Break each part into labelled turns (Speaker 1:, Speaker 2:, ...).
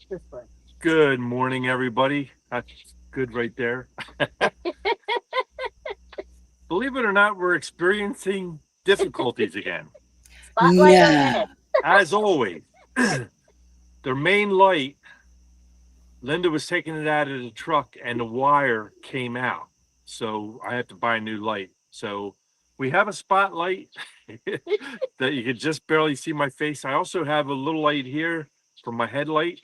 Speaker 1: This way.
Speaker 2: Good morning, everybody. That's good right there. Believe it or not, we're experiencing difficulties again.
Speaker 1: Spotlight on your
Speaker 3: Nah.
Speaker 1: head.
Speaker 2: As always, their main light, Linda was taking it out of the truck and the wire came out. So I had to buy a new light. So we have a spotlight that you can just barely see my face. I also have a little light here for my headlight.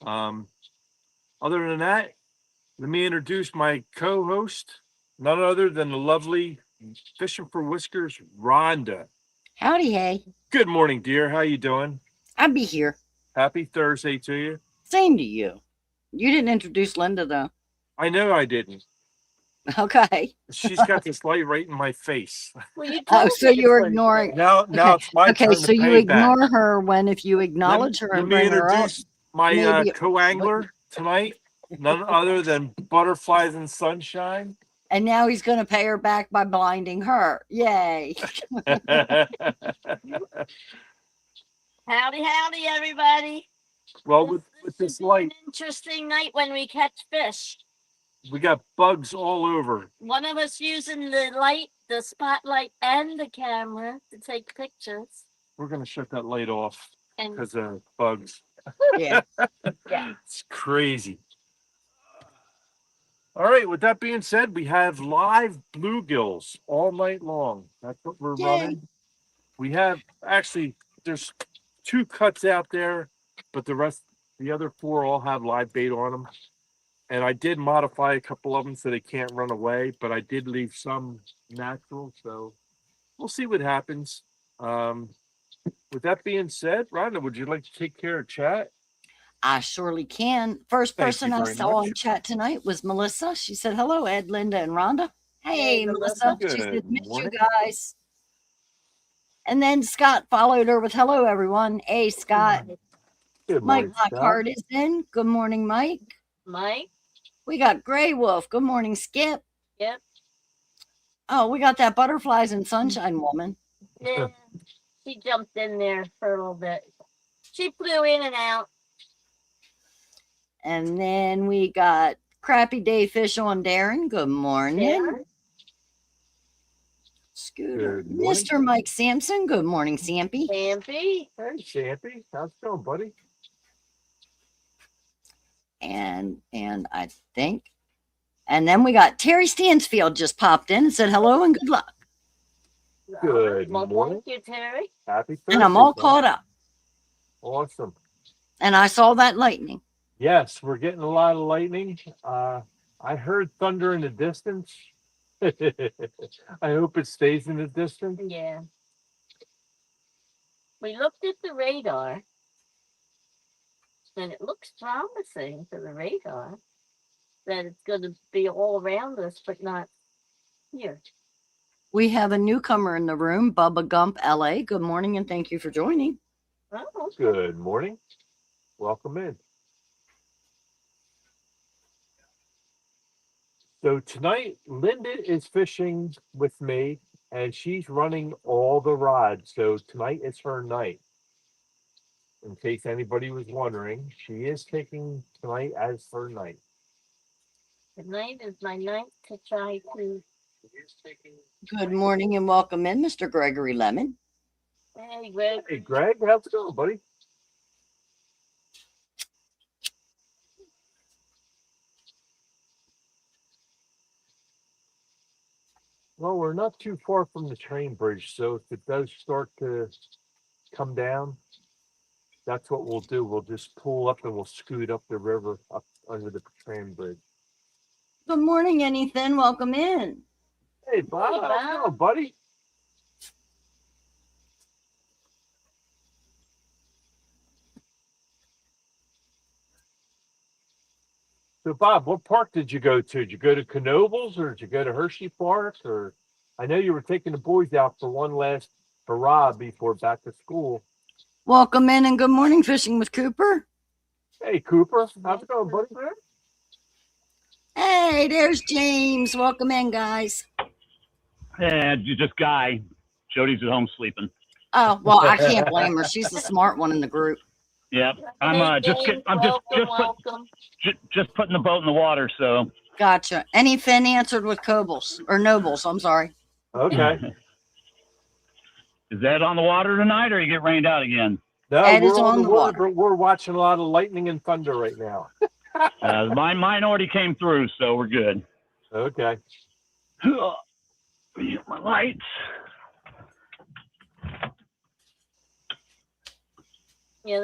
Speaker 2: Um, other than that, let me introduce my co-host, none other than the lovely Fishing for Whiskers, Rhonda.
Speaker 3: Howdy, hey.
Speaker 2: Good morning, dear. How you doing?
Speaker 3: I'll be here.
Speaker 2: Happy Thursday to you.
Speaker 3: Same to you. You didn't introduce Linda, though.
Speaker 2: I know I didn't.
Speaker 3: Okay.
Speaker 2: She's got this light right in my face.
Speaker 1: Well, you
Speaker 3: Oh,
Speaker 1: told
Speaker 3: so
Speaker 1: me to
Speaker 3: you're
Speaker 1: put it
Speaker 3: ignoring.
Speaker 1: there.
Speaker 2: Now
Speaker 3: Okay.
Speaker 2: it's my
Speaker 3: Okay,
Speaker 2: turn
Speaker 3: so
Speaker 2: to
Speaker 3: you
Speaker 2: pay back.
Speaker 3: ignore her when if you acknowledge her
Speaker 2: Let
Speaker 3: and
Speaker 2: me
Speaker 3: bring her up.
Speaker 2: introduce my
Speaker 3: maybe-
Speaker 2: co-angler tonight, none other than Butterflies and Sunshine.
Speaker 3: And now he's going to pay her back by blinding her. Yay.
Speaker 1: Howdy, howdy, everybody.
Speaker 2: Well,
Speaker 1: This
Speaker 2: with
Speaker 1: should
Speaker 2: this
Speaker 1: be
Speaker 2: light,
Speaker 1: an interesting night when we catch fish.
Speaker 2: we got bugs all over.
Speaker 1: One of us using the light, the spotlight, and the camera to take pictures.
Speaker 2: We're gonna shut that light off
Speaker 1: And
Speaker 2: because of bugs.
Speaker 3: Yeah.
Speaker 1: yeah,
Speaker 2: It's crazy. All right, with that being said, we have live bluegills all night long. That's what we're
Speaker 3: Yay.
Speaker 2: running. We have actually there's 2 cuts out there, but the other 4 all have live bait on them. And I did modify a couple of them so they can't run away, but I did leave some natural, so we'll see what happens. With that being said, Rhonda, would you like to take care of chat?
Speaker 3: I surely can. First
Speaker 2: Thank
Speaker 3: person
Speaker 2: you
Speaker 3: I
Speaker 2: very
Speaker 3: saw
Speaker 2: much.
Speaker 3: on chat tonight was Melissa. She said, hello, Ed, Linda, and Rhonda. Hey,
Speaker 1: Hey,
Speaker 3: Melissa.
Speaker 1: Melissa.
Speaker 3: She said,
Speaker 2: Good
Speaker 3: missed you
Speaker 2: morning.
Speaker 3: guys. And then Scott followed her with hello, everyone. Hey, Scott.
Speaker 2: Good
Speaker 3: Mike
Speaker 2: morning, Scott.
Speaker 3: Lockhart is in. Good morning, Mike.
Speaker 1: Mike.
Speaker 3: We got Gray Wolf. Good morning, Skip.
Speaker 1: Yep.
Speaker 3: Oh, we got that Butterflies and Sunshine woman.
Speaker 1: Yeah. She jumped in there for a little bit. She flew in and out.
Speaker 3: And then we got Crappy Day Fish on Darren. Good morning.
Speaker 1: There.
Speaker 3: Scooter.
Speaker 2: Good morning.
Speaker 3: Mr. Mike Sampson. Good morning, Sampy.
Speaker 1: Stampy.
Speaker 2: Hey, Champy. How's it going, buddy?
Speaker 3: And I think. And then we got Terry Stansfield just popped in and said hello and good luck.
Speaker 2: Good
Speaker 1: Well,
Speaker 2: morning.
Speaker 1: thank you, Terry.
Speaker 2: Happy Thursday.
Speaker 3: And I'm all
Speaker 2: bud.
Speaker 3: caught up.
Speaker 2: Awesome.
Speaker 3: And I saw that lightning.
Speaker 2: Yes, we're getting a lot of lightning. I heard thunder in the distance. I hope it stays in the distance.
Speaker 1: Yeah. We looked at the radar, and it looks promising for the radar that it's going to be all around us, but not here.
Speaker 3: We have a newcomer in the room, Bubba Gump LA. Good morning and thank you for joining.
Speaker 1: Oh,
Speaker 2: Good morning. Welcome in. So tonight, Linda is fishing with me and she's running all the rods. So tonight is her night. In case anybody was wondering, she is taking tonight as her night.
Speaker 1: tonight is my night to try to.
Speaker 2: She is taking.
Speaker 3: Good morning and welcome in, Mr. Gregory Lemon.
Speaker 1: Hey, Greg.
Speaker 2: Hey, Greg, how's it going, buddy? Well, we're not too far from the train bridge, so if it does start to come down, that's what we'll do. We'll just pull up and we'll scoot up the river up under the train bridge.
Speaker 3: Good morning, Anything. Welcome in.
Speaker 2: Hey, Bob, how's it going, buddy? So, Bob, what park did you go to? Did you go to Knoebels or did you go to Hershey Park? Or I know you were taking the boys out for one last hurrah before back to school.
Speaker 3: Welcome in and good morning, Fishing with Cooper.
Speaker 2: Hey, Cooper, how's it going, buddy?
Speaker 3: Hey, there's James. Welcome in, guys.
Speaker 4: Just Guy. Jody's at home sleeping.
Speaker 3: Oh, well, I can't blame her. She's the smart one in the group.
Speaker 4: Yeah,
Speaker 1: Hey,
Speaker 4: I'm just
Speaker 1: James,
Speaker 4: I'm
Speaker 1: welcome.
Speaker 4: just putting the boat in the water. So
Speaker 3: Gotcha. Any fin answered with Cobles or Nobles? I'm sorry.
Speaker 2: Okay.
Speaker 4: is that on the water tonight, or you get rained out again?
Speaker 2: No,
Speaker 3: Ed is
Speaker 2: we're
Speaker 3: on the water.
Speaker 2: We're watching a lot of lightning and thunder right now.
Speaker 4: Mine already came through, so we're good.
Speaker 2: Okay.
Speaker 4: Get my lights.
Speaker 1: Yeah,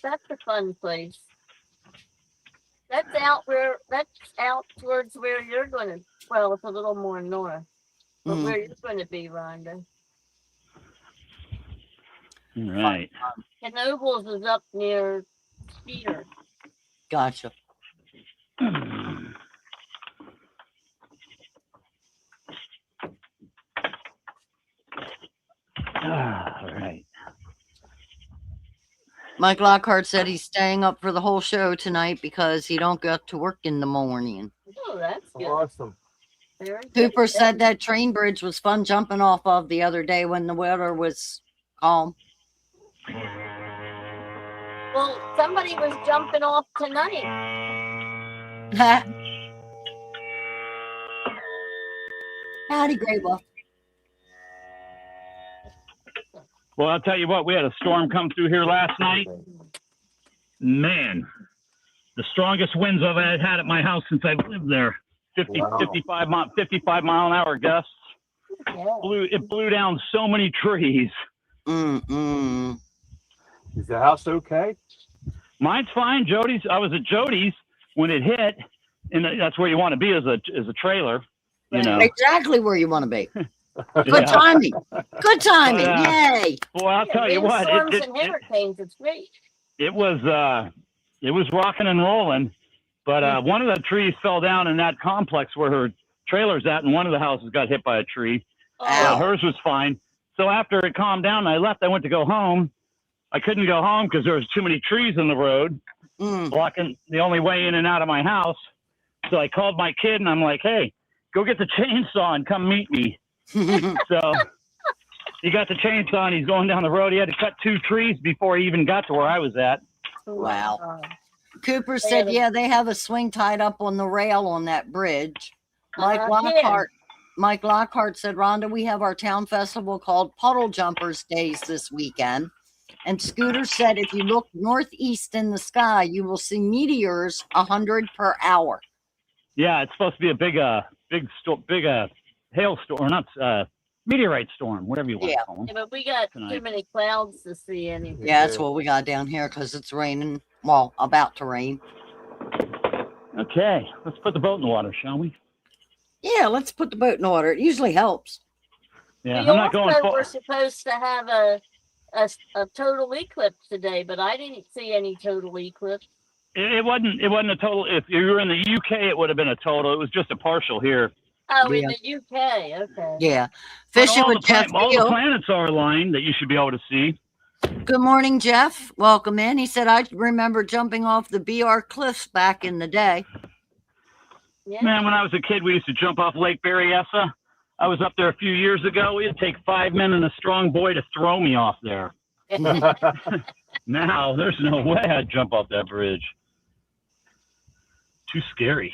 Speaker 1: that's a fun place. That's out towards where you're gonna, well, it's a little more north, but where you're gonna be, Rhonda.
Speaker 4: All right.
Speaker 1: Knobles is up near Cedar.
Speaker 3: Gotcha.
Speaker 4: All right.
Speaker 3: Mike Lockhart said he's staying up for the whole show tonight because he don't get to work in the morning.
Speaker 1: Oh, that's good.
Speaker 2: Awesome.
Speaker 1: Very good.
Speaker 3: Cooper said that train bridge was fun jumping off of the other day when the weather was calm.
Speaker 1: Well, somebody was jumping off tonight.
Speaker 3: Howdy, Grey Wolf.
Speaker 4: Well, I'll tell you what, we had a storm come through here last night. Man, the strongest winds I've had at my house since I've lived there. 55 mile an hour gusts.
Speaker 1: Yeah.
Speaker 4: It blew down so many trees.
Speaker 2: Is the house okay?
Speaker 4: Mine's fine. I was at Jody's when it hit, and that's where you want to be as a trailer, you know.
Speaker 3: Exactly where you want to be. Good timing. Good timing.
Speaker 4: But,
Speaker 3: Yay.
Speaker 4: Well, I'll tell you what.
Speaker 1: Storms and hurricanes, it's great.
Speaker 4: It was rocking and rolling, but one of the trees fell down in that complex where her trailer's at, and one of the houses got hit by a tree. Hers was fine. So after it calmed down, I left. I went to go home. I couldn't go home because there was too many trees in the road, blocking the only way in and out of my house. So I called my kid, and I'm like, "Hey, go get the chainsaw and come meet me." So he got the chainsaw, and he's going down the road. He had to cut 2 trees before he even got to where I was at.
Speaker 3: Wow. Cooper said, yeah, they have a swing tied up on the rail on that bridge. Mike Lockhart said, Rhonda, we have our town festival called Puddle Jumpers Days this weekend. And Scooter said, if you look northeast in the sky, you will see meteors 100 per hour.
Speaker 4: Yeah, it's supposed to be a big hailstorm, or not meteorite storm, whatever you want to call them.
Speaker 1: Yeah, but we got too many clouds to see anything.
Speaker 3: Yeah, that's what we got down here because it's raining. Well, about to rain.
Speaker 4: Okay, let's put the boat in the water, shall we?
Speaker 3: Yeah, let's put the boat in the water. It usually helps.
Speaker 4: Yeah,
Speaker 1: We
Speaker 4: I'm not going
Speaker 1: also were supposed to have a total eclipse today, but I didn't see any total eclipse.
Speaker 4: It wasn't a total. If you were in the UK, it would have been a total. It was just a partial here.
Speaker 1: Oh, in the UK, okay.
Speaker 3: Yeah. Fishing with Jeff.
Speaker 4: All the planets are aligned that you should be able to see.
Speaker 3: Good morning, Jeff. Welcome in. He said, I remember jumping off the BR cliffs back in the day.
Speaker 1: Yeah.
Speaker 4: Man, when I was a kid, we used to jump off Lake Berryessa. I was up there a few years ago. It'd take 5 men and a strong boy to throw me off there. Now, there's no way I'd jump off that bridge. Too scary.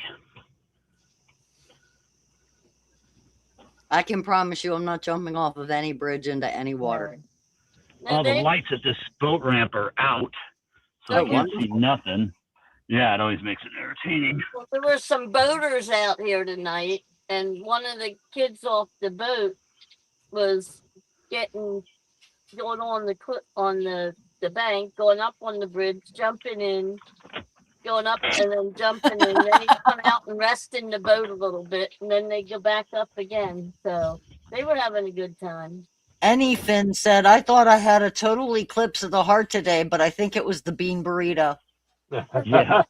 Speaker 3: I can promise you I'm not jumping off of any bridge into any water.
Speaker 4: All the lights at this boat ramp are out, so I can't see nothing. Yeah, it always makes it entertaining.
Speaker 1: Well, there were some boaters out here tonight, and one of the kids off the boat was going on the bank, going up on the bridge, jumping in, going up and then jumping in. Then he come out and rest in the boat a little bit, and then they go back up again. So they were having a good time.
Speaker 3: Anyfin said, I thought I had a total eclipse of the heart today, but I think it was the bean burrito.
Speaker 4: Yeah.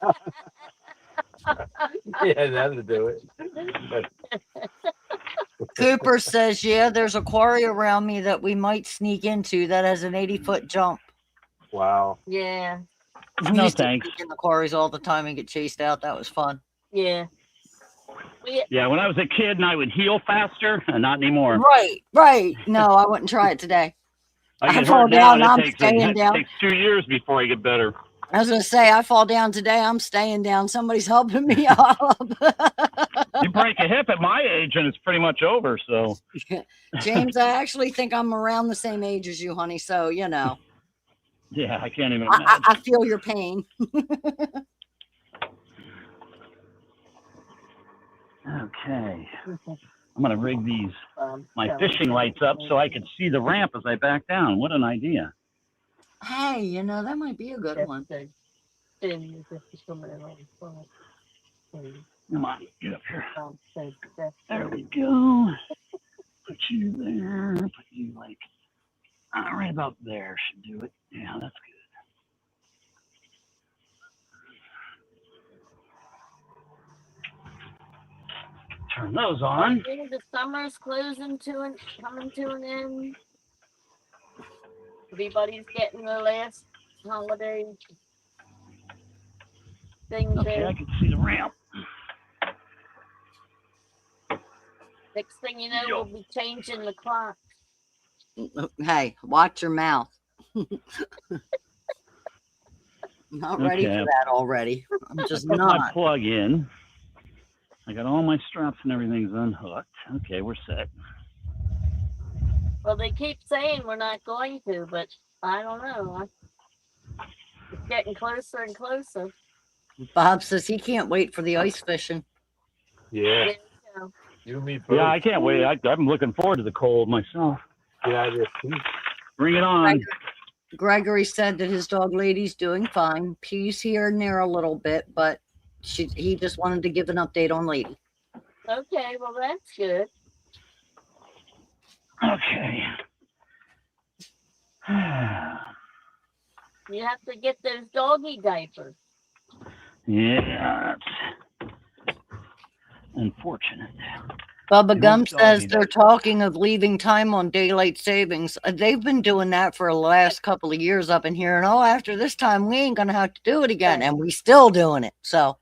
Speaker 2: Yeah, that'll do it.
Speaker 3: Cooper says, yeah, there's a quarry around me that we might sneak into that has an 80-foot jump.
Speaker 2: Wow.
Speaker 1: Yeah.
Speaker 3: We used to sneak in the quarries all the time and get chased out. That was fun.
Speaker 1: Yeah.
Speaker 4: Yeah, when I was a kid and I would heal faster, not anymore.
Speaker 3: Right. No, I wouldn't try it today.
Speaker 4: I get
Speaker 3: fall
Speaker 4: hurt now,
Speaker 3: down,
Speaker 4: and
Speaker 3: I'm
Speaker 4: it
Speaker 3: staying down.
Speaker 4: takes 2 years before I get better.
Speaker 3: I was gonna say, I fall down today, I'm staying down. Somebody's helping me up.
Speaker 4: You break a hip at my age, and it's pretty much over. So,
Speaker 3: James, I actually think I'm around the same age as you, honey. So you know,
Speaker 4: yeah, I can't even imagine.
Speaker 3: I feel your pain.
Speaker 4: Okay, I'm gonna rig my fishing lights up so I can see the ramp as I back down. What an idea!
Speaker 3: Hey, you know, that might be a good one.
Speaker 4: Come on, get up here. There we go. Put you there. Put you like right about there should do it. Yeah, that's good. Turn those on.
Speaker 1: The summer's coming to an end. Everybody's getting their last holiday thing.
Speaker 4: Okay, I can see the ramp.
Speaker 1: Next thing you know, we'll be changing the clock.
Speaker 3: Hey, watch your mouth. Not ready for that already. I'm just
Speaker 4: Put
Speaker 3: not.
Speaker 4: my plug in. I got all my straps and everything's unhooked. Okay, we're set.
Speaker 1: Well, they keep saying we're not going to, but I don't know. It's getting closer and closer.
Speaker 3: Bob says he can't wait for the ice fishing.
Speaker 2: Yeah.
Speaker 1: There you go.
Speaker 2: You and me both.
Speaker 4: Yeah, I can't wait. I'm looking forward to the cold myself.
Speaker 2: Yeah, I just
Speaker 4: Bring it on.
Speaker 3: Gregory said that his dog lady's doing fine. Pee's here and there a little bit, but he just wanted to give an update on lady.
Speaker 1: Okay, well, that's good.
Speaker 4: Okay.
Speaker 1: You have to get those doggy diapers.
Speaker 4: Yeah, that's unfortunate.
Speaker 3: Bubba
Speaker 4: You
Speaker 3: Gum
Speaker 4: won't
Speaker 3: says
Speaker 4: doggy
Speaker 3: they're
Speaker 4: diaper.
Speaker 3: talking of leaving time on daylight savings. They've been doing that for the last couple of years up in here. And after this time, we ain't going to have to do it again.
Speaker 1: Right.
Speaker 3: And we still doing it. So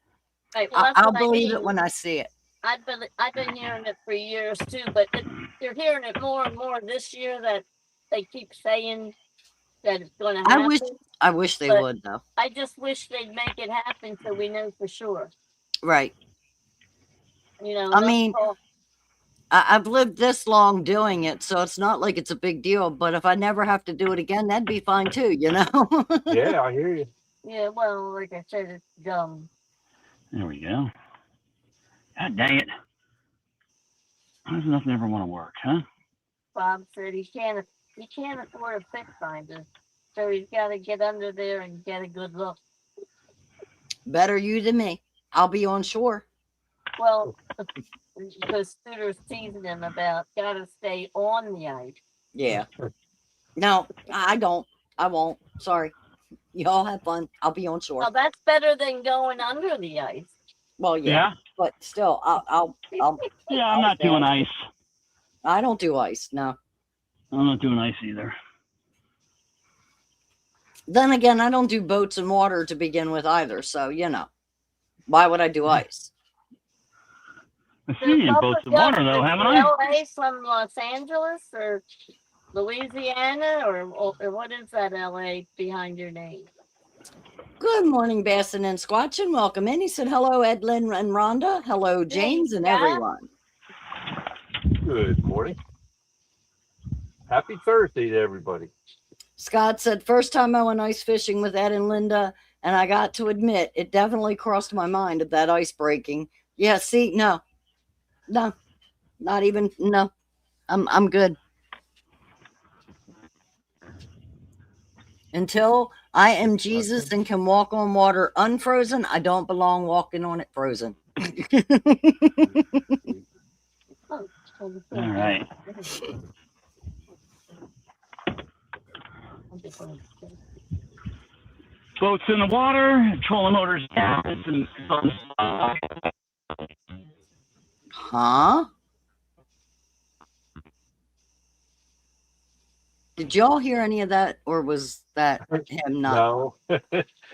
Speaker 1: Right, well, that's
Speaker 3: I'll
Speaker 1: what
Speaker 3: believe
Speaker 1: I
Speaker 3: it
Speaker 1: mean.
Speaker 3: when I see it.
Speaker 1: I've been hearing it for years too, but they're hearing it more and more this year that they keep saying that it's going to happen.
Speaker 3: I wish they
Speaker 1: but
Speaker 3: would, though.
Speaker 1: I just wish they'd make it happen so we know for sure.
Speaker 3: Right.
Speaker 1: You know,
Speaker 3: I mean, I've lived this long doing it, so it's not like it's a big deal. But if I never have to do it again, that'd be fine too, you know?
Speaker 2: Yeah, I hear you.
Speaker 1: yeah, well, like I said, it's dumb.
Speaker 4: There we go. God dang it. Why does nothing ever want to work, huh?
Speaker 1: Bob said he can't afford a fish finder, so he's got to get under there and get a good look.
Speaker 3: Better you than me. I'll be on shore.
Speaker 1: Well, because Scooter's teasing him about gotta stay on the ice.
Speaker 3: Yeah. No, I don't. I won't. Sorry. Y'all have fun. I'll be on shore.
Speaker 1: Well, that's better than going under the ice.
Speaker 3: Well, yeah. But still, I'll
Speaker 4: Yeah, I'm not doing ice.
Speaker 3: I don't do ice. No.
Speaker 4: I'm not doing ice either.
Speaker 3: Then again, I don't do boats and water to begin with either. So, you know, why would I do ice?
Speaker 4: I see you in boats and water, though, haven't I?
Speaker 1: LA from Los Angeles or Louisiana or what is that LA behind your name?
Speaker 3: Good morning, Bassin and Squatchin. Welcome in. He said, hello, Edlin and Rhonda. Hello, James and everyone.
Speaker 2: Good morning. Happy Thursday to everybody.
Speaker 3: Scott said, first time I went ice fishing with Ed and Linda, and I got to admit, it definitely crossed my mind of that ice breaking. Yeah, see, no, not even, no, I'm good. Until I am Jesus and can walk on water unfrozen, I don't belong walking on it frozen.
Speaker 1: All
Speaker 4: right. Boats in the water, trolling motors down.
Speaker 3: Huh? Did y'all hear any of that, or was that him not?
Speaker 2: No.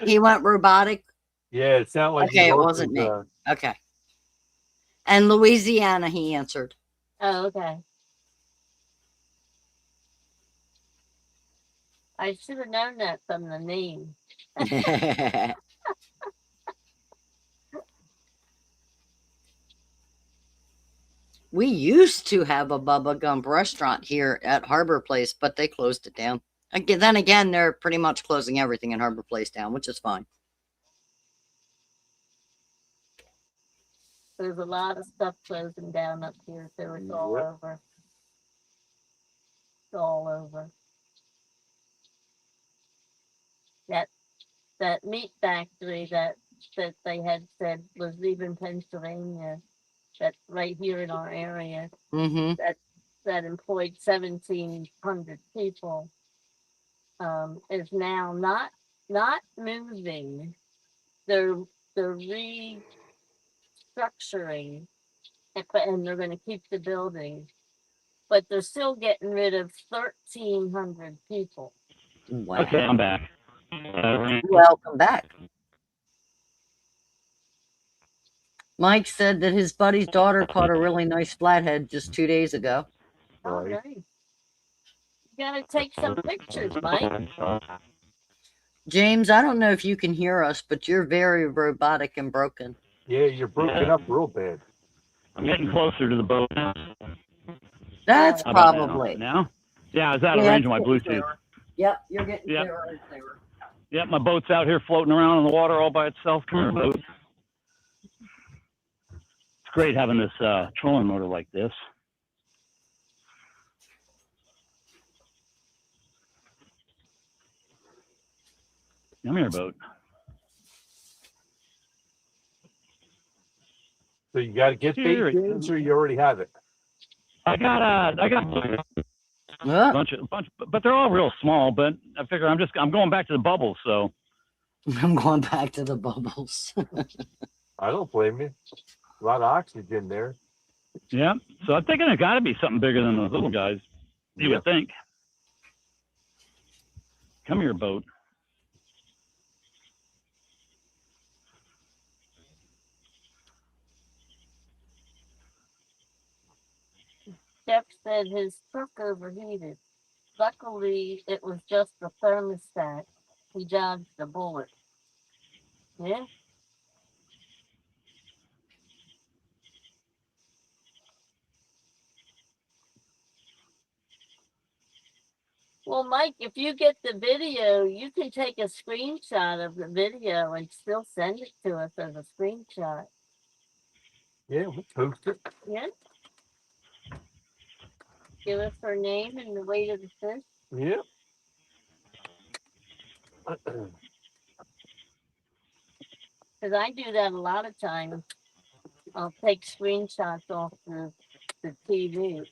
Speaker 3: He went robotic?
Speaker 2: Yeah, it sounded like
Speaker 3: Okay, it wasn't me. Okay. And Louisiana, he answered.
Speaker 1: Oh, okay. I should have known that from the name.
Speaker 3: We used to have a Bubba Gump restaurant here at Harbor Place, but they closed it down. Again, then again, they're pretty much closing everything in Harbor Place down, which is fine.
Speaker 1: There's a lot of stuff closing down up here, so it's all
Speaker 2: Yep.
Speaker 1: over. It's all over. That meat factory that they had said was leaving Pennsylvania, that's right here in our area,
Speaker 3: Mm-hmm.
Speaker 1: that employed 1,700 people, is now not moving. They're restructuring, and they're going to keep the building, but they're still getting rid of 1,300 people.
Speaker 3: Wow.
Speaker 4: Okay, I'm back.
Speaker 3: Welcome back. Mike said that his buddy's daughter caught a really nice flathead just 2 days ago.
Speaker 1: Oh,
Speaker 2: Right.
Speaker 1: nice. You gotta take some pictures, Mike.
Speaker 3: James, I don't know if you can hear us, but you're very robotic and broken.
Speaker 2: Yeah, you're broken up real bad.
Speaker 4: I'm getting closer to the boat now.
Speaker 3: That's
Speaker 4: How about
Speaker 3: probably.
Speaker 4: now? Yeah, I was out of
Speaker 3: Yeah,
Speaker 4: range of my
Speaker 3: it's
Speaker 4: Bluetooth.
Speaker 3: clearer. Yep, you're getting
Speaker 4: Yep.
Speaker 3: clearer and clearer.
Speaker 4: Yep, my boat's out here floating around in the water all by itself. Come here, boat. It's great having this trolling motor like this. Come here, boat.
Speaker 2: So you got to get
Speaker 4: Here
Speaker 2: bait
Speaker 4: it
Speaker 2: James,
Speaker 4: comes.
Speaker 2: or you already have it.
Speaker 4: I got a bunch of, but they're all real small. But I figure I'm going back to the bubbles. So
Speaker 3: I'm going back to the bubbles.
Speaker 2: I don't blame you. A lot of oxygen there.
Speaker 4: yeah. So I'm thinking it got to be something bigger than those little guys. You would think. Come here, boat.
Speaker 1: Jeff said his truck overheated. Luckily, it was just the thermostat. He dodged a bullet. Yeah. Well, Mike, if you get the video, you can take a screenshot of the video and still send it to us as a screenshot.
Speaker 2: Yeah, we'll post it.
Speaker 1: Yeah. Give us her name and the weight of the fish.
Speaker 2: Yeah.
Speaker 1: Because I do that a lot of times. I'll take screenshots off the TV.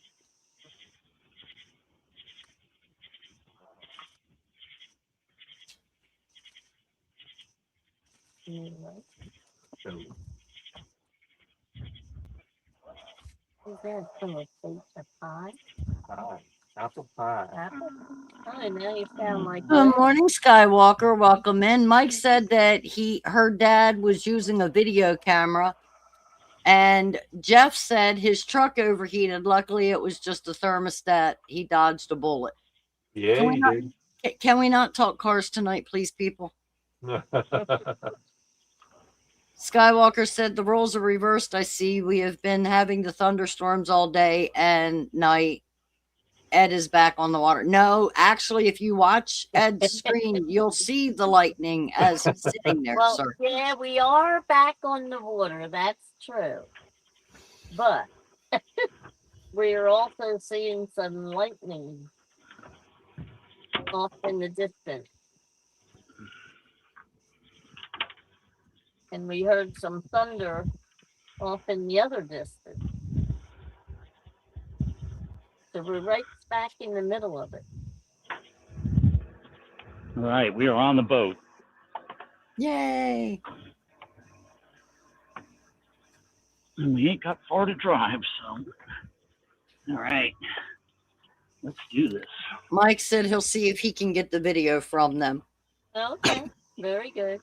Speaker 1: Anyway. Is that from a pie?
Speaker 2: Apple pie.
Speaker 1: Apple? Oh, now you sound like
Speaker 3: Good
Speaker 1: that.
Speaker 3: morning, Skywalker. Welcome in. Mike said that her dad was using a video camera, and Jeff said his truck overheated. Luckily, it was just a thermostat. He dodged a bullet.
Speaker 2: Yeah,
Speaker 3: Can we
Speaker 2: he
Speaker 3: not-
Speaker 2: did.
Speaker 3: Can we not talk cars tonight, please, people? Skywalker said the roles are reversed. I see we have been having the thunderstorms all day and night. Ed is back on the water. No, actually, if you watch Ed's screen, you'll see the lightning as he's sitting there,
Speaker 1: Well,
Speaker 3: sir.
Speaker 1: yeah, we are back on the water. That's true. But we're also seeing some lightning off in the distance. And we heard some thunder off in the other distance. So we're right back in the middle of it.
Speaker 4: All right, we are on the boat.
Speaker 3: Yay.
Speaker 4: And we ain't got far to drive, so. All right, let's do this.
Speaker 3: Mike said he'll see if he can get the video from them.
Speaker 1: Okay, very good.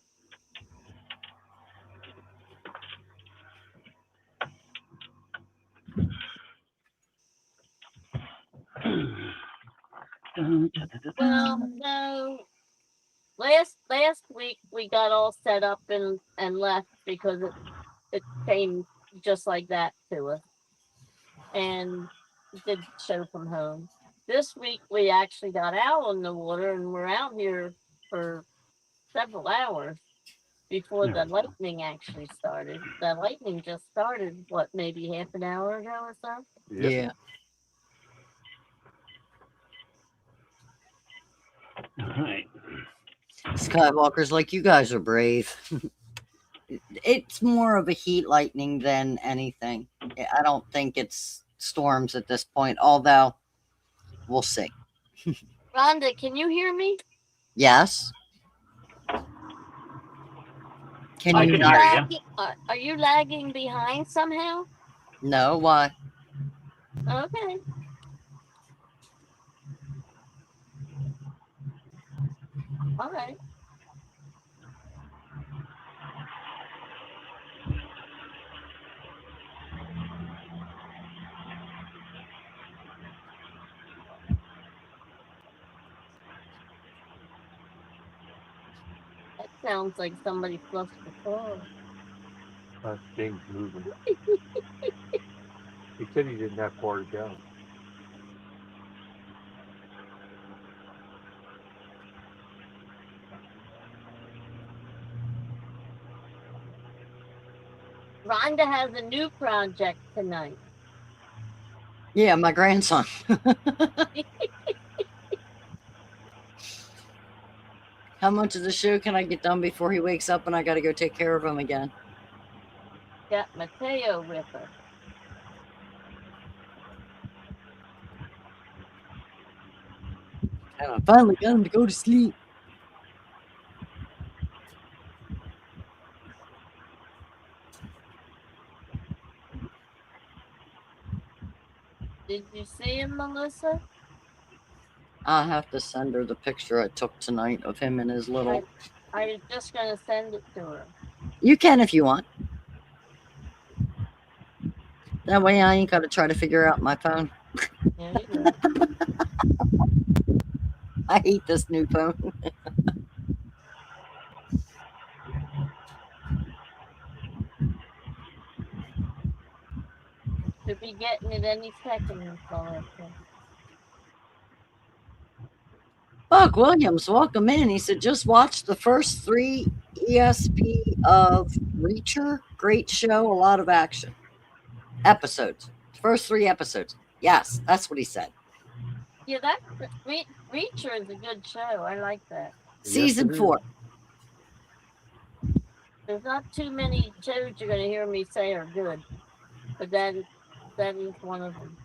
Speaker 1: Well, no. Last week we got all set up and left because it came just like that to us, and did show from home. This week we actually got out on the water and we're out here for several hours before the lightning actually started. The lightning just started, what, maybe half an hour ago or so?
Speaker 2: Yep.
Speaker 3: Yeah.
Speaker 4: All right.
Speaker 3: Skywalker's like, you guys are brave. It's more of a heat lightning than anything. I don't think it's storms at this point, although we'll see.
Speaker 1: Rhonda, can you hear me?
Speaker 3: Yes. Can
Speaker 4: I
Speaker 3: you
Speaker 4: can
Speaker 3: not?
Speaker 4: hear you.
Speaker 1: Lagging, are you lagging behind somehow?
Speaker 3: No, why?
Speaker 1: Okay. All right. That sounds like somebody flushed the toilet.
Speaker 2: James moving. He said he didn't have far to go.
Speaker 1: Rhonda has a new project tonight.
Speaker 3: Yeah, my grandson. How much of the show can I get done before he wakes up and I got to go take care of him again?
Speaker 1: Got Mateo with her.
Speaker 3: And I finally got him to go to sleep.
Speaker 1: Did you see him, Melissa?
Speaker 3: I have to send her the picture I took tonight of him and his little.
Speaker 1: I was just gonna send it to her.
Speaker 3: You can if you want. That way I ain't got to try to figure out my phone.
Speaker 1: There you go.
Speaker 3: I hate this new phone.
Speaker 1: Should be getting it any second, Melissa.
Speaker 3: Buck Williams, welcome in. He said, just watch the first 3 ESP of Reacher. Great show, a lot of action. Episodes. First 3 episodes. Yes, that's what he said.
Speaker 1: Yeah, that Reacher is a good show. I like that.
Speaker 3: Season 4.
Speaker 1: There's not too many shows you're gonna hear me say are good, but that is one of them.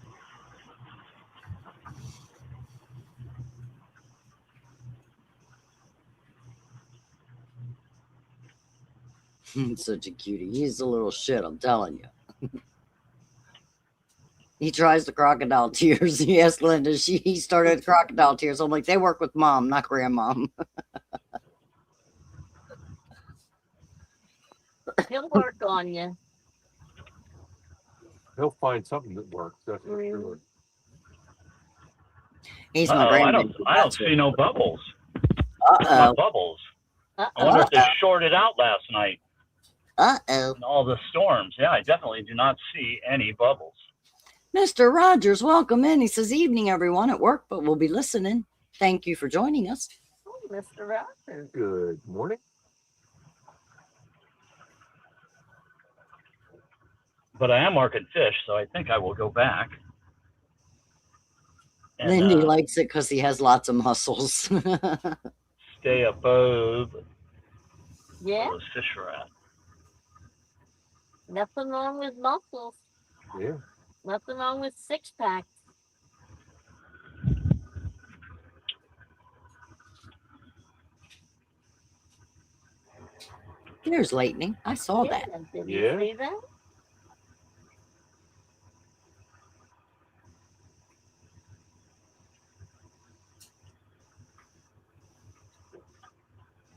Speaker 3: Such a cutie. He's a little shit, I'm telling you. He tries the crocodile tears. He asked Linda. He started crocodile tears. I'm like, they work with mom, not grandmom.
Speaker 1: He'll work on you.
Speaker 2: He'll find something that works. That's for sure.
Speaker 3: He's my grandma.
Speaker 4: I don't see no bubbles.
Speaker 3: Uh-oh.
Speaker 4: No bubbles. I wonder if they shorted out last night.
Speaker 3: Uh-oh.
Speaker 4: And all the storms. Yeah, I definitely do not see any bubbles.
Speaker 3: Mr. Rogers, welcome in. He says, evening, everyone at work, but we'll be listening. Thank you for joining us.
Speaker 1: Oh, Mr. Rogers.
Speaker 2: Good morning.
Speaker 4: But I am marking fish, so I think I will go back. And,
Speaker 3: Lindy likes it because he has lots of muscles.
Speaker 4: stay above
Speaker 1: Yeah.
Speaker 4: where those fish are at.
Speaker 1: Nothing wrong with muscles.
Speaker 2: Yeah.
Speaker 1: Nothing wrong with 6-packs.
Speaker 3: There's lightning. I saw that.
Speaker 1: Did you see that?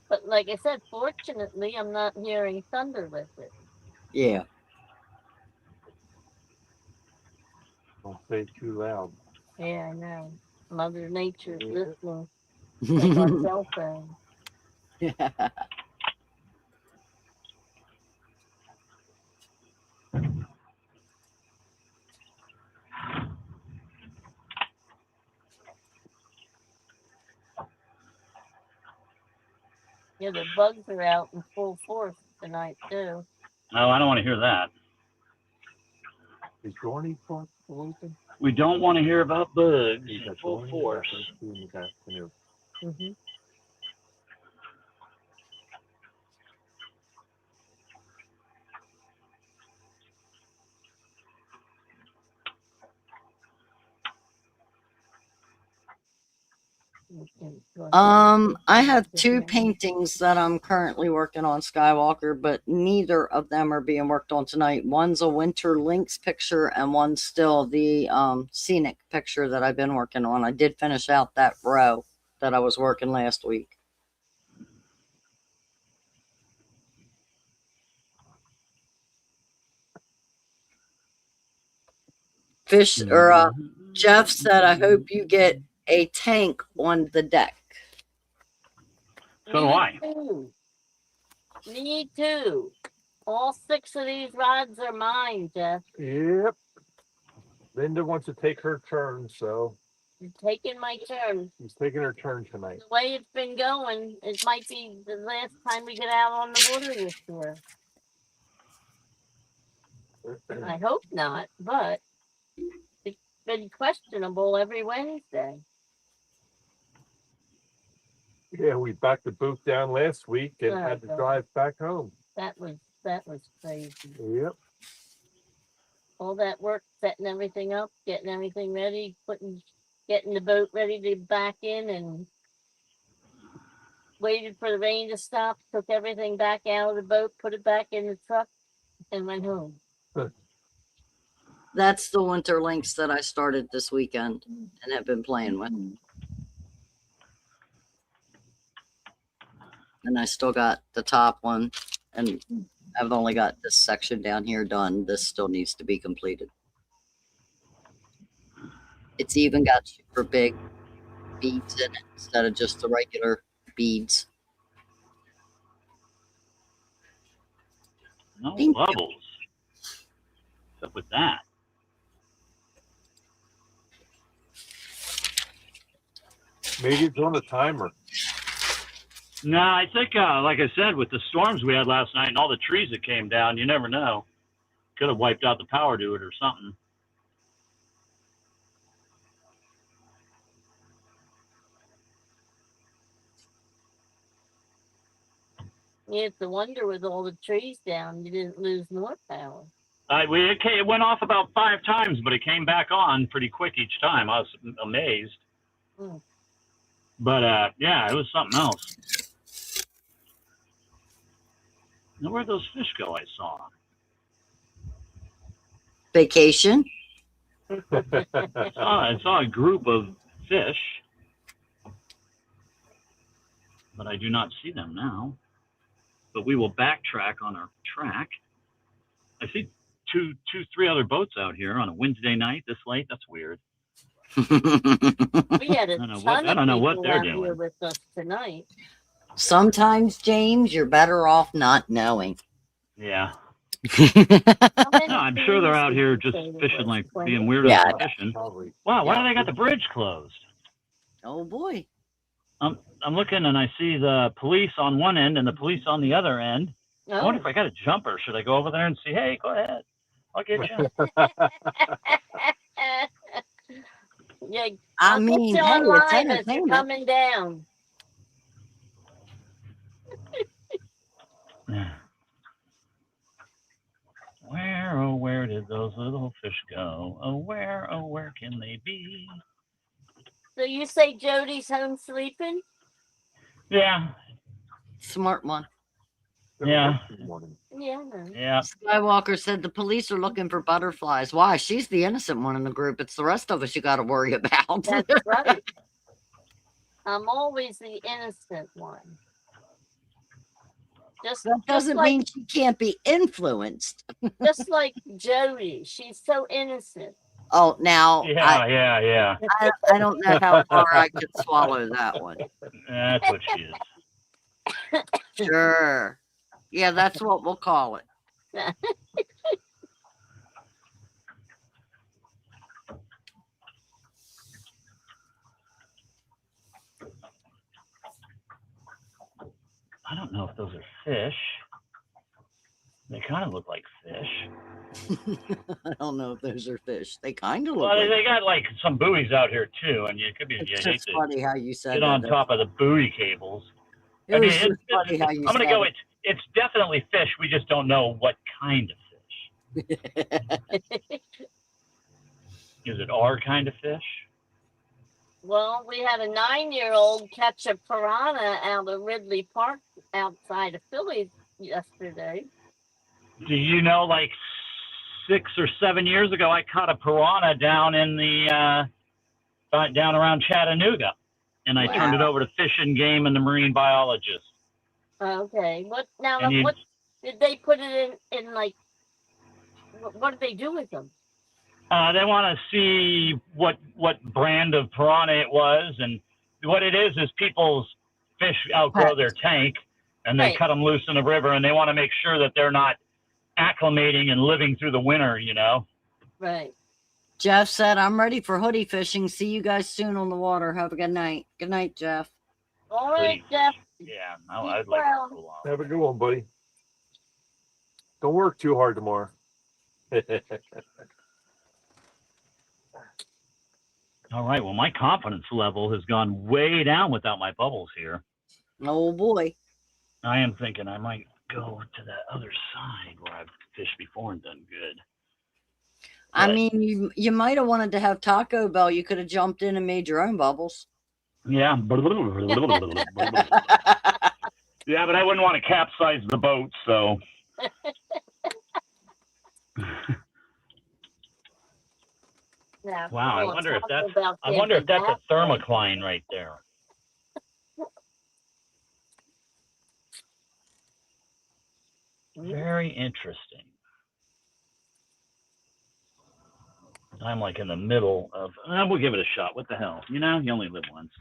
Speaker 1: But like I said, fortunately, I'm not hearing thunder with it.
Speaker 3: Yeah.
Speaker 2: Don't say it too loud.
Speaker 1: Yeah, I know. Mother Nature's listening. Like our cell phone. Yeah, the bugs are out in full force tonight too.
Speaker 4: No, I don't want to hear that.
Speaker 2: Is Dorney open?
Speaker 4: We don't want to hear about bugs in full force.
Speaker 1: Mm-hmm.
Speaker 3: I have 2 paintings that I'm currently working on, Skywalker, but neither of them are being worked on tonight. One's a winter lynx picture and one's still the scenic picture that I've been working on. I did finish out that row that I was working last week. Fish or Jeff said, I hope you get a tank on the deck.
Speaker 4: So do I.
Speaker 1: Too. Me too. All 6 of these rods are mine, Jeff.
Speaker 2: Yep. Linda wants to take her turn, so
Speaker 1: I'm taking my turn.
Speaker 2: she's taking her turn tonight.
Speaker 1: The way it's been going, it might be the last time we get out on the water this year. I hope not, but it's been questionable every Wednesday.
Speaker 2: Yeah, we backed the boot down last week and had to drive back home.
Speaker 1: That was crazy.
Speaker 2: Yep.
Speaker 1: All that work, setting everything up, getting everything ready, getting the boat ready to back in, and waited for the rain to stop, took everything back out of the boat, put it back in the truck, and went home.
Speaker 3: That's the winter lynx that I started this weekend and have been playing with. And I still got the top one, and I've only got this section down here done. This still needs to be completed. It's even got super big beads in it instead of just the regular beads.
Speaker 4: No
Speaker 3: Thank
Speaker 4: bubbles. What's up with that?
Speaker 2: Maybe it's on the timer.
Speaker 4: No, I think, like I said, with the storms we had last night and all the trees that came down, you never know. Could have wiped out the power to it or something.
Speaker 1: Yeah, it's a wonder with all the trees down, you didn't lose more power.
Speaker 4: It went off about 5 times, but it came back on pretty quick each time. I was amazed.
Speaker 1: Mm.
Speaker 4: But, yeah, it was something else. Now, where'd those fish go I saw?
Speaker 3: Vacation?
Speaker 4: I saw a group of fish, but I do not see them now. But we will backtrack on our track. I see 3 other boats out here on a Wednesday night this late. That's weird.
Speaker 1: We had a
Speaker 4: I don't know what they're doing
Speaker 1: here with us tonight.
Speaker 3: Sometimes, James, you're better off not knowing.
Speaker 4: Yeah. No, I'm sure they're out here just fishing, like being weirdos
Speaker 3: Yeah.
Speaker 4: fishing. Wow, why do they got the bridge closed?
Speaker 3: Oh boy.
Speaker 4: I'm looking and I see the police on one end and the police on the other end. I wonder if I got a jumper. Should I go over there and see? Hey, go ahead. I'll get you.
Speaker 1: Yeah,
Speaker 3: I mean,
Speaker 1: get you
Speaker 3: hey,
Speaker 1: on
Speaker 3: it's
Speaker 1: live as you're
Speaker 3: entertainment.
Speaker 1: coming down.
Speaker 4: Where did those little fish go? Oh, where can they be?
Speaker 1: So you say Jody's home sleeping?
Speaker 4: Yeah.
Speaker 3: Smart one.
Speaker 4: Yeah.
Speaker 1: Yeah. No.
Speaker 4: Yeah.
Speaker 3: Skywalker said the police are looking for butterflies. Why? She's the innocent one in the group. It's the rest of us you got to worry about.
Speaker 1: That's right. I'm always the innocent one.
Speaker 3: That doesn't mean she can't be influenced.
Speaker 1: Just like Jody, she's so innocent.
Speaker 3: Oh, now
Speaker 4: Yeah.
Speaker 3: I don't know how far I could swallow that one.
Speaker 4: That's what she is.
Speaker 3: Sure. Yeah, that's what we'll call it.
Speaker 4: I don't know if those are fish. They kind of look like fish.
Speaker 3: I don't know if those are fish. They kind of look
Speaker 4: Well,
Speaker 3: like.
Speaker 4: they got like some buoys out here too, and it could be.
Speaker 3: It's
Speaker 4: You hate
Speaker 3: just
Speaker 4: to
Speaker 3: funny how you said
Speaker 4: get
Speaker 3: that.
Speaker 4: on top of the buoy cables.
Speaker 3: It
Speaker 4: I
Speaker 3: was
Speaker 4: mean,
Speaker 3: just funny how you
Speaker 4: I'm gonna
Speaker 3: said
Speaker 4: go.
Speaker 3: it.
Speaker 4: It's definitely fish. We just don't know what kind of fish. Is it our kind of fish?
Speaker 1: Well, we had a 9-year-old catch a piranha out of Ridley Park outside of Philly yesterday.
Speaker 4: Do you know, like 6 or 7 years ago, I caught a piranha down in the down around Chattanooga, and I turned it over to Fish and Game and the marine biologist.
Speaker 1: Okay. What did they put it in like? What did they do with them?
Speaker 4: They want to see what brand of piranha it was, and what it is people's fish outgrow their tank, and they cut them loose in the river, and they want to make sure that they're not acclimating and living through the winter, you know.
Speaker 1: Right.
Speaker 3: Jeff said, "I'm ready for hoodie fishing. See you guys soon on the water. Have a good night." Good night, Jeff.
Speaker 1: All right, Jeff.
Speaker 4: Yeah, I'd like to go on.
Speaker 2: Have a good one, buddy. Don't work too hard tomorrow.
Speaker 4: All right. Well, my confidence level has gone way down without my bubbles here.
Speaker 3: Oh boy.
Speaker 4: I am thinking I might go to that other side where I've fished before and done good.
Speaker 3: I mean, you might have wanted to have Taco Bell. You could have jumped in and made your own bubbles.
Speaker 4: Yeah. Yeah, but I wouldn't want to capsize the boat, so.
Speaker 1: Yeah,
Speaker 4: Wow, I wonder if that's a thermocline right there. Very interesting. I'm like in the middle of. We'll give it a shot. What the hell? You know, you only live once.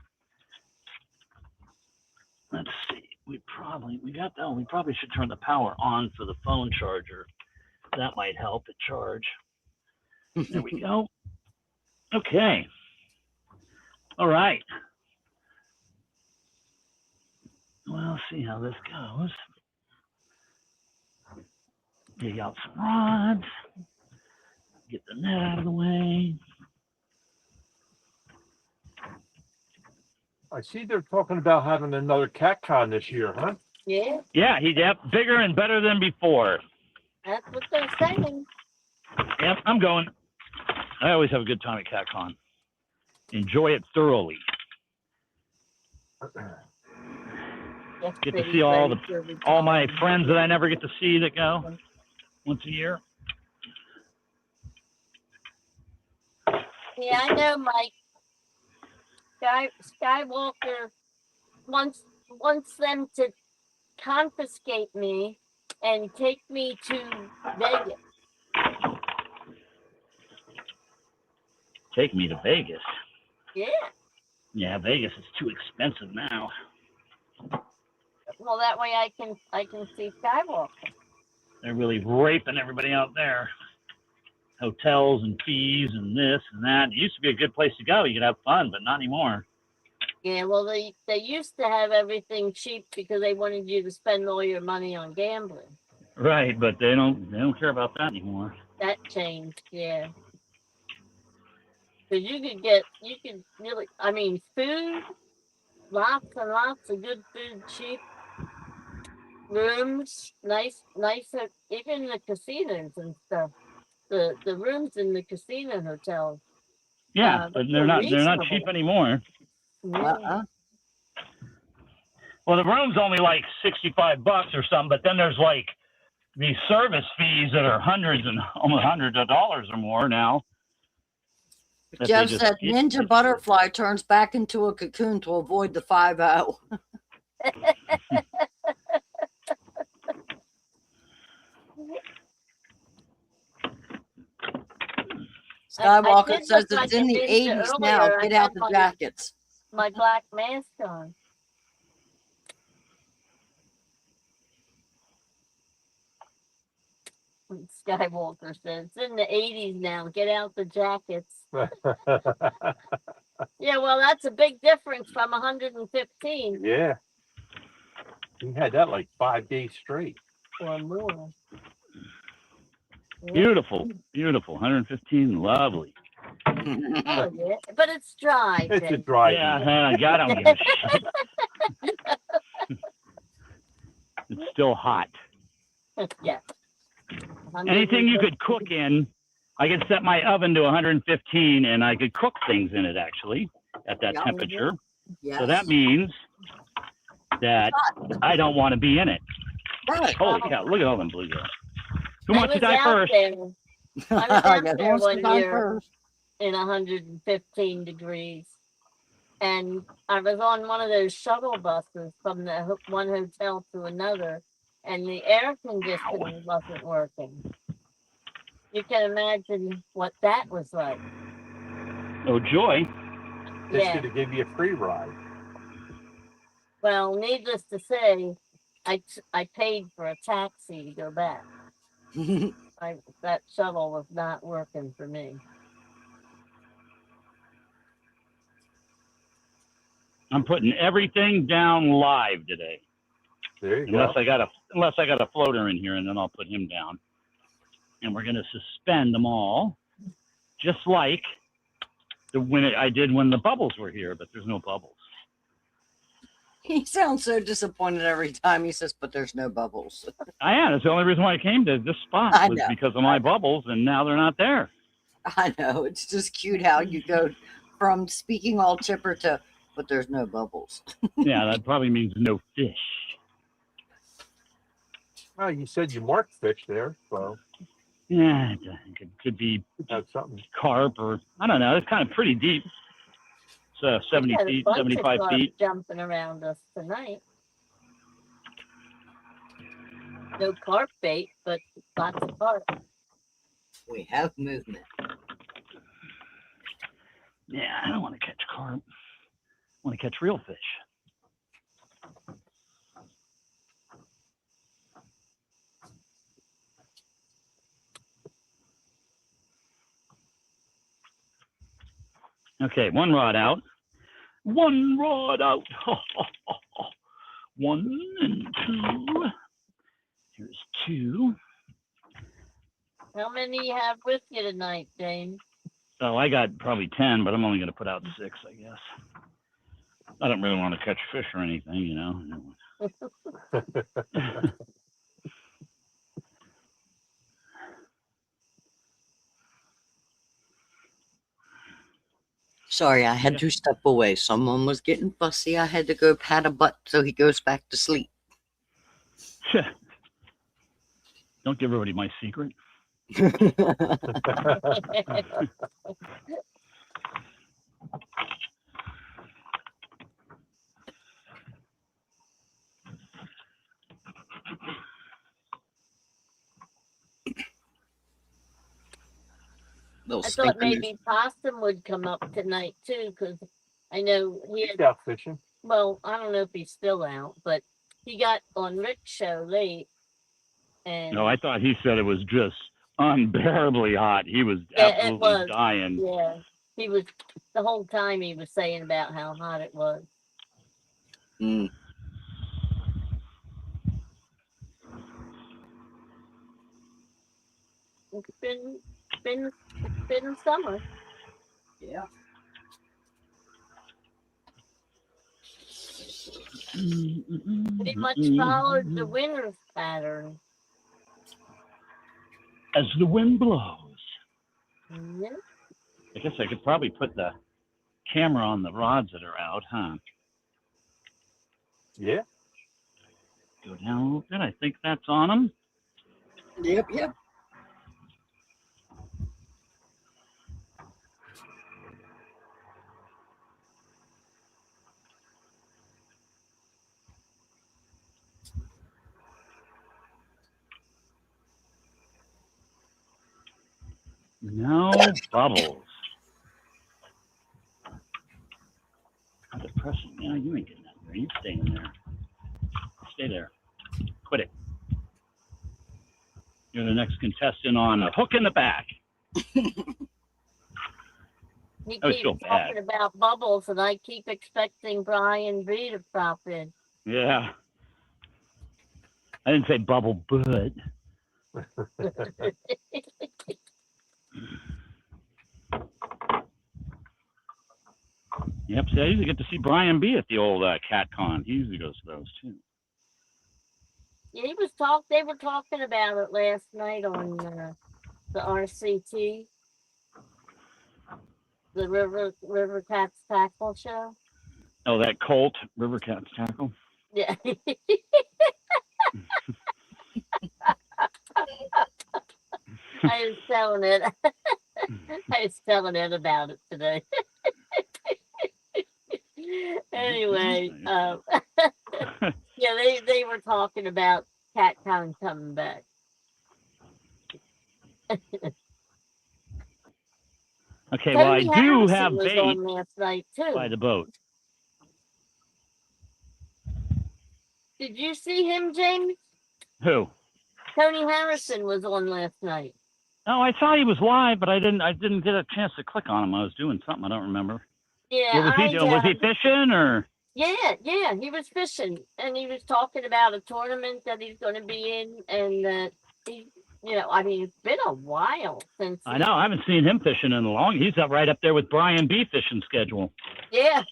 Speaker 4: Let's see. We probably should turn the power on for the phone charger. That might help it charge. There we go. Okay. All right. Well, see how this goes. Dig out some rods. Get the net out of the way.
Speaker 2: I see they're talking about having another cat con this year, huh?
Speaker 1: Yeah.
Speaker 4: Yeah, bigger and better than before.
Speaker 1: That's what they're saying.
Speaker 4: Yep, I'm going. I always have a good time at CatCon. Enjoy it thoroughly. Get to see all my friends that I never get to see that go once a year.
Speaker 1: Yeah, I know, Mike. Skywalker wants them to confiscate me and take me to Vegas.
Speaker 4: Take me to Vegas.
Speaker 1: Yeah.
Speaker 4: Yeah, Vegas is too expensive now.
Speaker 1: Well, that way I can see Skywalker.
Speaker 4: They're really raping everybody out there. Hotels and fees and this and that. It used to be a good place to go. You could have fun, but not anymore.
Speaker 1: Yeah, well, they used to have everything cheap because they wanted you to spend all your money on gambling.
Speaker 4: Right, but they don't care about that anymore.
Speaker 1: That changed, yeah. Because you could really, I mean, food, lots and lots of good food, cheap rooms, nice, even the casinos and stuff. The rooms in the casino hotels.
Speaker 4: Yeah, but they're not cheap anymore.
Speaker 3: Uh-uh.
Speaker 4: Well, the room's only like $65 or something, but then there's like these service fees that are almost hundreds of dollars or more now.
Speaker 3: Jeff said Ninja Butterfly turns back into a cocoon to avoid the 5-0. Skywalker
Speaker 1: did
Speaker 3: says
Speaker 1: look
Speaker 3: it's
Speaker 1: like
Speaker 3: in
Speaker 1: a
Speaker 3: the
Speaker 1: ninja
Speaker 3: 80s now.
Speaker 1: earlier.
Speaker 3: Get
Speaker 1: I
Speaker 3: out
Speaker 1: had
Speaker 3: the jackets.
Speaker 1: my black mask on. Skywalker says it's in the 80s now. Get out the jackets. Yeah, well, that's a big difference from 115
Speaker 2: Yeah. You had that like 5 days straight.
Speaker 1: or more. Yeah.
Speaker 4: Beautiful, beautiful. 115, lovely.
Speaker 1: Oh, yeah. But it's dry.
Speaker 2: It's a
Speaker 1: Dave.
Speaker 2: dry
Speaker 4: Yeah,
Speaker 2: heat.
Speaker 4: I don't give a shit. It's still hot.
Speaker 1: Yeah.
Speaker 4: Anything you
Speaker 1: 115.
Speaker 4: could cook in, I could set my oven to 115 and I could cook things in it actually at that
Speaker 3: Yep.
Speaker 4: temperature.
Speaker 3: Yes.
Speaker 4: So that means that I don't want to be in it.
Speaker 3: Right.
Speaker 4: Holy cow, look at all them bluegills. Who
Speaker 1: I
Speaker 4: wants to
Speaker 1: was
Speaker 4: die
Speaker 1: out
Speaker 4: first?
Speaker 1: there. I was out
Speaker 3: Guess
Speaker 1: there
Speaker 3: wants to
Speaker 1: one
Speaker 3: die
Speaker 1: year
Speaker 3: first.
Speaker 1: in 115 degrees. And I was on one of those shuttle buses from the one hotel to another, and the air conditioning wasn't working. You can imagine what that was like.
Speaker 4: Oh, joy.
Speaker 2: They
Speaker 1: Yeah.
Speaker 2: should have gave you a free ride.
Speaker 1: Well, needless to say, I paid for a taxi to go back. That shuttle was not working for me.
Speaker 4: I'm putting everything down live today.
Speaker 2: There you
Speaker 4: Unless
Speaker 2: go.
Speaker 4: I got a floater in here, and then I'll put him down. And we're gonna suspend them all, just like I did when the bubbles were here, but there's no bubbles.
Speaker 3: He sounds so disappointed every time he says, but there's no bubbles.
Speaker 4: I am. That's the only reason why I came to this spot
Speaker 3: I
Speaker 4: was
Speaker 3: know.
Speaker 4: because of my bubbles, and now they're not there.
Speaker 3: I know. It's just cute how you go from speaking all chipper to, but there's no bubbles.
Speaker 4: Yeah, that probably means no fish.
Speaker 2: Well, you said you marked fish there, so
Speaker 4: Yeah, it could be
Speaker 2: that's something.
Speaker 4: carp or I don't know. It's kind of pretty deep. It's 70
Speaker 1: We had a
Speaker 4: feet,
Speaker 1: bunch of
Speaker 4: 75
Speaker 1: carp
Speaker 4: feet.
Speaker 1: jumping around us tonight. No carp bait, but lots of carp.
Speaker 3: We have movement.
Speaker 4: Yeah, I don't want to catch carp. I want to catch real fish. Okay, one rod out. One rod out. One and two. Here's two.
Speaker 1: How many you have with you tonight, Dane?
Speaker 4: Oh, I got probably 10, but I'm only going to put out 6, I guess. I don't really want to catch fish or anything, you know.
Speaker 3: Sorry, I had to step away. Someone was getting fussy. I had to go pat a butt so he goes back to sleep.
Speaker 4: Don't give everybody my secret.
Speaker 1: I thought maybe Possum would come up tonight too, because I know he
Speaker 2: He's
Speaker 1: had.
Speaker 2: out fishing.
Speaker 1: Well, I don't know if he's still out, but he got on Rick's show late. And
Speaker 4: No, I thought he said it was just unbearably hot. He was absolutely dying.
Speaker 1: Yeah, he was the whole time he was saying about how hot it was.
Speaker 3: Mm.
Speaker 1: It's been summer.
Speaker 3: Yeah.
Speaker 1: Pretty much followed the winter's pattern.
Speaker 4: As the wind blows.
Speaker 1: Yeah.
Speaker 4: I guess I could probably put the camera on the rods that are out, huh?
Speaker 2: Yeah.
Speaker 4: Go down a little bit. I think that's on them.
Speaker 3: Yep.
Speaker 4: No bubbles. I'm depressing. Yeah, you ain't getting out there. You stay in there. Stay there. Quit it. You're the next contestant on a hook in the back.
Speaker 1: He
Speaker 4: That was
Speaker 1: keeps
Speaker 4: so bad.
Speaker 1: talking about bubbles, and I keep expecting Brian B to pop in.
Speaker 4: Yeah. I didn't say bubble butt. Yep. See, I usually get to see Brian B at the old Cat Con. He usually goes to those too.
Speaker 1: Yeah, they were talking about it last night on the RCT, the River Cats Tackle show.
Speaker 4: Oh, that Colt River Cats tackle.
Speaker 1: Yeah. I was telling it. I was telling Ed about it today. Anyway, yeah, they were talking about CatCon coming back.
Speaker 4: Okay, well, I
Speaker 1: Tony
Speaker 4: do
Speaker 1: Harrison
Speaker 4: have
Speaker 1: was
Speaker 4: bait
Speaker 1: on last night too.
Speaker 4: by the boat.
Speaker 1: Did you see him, James?
Speaker 4: Who?
Speaker 1: Tony Harrison was on last night.
Speaker 4: Oh, I saw he was live, but I didn't get a chance to click on him. I was doing something. I don't remember.
Speaker 1: Yeah,
Speaker 4: What was he doing? Was he fishing or?
Speaker 1: Yeah, he was fishing, and he was talking about a tournament that he's going to be in, and that he, I mean, it's been a while since.
Speaker 4: I know. I haven't seen him fishing in a long. He's up right up there with Brian B fishing schedule.
Speaker 1: Yeah.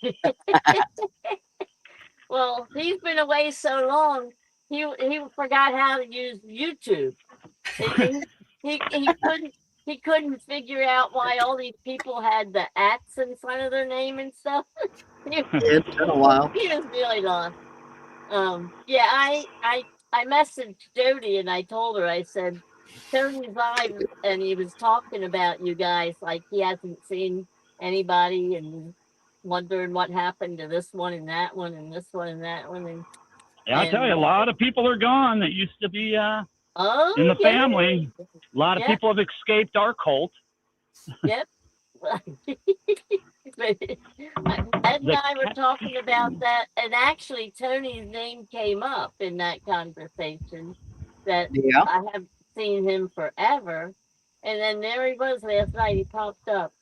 Speaker 1: Well, he's been away so long, he forgot how to use YouTube. He couldn't figure out why all these people had the ats in front of their name and stuff.
Speaker 3: It's been a while.
Speaker 1: He was really lost. Yeah, I messaged Jody and I told her, I said, Tony's live and he was talking about you guys, like he hasn't seen anybody and wondering what happened to this one and that one and this one and that one. And
Speaker 4: yeah, I tell you, a lot of people are gone that used to be in the family. A lot of people have escaped our cult.
Speaker 1: Yep. Ed and I were talking about that, and actually Tony's name came up in that conversation. That I haven't seen him forever, and then there he was last night. He popped up.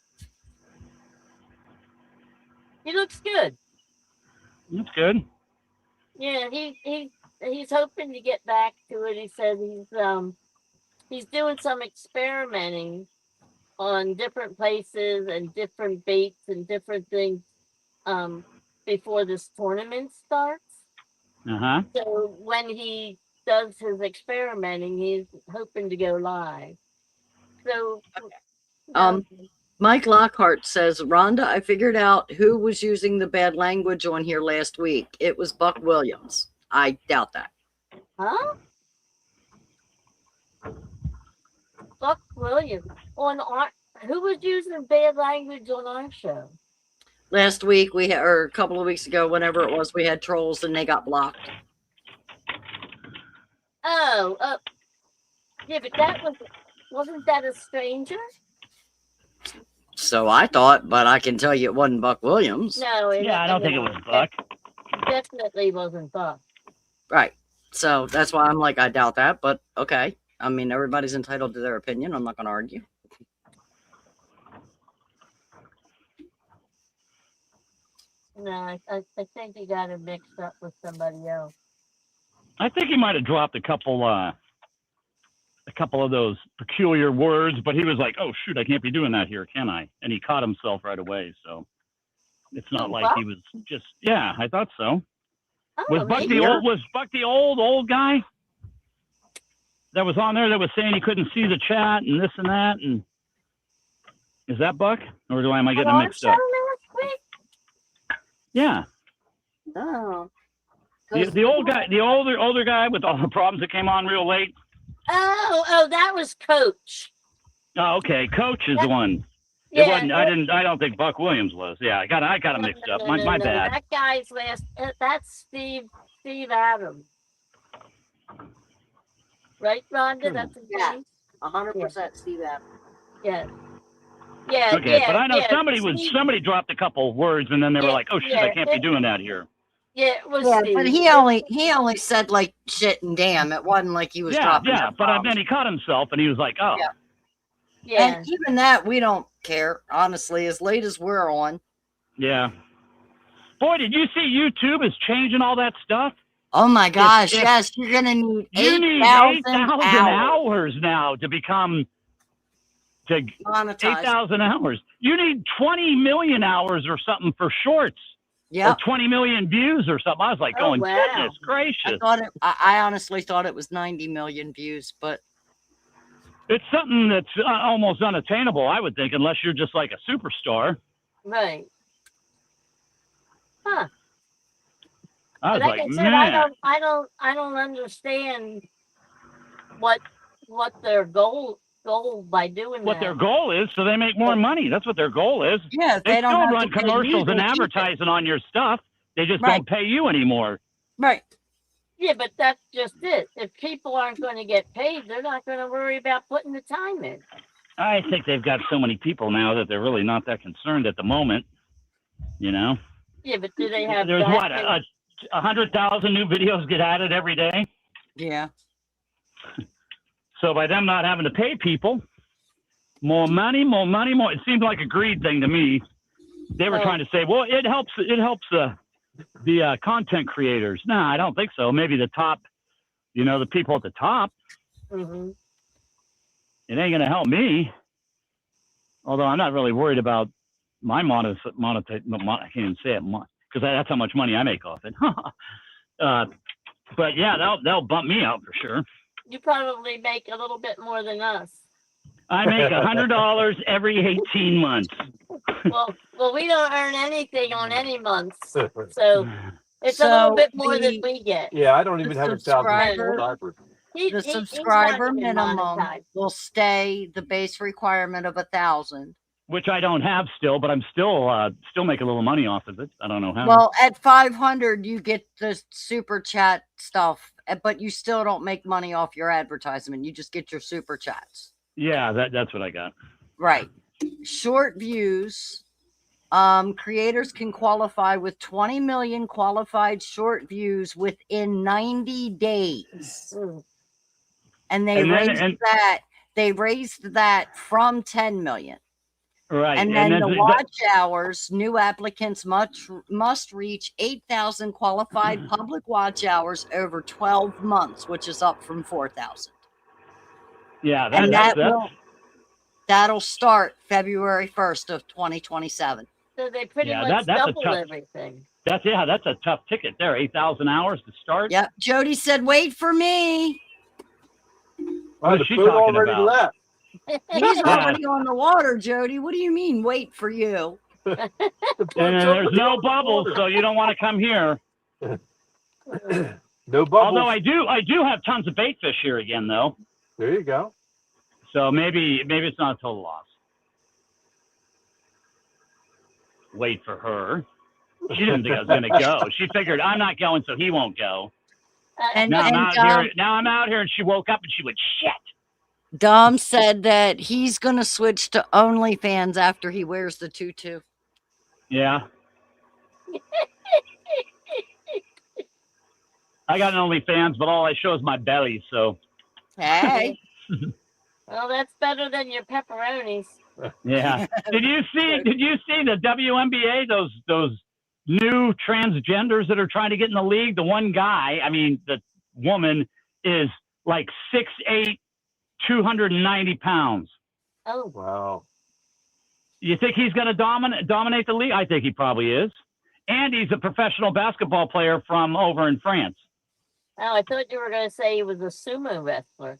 Speaker 1: He looks good.
Speaker 4: That's good.
Speaker 1: Yeah, he's hoping to get back to it. He said he's doing some experimenting on different places and different baits and different things before this tournament starts. So when he does his experimenting, he's hoping to go live. So
Speaker 3: Mike Lockhart says, Rhonda, I figured out who was using the bad language on here last week. It was Buck Williams. I doubt that.
Speaker 1: Huh? Buck Williams who was using bad language on our show?
Speaker 3: Last week or a couple of weeks ago, whenever it was, we had trolls and they got blocked.
Speaker 1: Oh, yeah, but wasn't that a stranger?
Speaker 3: So I thought, but I can tell you it wasn't Buck Williams.
Speaker 1: No,
Speaker 4: I don't think it was Buck.
Speaker 1: Definitely wasn't Buck.
Speaker 3: Right. So that's why I'm like, I doubt that, but okay. I mean, everybody's entitled to their opinion. I'm not going to argue.
Speaker 1: No, I think he got him mixed up with somebody else.
Speaker 4: I think he might have dropped a couple of those peculiar words, but he was like, "Oh shoot, I can't be doing that here, can I?" And he caught himself right away. So it's not like he was just. Yeah, I thought so.
Speaker 1: Oh,
Speaker 4: Was Buck the old guy that was on there that was saying he couldn't see the chat and this and that? And is that Buck, or am I getting them mixed up? Yeah.
Speaker 3: Oh.
Speaker 4: The old guy, the older guy with all the problems that came on real late.
Speaker 1: Oh, that was Coach.
Speaker 4: Oh, okay. Coach is the one. It wasn't. I don't think Buck Williams was. Yeah, I got him mixed up. My bad.
Speaker 1: That guy's that's Steve Adams. Right, Rhonda? That's his name?
Speaker 3: 100% Steve Adams.
Speaker 1: Yeah. Yeah,
Speaker 4: Okay,
Speaker 1: yeah,
Speaker 4: but I know
Speaker 1: yeah. Steve-
Speaker 4: somebody dropped a couple words and then they were
Speaker 1: Yeah,
Speaker 4: like, "Oh shit,
Speaker 1: yeah,
Speaker 4: I can't be doing that here."
Speaker 1: Yeah, it was
Speaker 3: Yeah,
Speaker 1: Steve.
Speaker 3: but he only said like shit and damn. It wasn't like he was
Speaker 4: Yeah,
Speaker 3: dropping
Speaker 4: yeah, but
Speaker 3: F-bombs.
Speaker 4: then he caught himself and he was like, "Oh,
Speaker 3: Yeah.
Speaker 1: Yeah.
Speaker 3: And even that, we don't care, honestly, as late as we're on.
Speaker 4: yeah." Boy, did you see YouTube is changing all that stuff?
Speaker 3: Oh my gosh,
Speaker 4: if-
Speaker 3: yes, you're going to need
Speaker 4: You need
Speaker 3: 8,000
Speaker 4: 8,000
Speaker 3: hours
Speaker 4: hours now to become to
Speaker 3: monetized.
Speaker 4: 8,000 hours. You need 20 million hours or something for shorts.
Speaker 3: Yep.
Speaker 4: Or 20 million views or something. I was like,
Speaker 1: Oh,
Speaker 4: going,
Speaker 1: wow.
Speaker 4: goodness gracious.
Speaker 3: I honestly thought it was 90 million views, but
Speaker 4: It's something that's almost unattainable, I would think, unless you're just like a superstar.
Speaker 1: Right. Huh.
Speaker 4: I was
Speaker 1: Like
Speaker 4: like,
Speaker 1: I said,
Speaker 4: man.
Speaker 1: I don't understand what their goal by doing
Speaker 4: What
Speaker 1: that.
Speaker 4: their goal is, so they make more money. That's what their goal is.
Speaker 3: yeah, if
Speaker 4: They
Speaker 3: don't
Speaker 4: still
Speaker 3: have
Speaker 4: run
Speaker 3: to pay
Speaker 4: commercials
Speaker 3: you,
Speaker 4: and
Speaker 3: they'll keep it.
Speaker 4: advertising on your stuff. They just
Speaker 3: Right.
Speaker 4: don't pay you anymore.
Speaker 3: Right.
Speaker 1: Yeah, but that's just it. If people aren't going to get paid, they're not going to worry about putting the time in.
Speaker 4: I think they've got so many people now that they're really not that concerned at the moment. You know,
Speaker 1: Yeah, but do they have
Speaker 4: there's
Speaker 1: that
Speaker 4: what
Speaker 1: many-
Speaker 4: 100,000 new videos get added every day.
Speaker 3: Yeah.
Speaker 4: So by them not having to pay people, more money, more money, more. It seemed like a greed thing to me. They were
Speaker 1: Oh.
Speaker 4: trying to say, well, it helps the content creators. No, I don't think so. Maybe the top, the people at the top.
Speaker 1: Mhm.
Speaker 4: It ain't gonna help me. Although I'm not really worried about my I can't even say it because that's how much money I make off it. But yeah, they'll bump me out for sure.
Speaker 1: You probably make a little bit more than us.
Speaker 4: I make $100 every 18 months.
Speaker 1: Well, we don't earn anything on any months, so it's a
Speaker 3: So
Speaker 1: little bit more than
Speaker 3: the-
Speaker 1: we get.
Speaker 2: Yeah, I don't even
Speaker 3: The
Speaker 2: have 1,000
Speaker 3: subscriber-
Speaker 2: subscribers.
Speaker 3: The
Speaker 1: He's
Speaker 3: subscriber
Speaker 1: not even
Speaker 3: minimum
Speaker 1: monetized.
Speaker 3: will stay the base requirement of 1,000.
Speaker 4: Which I don't have still, but I'm still make a little money off of it. I don't know how.
Speaker 3: Well, at 500, you get the super chat stuff, but you still don't make money off your advertisement. You just get your super chats.
Speaker 4: Yeah, that's what I got.
Speaker 3: Right. Short views. Creators can qualify with 20 million qualified short views within 90 days.
Speaker 1: Mm.
Speaker 3: And they raised that from 10 million.
Speaker 4: Right.
Speaker 3: And then the watch hours, new applicants must reach 8,000 qualified public watch hours over 12 months, which is up from 4,000.
Speaker 4: Yeah,
Speaker 3: And that'll start February 1st of 2027.
Speaker 1: So they pretty
Speaker 4: Yeah,
Speaker 1: much
Speaker 4: that's a
Speaker 1: double
Speaker 4: tough-
Speaker 1: everything.
Speaker 4: that's a tough ticket there. 8,000 hours to start.
Speaker 3: Yep. Jody said, wait for me.
Speaker 4: What is she talking about?
Speaker 2: left.
Speaker 3: He's already on the water, Jody. What do you mean, wait for you?
Speaker 4: And there's no bubbles, so you don't want to come here.
Speaker 2: No bubbles.
Speaker 4: Although I do have tons of bait fish here again, though.
Speaker 2: There you go.
Speaker 4: So maybe it's not a total loss. Wait for her. She didn't think I was going to go. She figured I'm not going, so he won't go.
Speaker 3: And,
Speaker 4: Now I'm
Speaker 3: and
Speaker 4: out here. Now I'm out here, and she woke up and she went, shit.
Speaker 3: Dom said that he's going to switch to OnlyFans after he wears the tutu.
Speaker 4: Yeah. I got an OnlyFans, but all I show is my belly. So
Speaker 3: Hey.
Speaker 1: Well, that's better than your pepperonis.
Speaker 4: yeah. Did you see the WNBA? Those new transgenders that are trying to get in the league. The one guy, the woman is like 6'8", 290 pounds.
Speaker 1: Oh,
Speaker 2: Wow.
Speaker 4: You think he's going to dominate the league? I think he probably is. And he's a professional basketball player from over in France.
Speaker 1: I thought you were going to say he was a sumo wrestler.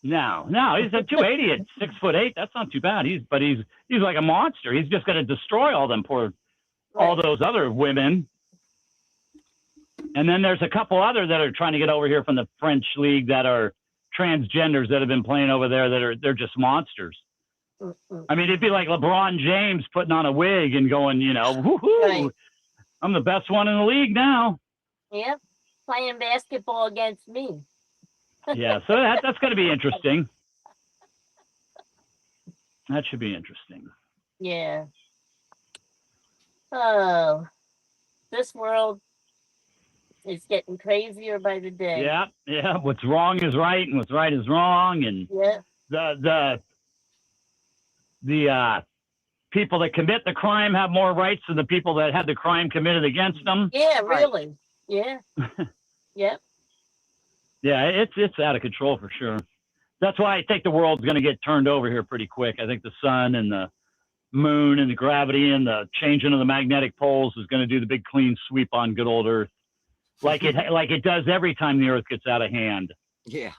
Speaker 4: No, he's a 280 at 6'8". That's not too bad. He's like a monster. He's just going to destroy all those other women. And then there's a couple other that are trying to get over here from the French league that are transgenders that have been playing over there they're just monsters.
Speaker 1: Mm-mm.
Speaker 4: It'd be like LeBron James putting on a wig and going, woohoo,
Speaker 1: Right.
Speaker 4: I'm the best one in the league now.
Speaker 1: Yep, playing basketball against me.
Speaker 4: Yeah, so that's going to be interesting. That should be interesting.
Speaker 1: Yeah. Oh, this world is getting crazier by the day.
Speaker 4: Yeah, yeah. What's wrong is right, and what's right is wrong, and
Speaker 1: Yeah.
Speaker 4: the people that commit the crime have more rights than the people that had the crime committed against them.
Speaker 1: Yeah,
Speaker 3: Right.
Speaker 1: really. Yeah. Yep.
Speaker 4: Yeah, it's out of control for sure. That's why I think the world's going to get turned over here pretty quick. I think the sun and the moon and the gravity and the changing of the magnetic poles is going to do the big clean sweep on good old Earth, like it does every time the Earth gets out of hand.
Speaker 3: Yeah.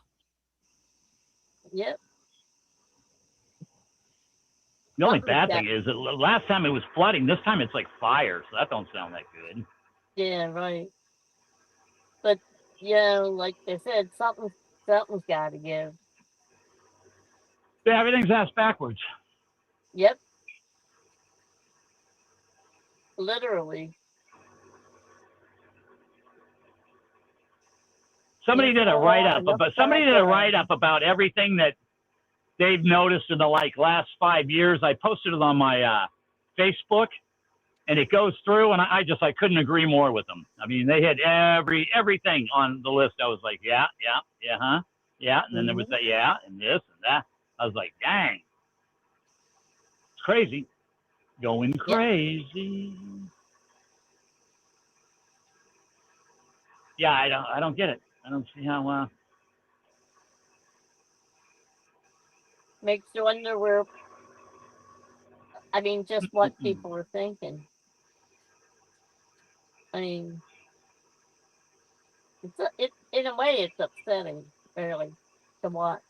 Speaker 1: Yep.
Speaker 4: The only bad thing is that last time it was flooding. This time it's like fire, so that don't sound that good.
Speaker 1: Yeah, right. But yeah, like I said, something's got to give.
Speaker 4: Yeah, everything's ass backwards.
Speaker 1: Yep. Literally.
Speaker 4: Somebody did a write up, but somebody did a write up about everything that they've noticed in the last 5 years. I posted it on my Facebook, and it goes through, and I couldn't agree more with them. I mean, they had everything on the list. I was like, yeah, and then there was that, yeah, and this and that. I was like, dang, it's crazy, going crazy. Yeah, I don't get it. I don't see how.
Speaker 1: Makes you wonder where. I mean, just what people are thinking. I mean, in a way, it's upsetting, really, to watch.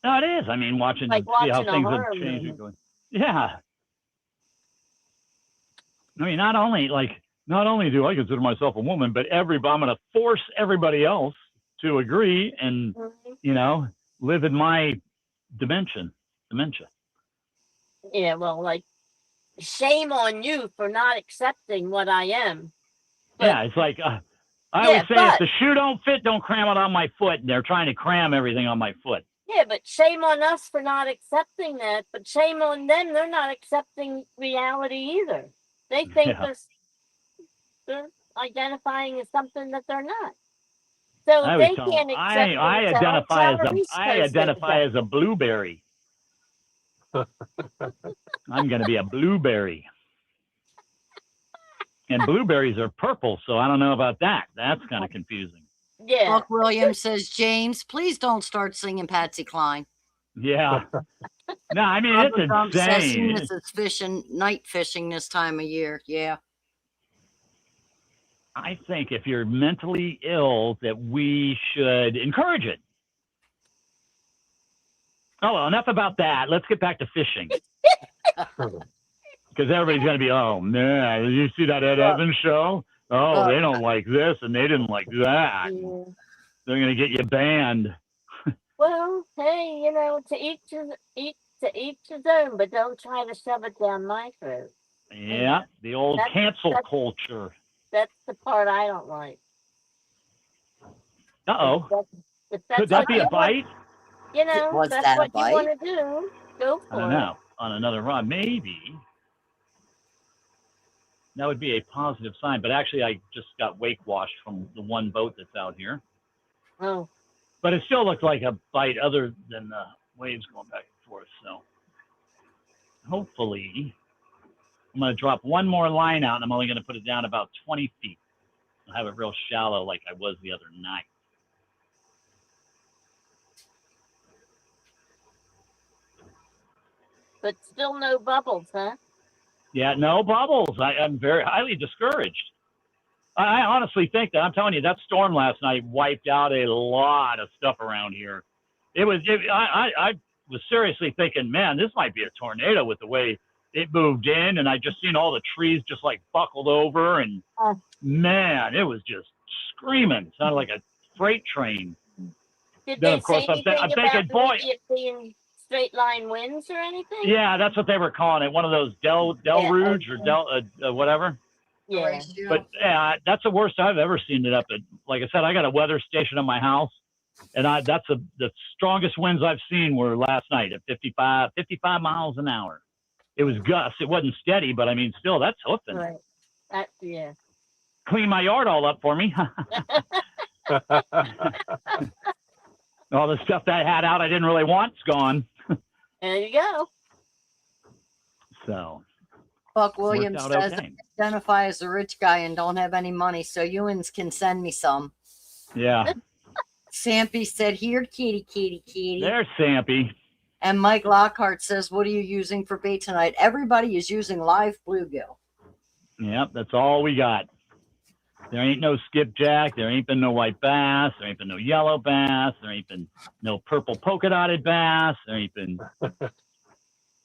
Speaker 4: No, it is. I mean, watching
Speaker 1: Like
Speaker 4: see how
Speaker 1: watching a
Speaker 4: things
Speaker 1: horror
Speaker 4: have changed.
Speaker 1: movie.
Speaker 4: Yeah. I mean, not only do I consider myself a woman, but I'm going to force everybody else to agree and, live in my dementia.
Speaker 1: Yeah, well, like, shame on you for not accepting what I am.
Speaker 4: But, yeah, it's like, I always say, if the shoe don't fit, don't cram it on my foot. And they're trying to cram everything on my foot.
Speaker 1: Yeah, but shame on us for not accepting that. But shame on them, they're not accepting reality either. They think they're identifying as something that they're not. So they can't accept
Speaker 4: I identify as a blueberry. I'm going to be a blueberry. And blueberries are purple, so I don't know about that. That's kind of confusing.
Speaker 1: Yeah.
Speaker 3: Buck Williams says, James, please don't start singing Patsy Cline.
Speaker 4: Yeah. No, I mean, it's insane.
Speaker 3: This is night fishing this time of year. Yeah.
Speaker 4: I think if you're mentally ill, that we should encourage it. Oh, well, enough about that. Let's get back to fishing. Because everybody's going to be, oh, man, did you see that Ed Evans show? Oh, they don't like this and they didn't like that. Yeah. They're going to get you banned.
Speaker 1: Well, hey, to each his own, but don't try to shove it down my throat.
Speaker 4: Yeah, the old cancel culture.
Speaker 1: That's the part I don't like.
Speaker 4: Uh-oh. Could that be a bite?
Speaker 1: That's what you want to do. Go for it.
Speaker 4: I don't know. On another run, maybe. That would be a positive sign. But actually, I just got wake washed from the one boat that's out here.
Speaker 1: Oh.
Speaker 4: But it still looked like a bite other than the waves going back and forth. So hopefully, I'm going to drop one more line out, and I'm only going to put it down about 20 feet. I'll have it real shallow like I was the other night.
Speaker 1: But still no bubbles, huh?
Speaker 4: Yeah, no bubbles. I'm very highly discouraged. I honestly think that, I'm telling you, that storm last night wiped out a lot of stuff around here. I was seriously thinking, man, this might be a tornado with the way it moved in, and I just seen all the trees just like buckled over, and man, it was just screaming. It sounded like a freight train.
Speaker 1: Did they say anything about it being straight line winds or anything?
Speaker 4: Yeah, that's what they were calling it. One of those Del Rouge or whatever.
Speaker 1: Yeah.
Speaker 4: But that's the worst I've ever seen it up at. Like I said, I got a weather station in my house, and that's the strongest winds I've seen were last night at 55 miles an hour. it was gusts. It wasn't steady, but I mean, still, that's hoofing.
Speaker 1: Right. Yeah.
Speaker 4: Clean my yard all up for me. All the stuff that I had out I didn't really want is gone.
Speaker 1: There you go.
Speaker 4: So
Speaker 3: Buck Williams
Speaker 4: out
Speaker 3: says,
Speaker 4: okay.
Speaker 3: I identify as a rich guy and don't have any money, so Ewans can send me some.
Speaker 4: Yeah.
Speaker 3: Sampy said, here, kitty, kitty, kitty.
Speaker 4: There's Sampy.
Speaker 3: And Mike Lockhart says, what are you using for bait tonight? Everybody is using live bluegill.
Speaker 4: Yep, that's all we got. There ain't no skipjack. There ain't been no white bass. There ain't been no yellow bass. There ain't been no purple polka dotted bass. There ain't been.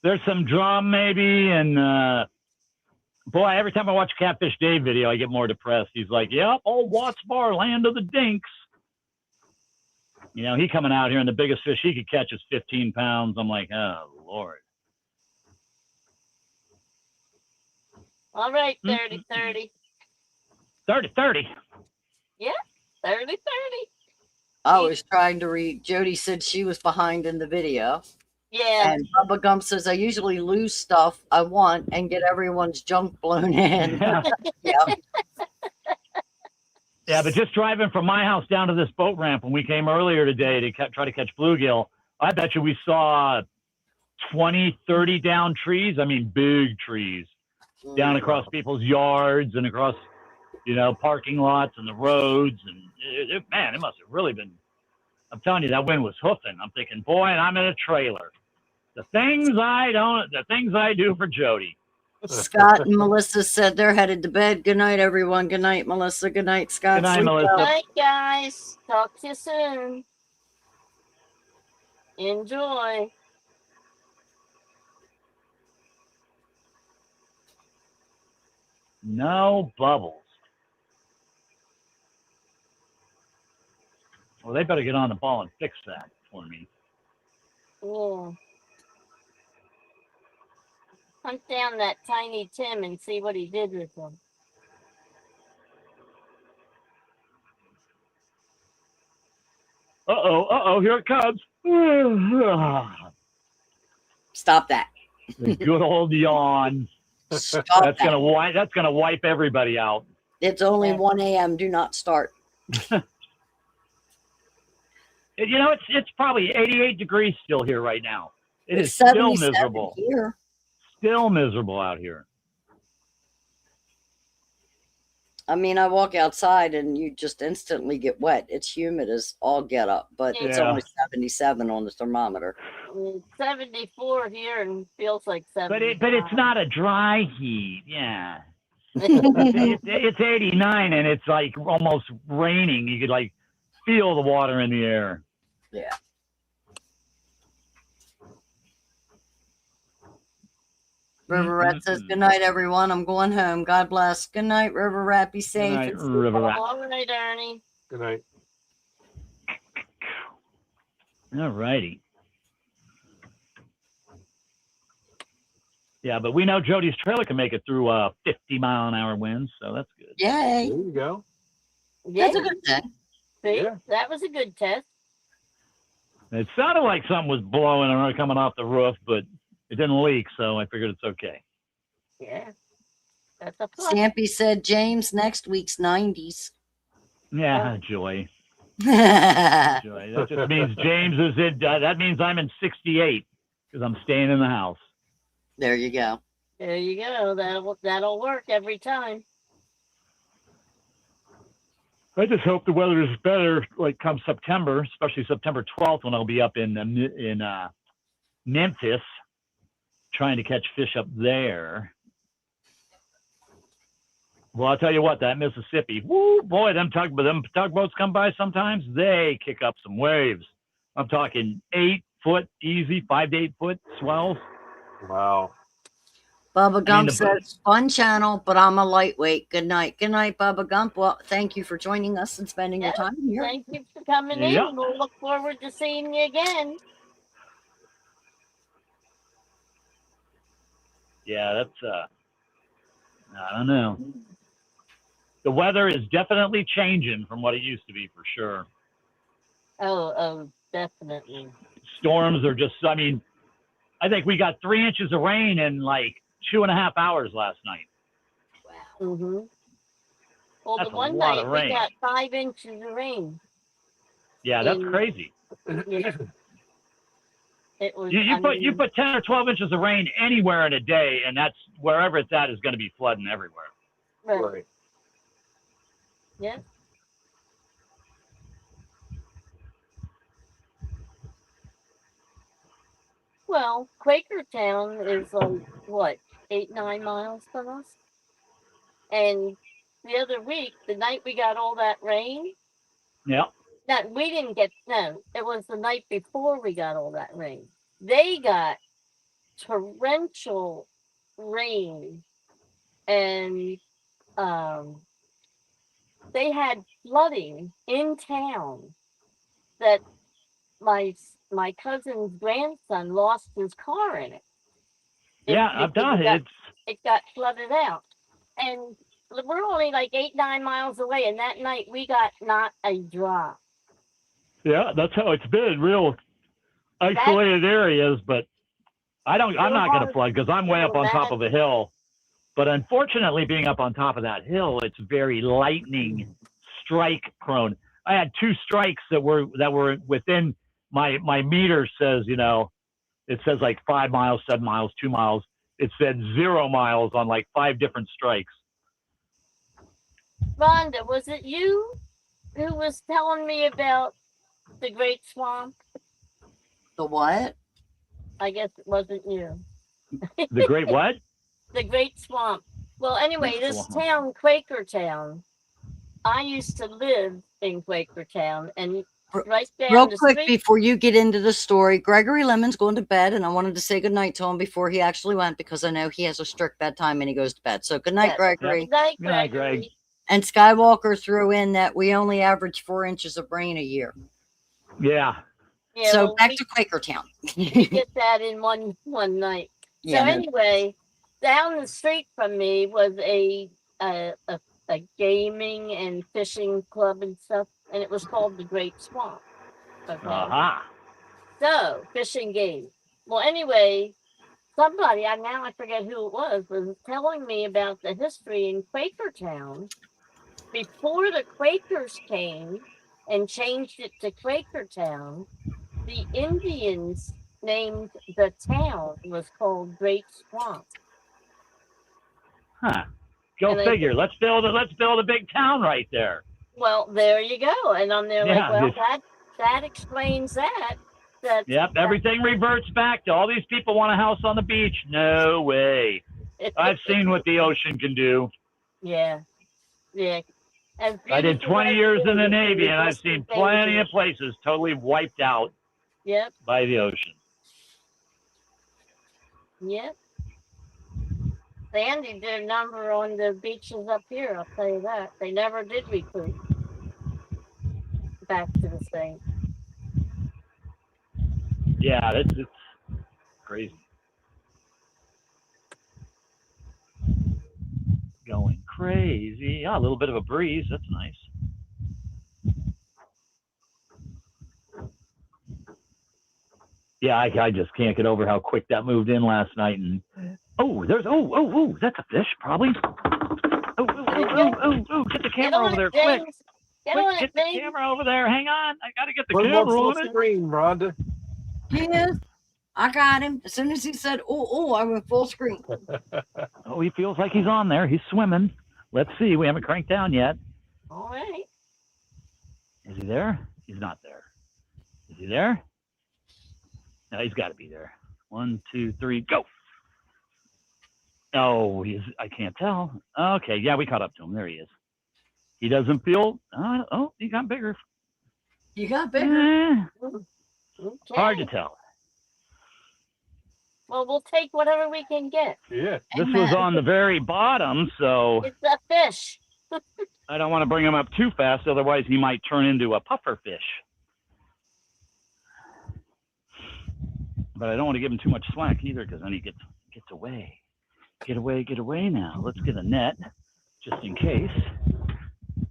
Speaker 4: There's some drum maybe, and boy, every time I watch Catfish Dave video, I get more depressed. He's like, "Yep, old Watts Bar, land of the dinks." You know, he coming out here, and the biggest fish he could catch is 15 pounds. I'm like, oh Lord.
Speaker 1: All right, 30-30.
Speaker 4: 30-30.
Speaker 1: Yeah, 30-30.
Speaker 3: I was trying to read. Jody said she was behind in the video.
Speaker 1: Yeah.
Speaker 3: And Bubba Gump says, I usually lose stuff I want and get everyone's junk blown in. Yeah.
Speaker 4: Yeah, but just driving from my house down to this boat ramp when we came earlier today to try to catch bluegill, I bet you we saw 20, 30 down trees. I mean, big trees down across people's yards and across, you know, parking lots and the roads. And man, it must have really been, I'm telling you, that wind was hoofing. I'm thinking, boy, and I'm in a trailer. The things I do for Jody.
Speaker 3: Scott and Melissa said they're headed to bed. Good night, everyone. Good night, Melissa. Good night, Scott.
Speaker 4: Good night,
Speaker 3: Sleep
Speaker 4: Melissa.
Speaker 3: well.
Speaker 1: Good night, guys. Talk to you soon. Enjoy.
Speaker 4: No bubbles. Well, they better get on the ball and fix that for me.
Speaker 1: Yeah. Hunt down that Tiny Tim and see what he did with them.
Speaker 4: Uh-oh, here it comes.
Speaker 3: Stop that.
Speaker 4: The good old yawn.
Speaker 3: Stop
Speaker 4: That's
Speaker 3: that.
Speaker 4: gonna wipe everybody out.
Speaker 3: It's only 1 a.m. Do not start.
Speaker 4: You know, it's probably 88 degrees still here right now. It
Speaker 3: It's
Speaker 4: is still
Speaker 3: 77
Speaker 4: miserable.
Speaker 3: here.
Speaker 4: Still miserable out here.
Speaker 3: I mean, I walk outside and you just instantly get wet. It's humid as all get up, but it's
Speaker 4: Yeah.
Speaker 3: only 77 on the thermometer.
Speaker 1: It's 74 here and feels like 70.
Speaker 4: But it's not a dry heat. Yeah. It's 89 and it's like almost raining. You could like feel the water in the air.
Speaker 3: Yeah. River Rat says, good night, everyone. I'm going home. God bless. Good night, River Rat. Be safe.
Speaker 4: Good night,
Speaker 3: and sleep
Speaker 4: River
Speaker 3: well.
Speaker 4: Rat.
Speaker 1: All right, Ernie.
Speaker 2: Good night.
Speaker 4: All righty. Yeah, but we know Jody's trailer can make it through 50-mile-an-hour winds, so that's good.
Speaker 3: Yay.
Speaker 2: There you go.
Speaker 1: Yeah,
Speaker 3: That's a good thing.
Speaker 1: see?
Speaker 2: Yeah.
Speaker 1: That was a good test.
Speaker 4: It sounded like something was blowing or coming off the roof, but it didn't leak, so I figured it's okay.
Speaker 1: Yeah. That's a plus.
Speaker 3: Stampy said, James, next week's 90s.
Speaker 4: Yeah, joy.
Speaker 3: There
Speaker 4: Joy. That just means James is in. That means I'm in 68 because I'm staying in the house.
Speaker 3: you go.
Speaker 1: There you go. That'll work every time.
Speaker 4: I just hope the weather is better, like come September, especially September 12th when I'll be up in Memphis, trying to catch fish up there. Well, I'll tell you what, that Mississippi, woo, boy, them tugboats come by sometimes, they kick up some waves. I'm talking 8-foot easy, 5 to 8 foot swells.
Speaker 2: Wow.
Speaker 3: Bubba Gump
Speaker 4: the-
Speaker 3: says, fun channel, but I'm a lightweight. Good night. Good night, Bubba Gump. Well, thank you for joining us and spending your
Speaker 1: Yeah,
Speaker 3: time here.
Speaker 1: Thank you for coming in.
Speaker 4: Yeah.
Speaker 1: We'll look forward to seeing you again.
Speaker 4: Yeah, that's, I don't know. The weather is definitely changing from what it used to be for sure.
Speaker 1: Oh, definitely.
Speaker 4: Storms are just, I mean, I think we got 3 inches of rain in like 2.5 hours last night.
Speaker 1: Mm-hmm. Well,
Speaker 4: That's
Speaker 1: the
Speaker 4: a
Speaker 1: one
Speaker 4: lot
Speaker 1: night
Speaker 4: of
Speaker 1: we
Speaker 4: rain.
Speaker 1: got 5 inches of rain.
Speaker 4: Yeah, that's
Speaker 1: in-
Speaker 4: crazy.
Speaker 1: Yeah. It was.
Speaker 4: You put 10 or 12 inches of rain anywhere in a day, and that's wherever it's at is going to be flooding everywhere.
Speaker 1: Right. Yeah. Well, Quakertown is like what, 8-9 miles from us. And the other week, the night we got all that rain,
Speaker 4: Yeah.
Speaker 1: that we didn't get. No, it was the night before we got all that rain. They got torrential rain, and they had flooding in town that my cousin's grandson lost his car in it.
Speaker 4: Yeah, I've done it.
Speaker 1: It got flooded out, and we're only like 8-9 miles away. And that night we got not a drop.
Speaker 4: Yeah, that's how it's been. Real isolated areas, but I'm not going to flood because I'm way up on top of a hill. But unfortunately, being up on top of that hill, it's very lightning strike prone. I had 2 strikes that were within my meter says, it says like 5 miles, 7 miles, 2 miles. It said 0 miles on like 5 different strikes.
Speaker 1: Rhonda, was it you who was telling me about the Great Swamp?
Speaker 3: The what?
Speaker 1: I guess it wasn't you.
Speaker 4: The Great what?
Speaker 1: The Great Swamp. Well, anyway, this town, Quakertown, I used to live in Quakertown, and right down
Speaker 3: Real
Speaker 1: the
Speaker 3: quick
Speaker 1: street.
Speaker 3: before you get into the story, Gregory Lemon's going to bed, and I wanted to say goodnight to him before he actually went because I know he has a strict bedtime and he goes to bed. So good night,
Speaker 1: Yes.
Speaker 3: Gregory.
Speaker 1: Good night,
Speaker 4: Good night,
Speaker 1: Gregory.
Speaker 4: Greg.
Speaker 3: And Skywalker threw in that we only average 4 inches of rain a year.
Speaker 4: Yeah.
Speaker 1: Yeah,
Speaker 3: So
Speaker 1: well,
Speaker 3: back
Speaker 1: we
Speaker 3: to Quakertown.
Speaker 1: get that in one night.
Speaker 3: Yeah,
Speaker 1: So
Speaker 3: no.
Speaker 1: anyway, down the street from me was a gaming and fishing club and stuff, and it was called the Great Swamp. Okay.
Speaker 4: Aha.
Speaker 1: So fishing game. Well, anyway, somebody I forget who it was telling me about the history in Quakertown before the Quakers came and changed it to Quakertown. The Indians named the town was called Great Swamp.
Speaker 4: Huh. Go
Speaker 1: And
Speaker 4: figure. Let's build a big town right there.
Speaker 1: Well, there you go. And I'm there
Speaker 4: Yeah,
Speaker 1: like, well, that explains that.
Speaker 4: Yep, everything reverts back to all these people want a house on the beach. No way. I've seen what the ocean can do.
Speaker 1: Yeah. Yeah.
Speaker 4: I did 20 years in the Navy, and I've seen plenty of places totally wiped out by the ocean.
Speaker 1: Yep. Sandy did a number on the beaches up here, I'll tell you that. They never did recruit back to the same.
Speaker 4: Yeah, it's crazy. Going crazy. Yeah, a little bit of a breeze. That's nice. Yeah, I just can't get over how quick that moved in last night. And that's a fish, probably. Get the camera over there, quick. Get the camera over there. Hang on, I gotta get the camera on it.
Speaker 2: Screen, Rhonda.
Speaker 3: He is. I got him. As soon as he said, I went full screen.
Speaker 4: Oh, he feels like he's on there. He's swimming. Let's see. We haven't cranked down yet.
Speaker 1: All right.
Speaker 4: Is he there? He's not there. Is he there? No, he's got to be there. 1, 2, 3, go. Oh, I can't tell. Okay, yeah, we caught up to him. There he is. He doesn't feel. He got bigger.
Speaker 3: You got bigger.
Speaker 1: Okay.
Speaker 4: Hard to tell.
Speaker 1: Well, we'll take whatever we can get.
Speaker 2: Yeah.
Speaker 4: This was on the very bottom, so
Speaker 1: It's a fish.
Speaker 4: I don't want to bring him up too fast. Otherwise, he might turn into a puffer fish. But I don't want to give him too much slack either, because then he gets away. Get away now. Let's get a net, just in case.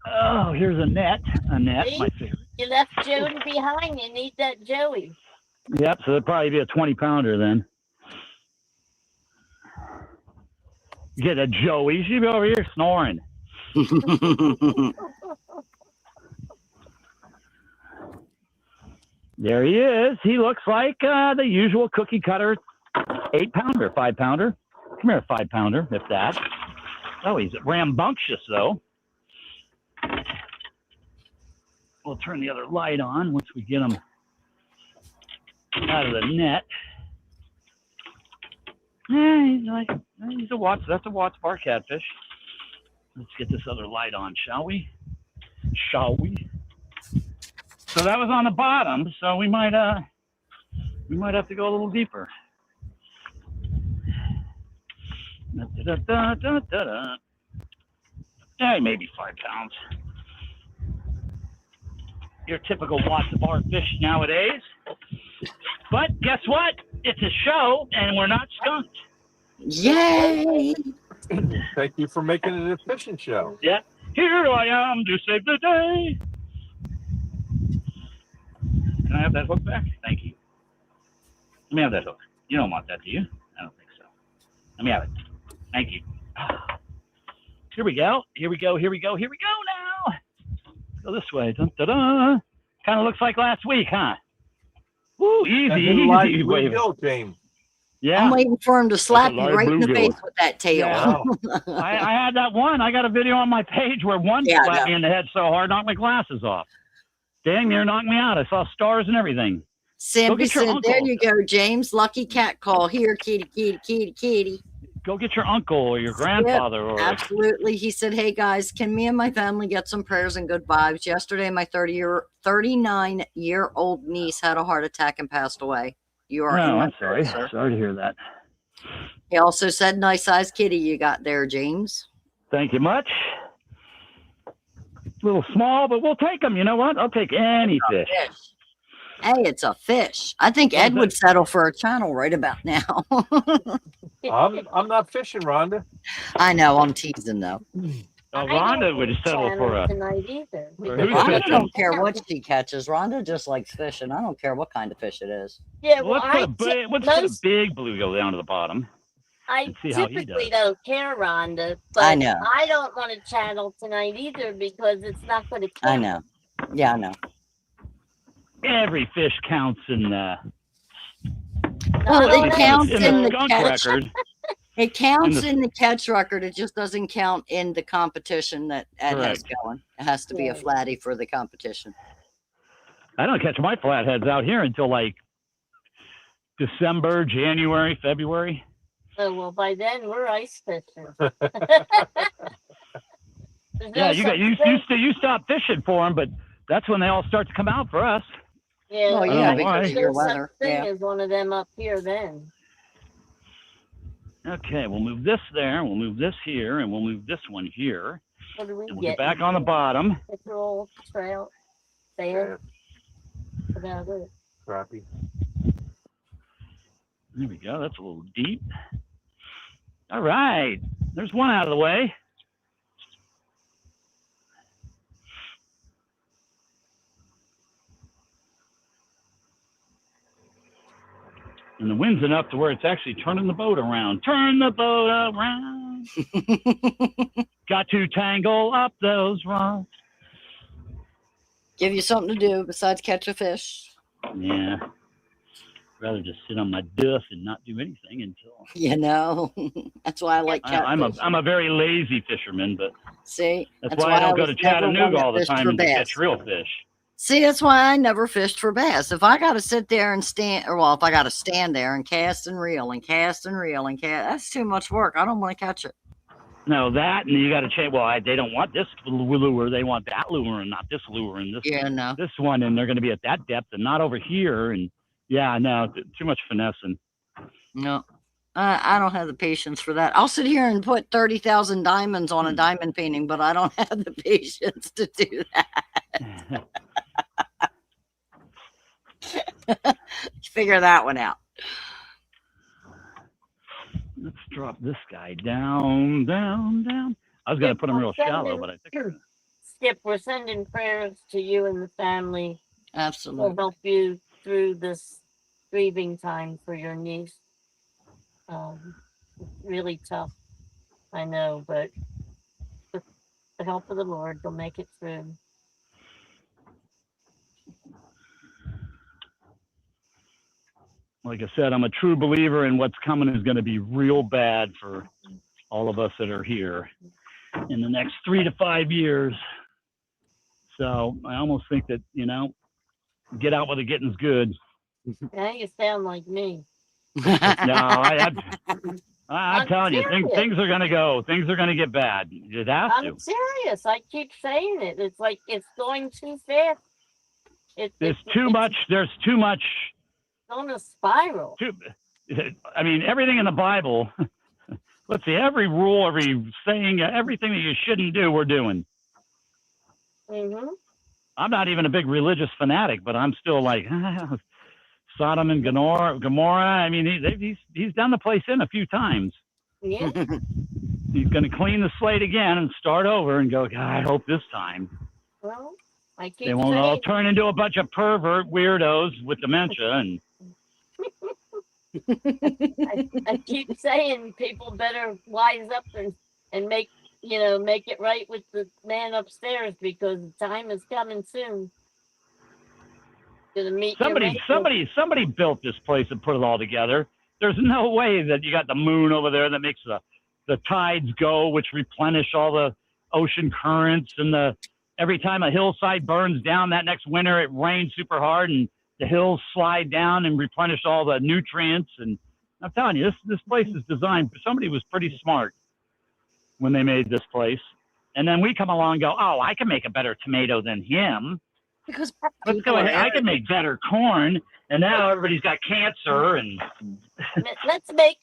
Speaker 4: Oh, here's a net. See? My favorite.
Speaker 1: You left Jody behind. You need that Joey.
Speaker 4: Yep, so it'd probably be a 20-pounder then. Get a Joey. You should be over here snoring. There he is. He looks like the usual cookie cutter 8-pounder, 5-pounder. Come here, 5-pounder, if that. Oh, he's rambunctious, though. We'll turn the other light on once we get him out of the net. Yeah, he's a Watts. That's a Watts bar catfish. Let's get this other light on, shall we? Shall we? So that was on the bottom. So we might have to go a little deeper. Yeah, maybe 5 pounds. Your typical Watts bar fish nowadays. But guess what? It's a show, and we're not skunked.
Speaker 3: Yay!
Speaker 2: Thank you for making it a fishing show.
Speaker 4: Yeah. Here I am to save the day. Can I have that hook back? Thank you. Let me have that hook. You don't want that, do you? I don't think so. Let me have it. Thank you. Here we go. Here we go. Here we go. Here we go now. Let's go this way. Dun, dun, dun. Kind of looks like last week, huh? Woo, easy.
Speaker 2: Wave. Go, James.
Speaker 4: Yeah.
Speaker 3: I'm waiting for him to slap you right in the
Speaker 4: bluegill.
Speaker 3: face with that tail.
Speaker 2: Wow.
Speaker 4: I had that one. I got a video on my page where one slapped me in the head so hard, knocked my glasses off. Dang near knocked me out. I saw stars and everything.
Speaker 3: Sammy said, there you go, James. Lucky cat call. Here, kitty, kitty, kitty, kitty.
Speaker 4: Go get your uncle or your grandfather.
Speaker 3: Yep,
Speaker 4: or
Speaker 3: absolutely. He said, hey, guys, can me and my family get some prayers and good vibes? Yesterday, my 39-year-old niece had a heart attack and passed away. You are
Speaker 4: I'm sorry. Sorry to hear that.
Speaker 3: He also said, nice sized kitty you got there, James.
Speaker 4: Thank you much. A little small, but we'll take them. You know what? I'll take any fish.
Speaker 3: Hey, it's a fish. I think Ed would settle for a channel right about now.
Speaker 2: I'm not fishing, Rhonda.
Speaker 3: I know. I'm teasing, though.
Speaker 4: Rhonda would settle for a...
Speaker 1: tonight either.
Speaker 3: Rhonda don't care what she catches. Rhonda just likes fishing. I don't care what kind of fish it is.
Speaker 1: Yeah,
Speaker 4: well, let's put a big bluegill down to the bottom.
Speaker 1: I typically don't care, Rhonda, but
Speaker 3: I know.
Speaker 1: I don't want to channel tonight either because it's not going to count.
Speaker 3: I know. Yeah, I know.
Speaker 4: Every fish counts in the...
Speaker 3: Well, it counts in the catch
Speaker 4: record.
Speaker 3: It counts in the catch record. It just doesn't count in the competition that Ed has going. It has to be a flatty for the competition.
Speaker 4: I don't catch my flatheads out here until like December, January, February.
Speaker 1: Oh, well, by then we're ice fishing.
Speaker 4: You stop fishing for them, but that's when they all start to come out for us.
Speaker 1: Yeah,
Speaker 3: well, yeah, because
Speaker 1: there's
Speaker 3: your
Speaker 1: such
Speaker 3: weather.
Speaker 1: thing as one of them up here then.
Speaker 4: Okay, we'll move this there, we'll move this here, and we'll move this one here.
Speaker 1: What do we
Speaker 4: We'll get back on the bottom.
Speaker 1: Pickerel, trout, sand. About it.
Speaker 2: Crappie.
Speaker 4: There we go. That's a little deep. All right. There's one out of the way. And the wind's enough to where it's actually turning the boat around. Turn the boat around. Got to tangle up those rocks.
Speaker 3: Give you something to do besides catch a fish.
Speaker 4: Yeah. Rather just sit on my duff and not do anything until.
Speaker 3: You know, that's why I like catfish.
Speaker 4: I'm a very lazy fisherman, but
Speaker 3: see,
Speaker 4: that's why I don't go to Chattanooga all the time and catch real fish.
Speaker 3: See, that's why I never fished for bass. If I got to sit there and stand, or well, if I got to stand there and cast and reel and cast and reel and cast, that's too much work. I don't want to catch it.
Speaker 4: No, that, and you got to change. Well, they don't want this lure. They want that lure and not this lure and this.
Speaker 3: Yeah, no.
Speaker 4: This one, and they're going to be at that depth and not over here. And yeah, no, too much finessing.
Speaker 3: No, I don't have the patience for that. I'll sit here and put 30,000 diamonds on a diamond painting, but I don't have the patience to do that. Figure that one out.
Speaker 4: Let's drop this guy down, down, down. I was going to put him real shallow, but I think.
Speaker 1: Skip, we're sending prayers to you and the family.
Speaker 3: Absolutely.
Speaker 1: We'll help you through this grieving time for your niece. Really tough. I know, but with the help of the Lord, they'll make it through.
Speaker 4: Like I said, I'm a true believer in what's coming is going to be real bad for all of us that are here in the next 3 to 5 years. So I almost think that, get out while the getting's good.
Speaker 1: Now you sound like me.
Speaker 4: No, I'm telling you, things are going to go. Things are going to get bad. It has to.
Speaker 1: I'm serious. I keep saying it. It's like it's going too fast.
Speaker 4: There's too much.
Speaker 1: It's on a spiral.
Speaker 4: I mean, everything in the Bible. Let's see, every rule, every saying, everything that you shouldn't do, we're doing.
Speaker 1: Mm-hmm.
Speaker 4: I'm not even a big religious fanatic, but I'm still like Sodom and Gomorrah. I mean, he's done the place in a few times.
Speaker 1: Yeah.
Speaker 4: He's going to clean the slate again and start over and go, God, I hope this time.
Speaker 1: Well,
Speaker 4: they won't all turn into a bunch of pervert weirdos with dementia. And
Speaker 1: I keep saying people better wise up and make it right with the man upstairs because the time is coming soon. Gonna meet
Speaker 4: somebody built this place and put it all together. There's no way that you got the moon over there that makes the tides go, which replenish all the ocean currents, and every time a hillside burns down that next winter, it rains super hard and the hills slide down and replenish all the nutrients. And I'm telling you, this place is designed. Somebody was pretty smart when they made this place. And then we come along and go, oh, I can make a better tomato than him.
Speaker 3: Because
Speaker 4: let's go ahead. I can make better corn. And now everybody's got cancer. And
Speaker 1: let's make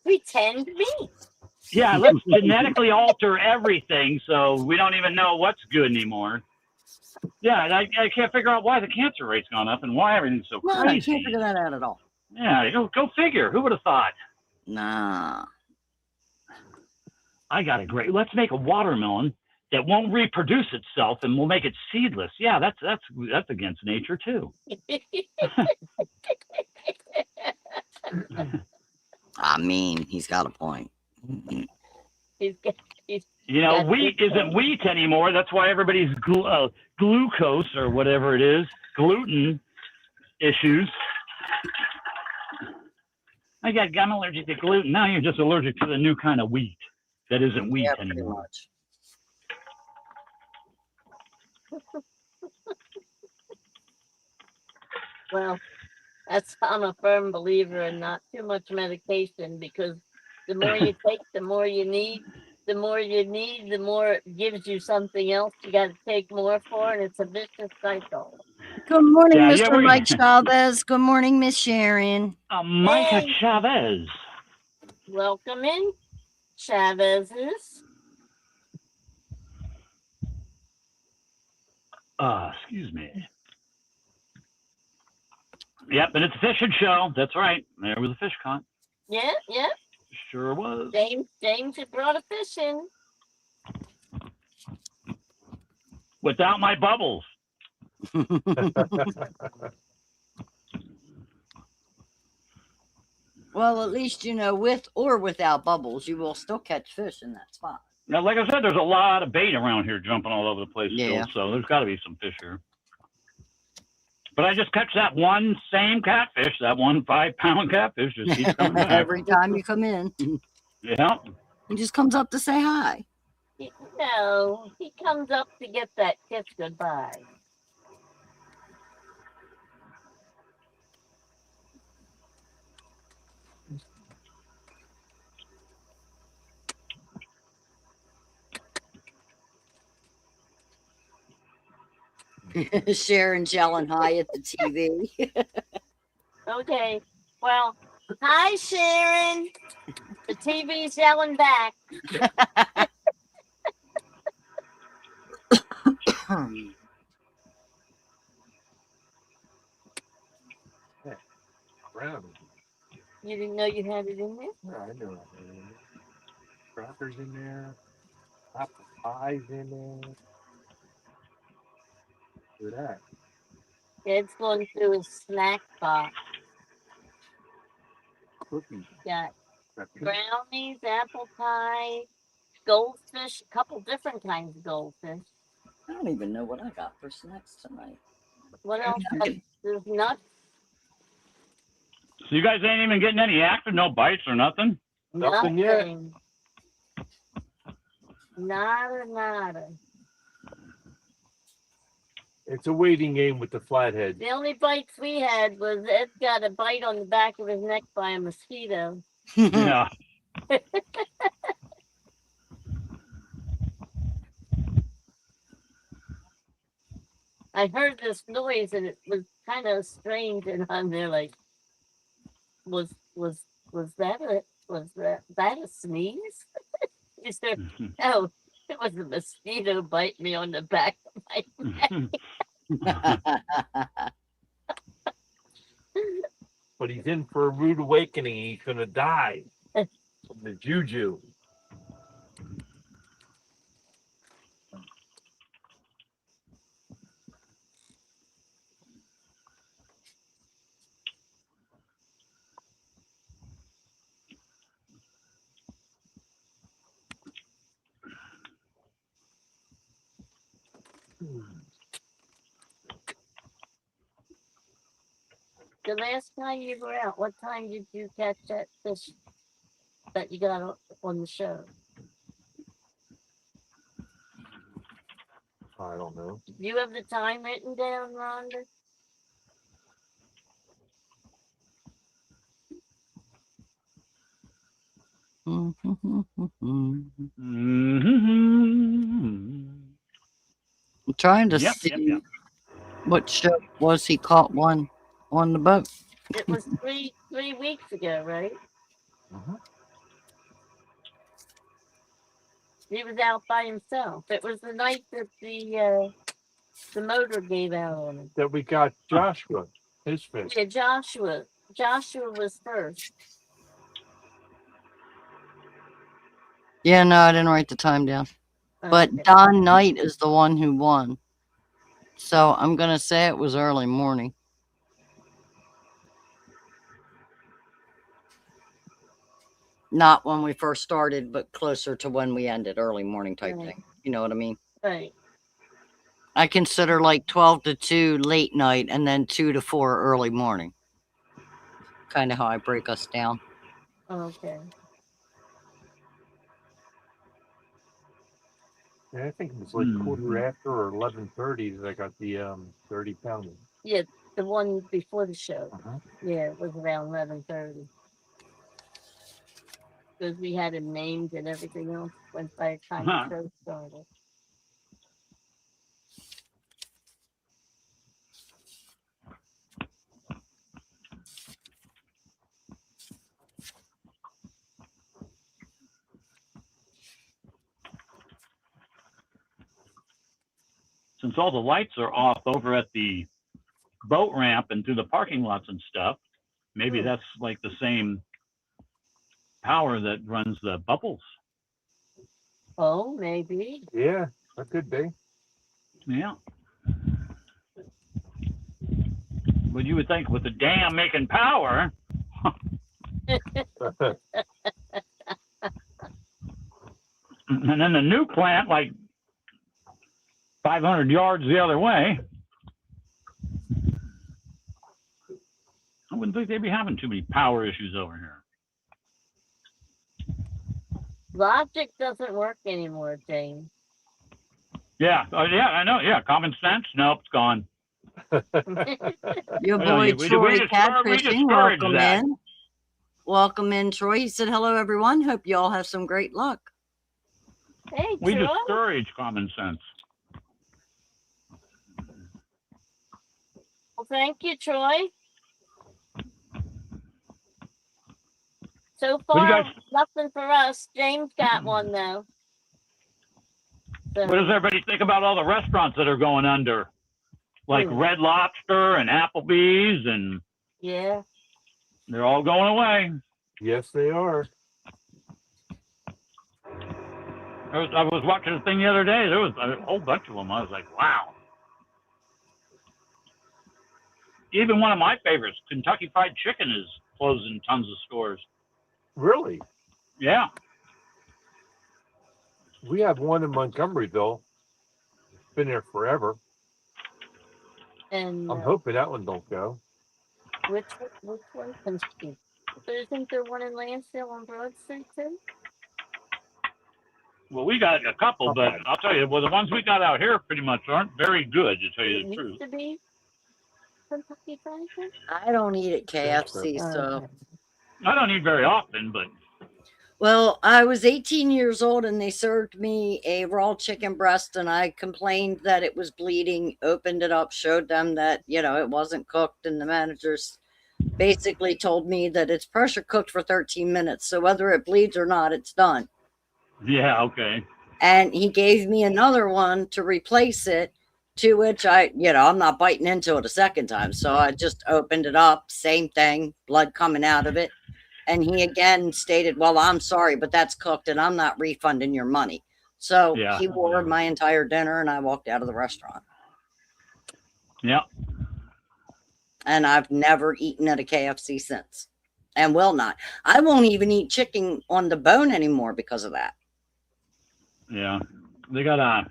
Speaker 1: pretend meat.
Speaker 4: Yeah, let's genetically alter everything so we don't even know what's good anymore. Yeah, I can't figure out why the cancer rate's gone up and why everything's so crazy.
Speaker 3: I can't figure that out at all.
Speaker 4: Yeah, go figure. Who would have thought?
Speaker 3: Nah.
Speaker 4: I got a great. Let's make a watermelon that won't reproduce itself and we'll make it seedless. Yeah, that's against nature too.
Speaker 3: I mean, he's got a point.
Speaker 4: Wheat isn't wheat anymore. That's why everybody's glucose or whatever it is, gluten issues. I'm allergic to gluten. Now you're just allergic to the new kind of wheat that isn't wheat anymore.
Speaker 1: Well, I'm a firm believer in not too much medication because the more you take, the more you need. The more you need, the more it gives you something else you got to take more for, and it's a vicious cycle.
Speaker 3: Good morning, Mr. Mike Chavez. Good morning, Miss Sharon.
Speaker 4: Micah Chavez.
Speaker 1: Welcome in, Chavez's.
Speaker 4: Excuse me. Yep, and it's a fishing show. That's right. There was a fish con.
Speaker 1: Yeah.
Speaker 4: Sure was.
Speaker 1: James had brought a fish in.
Speaker 4: Without my bubbles.
Speaker 3: Well, at least, with or without bubbles, you will still catch fish in that spot.
Speaker 4: Now, like I said, there's a lot of bait around here jumping all over the place
Speaker 3: still,
Speaker 4: so there's got to be some fish here. But I just catch that one same catfish, that 1 5-pound catfish just keeps coming back.
Speaker 3: Every time you come in.
Speaker 4: Yeah.
Speaker 3: He just comes up to say hi.
Speaker 1: No, he comes up to get that kiss goodbye.
Speaker 3: Sharon's yelling hi at the TV.
Speaker 1: Okay, well, hi, Sharon. The TV's yelling back. You didn't know you had it in there?
Speaker 2: No, I know it. Crackers in there. Apple pies in there. Look at that.
Speaker 1: It's going through a snack box.
Speaker 2: Cookies.
Speaker 1: Got brownies, apple pie, goldfish, a couple different kinds of goldfish.
Speaker 3: I don't even know what I got for snacks tonight.
Speaker 1: What else? There's nuts.
Speaker 4: So you guys ain't even getting any action, no bites or nothing?
Speaker 2: Nothing yet.
Speaker 1: Nothing. Nada.
Speaker 2: It's a waiting game with the Flatheads.
Speaker 1: The only bites we had was Ed got a bite on the back of his neck by a mosquito.
Speaker 4: Yeah.
Speaker 1: I heard this noise and it was kind of strange, and I'm there like, was that a sneeze? Is there? No, it was a mosquito bite me on the back of my neck.
Speaker 2: But he's in for a rude awakening. He's gonna die from the juju.
Speaker 1: The last time you were out, what time did you catch that fish that you got on the show?
Speaker 2: I don't know.
Speaker 1: Do you have the time written down, Rhonda?
Speaker 3: I'm trying to see what show was he caught one on the boat.
Speaker 1: It was three weeks ago, right?
Speaker 2: Mhm.
Speaker 1: He was out by himself. It was the night that the motor gave out on him.
Speaker 2: That we got Joshua, his fish.
Speaker 1: Yeah, Joshua was first.
Speaker 3: Yeah, no, I didn't write the time down. But
Speaker 1: Okay.
Speaker 3: Don Knight is the one who won. So I'm going to say it was early morning. Not when we first started, but closer to when we ended, early morning type
Speaker 1: Right.
Speaker 3: thing. You know what I mean?
Speaker 1: Right.
Speaker 3: I consider like 12 to 2 late night and then 2 to 4 early morning. Kind of how I break us down.
Speaker 1: Okay.
Speaker 2: Yeah, I think it was like quarter after or 11:30 that I got the 30 pounder.
Speaker 1: Yeah, the one before the show.
Speaker 2: Uh-huh.
Speaker 1: Yeah, it was around 11:30. Because we had him named and everything else went by the time the show started.
Speaker 4: Since all the lights are off over at the boat ramp and through the parking lots and stuff, maybe that's like the same power that runs the bubbles.
Speaker 1: Oh, maybe.
Speaker 2: Yeah, that could be.
Speaker 4: Yeah. But you would think with the dam making power. And then the new plant, like 500 yards the other way. I wouldn't think they'd be having too many power issues over here.
Speaker 1: Logic doesn't work anymore, James.
Speaker 4: Yeah, yeah, I know. Yeah, common sense. Nope, it's gone.
Speaker 3: Your
Speaker 4: Yeah,
Speaker 3: boy
Speaker 4: we
Speaker 3: Troy
Speaker 4: discourage
Speaker 3: Catfishing,
Speaker 4: that.
Speaker 3: welcome in. Welcome in, Troy. He said, hello, everyone. Hope you all have some great luck.
Speaker 1: Hey,
Speaker 4: We
Speaker 1: Troy.
Speaker 4: discourage common sense.
Speaker 1: Well, thank you, Troy. So
Speaker 4: What do you
Speaker 1: far,
Speaker 4: guys-
Speaker 1: nothing for us. James got one, though. So,
Speaker 4: What does everybody think about all the restaurants that are going under? Like Red Lobster and Applebee's, and
Speaker 1: yeah.
Speaker 4: they're all going away.
Speaker 2: Yes, they are.
Speaker 4: I was watching a thing the other day. There was a whole bunch of them. I was like, wow. Even one of my favorites, Kentucky Fried Chicken, is closing tons of stores.
Speaker 2: Really?
Speaker 4: Yeah.
Speaker 2: We have one in Montgomeryville. It's been there forever.
Speaker 1: And
Speaker 2: I'm hoping that one don't go.
Speaker 1: which one can speak? Isn't there one in Lansdale on Broad Street too?
Speaker 4: Well, we got a couple, but I'll tell you, well, the ones we got out here pretty much aren't very good, to tell you
Speaker 1: It
Speaker 4: the truth.
Speaker 1: used to be Kentucky Fried Chicken.
Speaker 3: I don't eat at KFC,
Speaker 1: Oh,
Speaker 3: so.
Speaker 1: okay.
Speaker 4: I don't eat very often, but
Speaker 3: Well, I was 18 years old and they served me a raw chicken breast and I complained that it was bleeding, opened it up, showed them that, it wasn't cooked, and the managers basically told me that it's pressure cooked for 13 minutes. So whether it bleeds or not, it's done.
Speaker 4: yeah, okay.
Speaker 3: And he gave me another one to replace it, to which I'm not biting into it a second time. So I just opened it up, same thing, blood coming out of it. And he again stated, well, I'm sorry, but that's cooked and I'm not refunding your money. So
Speaker 4: Yeah.
Speaker 3: he ordered my entire dinner and I walked out of the restaurant.
Speaker 4: Yeah.
Speaker 3: And I've never eaten at a KFC since and will not. I won't even eat chicken on the bone anymore because of that.
Speaker 4: Yeah. They got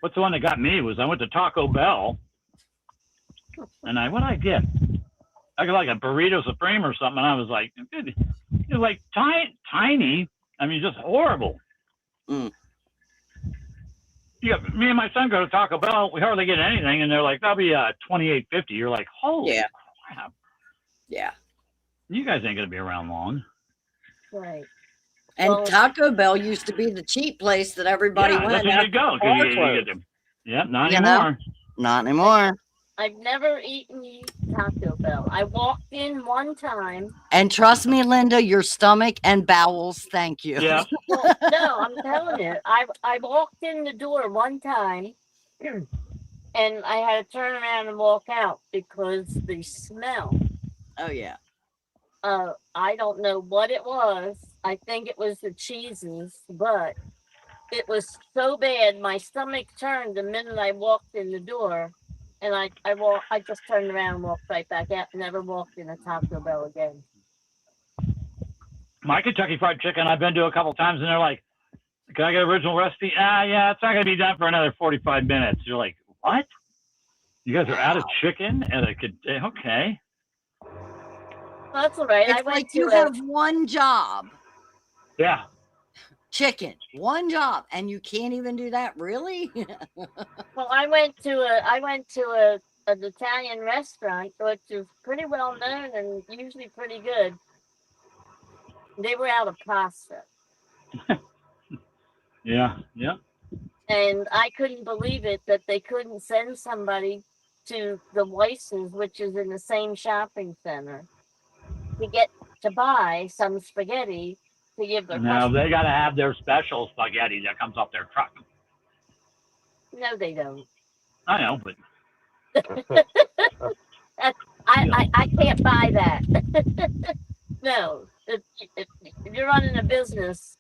Speaker 4: what's the one that got me was I went to Taco Bell and what'd I get? I got like a burrito supreme or something. And I was like, it was like tiny. I mean, just horrible.
Speaker 3: Mm.
Speaker 4: Yeah, me and my son go to Taco Bell. We hardly get anything, and they're like, "That'll be $28.50." You're like, "Holy crap!"
Speaker 3: Yeah.
Speaker 4: You guys ain't gonna be around long.
Speaker 1: Right.
Speaker 3: And
Speaker 1: Well,
Speaker 3: Taco Bell used to be the cheap place that everybody
Speaker 4: Yeah,
Speaker 3: went.
Speaker 4: that's where you go. 'Cause you
Speaker 3: closed.
Speaker 4: get them. Yeah, not
Speaker 3: You know?
Speaker 4: anymore.
Speaker 3: Not anymore.
Speaker 1: I've never eaten Taco Bell. I walked in one time.
Speaker 3: And trust me, Linda, your stomach and bowels thank you.
Speaker 4: Yeah.
Speaker 1: Well, no, I'm telling you, I walked in the door one time, and I had to turn around and walk out because the smell.
Speaker 3: Oh yeah.
Speaker 1: I don't know what it was. I think it was the cheeses, but it was so bad. My stomach turned the minute I walked in the door, and I just turned around and walked right back out. Never walked in a Taco Bell again.
Speaker 4: My Kentucky Fried Chicken, I've been to a couple times, and they're like, "Can I get original recipe?" Yeah, it's not gonna be done for another 45 minutes. You're like, "What? You guys are out of chicken?" And it could, okay.
Speaker 1: That's all right. I
Speaker 3: It's
Speaker 1: went
Speaker 3: like
Speaker 1: to
Speaker 3: you have one job.
Speaker 4: Yeah.
Speaker 3: Chicken. One job. And you can't even do that, really?
Speaker 1: Well, I went to an Italian restaurant, which is pretty well known and usually pretty good. They were out of pasta,
Speaker 4: Yeah.
Speaker 1: and I couldn't believe it that they couldn't send somebody to the Weiss's, which is in the same shopping center, to buy some spaghetti to give their
Speaker 4: No, they got to have their special spaghetti that comes off their truck.
Speaker 1: No, they don't.
Speaker 4: I know, but
Speaker 1: I can't buy that. No, if you're running a business,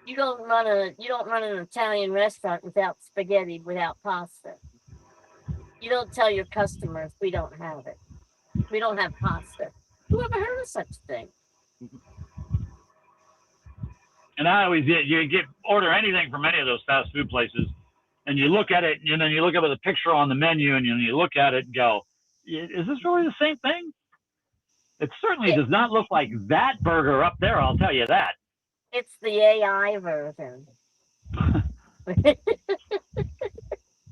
Speaker 1: you don't run an Italian restaurant without spaghetti, without pasta. You don't tell your customers we don't have it. We don't have pasta. Who ever heard of such a thing?
Speaker 4: and I always order anything from any of those fast food places, and you look at it, and then you look at the picture on the menu, and you look at it and go, "Is this really the same thing?" It certainly does not look like that burger up there. I'll tell you that.
Speaker 1: It's the AI version.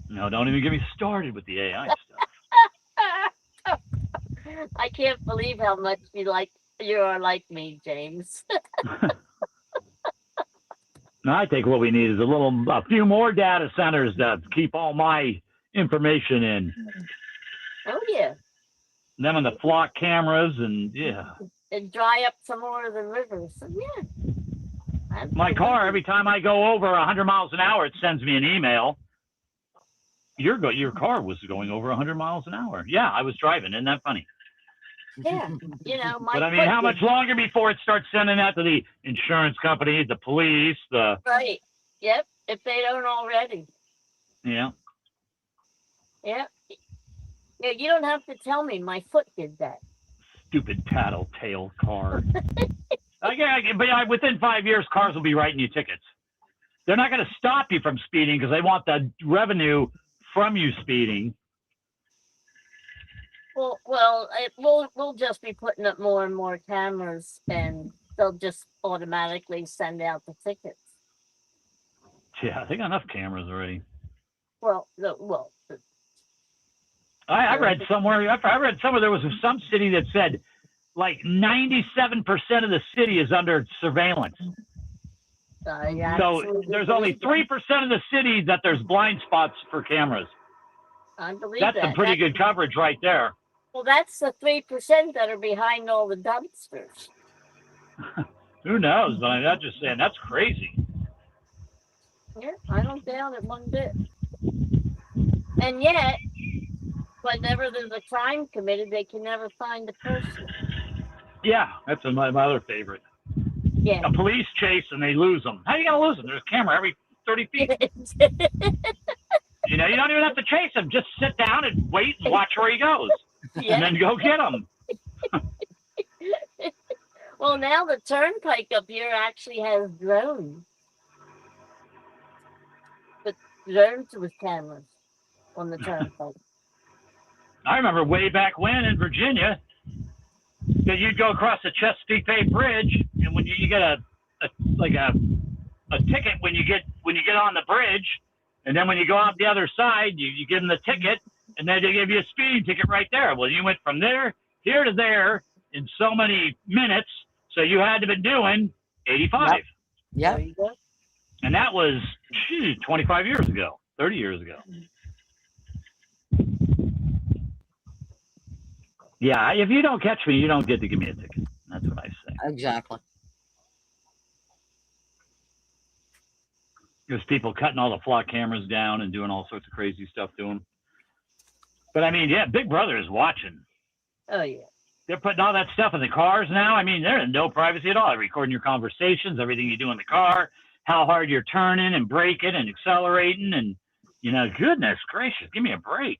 Speaker 4: No, don't even get me started with the AI stuff.
Speaker 1: I can't believe how much you are like me, James.
Speaker 4: No, I think what we need is a few more data centers to keep all my information in.
Speaker 1: Oh yeah.
Speaker 4: Them and the flock cameras, and
Speaker 1: And dry up some more of the rivers. So yeah.
Speaker 4: My car, every time I go over 100 miles an hour, it sends me an email. Your car was going over 100 miles an hour. Yeah, I was driving. Isn't that funny?
Speaker 1: Yeah,
Speaker 4: But I mean, how much longer before it starts sending that to the insurance company, the police,
Speaker 1: Right. Yep. If they don't already.
Speaker 4: Yeah.
Speaker 1: Yep. Yeah, you don't have to tell me. My foot did that.
Speaker 4: Stupid tattletale car. But within 5 years, cars will be writing you tickets. They're not going to stop you from speeding because they want the revenue from you speeding.
Speaker 1: We'll just be putting up more and more cameras, and they'll just automatically send out the tickets.
Speaker 4: Yeah, they got enough cameras already. I read somewhere. I read somewhere there was some city that said like 97% of the city is under surveillance. So there's only 3% of the city that there's blind spots for cameras.
Speaker 1: I believe
Speaker 4: that's some pretty good coverage right there.
Speaker 1: Well, that's the 3% that are behind all the dumpsters.
Speaker 4: Who knows? But I'm just saying that's crazy.
Speaker 1: Yeah, I don't doubt it one bit. And yet, whenever there's a crime committed, they can never find the person.
Speaker 4: Yeah, that's my other favorite.
Speaker 1: Yeah.
Speaker 4: A police chase and they lose them. How are you going to lose them? There's a camera every 30 feet. You know, you don't even have to chase him. Just sit down and wait and watch where he goes. Yeah. And then go get him.
Speaker 1: Well, now the turnpike up here actually has drones. But drones with cameras on the turnpike.
Speaker 4: I remember way back when in Virginia that you'd go across the Chesapeake Bay Bridge, and when you get a ticket when you get on the bridge, and then when you go out the other side, you give them the ticket, and then they give you a speeding ticket right there. Well, you went from here to there in so many minutes, so you had to be doing 85.
Speaker 3: Yeah.
Speaker 4: And that was 25 years ago, 30 years ago. Yeah, if you don't catch me, you don't get to give me a ticket. That's what I say.
Speaker 3: Exactly.
Speaker 4: There's people cutting all the flock cameras down and doing all sorts of crazy stuff to them. But I mean, yeah, Big Brother is watching.
Speaker 1: Oh, yeah.
Speaker 4: They're putting all that stuff in the cars now. I mean, there's no privacy at all. They're recording your conversations, everything you do in the car, how hard you're turning and braking and accelerating. And, you know, goodness gracious, give me a break.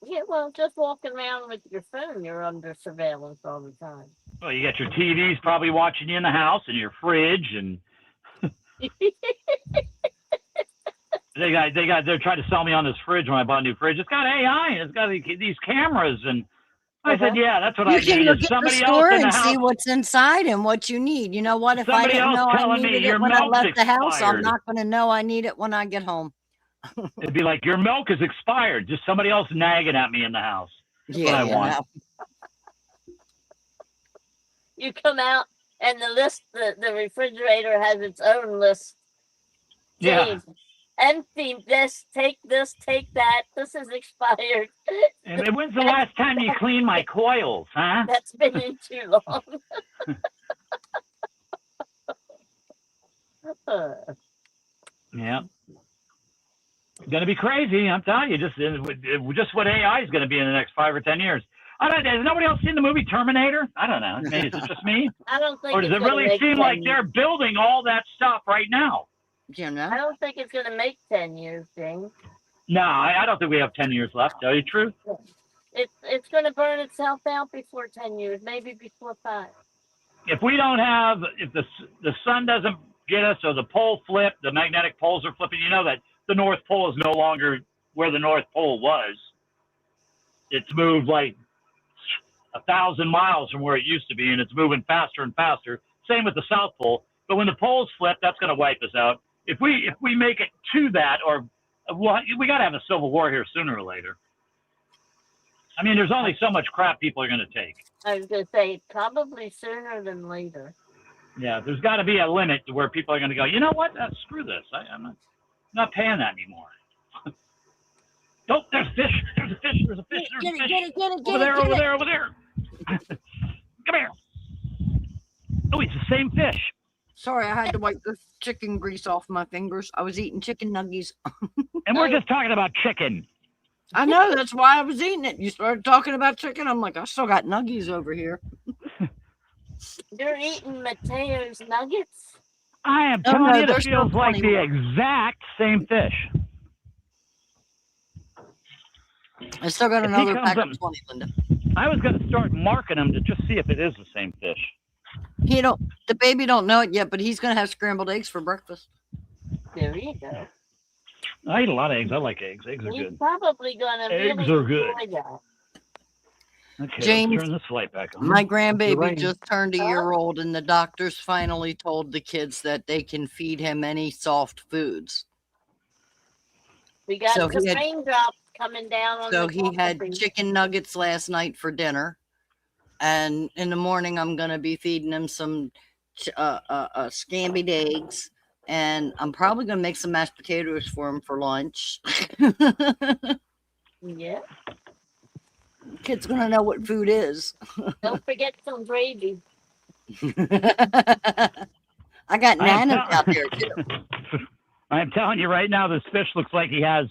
Speaker 1: Yeah, well, just walking around with your phone, you're under surveillance all the time.
Speaker 4: Well, you got your TVs probably watching you in the house and your fridge, and they're trying to sell me on this fridge when I bought a new fridge. It's got AI and it's got these cameras, and I said, yeah, that's what I need.
Speaker 3: You can look at the store and see what's inside and what you need. You know what? If I didn't know I needed it when I left the house, I'm not going to know I need it when I get home.
Speaker 4: It'd be like, your milk is expired. Just somebody else nagging at me in the house. That's what I want.
Speaker 1: You come out and the refrigerator has its own list.
Speaker 4: Yeah.
Speaker 1: Empty this, take that. This is expired.
Speaker 4: And when's the last time you cleaned my coils, huh?
Speaker 1: That's been in too long.
Speaker 4: Yeah. It's going to be crazy, I'm telling you. Just what AI is going to be in the next 5 or 10 years. I don't know. Has nobody else seen the movie Terminator? I don't know. Is it just me?
Speaker 1: I don't think.
Speaker 4: Or does it really seem like they're building all that stuff right now?
Speaker 3: You know?
Speaker 1: I don't think it's going to make 10 years, Ding.
Speaker 4: No, I don't think we have 10 years left. Tell you the truth.
Speaker 1: It's going to burn itself out before 10 years, maybe before 5.
Speaker 4: If the sun doesn't get us, or the pole flip, the magnetic poles are flipping, you know that the North Pole is no longer where the North Pole was. It's moved like 1,000 miles from where it used to be, and it's moving faster and faster. Same with the South Pole. But when the poles flip, that's going to wipe us out. If we make it to that, or we got to have a civil war here sooner or later. I mean, there's only so much crap people are going to take.
Speaker 1: I was going to say probably sooner than later.
Speaker 4: Yeah, there's got to be a limit to where people are going to go, you know what? Screw this. I'm not paying that anymore. Oh, there's fish. There's a fish. There's a fish. There's a fish.
Speaker 3: Get it.
Speaker 4: Over there. Come here. Oh, it's the same fish.
Speaker 3: Sorry, I had to wipe the chicken grease off my fingers. I was eating chicken nuggies.
Speaker 4: And we're just talking about chicken.
Speaker 3: I know, that's why I was eating it. You started talking about chicken. I'm like, I still got nuggies over here.
Speaker 1: You're eating Mateo's nuggets?
Speaker 4: I am telling you, it feels like the exact same fish.
Speaker 3: I still got another pack of 20, Linda.
Speaker 4: I was going to start marking them to just see if it is the same fish.
Speaker 3: The baby don't know it yet, but he's gonna have scrambled eggs for breakfast.
Speaker 1: There you go.
Speaker 4: I eat a lot of eggs. I like eggs. Eggs are
Speaker 1: He's
Speaker 4: good.
Speaker 1: probably gonna
Speaker 4: Eggs
Speaker 1: really
Speaker 4: are good.
Speaker 1: enjoy that.
Speaker 4: Okay,
Speaker 3: James,
Speaker 4: let's turn this light back on.
Speaker 3: My grandbaby
Speaker 2: Lorraine.
Speaker 3: just turned a year old, and the doctors finally told the kids that they can feed him any soft foods.
Speaker 1: We got
Speaker 3: So
Speaker 1: some raindrops coming down on
Speaker 3: So
Speaker 1: the
Speaker 3: he had
Speaker 1: property.
Speaker 3: chicken nuggets last night for dinner, and in the morning I'm gonna be feeding him some scambied eggs, and I'm probably gonna make some mashed potatoes for him for lunch.
Speaker 1: Yeah.
Speaker 3: Kid's gonna know what food is.
Speaker 1: Don't forget some gravy.
Speaker 3: I got nanas out there too.
Speaker 4: I'm telling you right now, this fish looks like he has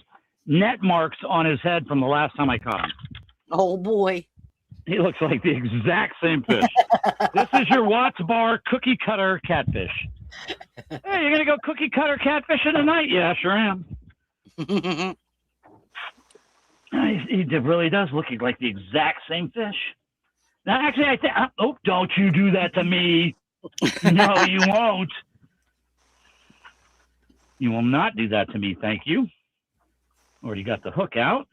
Speaker 4: net marks on his head from the last time I caught him.
Speaker 3: Oh boy.
Speaker 4: He looks like the exact same fish. This is your Watts Bar cookie cutter catfish. Hey, you're gonna go cookie cutter catfishing tonight? Yeah, sure am. He really does look like the exact same fish. Now, actually, I think. Oh, don't you do that to me? No, you won't. You will not do that to me, thank you. Already got the hook out.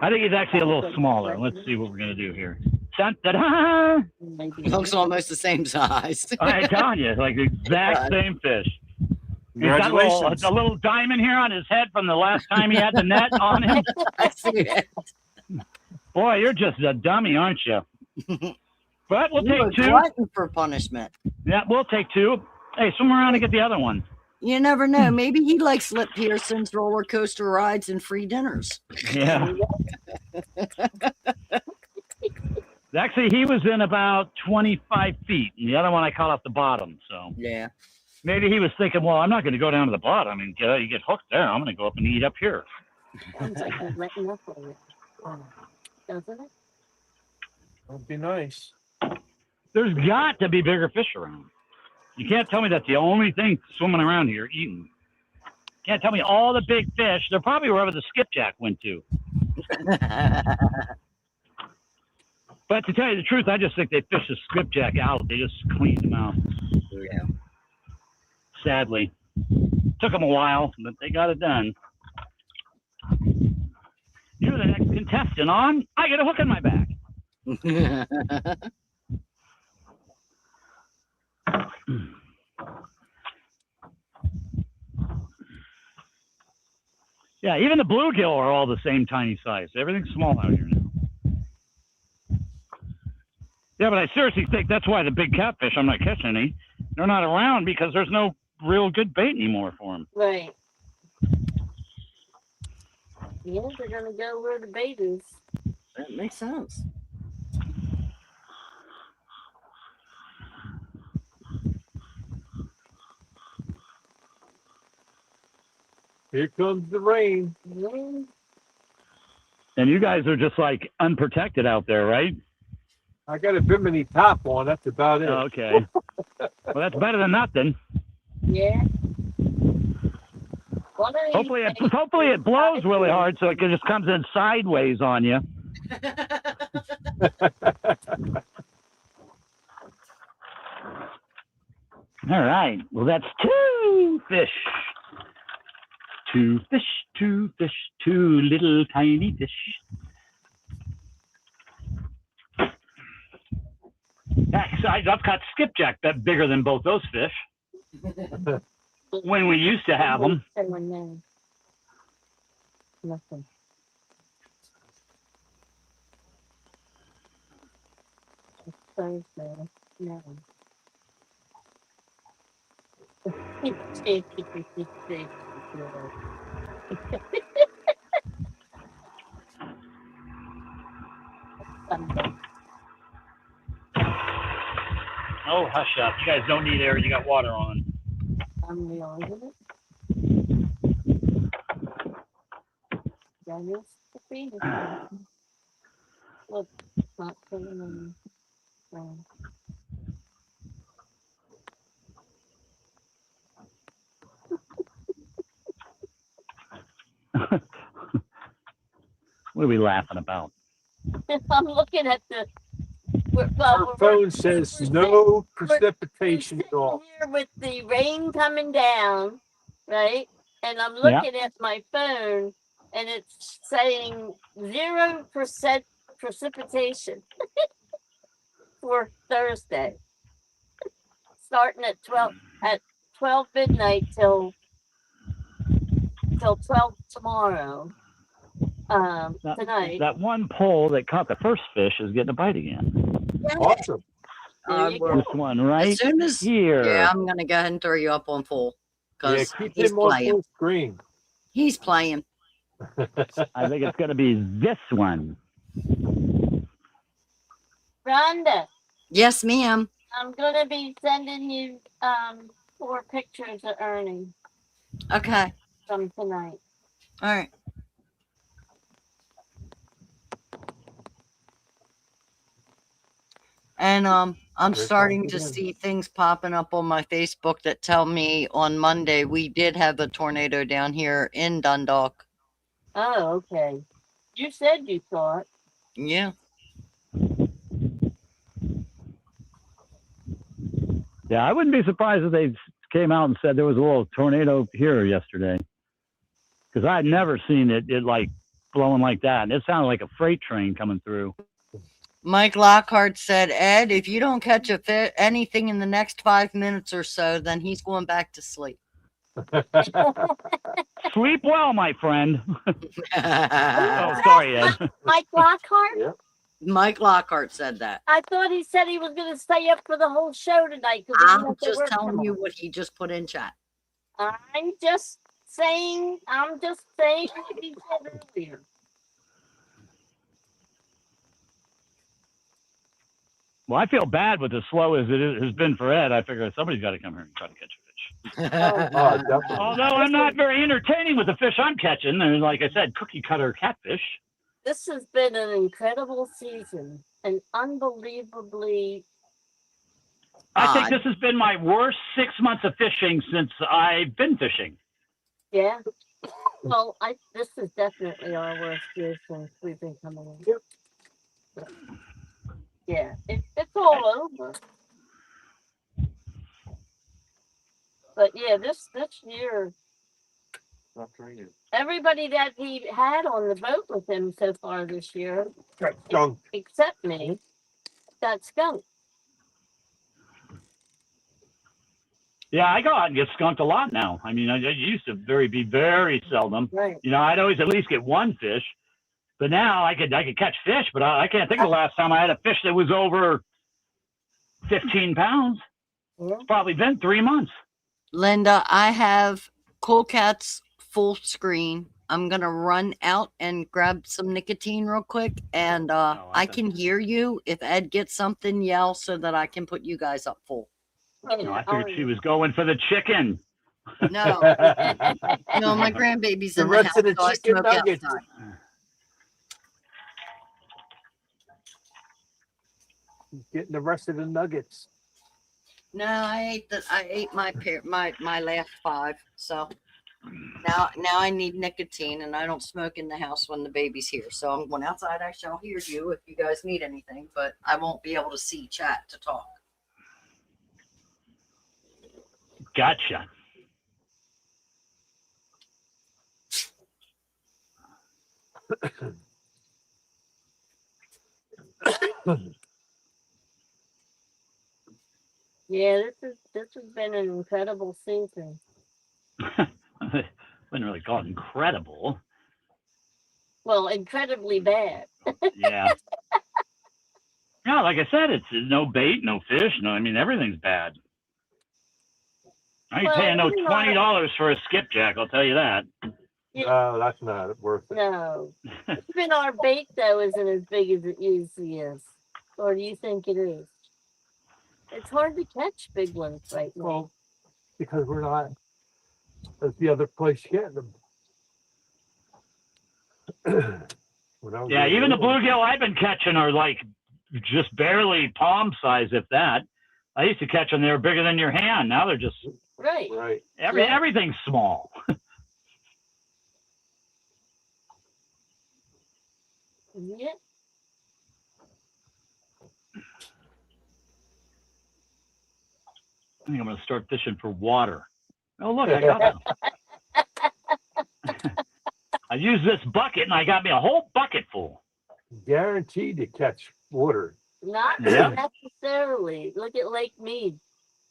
Speaker 4: I think he's actually a little smaller. Let's see what we're gonna do here. Dun, da, da.
Speaker 3: Looks almost the same size.
Speaker 4: I'm telling you, like the exact same fish. He's got
Speaker 2: Congratulations.
Speaker 4: a little diamond here on his head from the last time he had the net on him.
Speaker 3: I see it.
Speaker 4: Boy, you're just a dummy, aren't you? But we'll
Speaker 3: You were
Speaker 4: take two.
Speaker 3: glutton for punishment.
Speaker 4: Yeah, we'll take two. Hey, swim around and get the other one.
Speaker 3: You never know. Maybe he likes Lip Pearson's roller coaster rides and free dinners.
Speaker 4: Yeah. Actually, he was in about 25 feet. And the other one I caught off the bottom. So
Speaker 3: Yeah.
Speaker 4: maybe he was thinking, well, I'm not going to go down to the bottom and you get hooked there. I'm going to go up and eat up here.
Speaker 1: Sounds like he's letting up on it. Doesn't it?
Speaker 2: That'd be nice.
Speaker 4: There's got to be bigger fish around. You can't tell me that's the only thing swimming around here eating. Can't tell me all the big fish. They're probably wherever the skipjack went to. But to tell you the truth, I just think they fished the skipjack out. They just cleaned them out.
Speaker 3: Yeah.
Speaker 4: Sadly. Took them a while, but they got it done. You're the next contestant on. I get a hook in my back. Yeah, even the bluegill are all the same tiny size. Everything's small out here now. Yeah, but I seriously think that's why the big catfish, I'm not catching any, they're not around because there's no real good bait anymore for them.
Speaker 1: Right. Yeah, they're gonna go where the bait is.
Speaker 3: That makes sense.
Speaker 2: Here comes the rain.
Speaker 1: Yeah.
Speaker 4: And you guys are just like unprotected out there, right?
Speaker 2: I got a Bimini top on. That's about it.
Speaker 4: Okay. Well, that's better than nothing.
Speaker 1: Yeah.
Speaker 4: Hopefully it blows really hard so it just comes in sideways on you. All right. Well, that's two fish. Two fish, two little tiny fish. I've caught skipjack that bigger than both those fish when we used to have them.
Speaker 1: Nothing. It's Thursday. No.
Speaker 4: Oh, hush up. You guys don't need air. You got water on.
Speaker 1: I'm real with it. That is the feed. Look, it's not pulling in.
Speaker 4: What are we laughing about?
Speaker 1: I'm looking at the
Speaker 2: Her phone says no precipitation at all.
Speaker 1: Here with the rain coming down, right? And I'm looking at my phone, and it's saying 0% precipitation for Thursday, starting at 12 midnight till 12 tomorrow. Tonight.
Speaker 4: That one pole that caught the first fish is getting a bite again.
Speaker 2: Awesome.
Speaker 4: This one right
Speaker 3: as soon as,
Speaker 4: here.
Speaker 3: Yeah, I'm gonna go ahead and throw you up on full because
Speaker 2: keep
Speaker 3: he's
Speaker 2: him on
Speaker 3: playing.
Speaker 2: full screen.
Speaker 3: He's playing.
Speaker 4: I think it's gonna be this one.
Speaker 1: Rhonda.
Speaker 3: Yes, ma'am.
Speaker 1: I'm gonna be sending you 4 pictures of Ernie.
Speaker 3: Okay.
Speaker 1: From tonight.
Speaker 3: All right. And I'm starting to see things popping up on my Facebook that tell me on Monday we did have a tornado down here in Dundalk.
Speaker 1: Oh, okay. You said you saw it.
Speaker 3: Yeah.
Speaker 4: Yeah, I wouldn't be surprised if they came out and said there was a little tornado here yesterday, because I had never seen it like blowing like that, and it sounded like a freight train coming through.
Speaker 3: Mike Lockhart said, Ed, if you don't catch anything in the next 5 minutes or so, then he's going back to sleep.
Speaker 4: Sleep well, my friend. Oh, sorry, Ed.
Speaker 1: Mike Lockhart?
Speaker 2: Yeah.
Speaker 3: Mike Lockhart said that.
Speaker 1: I thought he said he was going to stay up for the whole show tonight.
Speaker 3: I'm just telling you what he just put in chat.
Speaker 1: I'm just saying what he said earlier.
Speaker 4: Well, I feel bad with as slow as it has been for Ed. I figure somebody's got to come here and try to catch a fish. Although I'm not very entertaining with the fish I'm catching. They're, like I said, cookie cutter catfish.
Speaker 1: This has been an incredible season. An unbelievably...
Speaker 4: I think this has been my worst 6 months of fishing since I've been fishing.
Speaker 1: Yeah. Well, this is definitely our worst year since we've been coming in. Yep. Yeah, it's all over. But yeah, this year, everybody that he had on the boat with him so far this year, except me, got skunked.
Speaker 4: Yeah, I go out and get skunked a lot now. I mean, I used to be very seldom.
Speaker 1: Right.
Speaker 4: You know, I'd always at least get one fish. But now I could catch fish, but I can't think of the last time I had a fish that was over 15 pounds. Yeah. It's probably been 3 months.
Speaker 3: Linda, I have Cool Cats full screen. I'm going to run out and grab some nicotine real quick. And I can hear you. If Ed gets something, yell so that I can put you guys up full.
Speaker 4: No, I figured she was going for the chicken.
Speaker 3: No. No, my grandbaby's in the house, so I smoke outside.
Speaker 2: Getting the rest of the nuggets.
Speaker 3: No, I ate my last 5. So now I need nicotine, and I don't smoke in the house when the baby's here. So I'm going outside. I shall hear you if you guys need anything, but I won't be able to see chat to talk.
Speaker 4: Gotcha.
Speaker 1: Yeah, this has been an incredible season.
Speaker 4: Wouldn't really call it incredible.
Speaker 1: Well, incredibly bad.
Speaker 4: Yeah. Yeah, like I said, it's no bait, no fish, no. I mean, everything's bad. I ain't paying no $20 for a skipjack. I'll tell you that.
Speaker 2: No, that's not worth it.
Speaker 1: No. Even our bait though isn't as big as it usually is. Or do you think it is? It's hard to catch big ones right now.
Speaker 2: Well, because we're not. That's the other place getting them.
Speaker 4: Yeah, even the bluegill I've been catching are like just barely palm size, if that. I used to catch them; they were bigger than your hand. Now they're just
Speaker 1: right.
Speaker 4: Everything's small.
Speaker 1: Yeah.
Speaker 4: think I'm going to start fishing for water. Oh, look, I got some. I used this bucket, and I got me a whole bucket full.
Speaker 2: Guaranteed to catch water.
Speaker 1: Not
Speaker 4: Yeah.
Speaker 1: necessarily. Look at Lake Mead.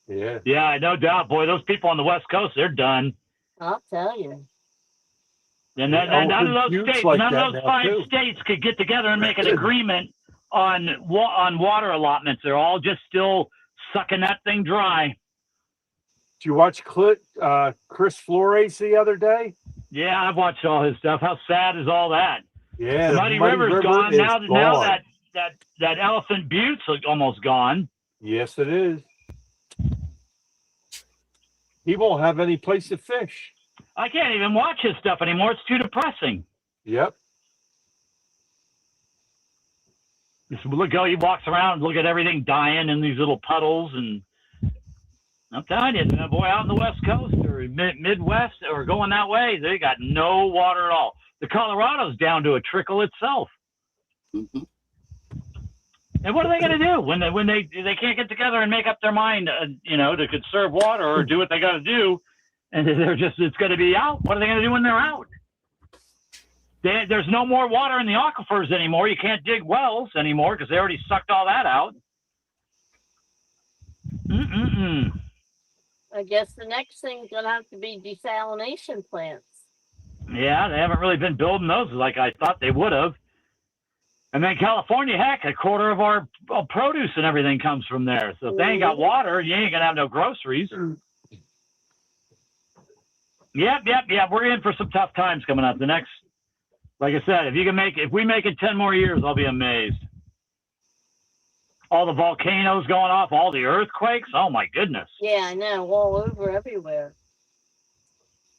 Speaker 2: Yeah.
Speaker 4: Yeah, no doubt. Boy, those people on the West Coast, they're done.
Speaker 1: I'll tell you.
Speaker 4: And
Speaker 2: Yeah,
Speaker 4: none of those
Speaker 2: Buttes
Speaker 4: states,
Speaker 2: like
Speaker 4: none
Speaker 2: that
Speaker 4: of those
Speaker 2: now,
Speaker 4: 5
Speaker 2: too.
Speaker 4: states could get together and make an agreement on water allotments. They're all just still sucking that thing dry.
Speaker 2: Did you watch Chris Flores the other day?
Speaker 4: Yeah, I've watched all his stuff. How sad is all that?
Speaker 2: Yeah,
Speaker 4: The
Speaker 2: the
Speaker 4: Muddy River's
Speaker 2: River
Speaker 4: gone.
Speaker 2: is
Speaker 4: Now
Speaker 2: gone.
Speaker 4: that Elephant Butte's almost gone.
Speaker 2: Yes, it is. He won't have any place to fish.
Speaker 4: I can't even watch his stuff anymore. It's too depressing.
Speaker 2: Yep.
Speaker 4: Just look, he walks around and look at everything dying in these little puddles. And I'm telling you, boy, out in the West Coast or Midwest or going that way, they got no water at all. The Colorado's down to a trickle itself.
Speaker 3: Mhm.
Speaker 4: And what are they going to do when they can't get together and make up their mind, to conserve water or do what they got to do, and it's going to be out? What are they going to do when they're out? There's no more water in the aquifers anymore. You can't dig wells anymore because they already sucked all that out.
Speaker 1: I guess the next thing's gonna have to be desalination plants.
Speaker 4: Yeah, they haven't really been building those like I thought they would have. And then California, heck, a quarter of our produce and everything comes from there. So if they ain't got water, you ain't gonna have no groceries. Yep. We're in for some tough times coming up. The next, like I said, if we make it 10 more years, I'll be amazed. All the volcanoes going off, all the earthquakes. Oh my goodness.
Speaker 1: Yeah, I know, all over everywhere.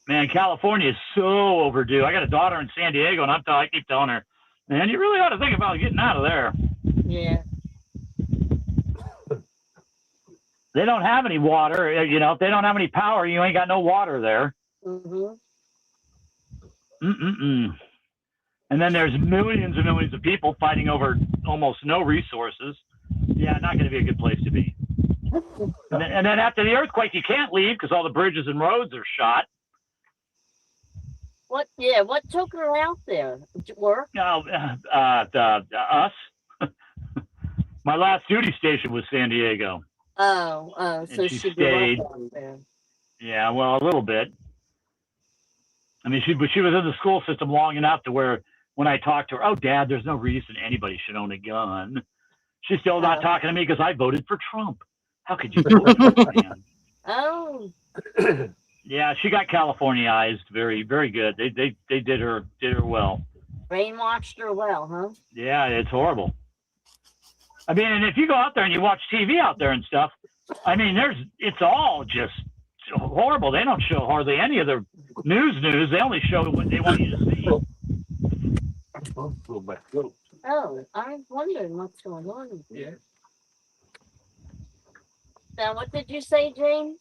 Speaker 4: Man, California is so overdue. I got a daughter in San Diego, and I keep telling her, man, you really ought to think about getting out of there.
Speaker 1: Yeah.
Speaker 4: They don't have any water. If they don't have any power, you ain't got no water there. And then there's millions and millions of people fighting over almost no resources. Yeah, not going to be a good place to be. And then after the earthquake, you can't leave because all the bridges and roads are shot.
Speaker 1: What took her out there? Work?
Speaker 4: No, us. My last duty station was San Diego.
Speaker 1: Oh, so
Speaker 4: she
Speaker 1: she
Speaker 4: stayed.
Speaker 1: grew up down there.
Speaker 4: Yeah, well, a little bit. I mean, she was in the school system long enough to where when I talked to her, oh, Dad, there's no reason anybody should own a gun. She's still not talking to me because I voted for Trump. How could you vote for this man?
Speaker 1: Oh.
Speaker 4: Yeah, she got Californiaized. Very, very good. They did her well.
Speaker 1: Brainwashed her well, huh?
Speaker 4: Yeah, it's horrible. I mean, and if you go out there and you watch TV out there and stuff, I mean, it's all just horrible. They don't show hardly any of the news. They only show what they want you to see.
Speaker 1: Oh, I was wondering what's going on.
Speaker 2: Yeah.
Speaker 1: Now, what did you say, James?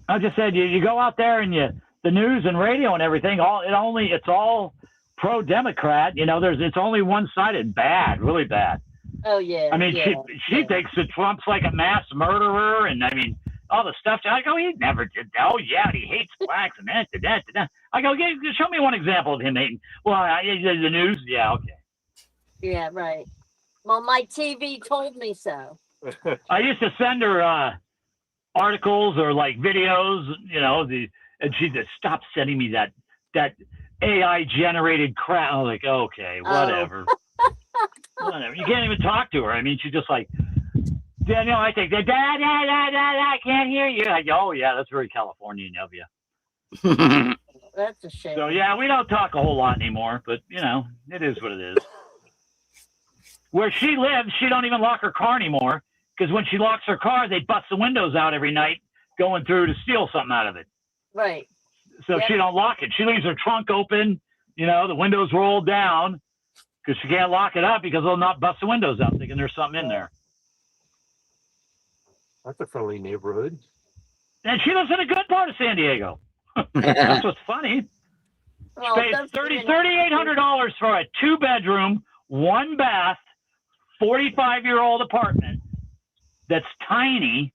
Speaker 4: I just said you go out there and the news and radio and everything. It's all pro-Democrat. It's only one-sided, bad, really bad.
Speaker 1: Oh yeah.
Speaker 4: I mean, she thinks that Trump's like a mass murderer, and I mean all the stuff. I go, he never did that. Oh yeah, he hates blacks and that. I go, yeah, show me one example of him hating. Well, the news, yeah, okay.
Speaker 1: Yeah, right. Well, my TV told me so.
Speaker 4: I used to send her articles or like videos, and she just stopped sending me that AI generated crap. I was like, okay, whatever. Whatever. You can't even talk to her. I mean, she's just like, Daniel, I think, Dad, I can't hear you. I go, oh, yeah, that's very Californian of you.
Speaker 1: That's a shame.
Speaker 4: So, yeah, we don't talk a whole lot anymore, but, it is what it is. Where she lives, she don't even lock her car anymore because when she locks her car, they bust the windows out every night going through to steal something out of it.
Speaker 1: Right.
Speaker 4: So she don't lock it. She leaves her trunk open, the windows rolled down. Because she can't lock it up because they'll not bust the windows out thinking there's something in there.
Speaker 2: That's a friendly neighborhood.
Speaker 4: And she lives in a good part of San Diego. That's what's funny.
Speaker 1: Well,
Speaker 4: She pays $3,800 for a 2-bedroom, 1-bath, 45-year-old apartment that's tiny.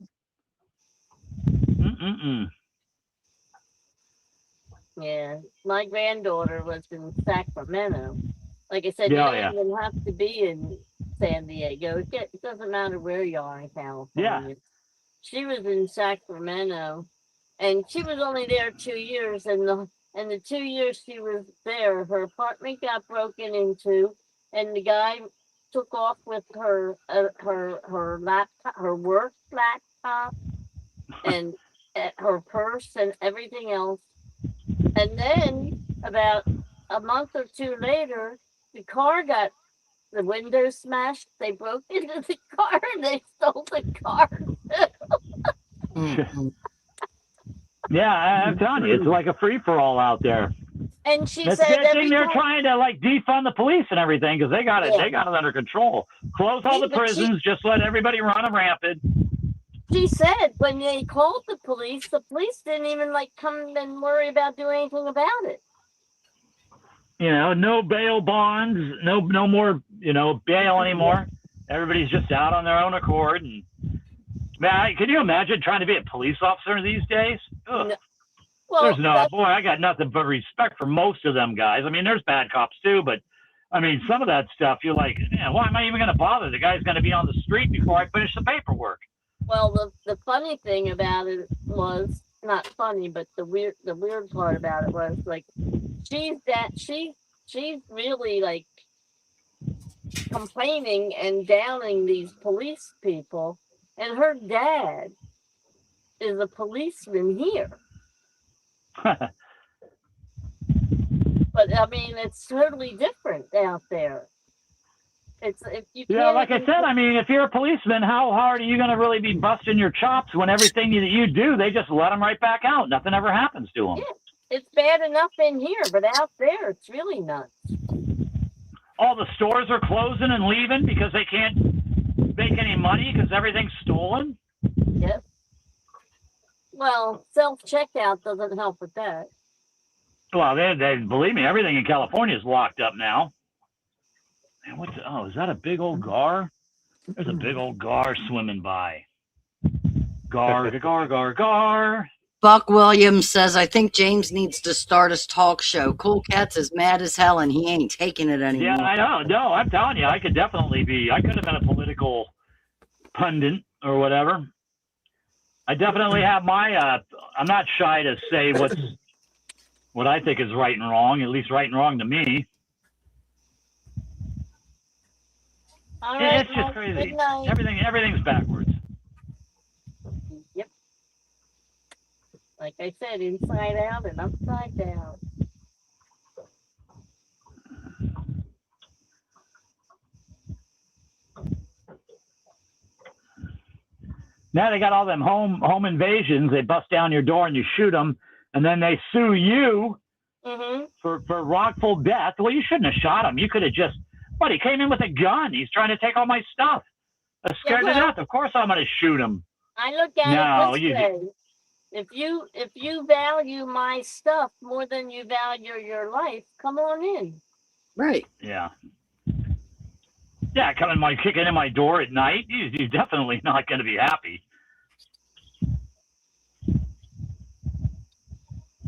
Speaker 1: Yeah, my granddaughter was in Sacramento. Like I said,
Speaker 4: Yeah,
Speaker 1: you
Speaker 4: yeah.
Speaker 1: don't even have to be in San Diego. It doesn't matter where you are in California. She was in Sacramento, and she was only there 2 years. And the 2 years she was there, her apartment got broken into, and the guy took off with her laptop, her work laptop, and her purse and everything else. And then about a month or two later, the car got the windows smashed. They broke into the car and they stole the car.
Speaker 4: Yeah, I'm telling you, it's like a free for all out there.
Speaker 1: And she
Speaker 4: It's a
Speaker 1: said
Speaker 4: good thing
Speaker 1: every
Speaker 4: they're
Speaker 1: time,
Speaker 4: trying to like defund the police and everything because they got it.
Speaker 1: Yeah.
Speaker 4: They got it under control. Close all the
Speaker 1: But
Speaker 4: prisons. Just let everybody run rampant.
Speaker 1: she said when they called the police didn't even like come and worry about doing anything about it.
Speaker 4: You know, no bail bonds, no more, bail anymore. Everybody's just out on their own accord. And man, can you imagine trying to be a police officer these days? Ugh.
Speaker 1: No. Well,
Speaker 4: boy, I got nothing but respect for most of them guys. I mean, there's bad cops too, but I mean, some of that stuff, you're like, man, why am I even going to bother? The guy's going to be on the street before I finish the paperwork.
Speaker 1: Well, the funny thing about it was not funny, but the weird part about it was like she's really like complaining and downing these police people, and her dad is a policeman here. But I mean, it's totally different out there. It's if you
Speaker 4: Yeah, like I said, I mean, if you're a policeman, how hard are you going to really be busting your chops when everything that you do, they just let them right back out? Nothing ever happens to them.
Speaker 1: Yeah, it's bad enough in here, but out there, it's really nuts.
Speaker 4: All the stores are closing and leaving because they can't make any money because everything's stolen.
Speaker 1: Yep. Well, self-checkout doesn't help with that.
Speaker 4: Well, they believe me, everything in California is locked up now. And is that a big old gar? There's a big old gar swimming by. Gar.
Speaker 3: Buck Williams says, I think James needs to start his talk show. Cool Cat's is mad as hell and he ain't taking it anymore.
Speaker 4: Yeah, I know. No, I'm telling you, I could have been a political pundit or whatever. I definitely have my, I'm not shy to say what I think is right and wrong, at least right and wrong to me.
Speaker 1: All right,
Speaker 4: it's just crazy.
Speaker 1: Good night.
Speaker 4: Everything's backwards.
Speaker 1: Yep. Like I said, inside out and upside down.
Speaker 4: Now they got all them home invasions. They bust down your door and you shoot them, and then they sue you for wrongful death. Well, you shouldn't have shot him. You could have just. What? He came in with a gun. He's trying to take all my stuff. I'm scared to death. Of course, I'm going to shoot him.
Speaker 1: I look at it this way: if you value my stuff more than you value your life, come on in.
Speaker 3: Right.
Speaker 4: Yeah. Yeah, kicking in my door at night. You're definitely not going to be happy.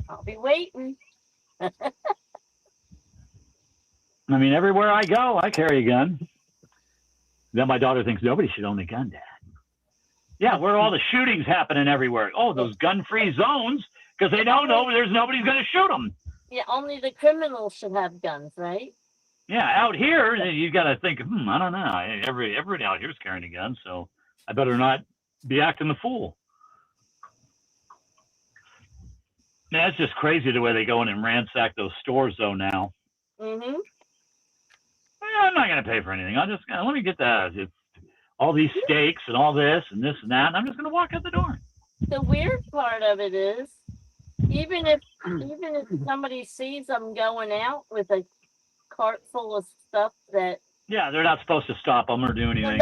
Speaker 1: I'll be waiting.
Speaker 4: I mean, everywhere I go, I carry a gun. Then my daughter thinks nobody should own a gun, Dad. Yeah, where are all the shootings happening everywhere? Oh, those gun-free zones, because they don't know there's nobody's going to shoot them.
Speaker 1: Yeah, only the criminals should have guns, right?
Speaker 4: Yeah, out here, you got to think, I don't know. Everybody out here is carrying a gun, so I better not be acting the fool. Man, it's just crazy the way they go in and ransack those stores, though, now.
Speaker 1: Mm-hmm.
Speaker 4: I'm not going to pay for anything. I'll just, let me get all these steaks and all this and that, and I'm just going to walk out the door.
Speaker 1: The weird part of it is, even if somebody sees them going out with a cart full of stuff that.
Speaker 4: Yeah, they're not supposed to stop them or do anything.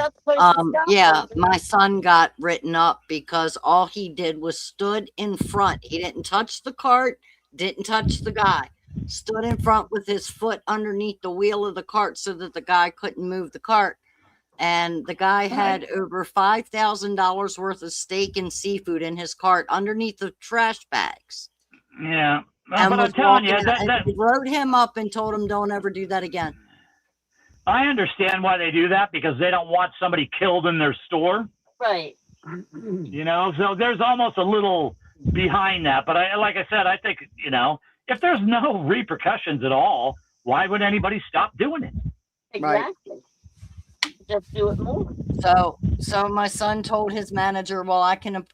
Speaker 3: Yeah, my son got written up because all he did was stood in front. He didn't touch the cart, didn't touch the guy. Stood in front with his foot underneath the wheel of the cart so that the guy couldn't move the cart. and the guy had over $5,000 worth of steak and seafood in his cart underneath the trash bags.
Speaker 4: Yeah.
Speaker 3: And
Speaker 4: But
Speaker 3: was
Speaker 4: I'm telling you,
Speaker 3: walking out, and
Speaker 4: that
Speaker 3: he wrote him up and told him, don't ever do that again.
Speaker 4: I understand why they do that, because they don't want somebody killed in their store.
Speaker 1: Right.
Speaker 4: You know, so there's almost a little behind that. But like I said, I think, you know, if there's no repercussions at all, why would anybody stop doing it?
Speaker 1: Exactly. Just do it more.
Speaker 3: So my son told his manager, well, I can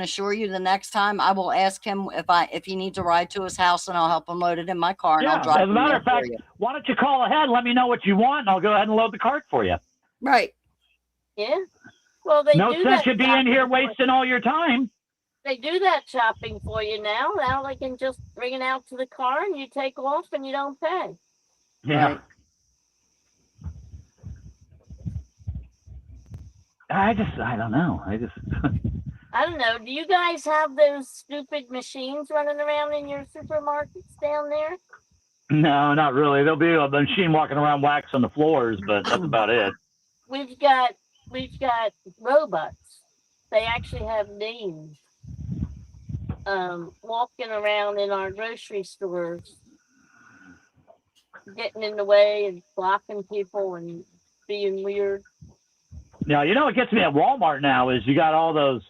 Speaker 3: assure you the next time I will ask him if he needs a ride to his house, and I'll help him load it in my car, and
Speaker 4: Yeah,
Speaker 3: I'll drive
Speaker 4: as a
Speaker 3: him
Speaker 4: matter
Speaker 3: there
Speaker 4: of fact,
Speaker 3: for you.
Speaker 4: why don't you call ahead, let me know what you want, and I'll go ahead and load the cart for you.
Speaker 3: Right.
Speaker 1: Yeah. Well, they
Speaker 4: No
Speaker 1: do
Speaker 4: sense
Speaker 1: that
Speaker 4: you being here
Speaker 1: shopping for-
Speaker 4: wasting all your time.
Speaker 1: They do that shopping for you now. Now they can just bring it out to the car and you take off and you don't pay.
Speaker 4: Yeah.
Speaker 3: Right.
Speaker 4: I don't know.
Speaker 1: I don't know. Do you guys have those stupid machines running around in your supermarkets down there?
Speaker 4: No, not really. There'll be a machine walking around waxing the floors, but that's about it.
Speaker 1: We've got robots. They actually have names. Walking around in our grocery stores, getting in the way and blocking people and being weird.
Speaker 4: Now, you know what gets me at Walmart now is you got all those,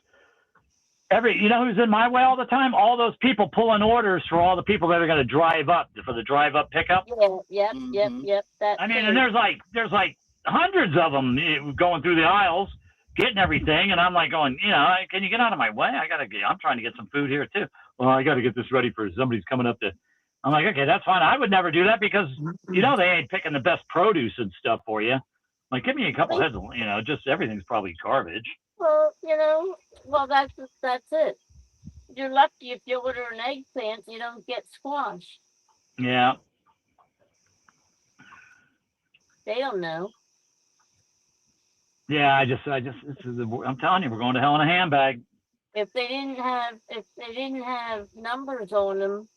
Speaker 4: you know who's in my way all the time? All those people pulling orders for all the people that are going to drive up for the drive-up pickup.
Speaker 1: Yeah, yep. That
Speaker 4: I mean,
Speaker 1: too.
Speaker 4: and there's like hundreds of them going through the aisles, getting everything, and I'm like going, you know, can you get out of my way? I'm trying to get some food here too. Well, I got to get this ready for somebody's coming up to. I'm like, okay, that's fine. I would never do that because you know they ain't picking the best produce and stuff for you. Like, give me a couple heads, you know, just everything's probably garbage.
Speaker 1: Well, you know, that's it. You're lucky if you order an eggplant, you don't get squash.
Speaker 4: Yeah.
Speaker 1: They don't know.
Speaker 4: Yeah, I'm telling you, we're going to hell in a handbag.
Speaker 1: If they didn't have numbers on them,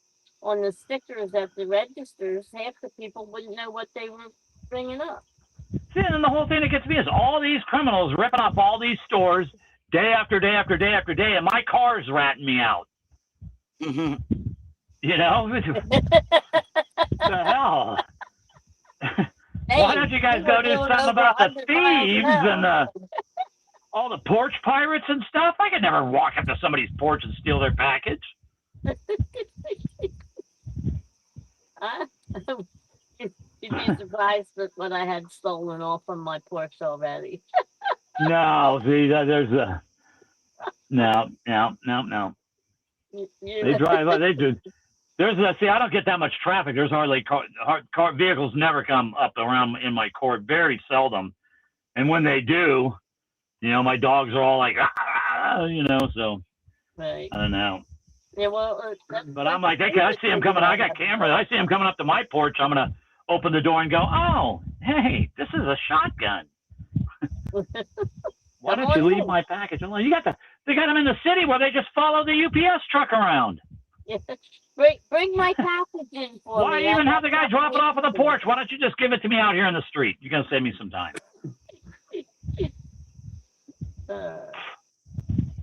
Speaker 1: on the stickers at the registers, half the people wouldn't know what they were bringing up.
Speaker 4: See, and the whole thing that gets me is all these criminals ripping off all these stores day after day after day after day, and my car's ratting me out.
Speaker 3: Mm-hmm.
Speaker 4: You know? The hell?
Speaker 1: Hey,
Speaker 4: why don't you guys go do something about the thieves and all the porch pirates and stuff? I could never walk up to somebody's porch and steal their package.
Speaker 1: You'd be surprised with what I had stolen off from my porch already.
Speaker 4: No, see, there's no. They drive. They do. See, I don't get that much traffic. There's hardly car vehicles never come up around in my court. Very seldom. And when they do, you know, my dogs are all like, you know. So
Speaker 1: right.
Speaker 4: I don't know.
Speaker 1: Yeah, well,
Speaker 4: but I'm like, okay, I see him coming. I got cameras. I see him coming up to my porch. I'm gonna open the door and go, oh, hey, this is a shotgun. Why don't you leave my package alone? They got them in the city where they just follow the UPS truck around.
Speaker 1: Bring my package in for me.
Speaker 4: Why even have the guy drop it off on the porch? Why don't you just give it to me out here in the street? You're gonna save me some time.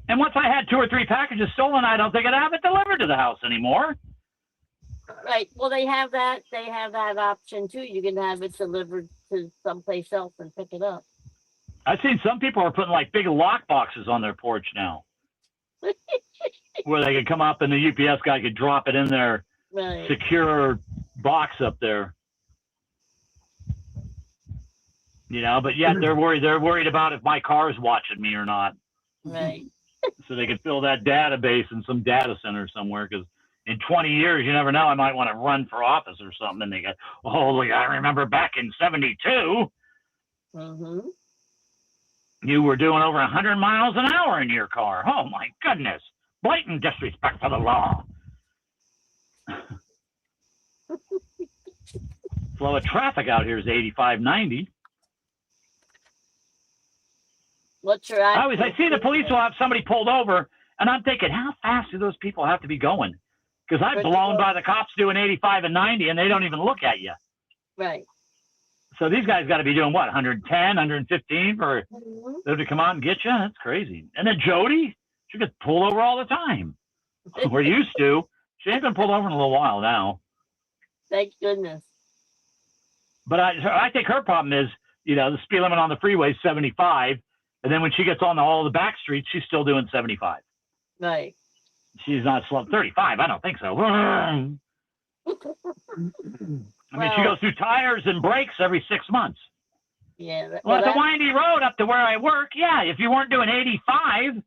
Speaker 4: And once I had 2 or 3 packages stolen, I don't think I'd have it delivered to the house anymore.
Speaker 1: Right. Well, they have that. They have that option too. You can have it delivered to someplace else and pick it up.
Speaker 4: I've seen some people are putting like big lock boxes on their porch now, where they could come up and the UPS guy could drop it in their secure box up there. You know, but yet they're worried. They're worried about if my car's watching me or not.
Speaker 1: Right.
Speaker 4: So they could fill that database in some data center somewhere, because in 20 years, you never know, I might want to run for office or something. And they go, holy, I remember back in 72, you were doing over 100 miles an hour in your car. Oh, my goodness. Blatant disrespect for the law. Flow of traffic out here is 85, 90. I see the police will have somebody pulled over, and I'm thinking, how fast do those people have to be going? Because I've blown by the cops doing 85 and 90, and they don't even look at you.
Speaker 1: Right.
Speaker 4: So these guys got to be doing what, 110, 115 for them to come out and get you? That's crazy. And then Jody, she gets pulled over all the time. We're used to. She ain't been pulled over in a little while now.
Speaker 1: Thank goodness.
Speaker 4: But I think her problem is, you know, the speed limit on the freeway is 75, and then when she gets on all the back streets, she's still doing 75.
Speaker 1: Right.
Speaker 4: She's not slow. 35, I don't think so. I mean, she goes through tires and brakes every 6 months.
Speaker 1: Yeah.
Speaker 4: Well, it's a windy road up to where I work. Yeah, if you weren't doing 85.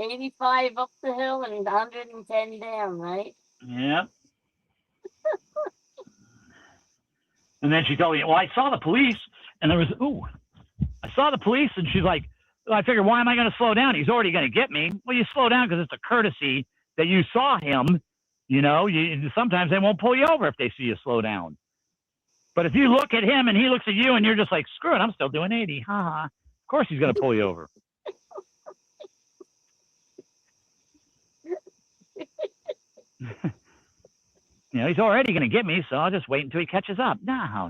Speaker 1: 85 up the hill and 110 down, right?
Speaker 4: Yeah. And then she told me, well, I saw the police, and there was, I saw the police, and she's like, well, I figured, why am I going to slow down? He's already going to get me. Well, you slow down because it's a courtesy that you saw him. You know, sometimes they won't pull you over if they see you slow down. But if you look at him and he looks at you and you're just like, screw it, I'm still doing 80. Ha ha. Of course he's going to pull you over. You know, he's already going to get me, so I'll just wait until he catches up. No.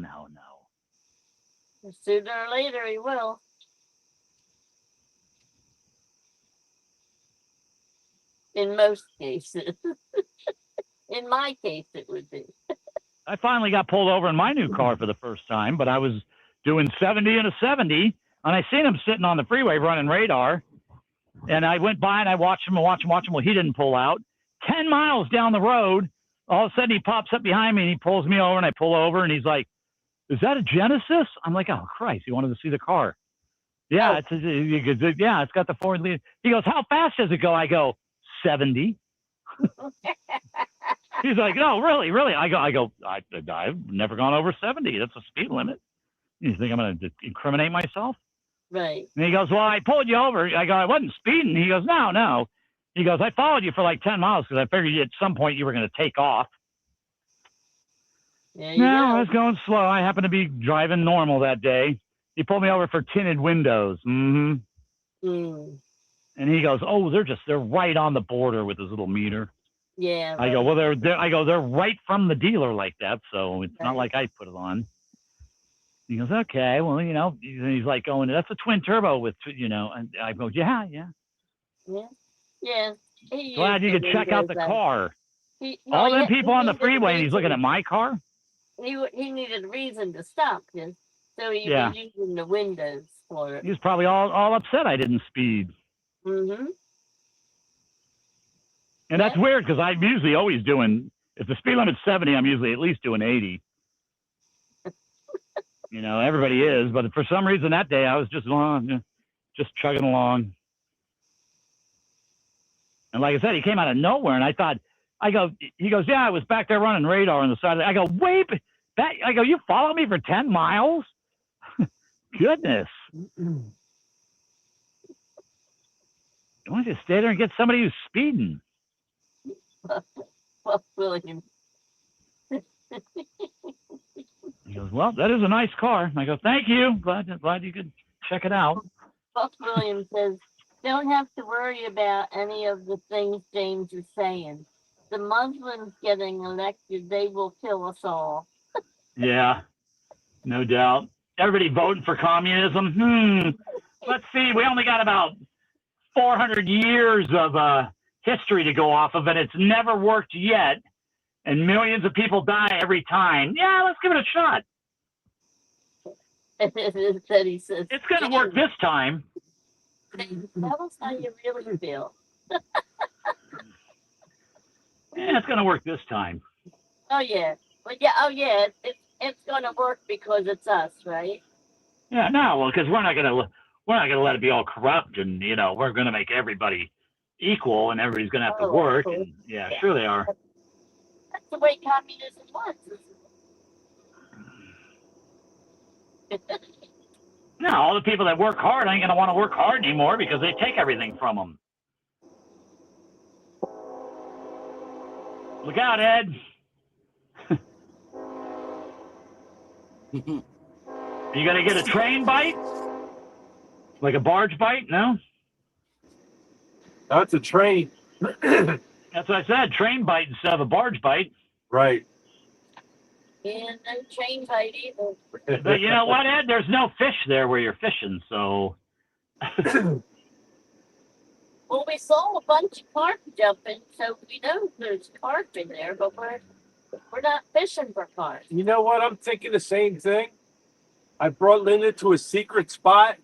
Speaker 1: Sooner or later he will. In most cases. In my case, it would be.
Speaker 4: I finally got pulled over in my new car for the first time, but I was doing 70 and a 70, and I seen him sitting on the freeway running radar, and I went by and I watched him. Well, he didn't pull out. 10 miles down the road, all of a sudden he pops up behind me and he pulls me over, and I pull over, and he's like, "Is that a Genesis?" I'm like, "Oh Christ, he wanted to see the car." Yeah, it's got the forward lead. He goes, "How fast does it go?" I go, 70. He's like, "No, really?" I've never gone over 70. That's a speed limit. You think I'm going to incriminate myself?
Speaker 1: Right.
Speaker 4: And he goes, "Well, I pulled you over." I go, "I wasn't speeding." He goes, No. He goes, "I followed you for like 10 miles because I figured at some point you were going to take off." I was going slow. I happened to be driving normal that day. He pulled me over for tinted windows. Mm-hmm.
Speaker 1: Mm.
Speaker 4: And he goes, "Oh, they're right on the border with his little meter."
Speaker 1: Yeah.
Speaker 4: I go, "Well, they're right from the dealer like that, so it's not like I put it on." He goes, "Okay, well, you know," he's like going, "That's a twin turbo with, you know," and I go, Yeah. Glad you could check out the car. All them people on the freeway, and he's looking at my car.
Speaker 1: He needed a reason to stop, so he was using the windows for it.
Speaker 4: He was probably all upset I didn't speed.
Speaker 1: Mm-hmm.
Speaker 4: And that's weird because I'm usually always doing, if the speed limit's 70, I'm usually at least doing 80. You know, everybody is, but for some reason that day I was just chugging along. And like I said, he came out of nowhere, and he goes, "Yeah, I was back there running radar on the side of the," I go, "Wait, I go, you followed me for 10 miles? Goodness. Why don't you stay there and get somebody who's speeding?"
Speaker 1: Well, William.
Speaker 4: He goes, "Well, that is a nice car." I go, "Thank you. Glad you could check it out."
Speaker 1: Buck Williams says, "Don't have to worry about any of the things James is saying. The Muslims getting elected, they will kill us all."
Speaker 4: Yeah, no doubt. Everybody voting for communism. Let's see. We only got about 400 years of history to go off of, and it's never worked yet. And millions of people die every time. Yeah, let's give it a shot.
Speaker 1: That he says,
Speaker 4: "It's going to work this time."
Speaker 1: Tell us how you really feel.
Speaker 4: Yeah, it's going to work this time.
Speaker 1: Oh yeah, it's going to work because it's us, right?
Speaker 4: Yeah, no, well, because we're not going to let it be all corrupt, and we're going to make everybody equal, and everybody's going to have to work. And, yeah, sure they are.
Speaker 1: That's the way communism was.
Speaker 4: No, all the people that work hard ain't going to want to work hard anymore because they take everything from them. Look out, Ed. You going to get a train bite? Like a barge bite? No?
Speaker 2: That's a train.
Speaker 4: That's what I said. Train bite instead of a barge bite.
Speaker 2: Right.
Speaker 1: And no chain bite either.
Speaker 4: But you know what, Ed? There's no fish there where you're fishing, so.
Speaker 1: Well, we saw a bunch of carp jumping, so we know there's carp in there, but we're not fishing for carp.
Speaker 2: You know what? I'm thinking the same thing. I brought Linda to a secret spot.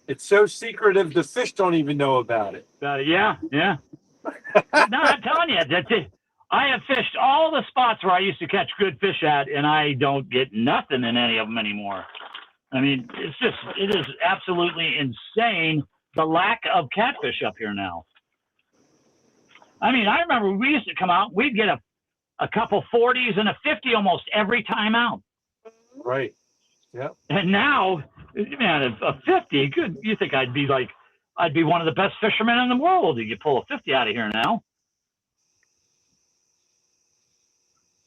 Speaker 2: It's so secretive, the fish don't even know about it.
Speaker 4: Yeah. No, I'm telling you, I have fished all the spots where I used to catch good fish at, and I don't get nothing in any of them anymore. I mean, it is absolutely insane, the lack of catfish up here now. I mean, I remember we used to come out, we'd get a couple 40s and a 50 almost every time out.
Speaker 2: Right. Yep.
Speaker 4: And now, man, a 50, good. You think I'd be one of the best fishermen in the world if you pull a 50 out of here now.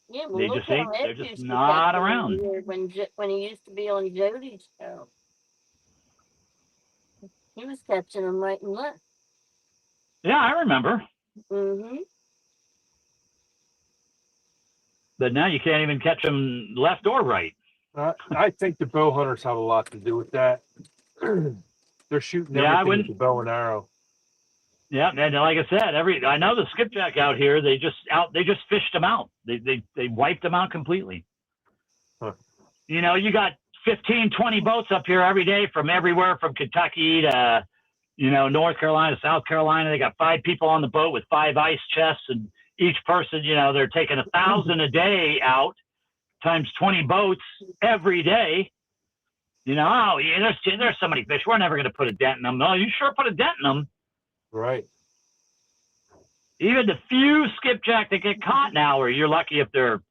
Speaker 1: Yeah, well,
Speaker 4: They
Speaker 1: look
Speaker 4: just
Speaker 1: how
Speaker 4: ain't,
Speaker 1: Ed
Speaker 4: they're just
Speaker 1: used to
Speaker 4: not
Speaker 1: catch
Speaker 4: around.
Speaker 1: When he used to be on Jody's show. He was catching them right and left.
Speaker 4: Yeah, I remember.
Speaker 1: Mm-hmm.
Speaker 4: But now you can't even catch them left or right.
Speaker 2: I think the bow hunters have a lot to do with that. They're shooting everything with the bow and arrow.
Speaker 4: Yeah, and like I said, I know the skipjack out here. They just fished them out. They wiped them out completely.
Speaker 2: Huh.
Speaker 4: You know, you got 15, 20 boats up here every day from everywhere from Kentucky to, North Carolina, South Carolina. They got 5 people on the boat with 5 ice chests, and each person, they're taking 1,000 a day out times 20 boats every day. There's so many fish. We're never going to put a dent in them. No, you sure put a dent in them.
Speaker 2: Right.
Speaker 4: Even the few skipjack that get caught now, or you're lucky if they're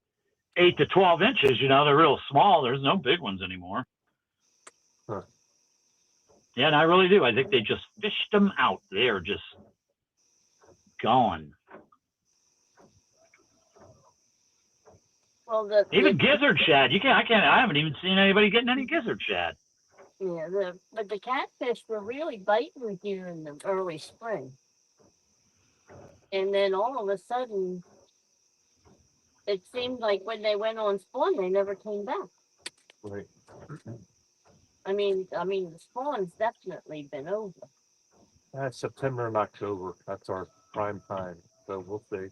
Speaker 4: 8 to 12 inches, they're real small. There's no big ones anymore.
Speaker 2: Huh.
Speaker 4: Yeah, and I really do. I think they just fished them out. They're just gone.
Speaker 1: Well,
Speaker 4: even gizzard shad. I haven't even seen anybody getting any gizzard shad.
Speaker 1: Yeah, but the catfish were really biting here in the early spring. And then all of a sudden, it seemed like when they went on spawn, they never came back.
Speaker 2: Right.
Speaker 1: I mean, the spawn's definitely been over.
Speaker 2: That's September and October. That's our prime time. So we'll see.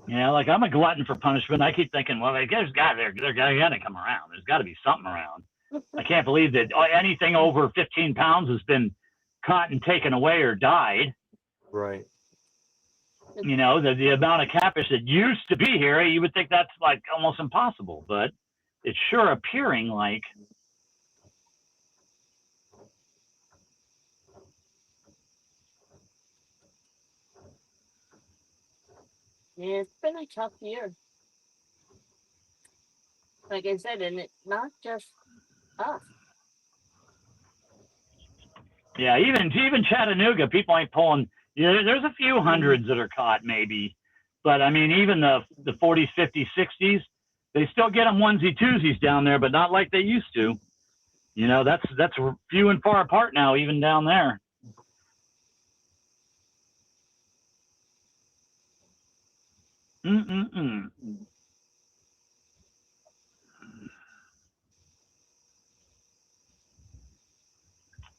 Speaker 4: Yeah, like I'm a glutton for punishment. I keep thinking, well, they're going to come around. There's got to be something around. I can't believe that anything over 15 pounds has been caught and taken away or died.
Speaker 2: Right.
Speaker 4: The amount of catfish that used to be here, you would think that's like almost impossible, but it's sure appearing like.
Speaker 1: Yeah, it's been a tough year. Like I said, and it's not just us.
Speaker 4: Yeah, even Chattanooga, people ain't pulling. There's a few hundreds that are caught, maybe, but I mean, even the 40s, 50s, 60s, they still get them onesie twosies down there, but not like they used to. That's few and far apart now, even down there.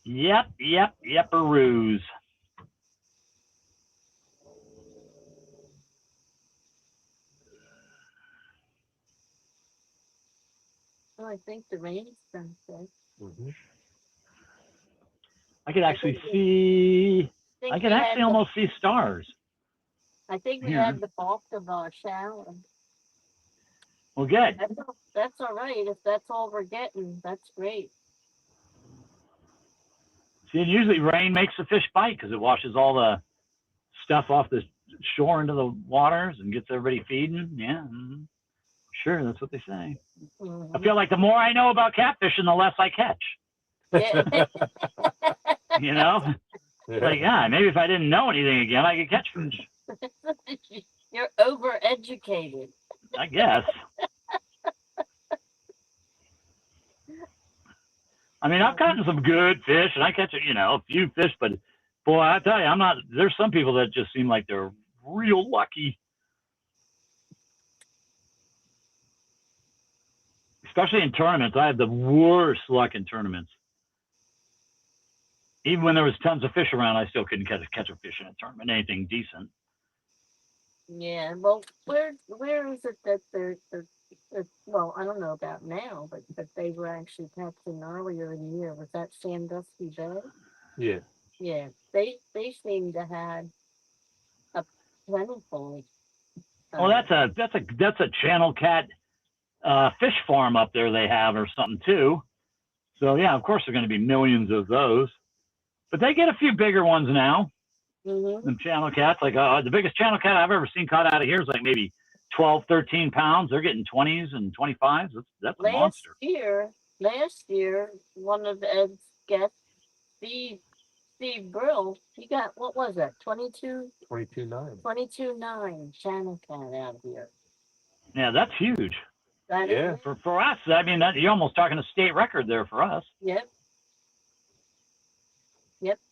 Speaker 4: Yep-a-roos.
Speaker 1: Oh, I think the rain's done good.
Speaker 2: Mm-hmm.
Speaker 4: I could actually see. I could actually almost see stars.
Speaker 1: I think we had the bulk of our shower.
Speaker 4: Well, good.
Speaker 1: That's all right. If that's all we're getting, that's great.
Speaker 4: See, and usually rain makes the fish bite because it washes all the stuff off the shore into the waters and gets everybody feeding. Yeah, sure, that's what they say. Mm-hmm. I feel like the more I know about catfishing, the less I catch.
Speaker 1: Yeah.
Speaker 4: Yeah. Like, maybe if I didn't know anything again, I could catch fish.
Speaker 1: You're overeducated.
Speaker 4: I guess. I mean, I've gotten some good fish, and I catch a few fish, but Boy, I tell you, there's some people that just seem like they're real lucky. Especially in tournaments. I have the worst luck in tournaments. Even when there was tons of fish around, I still couldn't catch a fish in a tournament, anything decent.
Speaker 1: Yeah, well, where is it that they're well, I don't know about now, but they were actually catching earlier in the year. Was that Sandusky Bay?
Speaker 2: Yeah.
Speaker 1: Yeah, they seem to have a plentiful.
Speaker 4: Well, that's a channel cat fish farm up there they have or something too. So yeah, of course there are going to be millions of those, but they get a few bigger ones now.
Speaker 1: Mm-hmm.
Speaker 4: Them channel cats, like the biggest channel cat I've ever seen caught out of here is like maybe 12, 13 pounds. They're getting 20s and 25s. That's a monster.
Speaker 1: Last year, one of Ed's guests, Steve Brill, he got, what was that,
Speaker 2: 22.9.
Speaker 1: 22.9 channel cat out of here.
Speaker 4: Yeah, that's huge.
Speaker 2: Yeah.
Speaker 4: For us, I mean, you're almost talking a state record there for us.
Speaker 1: Yep,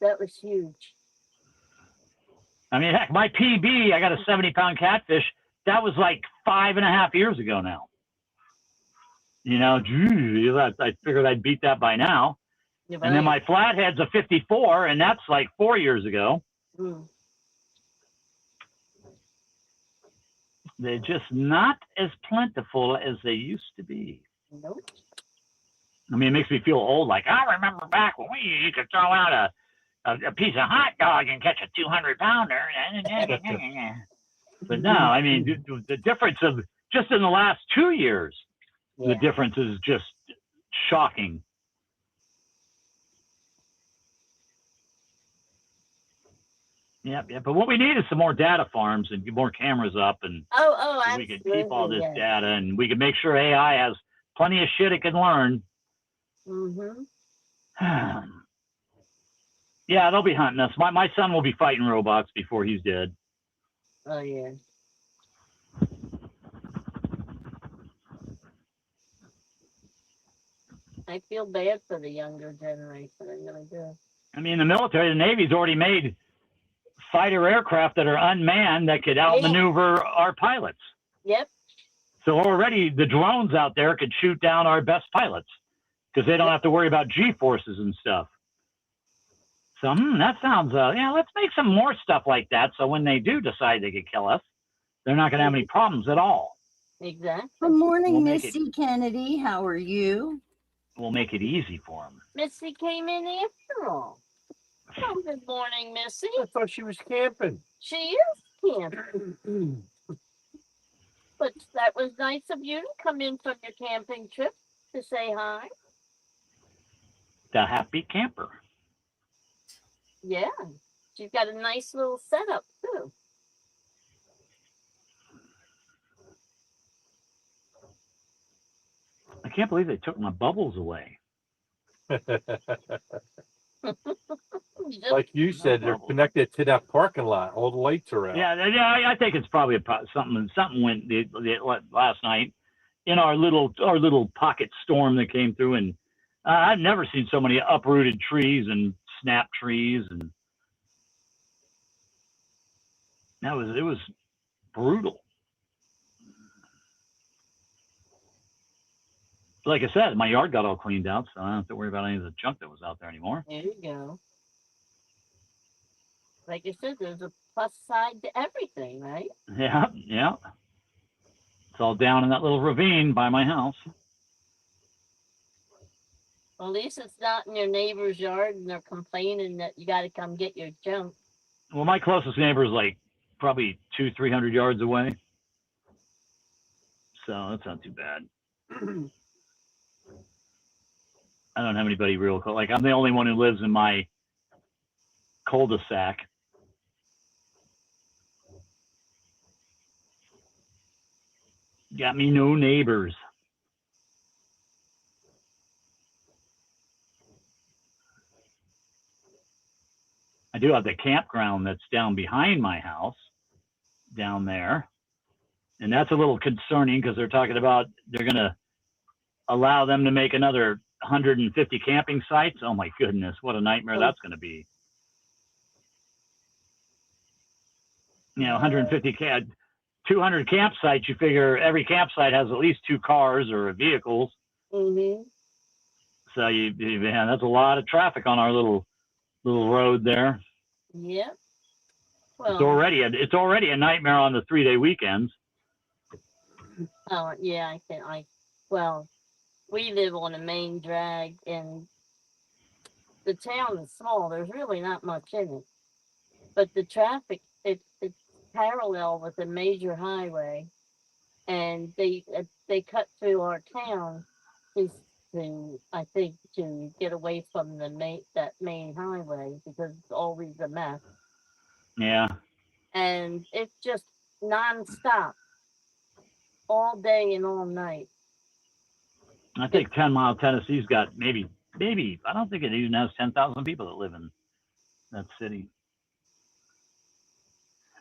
Speaker 1: that was huge.
Speaker 4: I mean, heck, my PB, I got a 70-pound catfish. That was like 5.5 years ago now. You know, geez, I figured I'd beat that by now.
Speaker 1: You're
Speaker 4: And then
Speaker 1: right.
Speaker 4: my Flathead's a 54, and that's like 4 years ago.
Speaker 1: Mm.
Speaker 4: They're just not as plentiful as they used to be.
Speaker 1: Nope.
Speaker 4: I mean, it makes me feel old. Like, I remember back when you could throw out a piece of hot dog and catch a 200-pounder. But no, I mean, the difference of just in the last 2 years, the difference is just shocking. Yeah. But what we need is some more data farms and get more cameras up, and
Speaker 1: Oh,
Speaker 4: so we can keep all this data, and we can make sure AI has plenty of shit it can learn.
Speaker 1: Mm-hmm.
Speaker 4: Yeah, they'll be hunting us. My son will be fighting robots before he's dead.
Speaker 1: Oh, yeah. I feel bad for the younger generation. I really do.
Speaker 4: I mean, the military, the Navy's already made fighter aircraft that are unmanned that could outmaneuver our pilots.
Speaker 1: Yep.
Speaker 4: So already the drones out there could shoot down our best pilots because they don't have to worry about G-forces and stuff. So that sounds, let's make some more stuff like that. So when they do decide they could kill us, they're not going to have any problems at all.
Speaker 1: Exactly.
Speaker 3: Good morning, Missy Kennedy. How are you?
Speaker 4: We'll make it easy for them.
Speaker 1: Missy came in after all. Oh, good morning, Missy.
Speaker 2: I thought she was camping.
Speaker 1: She is camping. But that was nice of you to come in from your camping trip to say hi.
Speaker 4: The happy camper.
Speaker 1: Yeah. She's got a nice little setup, too.
Speaker 4: I can't believe they took my bubbles away.
Speaker 2: Like you said, they're connected to that parking lot. All the lights are out.
Speaker 4: Yeah. I think it's probably something went last night in our little pocket storm that came through, and I've never seen so many uprooted trees and snap trees, and it was brutal. Like I said, my yard got all cleaned out, so I don't have to worry about any of the junk that was out there anymore.
Speaker 1: There you go. Like I said, there's a plus side to everything, right?
Speaker 4: Yeah. It's all down in that little ravine by my house.
Speaker 1: Well, at least it's not in your neighbor's yard and they're complaining that you got to come get your junk.
Speaker 4: Well, my closest neighbor is like probably 200-300 yards away. So that's not too bad. I don't have anybody real close. Like, I'm the only one who lives in my cul-de-sac. Got me no neighbors. I do have the campground that's down behind my house, down there. And that's a little concerning because they're talking about they're going to allow them to make another 150 camping sites. Oh my goodness, what a nightmare that's going to be. 150 200 campsites. You figure every campsite has at least 2 cars or vehicles.
Speaker 1: Mm-hmm.
Speaker 4: So man, that's a lot of traffic on our little road there.
Speaker 1: Yep.
Speaker 4: It's
Speaker 1: Well,
Speaker 4: already a nightmare on the 3-day weekends.
Speaker 1: oh yeah, well, we live on a main drag and the town is small. There's really not much in it. But the traffic, it's parallel with a major highway. And they cut through our town to I think to get away from that main highway because it's always a mess.
Speaker 4: Yeah.
Speaker 1: And it's just nonstop all day and all night.
Speaker 4: I think 10 Mile, Tennessee's got maybe, I don't think it even has 10,000 people that live in that city.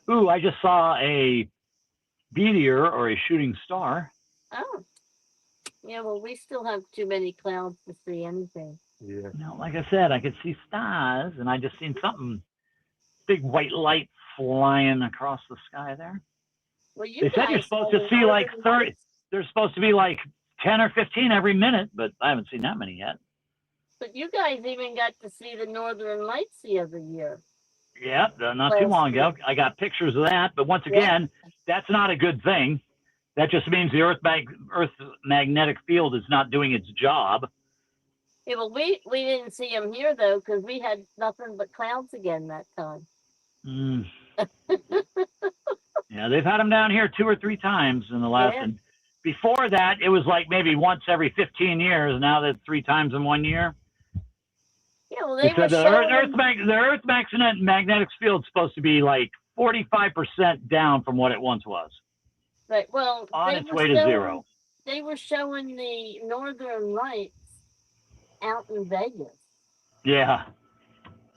Speaker 4: Ooh, I just saw a meteor or a shooting star.
Speaker 1: Oh. Yeah, well, we still have too many clouds to see anything.
Speaker 2: Yeah.
Speaker 4: No, like I said, I could see stars, and I just seen something, big white light flying across the sky there.
Speaker 1: Well,
Speaker 4: They said you're supposed to see like 30. There's supposed to be like 10 or 15 every minute, but I haven't seen that many yet.
Speaker 1: But you guys even got to see the Northern Lights the other year.
Speaker 4: Yeah, not too long ago. I got pictures of that, but once again, that's not a good thing. That just means the Earth's magnetic field is not doing its job.
Speaker 1: Yeah, well, we didn't see them here though because we had nothing but clouds again that time.
Speaker 4: Yeah, they've had them down here 2 or 3 times in the last. And before that, it was like maybe once every 15 years. Now that's 3 times in 1 year.
Speaker 1: Yeah, well, they were
Speaker 4: the Earth's magnetic field is supposed to be like 45% down from what it once was.
Speaker 1: Right. Well,
Speaker 4: on its way to 0.
Speaker 1: They were showing the Northern Lights out in Vegas.
Speaker 4: Yeah.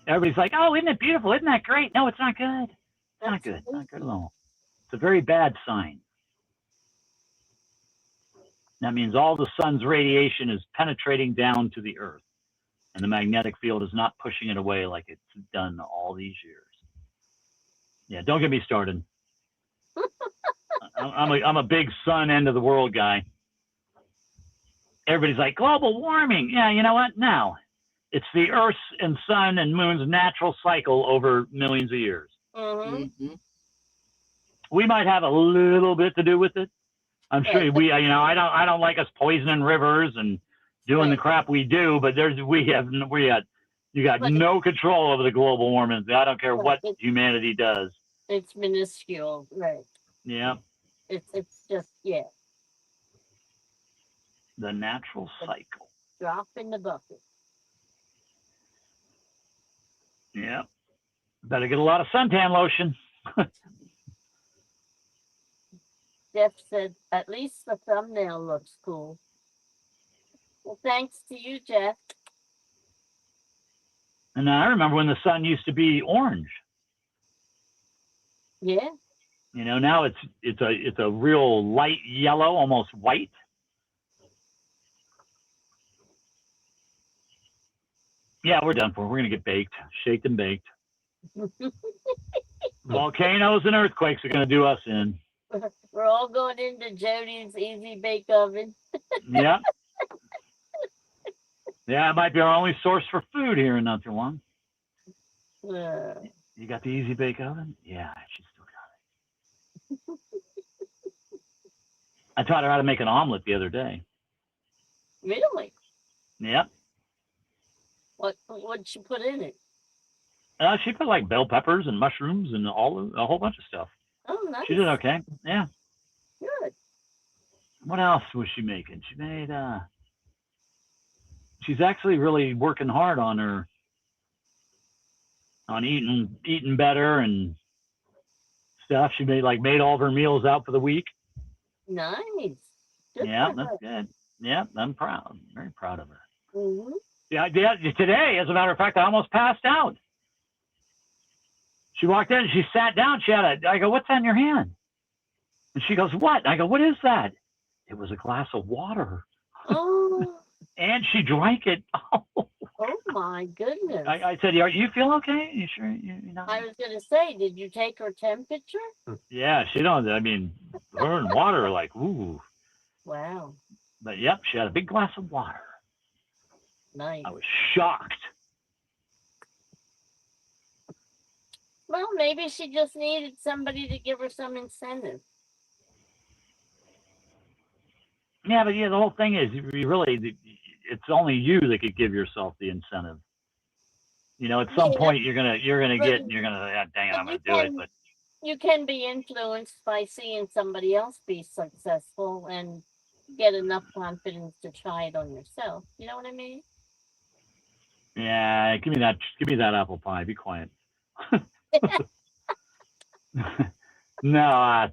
Speaker 4: Everybody's like, "Oh, isn't it beautiful? Isn't that great?" No, it's not good. It's not good. Not good at all. It's a very bad sign. That means all the sun's radiation is penetrating down to the Earth, and the magnetic field is not pushing it away like it's done all these years. Yeah, don't get me started. I'm a big sun end of the world guy. Everybody's like, global warming. Yeah, you know what? No. It's the Earth's and sun and moon's natural cycle over millions of years.
Speaker 1: Mm-hmm.
Speaker 4: We might have a little bit to do with it. I'm sure I don't like us poisoning rivers and doing the crap we do, but you got no control over the global warming. I don't care what humanity does.
Speaker 1: It's minuscule, right?
Speaker 4: Yeah.
Speaker 1: It's just
Speaker 4: the natural cycle.
Speaker 1: Drop in the bucket.
Speaker 4: Yeah. Better get a lot of suntan lotion.
Speaker 1: Jeff said, at least the thumbnail looks cool. Well, thanks to you, Jeff.
Speaker 4: And I remember when the sun used to be orange.
Speaker 1: Yeah.
Speaker 4: Now it's a real light yellow, almost white. Yeah, we're done for. We're gonna get baked, shaked and baked. Volcanoes and earthquakes are gonna do us in.
Speaker 1: We're all going into Jody's Easy Bake Oven.
Speaker 4: Yeah. Yeah, it might be our only source for food here in not too long. You got the Easy Bake Oven? Yeah, she's still got it. I taught her how to make an omelet the other day.
Speaker 1: Really?
Speaker 4: Yep.
Speaker 1: What'd she put in it?
Speaker 4: She put like bell peppers and mushrooms and a whole bunch of stuff.
Speaker 1: Oh, nice.
Speaker 4: She did okay. Yeah.
Speaker 1: Good.
Speaker 4: What else was she making? She made she's actually really working hard on eating better and stuff. She made all of her meals out for the week.
Speaker 1: Nice. Good
Speaker 4: yeah, that's good. Yeah, I'm proud. Very proud of her.
Speaker 1: Mm-hmm.
Speaker 4: Yeah, today, as a matter of fact, I almost passed out. She walked in, she sat down, I go, "What's that in your hand?" And she goes, "What?" I go, "What is that?" It was a glass of water.
Speaker 1: Oh.
Speaker 4: And she drank it.
Speaker 1: Oh my goodness.
Speaker 4: I said, you feel okay? You sure you're not?
Speaker 1: I was going to say, did you take her temperature?
Speaker 4: Yeah, she don't. I mean, her and water are like, ooh.
Speaker 1: Wow.
Speaker 4: But yep, she had a big glass of water.
Speaker 1: Nice.
Speaker 4: I was shocked.
Speaker 1: Well, maybe she just needed somebody to give her some incentive.
Speaker 4: Yeah, but yeah, the whole thing is, you really, it's only you that could give yourself the incentive. You know, at some point you're gonna get, dang it, I'm gonna do it. But
Speaker 1: you can be influenced by seeing somebody else be successful and get enough confidence to try it on yourself. You know what I mean?
Speaker 4: yeah, give me that apple pie. Be quiet. No,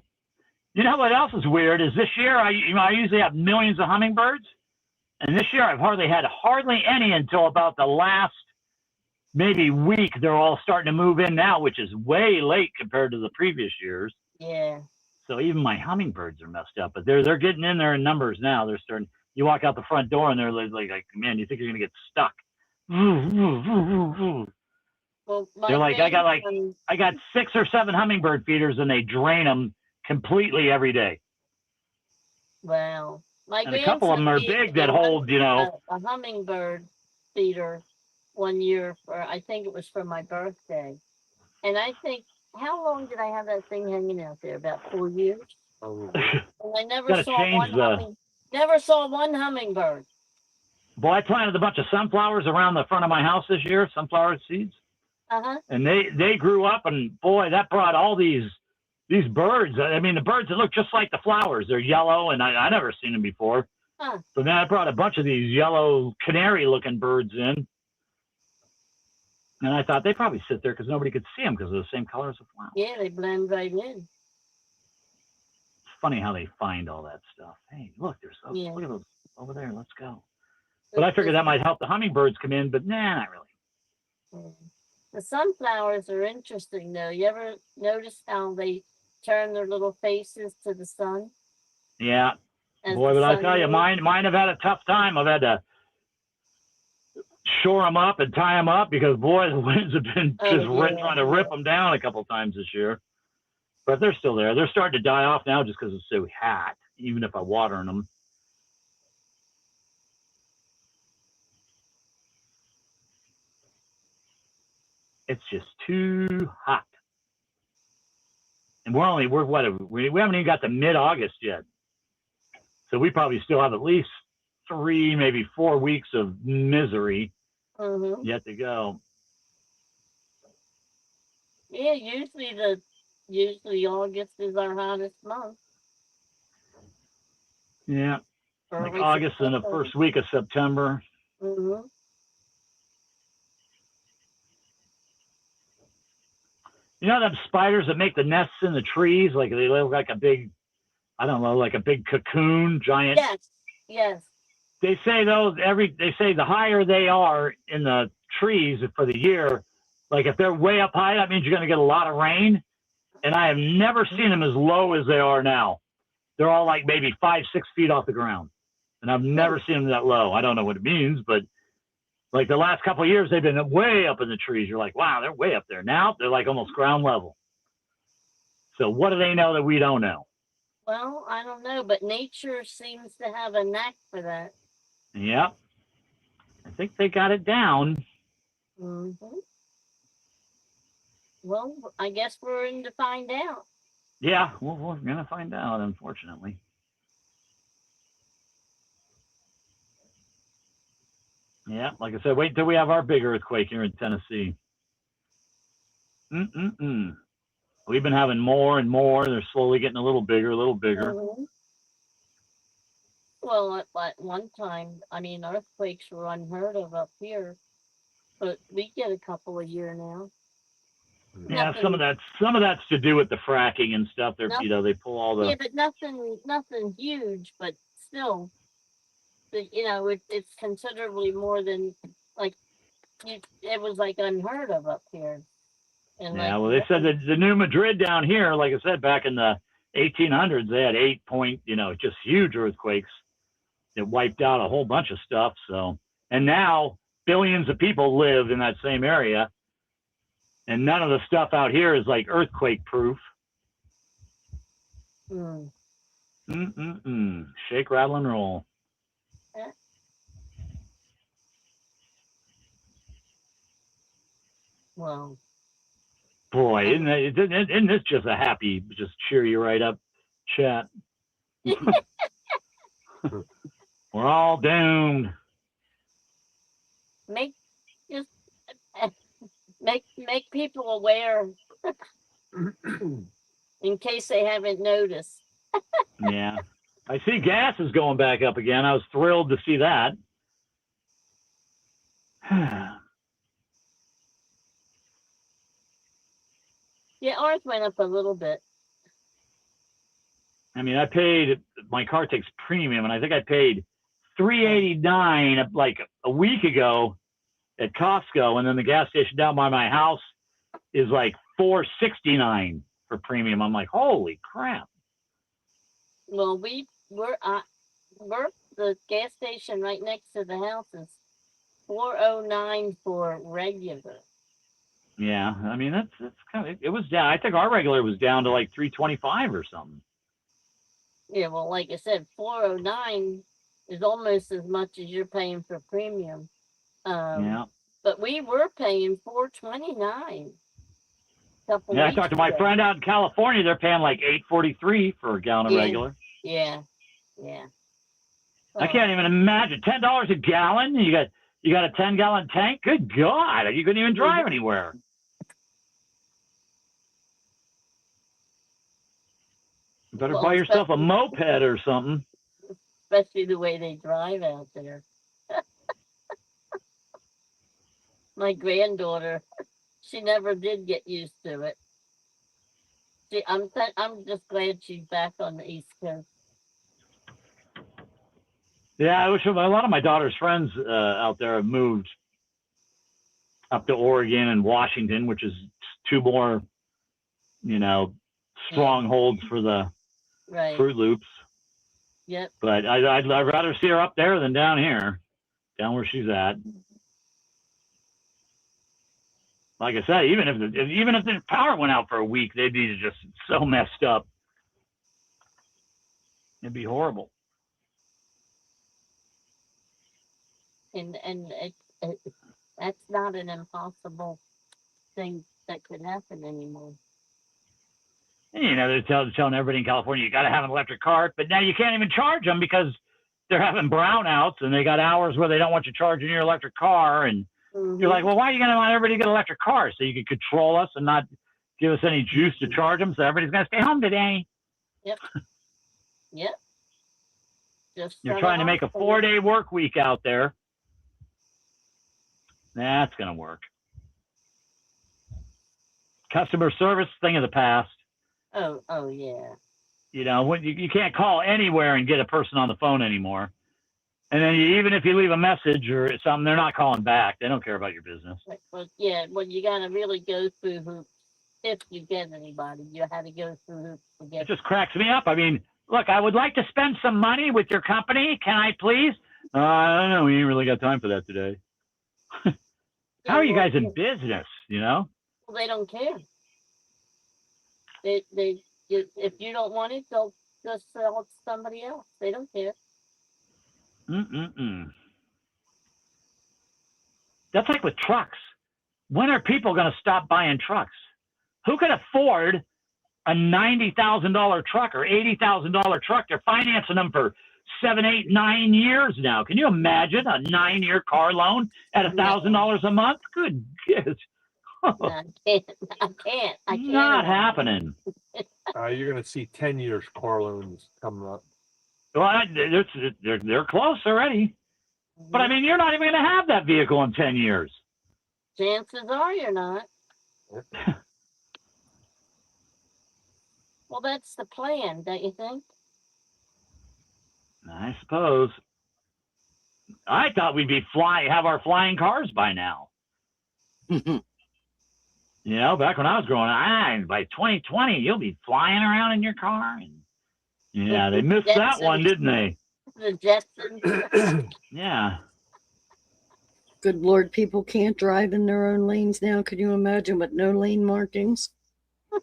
Speaker 4: you know what else is weird is this year I usually have millions of hummingbirds, and this year I've hardly had any until about the last maybe week. They're all starting to move in now, which is way late compared to the previous years.
Speaker 1: Yeah.
Speaker 4: So even my hummingbirds are messed up, but they're getting in there in numbers now. They're starting. You walk out the front door and they're like, man, you think you're gonna get stuck?
Speaker 1: Well,
Speaker 4: they're like, I got 6 or 7 hummingbird feeders, and they drain them completely every day.
Speaker 1: Wow.
Speaker 4: And a couple of them are big that hold,
Speaker 1: a hummingbird feeder one year for, I think it was for my birthday. And I think, how long did I have that thing hanging out there? About 4 years.
Speaker 2: Oh,
Speaker 1: And I never saw one hummingbird.
Speaker 4: Boy, I planted a bunch of sunflowers around the front of my house this year, sunflower seeds.
Speaker 1: Uh-huh.
Speaker 4: And they grew up, and boy, that brought all these birds. I mean, the birds that look just like the flowers. They're yellow, and I never seen them before.
Speaker 1: Huh.
Speaker 4: So then I brought a bunch of these yellow canary-looking birds in. And I thought they probably sit there because nobody could see them because they're the same color as the flowers.
Speaker 1: Yeah, they blend right in.
Speaker 4: It's funny how they find all that stuff. Hey, look, there's those. Yeah. Look at those over there. Let's go. But I figured that might help the hummingbirds come in, but nah, not really.
Speaker 1: The sunflowers are interesting, though. You ever notice how they turn their little faces to the sun?
Speaker 4: Yeah. Boy, but I tell you, mine have had a tough time. I've had to shore them up and tie them up because, boy, the winds have been trying to rip them down a couple times this year. But they're still there. They're starting to die off now just because it's so hot, even if I'm watering them. It's just too hot. And we haven't even got to mid-August yet. So we probably still have at least 3, maybe 4 weeks of misery yet to go.
Speaker 1: Yeah, usually August is our hottest month.
Speaker 4: Yeah, like August and the first week of September.
Speaker 1: Mm-hmm.
Speaker 4: You know them spiders that make the nests in the trees? Like they look like a big, I don't know, like a big cocoon, giant.
Speaker 1: Yes.
Speaker 4: They say the higher they are in the trees for the year, like if they're way up high, that means you're going to get a lot of rain. And I have never seen them as low as they are now. They're all like maybe 5-6 feet off the ground. And I've never seen them that low. I don't know what it means, but like the last couple of years, they've been way up in the trees. You're like, wow, they're way up there. Now they're like almost ground level. So what do they know that we don't know?
Speaker 1: Well, I don't know, but nature seems to have a knack for that.
Speaker 4: Yeah. I think they got it down.
Speaker 1: Mm-hmm. Well, I guess we're in to find out.
Speaker 4: Yeah, well, we're going to find out, unfortunately. Yeah, like I said, wait till we have our big earthquake here in Tennessee. We've been having more and more. They're slowly getting a little bigger,
Speaker 1: Mm-hmm. Well, at one time, I mean, earthquakes were unheard of up here, but we get a couple a year now.
Speaker 4: Yeah, some of that's to do with the fracking and stuff. They're they pull all the.
Speaker 1: Yeah, but nothing huge, but still, it's considerably more than it was like unheard of up here. And
Speaker 4: yeah, well, they said that the New Madrid down here, like I said, back in the 1800s, they had 8-point, just huge earthquakes that wiped out a whole bunch of stuff. So, and now billions of people live in that same area. And none of the stuff out here is like earthquake proof. Shake, rattle, and roll.
Speaker 1: Well,
Speaker 4: boy, isn't this just a happy, just cheer you right up chat? We're all doomed.
Speaker 1: Make people aware in case they haven't noticed.
Speaker 4: Yeah. I see gas is going back up again. I was thrilled to see that.
Speaker 1: Yeah, ours went up a little bit.
Speaker 4: I mean, I paid, my car takes premium, and I think I paid $3.89 like a week ago at Costco, and then the gas station down by my house is like $4.69 for premium. I'm like, holy crap.
Speaker 1: Well, we're the gas station right next to the house is $4.09 for regular.
Speaker 4: Yeah, I mean that's kind of, it was down. I think our regular was down to like $3.25 or something.
Speaker 1: Yeah, well, like I said, $4.09 is almost as much as you're paying for premium.
Speaker 4: Yeah.
Speaker 1: But we were paying $4.29.
Speaker 4: Yeah, I talked to my friend out in California. They're paying like $8.43 for a gallon of regular.
Speaker 1: Yeah.
Speaker 4: I can't even imagine $10 a gallon. You got a 10-gallon tank. Good God, you couldn't even drive anywhere. You better buy yourself a moped or something.
Speaker 1: Especially the way they drive out there. My granddaughter, she never did get used to it. I'm just glad she's back on the East Coast.
Speaker 4: Yeah, I wish a lot of my daughter's friends out there have moved up to Oregon and Washington, which is two more, strongholds for the Fruit Loops.
Speaker 1: Yep.
Speaker 4: But I'd rather see her up there than down here, down where she's at. Like I said, even if the power went out for a week, they'd be just so messed up. It'd be horrible.
Speaker 1: And that's not an impossible thing that could happen anymore.
Speaker 4: They're telling everybody in California, you got to have an electric car, but now you can't even charge them because they're having brownouts and they got hours where they don't want you charging your electric car. And you're like, well, why are you going to want everybody to get electric cars? So you can control us and not give us any juice to charge them. So everybody's going to stay home today.
Speaker 1: Yep.
Speaker 4: You're trying to make a 4-day work week out there. That's going to work. Customer service, thing of the past.
Speaker 1: Oh yeah.
Speaker 4: When you can't call anywhere and get a person on the phone anymore. And then even if you leave a message or something, they're not calling back. They don't care about your business.
Speaker 1: Well, you got to really go through hoops if you get anybody. You had to go through hoops to get. It
Speaker 4: just cracks me up. I mean, look, I would like to spend some money with your company. Can I please? I don't know. We ain't really got time for that today. How are you guys in business?
Speaker 1: Well, they don't care. If you don't want it, they'll just sell it to somebody else. They don't care.
Speaker 4: That's like with trucks. When are people going to stop buying trucks? Who can afford a $90,000 truck or $80,000 truck? They're financing them for 7, 8, 9 years now. Can you imagine a 9-year car loan at $1,000 a month? Good guess.
Speaker 1: I can't.
Speaker 4: Not happening.
Speaker 2: You're going to see 10 years car loans coming up.
Speaker 4: Well, they're close already. But I mean, you're not even going to have that vehicle in 10 years.
Speaker 1: Chances are you're not. Well, that's the plan, don't you think?
Speaker 4: I suppose. I thought we'd be have our flying cars by now. Back when I was growing up, by 2020, you'll be flying around in your car. And yeah, they missed that one, didn't they?
Speaker 1: The Jetsons.
Speaker 4: Yeah.
Speaker 3: Good Lord, people can't drive in their own lanes now. Could you imagine with no lane markings?
Speaker 4: Yeah.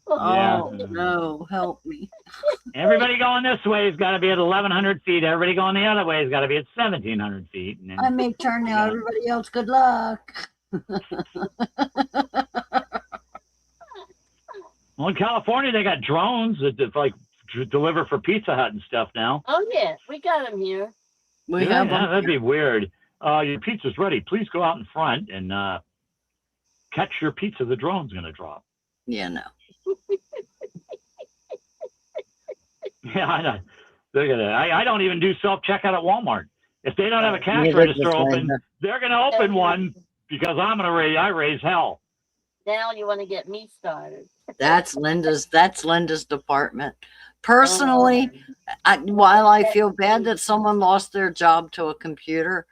Speaker 3: Oh, no, help me.
Speaker 4: Everybody going this way has got to be at 1,100 feet. Everybody going the other way has got to be at 1,700 feet. And then,
Speaker 3: I make turn now.
Speaker 4: Yeah.
Speaker 3: Everybody else, good luck.
Speaker 4: Well, in California, they got drones that like deliver for Pizza Hut and stuff now.
Speaker 1: Oh yeah, we got them here.
Speaker 3: We
Speaker 4: Yeah,
Speaker 3: have them.
Speaker 4: that'd be weird. Your pizza's ready. Please go out in front and catch your pizza. The drone's going to drop.
Speaker 3: Yeah, no.
Speaker 4: Yeah, I know. They're gonna. I don't even do self checkout at Walmart. If they don't have a cash
Speaker 3: Neither
Speaker 4: register
Speaker 3: does
Speaker 4: open,
Speaker 3: Linda.
Speaker 4: they're going to open one because I raise hell.
Speaker 1: Now you want to get me started.
Speaker 3: That's Linda's department. Personally, while I feel bad that someone lost their job to a computer,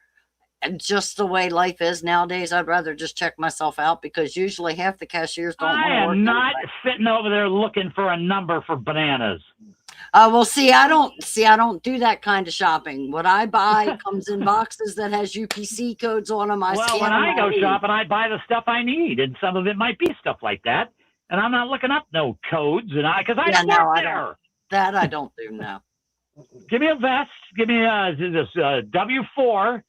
Speaker 3: and just the way life is nowadays, I'd rather just check myself out because usually half the cashiers don't want to
Speaker 4: I
Speaker 3: work.
Speaker 4: am not sitting over there looking for a number for bananas.
Speaker 3: Well, see, I don't do that kind of shopping. What I buy comes in boxes that has UPC codes on them.
Speaker 4: Well, when I go shopping, I buy the stuff I need, and some of it might be stuff like that. And I'm not looking up no codes, and because I don't work there.
Speaker 3: That I don't do now.
Speaker 4: Give me a vest. Give me this W-4.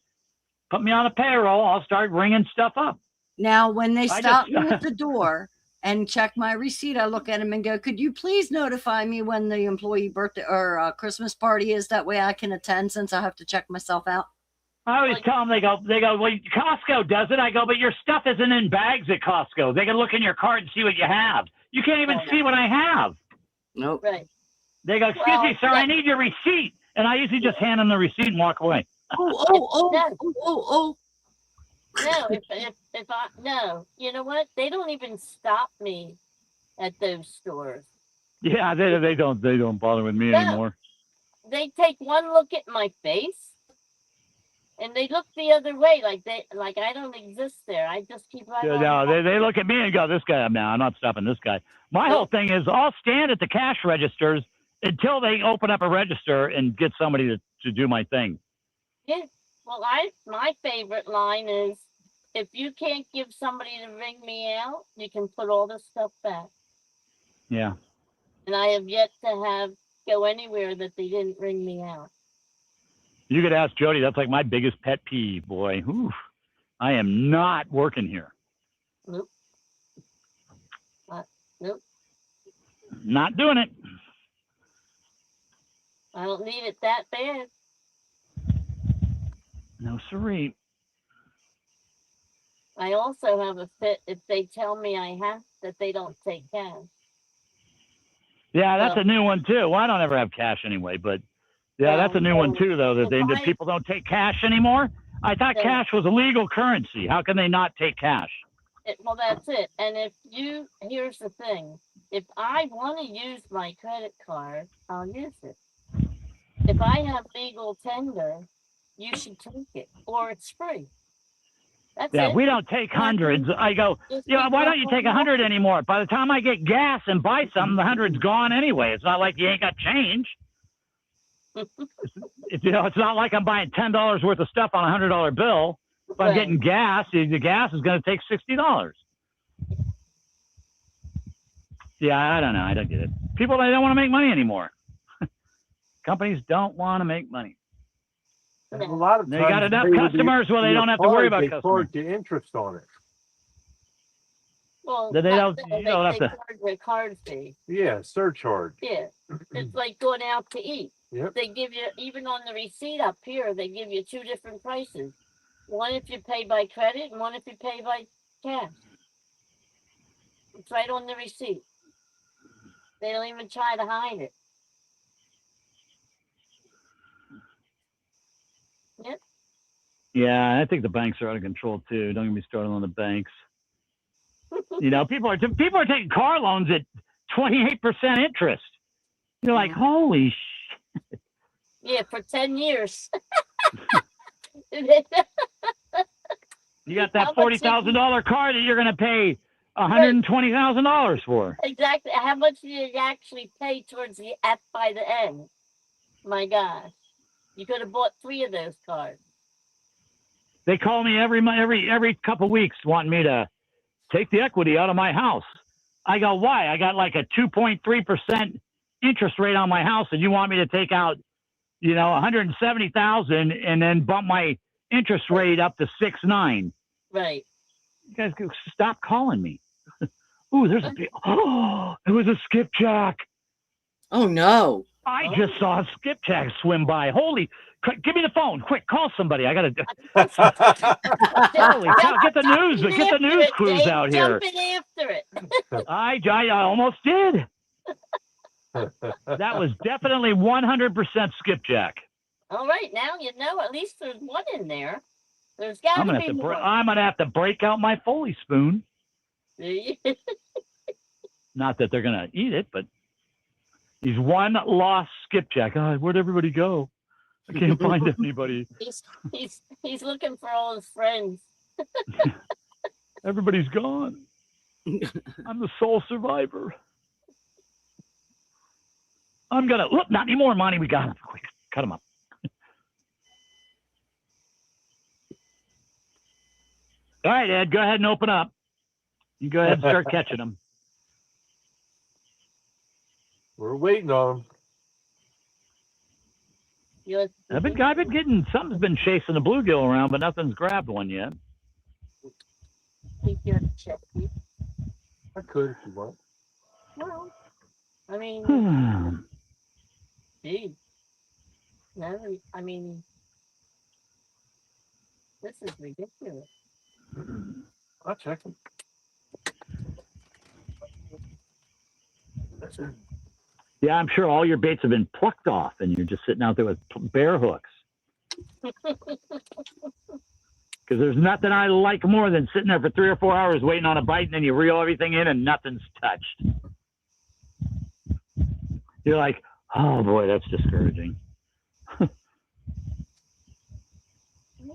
Speaker 4: Put me on a payroll. I'll start ringing stuff up.
Speaker 3: Now, when they stop me at the door and check my receipt, I look at them and go, could you please notify me when the employee birthday or Christmas party is? That way I can attend since I have to check myself out.
Speaker 4: I always tell them, they go, well, Costco does it. I go, but your stuff isn't in bags at Costco. They can look in your cart and see what you have. You can't even see what I have.
Speaker 3: Nope.
Speaker 1: Right.
Speaker 4: They go, excuse me, sir, I need your receipt. And I usually just hand them the receipt and walk away.
Speaker 3: Oh.
Speaker 1: No, if I no, you know what? They don't even stop me at those stores.
Speaker 4: Yeah, they don't bother with me anymore.
Speaker 1: They take one look at my face and they look the other way like I don't exist there. I just keep right on.
Speaker 4: No, they look at me and go, this guy, no, I'm not stopping this guy. My whole thing is I'll stand at the cash registers until they open up a register and get somebody to do my thing.
Speaker 1: Yeah. Well, my favorite line is, if you can't give somebody to ring me out, you can put all this stuff back.
Speaker 4: Yeah.
Speaker 1: And I have yet to go anywhere that they didn't ring me out.
Speaker 4: You could ask Jody. That's like my biggest pet peeve, boy. Oof. I am not working here.
Speaker 1: Nope. Nope.
Speaker 4: Not doing it.
Speaker 1: I don't need it that bad.
Speaker 4: No, siree.
Speaker 1: I also have a fit if they tell me I have that they don't take cash.
Speaker 4: Yeah, that's a new one too. Well, I don't ever have cash anyway, but yeah, that's a new one too, though. That people don't take cash anymore. I thought cash was a legal currency. How can they not take cash?
Speaker 1: Well, that's it. And here's the thing: if I want to use my credit card, I'll use it. If I have legal tender, you should take it, or it's free. That's it.
Speaker 4: We don't take hundreds. I go, why don't you take 100 anymore? By the time I get gas and buy something, the 100's gone anyway. It's not like you ain't got change. It's not like I'm buying $10 worth of stuff on a $100 bill. If I'm getting gas, the gas is going to take $60. Yeah, I don't know. I don't get it. People, they don't want to make money anymore. Companies don't want to make money.
Speaker 2: A lot of times
Speaker 4: they got enough customers where they don't have to worry about customers.
Speaker 2: They charge the interest on it.
Speaker 1: Well,
Speaker 4: they don't have to.
Speaker 1: The card fee.
Speaker 2: Yeah, surcharge.
Speaker 1: Yeah, it's like going out to eat.
Speaker 2: Yep.
Speaker 1: They give you, even on the receipt up here, they give you two different prices. One if you pay by credit, and one if you pay by cash. It's right on the receipt. They don't even try to hide it. Yep.
Speaker 4: Yeah, I think the banks are out of control too. Don't get me started on the banks. People are taking car loans at 28% interest. You're like, holy shit.
Speaker 1: Yeah, for 10 years.
Speaker 4: You got that $40,000 car that you're going to pay $120,000 for.
Speaker 1: Exactly. How much did you actually pay towards the by the end? My gosh. You could have bought 3 of those cars.
Speaker 4: They call me every couple of weeks wanting me to take the equity out of my house. I go, why? I got like a 2.3% interest rate on my house, and you want me to take out, 170,000 and then bump my interest rate up to 6.9.
Speaker 1: Right.
Speaker 4: You guys go stop calling me. Ooh, there's a big. Oh, it was a skipjack.
Speaker 3: Oh no!
Speaker 4: I just saw a skipjack swim by. Holy! Give me the phone, quick! Call somebody. I gotta. Holy cow! Get the news! Get the news crews out here.
Speaker 1: Jumping after it.
Speaker 4: I almost did. That was definitely 100% skipjack.
Speaker 1: All right, now you know. At least there's one in there. There's got to be more.
Speaker 4: I'm gonna have to break out my Foley spoon. Not that they're gonna eat it, but he's one lost skipjack. Oh, where'd everybody go? I can't find anybody.
Speaker 1: He's looking for all his friends.
Speaker 4: Everybody's gone. I'm the sole survivor. I'm gonna look. Not anymore, Monty. We got him. Quick, cut him up. All right, Ed. Go ahead and open up. You go ahead and start catching them.
Speaker 2: We're waiting on
Speaker 1: Yes.
Speaker 4: I've been getting, something's been chasing a bluegill around, but nothing's grabbed one yet.
Speaker 1: Think you have to check.
Speaker 2: I could if you want.
Speaker 1: Well, I mean, gee. No, I mean, this is ridiculous.
Speaker 2: I'll check them.
Speaker 4: Yeah, I'm sure all your baits have been plucked off, and you're just sitting out there with bare hooks. Because there's nothing I like more than sitting there for 3 or 4 hours waiting on a bite, and then you reel everything in and nothing's touched. You're like, oh boy, that's discouraging.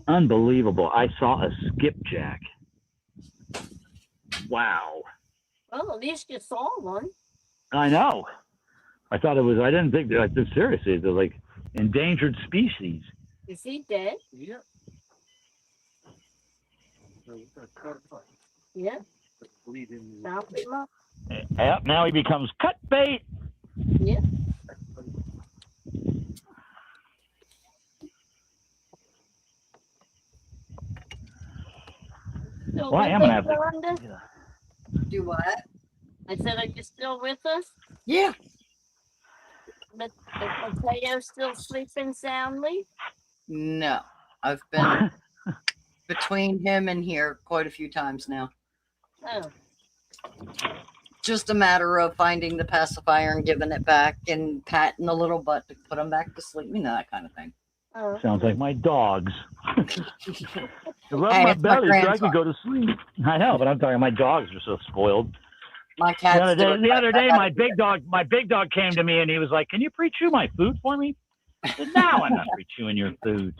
Speaker 4: Unbelievable. I saw a skipjack. Wow.
Speaker 1: Well, at least you saw one.
Speaker 4: I know. I thought it was, I didn't think, seriously, they're like endangered species.
Speaker 1: Is he dead?
Speaker 2: Yeah.
Speaker 1: Yeah. Now him up.
Speaker 4: Yep, now he becomes cut bait.
Speaker 1: Yeah. Still
Speaker 4: Well, I am
Speaker 1: with
Speaker 4: gonna
Speaker 1: us,
Speaker 4: have
Speaker 1: Rhonda?
Speaker 4: to.
Speaker 3: Do what?
Speaker 1: I said, are you still with us?
Speaker 3: Yeah.
Speaker 1: But is Mateo still sleeping soundly?
Speaker 3: No, I've been between him and here quite a few times now.
Speaker 1: Oh,
Speaker 3: Just a matter of finding the pacifier and giving it back and patting the little butt to put him back to sleep. You know, that kind of thing.
Speaker 1: oh.
Speaker 4: Sounds like my dogs. They rub
Speaker 3: Hey,
Speaker 4: my
Speaker 3: it's my
Speaker 4: belly so I
Speaker 3: grandson.
Speaker 4: can go to sleep. I know, but I'm talking. My dogs are so spoiled.
Speaker 3: My cat's
Speaker 4: The other day, my big dog came to me and he was like, "Can you pre-chew my food for me?" I said, "No, I'm not pre-chewing your food."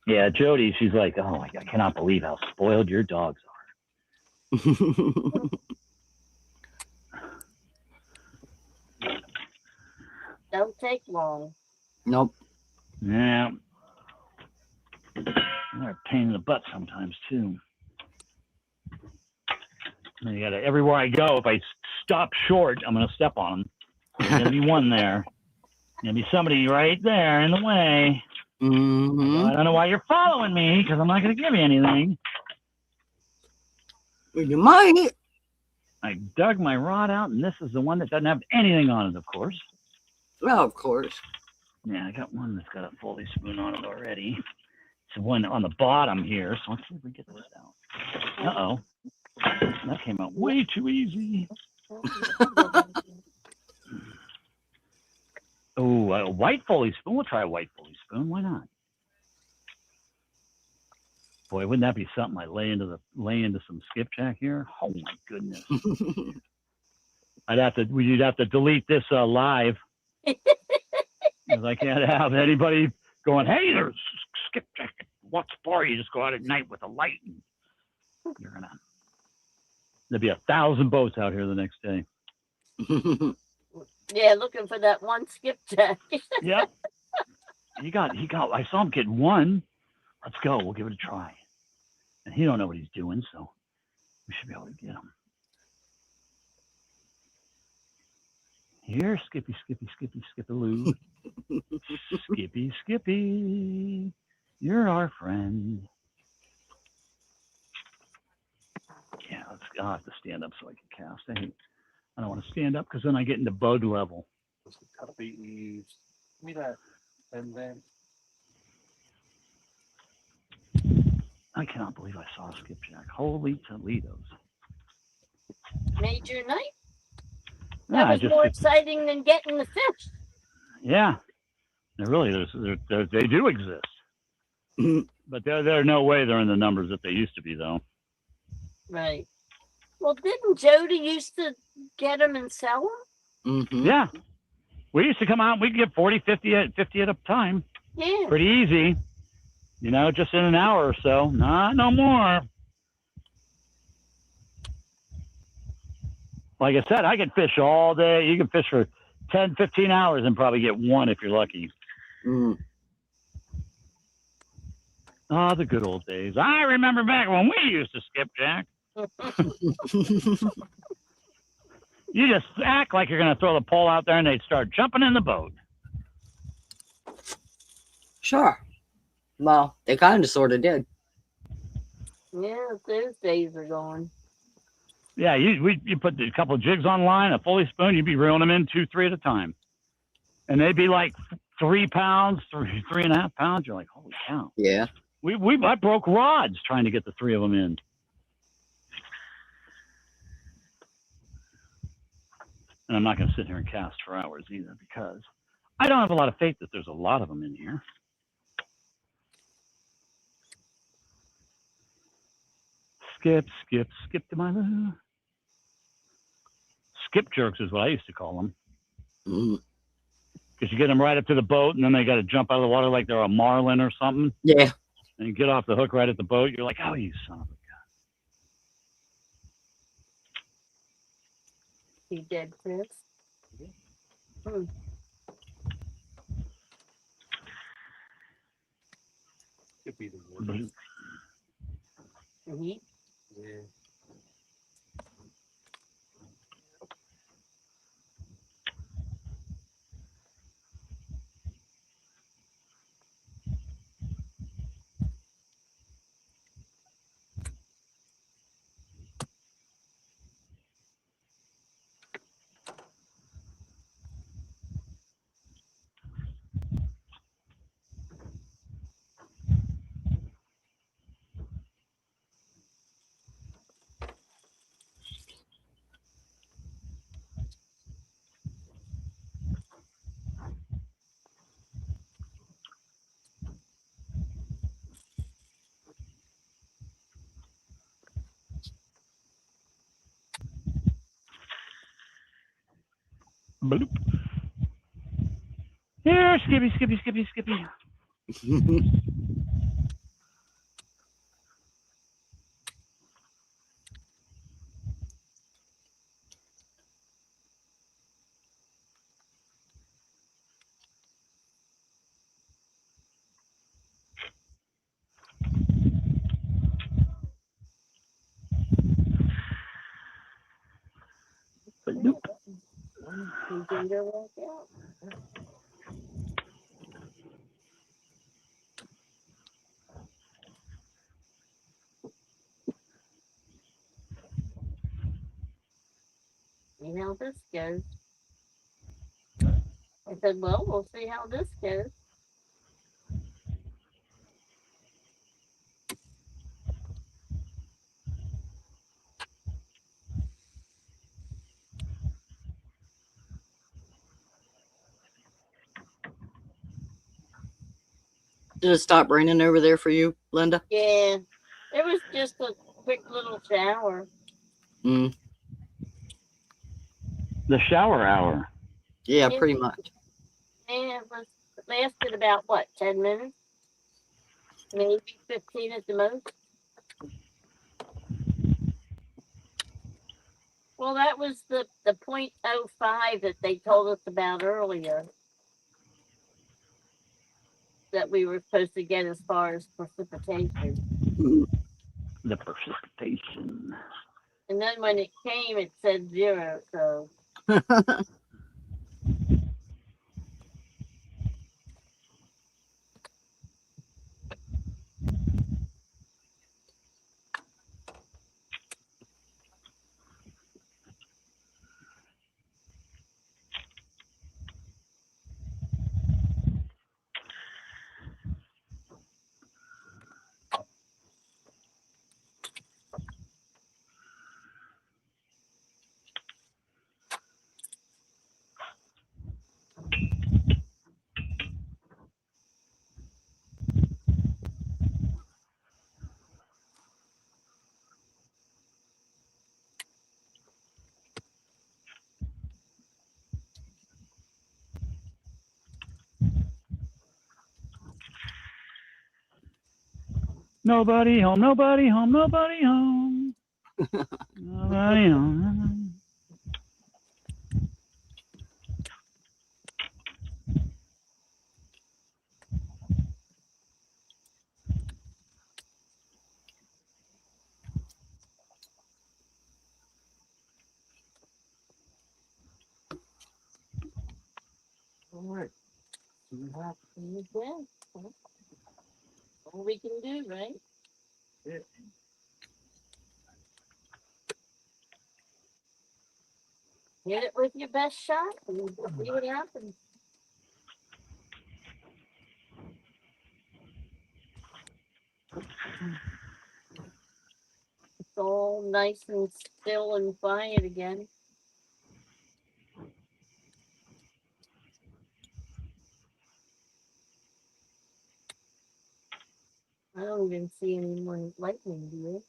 Speaker 4: Yeah, Jody, she's like, "Oh my God, I cannot believe how spoiled your dogs are."
Speaker 1: Don't take long.
Speaker 3: Nope.
Speaker 4: Yeah, they're a pain in the butt sometimes too. And you gotta, everywhere I go, if I stop short, I'm gonna step on them. There's gonna be one there. Gonna be somebody right there in the way.
Speaker 3: Mm-hmm.
Speaker 4: I don't know why you're following me, because I'm not gonna give you anything.
Speaker 3: You might.
Speaker 4: I dug my rod out, and this is the one that doesn't have anything on it, of course.
Speaker 3: Well, of course.
Speaker 4: Yeah, I got one that's got a Foley spoon on it already. It's one on the bottom here, so let's see if we get this out. Uh-oh. That came out way too easy. Oh, a white Foley spoon. We'll try a white Foley spoon. Why not? Boy, wouldn't that be something? I lay into some skipjack here. Oh my goodness! We'd have to delete this live because I can't have anybody going, "Hey, there's skipjack. What's for?" You just go out at night with a light, and there'll be 1,000 boats out here the next day.
Speaker 1: Yeah, looking for that one skipjack.
Speaker 4: Yep. he got. I saw him get one. Let's go. We'll give it a try. And he don't know what he's doing, so we should be able to get him. Here, Skippy, Skippaloo. Skippy, you're our friend. Yeah, I'll have to stand up so I can cast. I don't want to stand up because then I get into bug level.
Speaker 2: Give me that. And then
Speaker 4: I cannot believe I saw a skipjack. Holy Toledos.
Speaker 1: Made your night.
Speaker 4: Yeah,
Speaker 1: That was more exciting than getting the fish.
Speaker 4: Yeah, they do exist. But there's no way they're in the numbers that they used to be, though.
Speaker 1: Right. Well, didn't Jody used to get them and sell them?
Speaker 3: Mm-hmm.
Speaker 4: Yeah. We used to come out, we'd get 40, 50 at a time.
Speaker 1: Yeah.
Speaker 4: Pretty easy. You know, just in an hour or so. Not no more. Like I said, I can fish all day. You can fish for 10, 15 hours and probably get one if you're lucky.
Speaker 3: Mm.
Speaker 4: Oh, the good old days. I remember back when we used to skipjack. You just act like you're going to throw the pole out there and they'd start jumping in the boat.
Speaker 3: Sure. Well, they kind of sort of did.
Speaker 1: Yeah, those days are gone.
Speaker 4: Yeah, you put a couple of jigs on line, a fully spoon, you'd be reeling them in 2, 3 at a time. And they'd be like 3 pounds, 3.5 pounds. You're like, holy cow.
Speaker 3: Yeah.
Speaker 4: I broke rods trying to get the 3 of them in. And I'm not going to sit here and cast for hours either because I don't have a lot of faith that there's a lot of them in here. Skip to my loo. Skip jerks is what I used to call them. Because you get them right up to the boat and then they got to jump out of the water like they're a marlin or something.
Speaker 3: Yeah.
Speaker 4: And you get off the hook right at the boat. You're like, oh, you son of a gun.
Speaker 1: You dead, Chris? Hmm.
Speaker 2: could be the worst.
Speaker 1: Mm-hmm.
Speaker 2: Yeah.
Speaker 4: Bloop. Here, Skippy. Bloop.
Speaker 1: You can go walk out. See how this goes. I said, well, we'll see how this goes.
Speaker 3: Did it stop raining over there for you, Linda?
Speaker 1: Yeah, it was just a quick little shower.
Speaker 3: Mm.
Speaker 4: The shower hour.
Speaker 3: Yeah,
Speaker 1: Yeah.
Speaker 3: pretty much.
Speaker 1: And it lasted about, what, 10 minutes? Maybe 15 at the most. Well, that was the .05 that they told us about earlier. that we were supposed to get as far as precipitation.
Speaker 4: The precipitation.
Speaker 1: And then when it came, it said 0. So
Speaker 4: Nobody home, nobody home, nobody home. Nobody home.
Speaker 2: All right. So we have
Speaker 1: yeah, all we can do, right?
Speaker 2: it.
Speaker 1: Hit it with your best shot and see what happens. It's all nice and still and quiet again. I don't even see any more lightning, do you?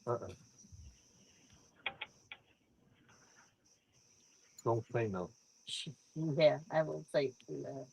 Speaker 2: Don't say no.
Speaker 1: Yeah, I will say that.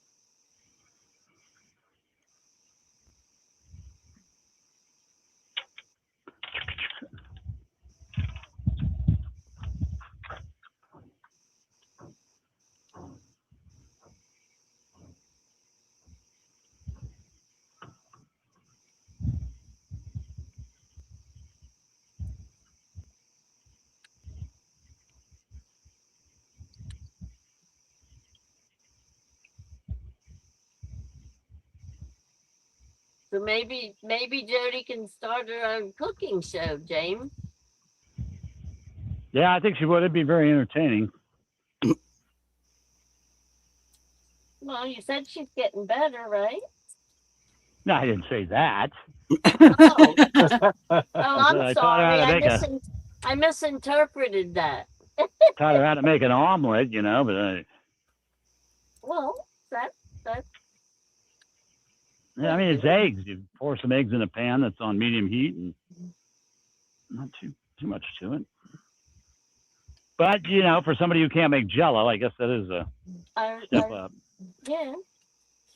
Speaker 1: So maybe Jody can start her own cooking show, James.
Speaker 4: Yeah, I think she would. It'd be very entertaining.
Speaker 1: Well, you said she's getting better, right?
Speaker 4: No, I didn't say that.
Speaker 1: Oh,
Speaker 4: I
Speaker 1: I'm
Speaker 4: taught her how
Speaker 1: sorry.
Speaker 4: to make
Speaker 1: I misinterpreted that.
Speaker 4: taught her how to make an omelet, you know, but
Speaker 1: Well, that's
Speaker 4: yeah, I mean, it's eggs. You pour some eggs in a pan that's on medium heat and not too much to it. But, you know, for somebody who can't make Jell-O, I guess that is a step up.
Speaker 1: Yeah.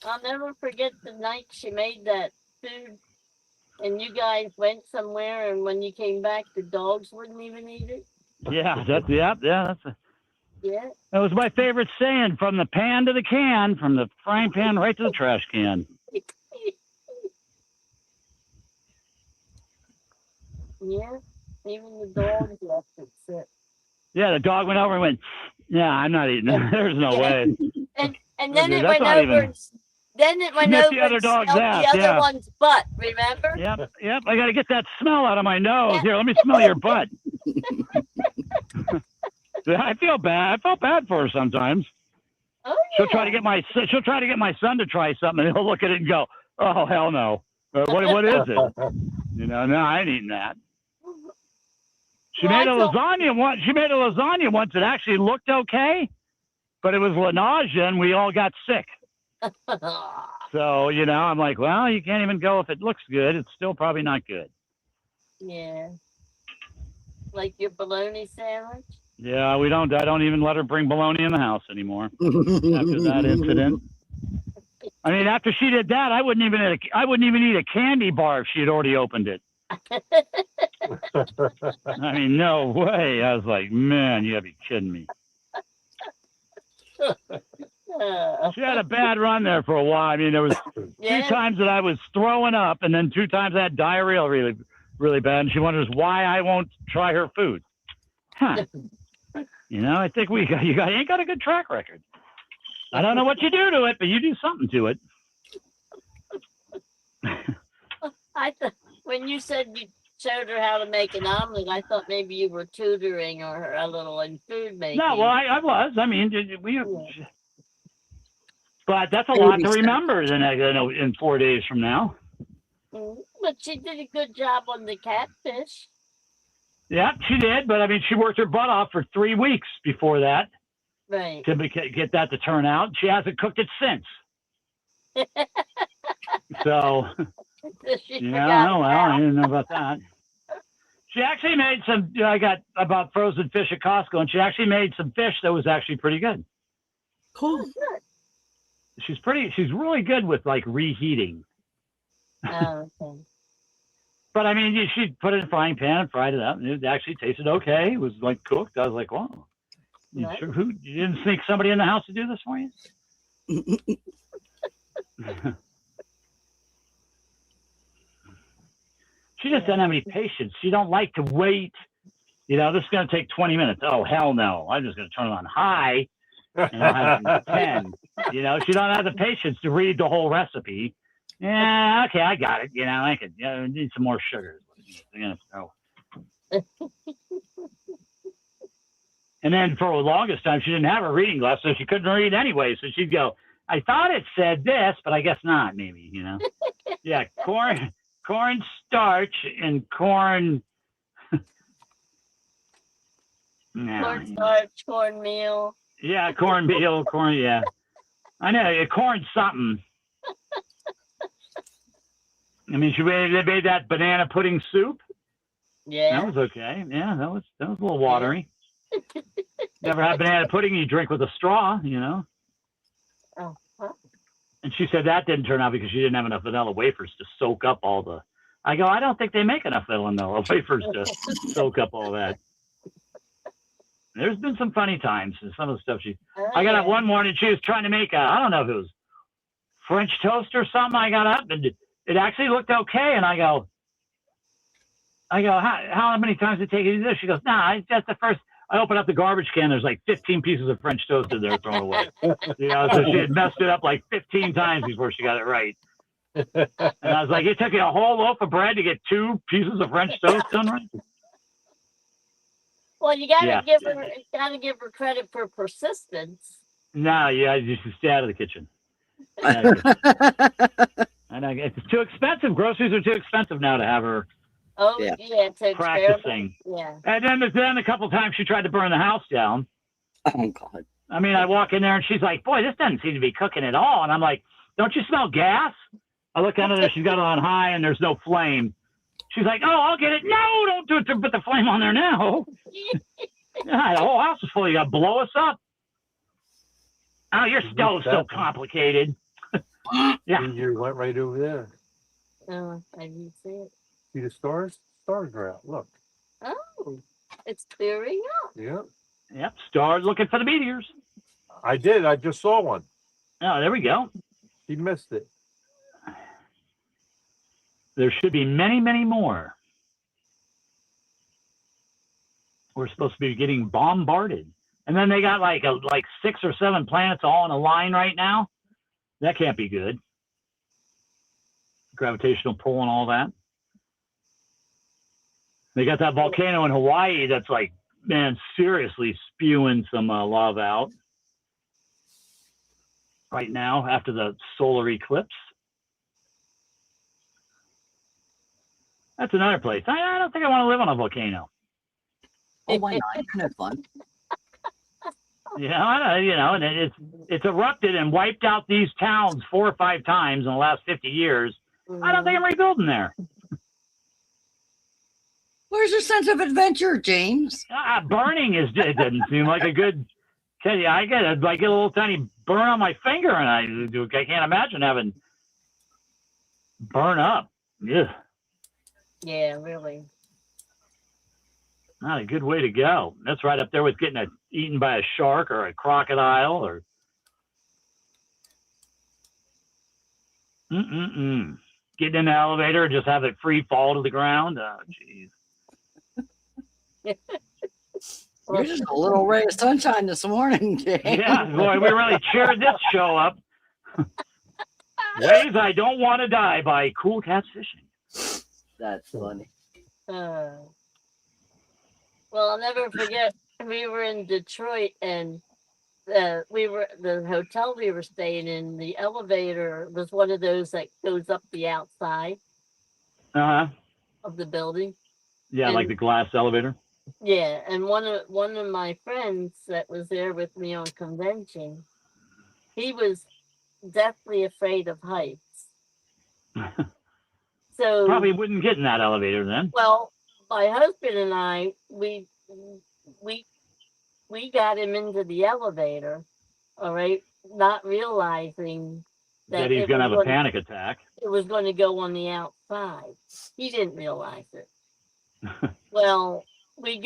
Speaker 1: I'll never forget the night she made that food and you guys went somewhere and when you came back, the dogs wouldn't even eat it.
Speaker 4: Yeah, that's
Speaker 1: Yeah.
Speaker 4: That was my favorite saying, from the pan to the can, from the frying pan right to the trash can.
Speaker 1: Yeah. Even the dogs left it sit.
Speaker 4: Yeah, the dog went over and went, yeah, I'm not eating that. There's no way.
Speaker 1: And then it
Speaker 4: That's
Speaker 1: went
Speaker 4: not
Speaker 1: over
Speaker 4: even-
Speaker 1: then it went
Speaker 4: Sniff
Speaker 1: over
Speaker 4: the other
Speaker 1: and
Speaker 4: dog's
Speaker 1: smelled
Speaker 4: ass,
Speaker 1: the other
Speaker 4: yeah.
Speaker 1: one's butt, remember?
Speaker 4: Yep. I got to get that smell out of my nose.
Speaker 1: Yeah.
Speaker 4: Here, let me smell your butt. I feel bad. I felt bad for her sometimes.
Speaker 1: Oh,
Speaker 4: She'll try to get my son to try something, and he'll look at it and go, "Oh, hell no! What is it? You know, no, I ain't eating that." She made a lasagna once. She made a lasagna once. It actually looked okay, but it was nausea, and we all got sick. So, you know, I'm like, well, you can't even go if it looks good. It's still probably not good.
Speaker 1: Yeah. Like your bologna sandwich?
Speaker 4: Yeah, I don't even let her bring bologna in the house anymore after that incident. I mean, after she did that, I wouldn't even eat a candy bar if she had already opened it. I mean, no way. I was like, man, you gotta be kidding me. She had a bad run there for a while. I mean, there was
Speaker 1: Yeah.
Speaker 4: 2 times that I was throwing up, and then 2 times I had diarrhea really, really bad. And she wonders why I won't try her food. Huh. You know, I think you ain't got a good track record. I don't know what you do to it, but you do something to it.
Speaker 1: I thought when you said you showed her how to make an omelet, I thought maybe you were tutoring her a little in food making.
Speaker 4: No, well, I was. I mean, but that's a lot to remember in 4 days from now.
Speaker 1: But she did a good job on the catfish.
Speaker 4: Yeah, she did. But I mean, she worked her butt off for 3 weeks before that.
Speaker 1: Right.
Speaker 4: To get that to turn out. She hasn't cooked it since. So, well, I didn't know about that. She actually made some, I got about frozen fish at Costco, and she actually made some fish that was actually pretty good.
Speaker 5: Cool.
Speaker 4: She's really good with like reheating.
Speaker 1: Oh, okay.
Speaker 4: But I mean, she put it in a frying pan and fried it up, and it actually tasted okay. It was like cooked. I was like, wow. You didn't sneak somebody in the house to do this for you? She just doesn't have any patience. She don't like to wait. You know, this is going to take 20 minutes. Oh, hell no. I'm just going to turn it on high and I'll have it in 10. You know, she don't have the patience to read the whole recipe. Yeah, okay, I got it. You know, I could need some more sugar. And then for the longest time, she didn't have a reading glass, so she couldn't read anyway. So she'd go, I thought it said this, but I guess not, maybe, you know. Yeah, corn starch and corn.
Speaker 1: Corn starch, cornmeal.
Speaker 4: Yeah, cornmeal, yeah. I know, corn something. I mean, they made that banana pudding soup.
Speaker 1: Yeah.
Speaker 4: That was okay. Yeah, that was a little watery. Never had banana pudding you drink with a straw, you know.
Speaker 1: Oh, huh.
Speaker 4: And she said that didn't turn out because she didn't have enough vanilla wafers to soak up all the. I go, I don't think they make enough vanilla wafers to soak up all that. There's been some funny times and some of the stuff I got up one morning, she was trying to make I don't know if it was French toast or something. I got up and it actually looked okay. And I go, how many times did it take you to do this? She goes, nah, that's the first. I opened up the garbage can. There's like 15 pieces of French toast in there thrown away. You know, so she had messed it up like 15 times before she got it right. And I was like, it took you a whole loaf of bread to get 2 pieces of French toast done right?
Speaker 1: Well, you gotta give her credit for persistence.
Speaker 4: No, you should stay out of the kitchen. And it's too expensive. Groceries are too expensive now to have her.
Speaker 1: Oh, yeah, to
Speaker 4: practicing.
Speaker 1: Yeah.
Speaker 4: And then a couple of times she tried to burn the house down.
Speaker 5: Oh, God.
Speaker 4: I mean, I walk in there and she's like, boy, this doesn't seem to be cooking at all. And I'm like, don't you smell gas? I look under there, she's got it on high and there's no flame. She's like, oh, I'll get it. No, don't do it to put the flame on there now. God, the whole house is full. You got to blow us up. Oh, your stove's so complicated. Yeah.
Speaker 2: You went right over there.
Speaker 1: Oh, I didn't see it.
Speaker 2: See the stars? Stars are out. Look.
Speaker 1: Oh, it's clearing up.
Speaker 2: Yeah.
Speaker 4: Yep. Stars looking for the meteors.
Speaker 2: I did. I just saw one.
Speaker 4: Oh, there we go.
Speaker 2: He missed it.
Speaker 4: There should be many, many more. We're supposed to be getting bombarded. And then they got like 6 or 7 planets all in a line right now. That can't be good. Gravitational pull and all that. They got that volcano in Hawaii that's like, man, seriously spewing some lava out right now after the solar eclipse. That's another place. I don't think I want to live on a volcano.
Speaker 5: Oh, why not? Isn't it fun?
Speaker 4: And it's erupted and wiped out these towns 4 or 5 times in the last 50 years. I don't think I'm rebuilding there.
Speaker 3: Where's your sense of adventure, James?
Speaker 4: Burning it doesn't seem like a good. I get a little tiny burn on my finger, and I can't imagine having burn up. Ugh.
Speaker 1: Yeah, really.
Speaker 4: Not a good way to go. That's right up there with getting eaten by a shark or a crocodile or Get in the elevator and just have it free fall to the ground. Oh, jeez.
Speaker 3: You're just a little ray of sunshine this morning, Jay.
Speaker 4: Yeah, boy, we really cheered this show up. Ways I Don't Want to Die by Cool Cats Fishing.
Speaker 3: That's funny.
Speaker 1: Well, I'll never forget. We were in Detroit, and the hotel we were staying in. The elevator was one of those that goes up the outside of the building.
Speaker 4: Yeah,
Speaker 1: and,
Speaker 4: like the glass elevator.
Speaker 1: Yeah, and one of my friends that was there with me on convention, he was deathly afraid of heights. So
Speaker 4: probably wouldn't get in that elevator then.
Speaker 1: Well, my husband and I, we got him into the elevator, all right, not realizing
Speaker 4: that he's going to have a panic attack.
Speaker 1: It was going to go on the outside. He didn't realize it. Well, we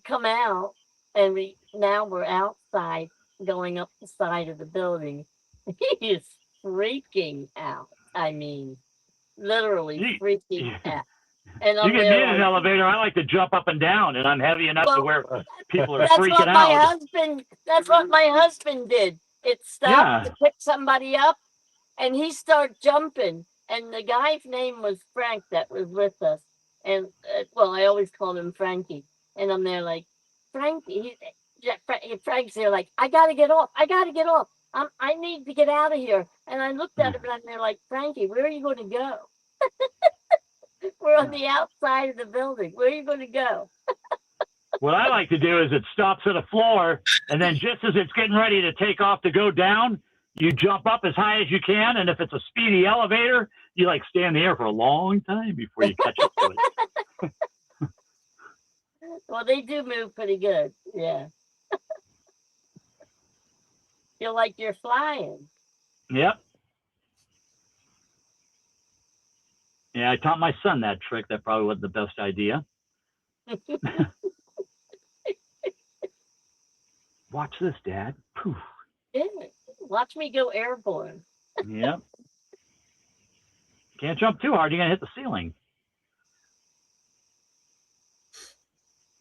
Speaker 1: come out, and now we're outside going up the side of the building. He is freaking out. I mean, literally freaking out. And
Speaker 4: you can be in an elevator. I like to jump up and down, and I'm heavy enough to where people are freaking out.
Speaker 1: That's what my husband did. It stopped to pick somebody up, and he started jumping. And the guy's name was Frank that was with us. And, I always called him Frankie. And I'm there like, Frankie, Frank's there like, I got to get off. I need to get out of here. And I looked at him, and I'm there like, Frankie, where are you going to go? We're on the outside of the building. Where are you going to go?
Speaker 4: What I like to do is it stops at a floor, and then just as it's getting ready to take off to go down, you jump up as high as you can, and if it's a speedy elevator, you like stay in the air for a long time before you catch up to it.
Speaker 1: Well, they do move pretty good. Yeah. Feel like you're flying.
Speaker 4: Yep. Yeah, I taught my son that trick. That probably wasn't the best idea. Watch this, Dad. Poof.
Speaker 1: Yeah. Watch me go airborne.
Speaker 4: Yep. Can't jump too hard. You're going to hit the ceiling.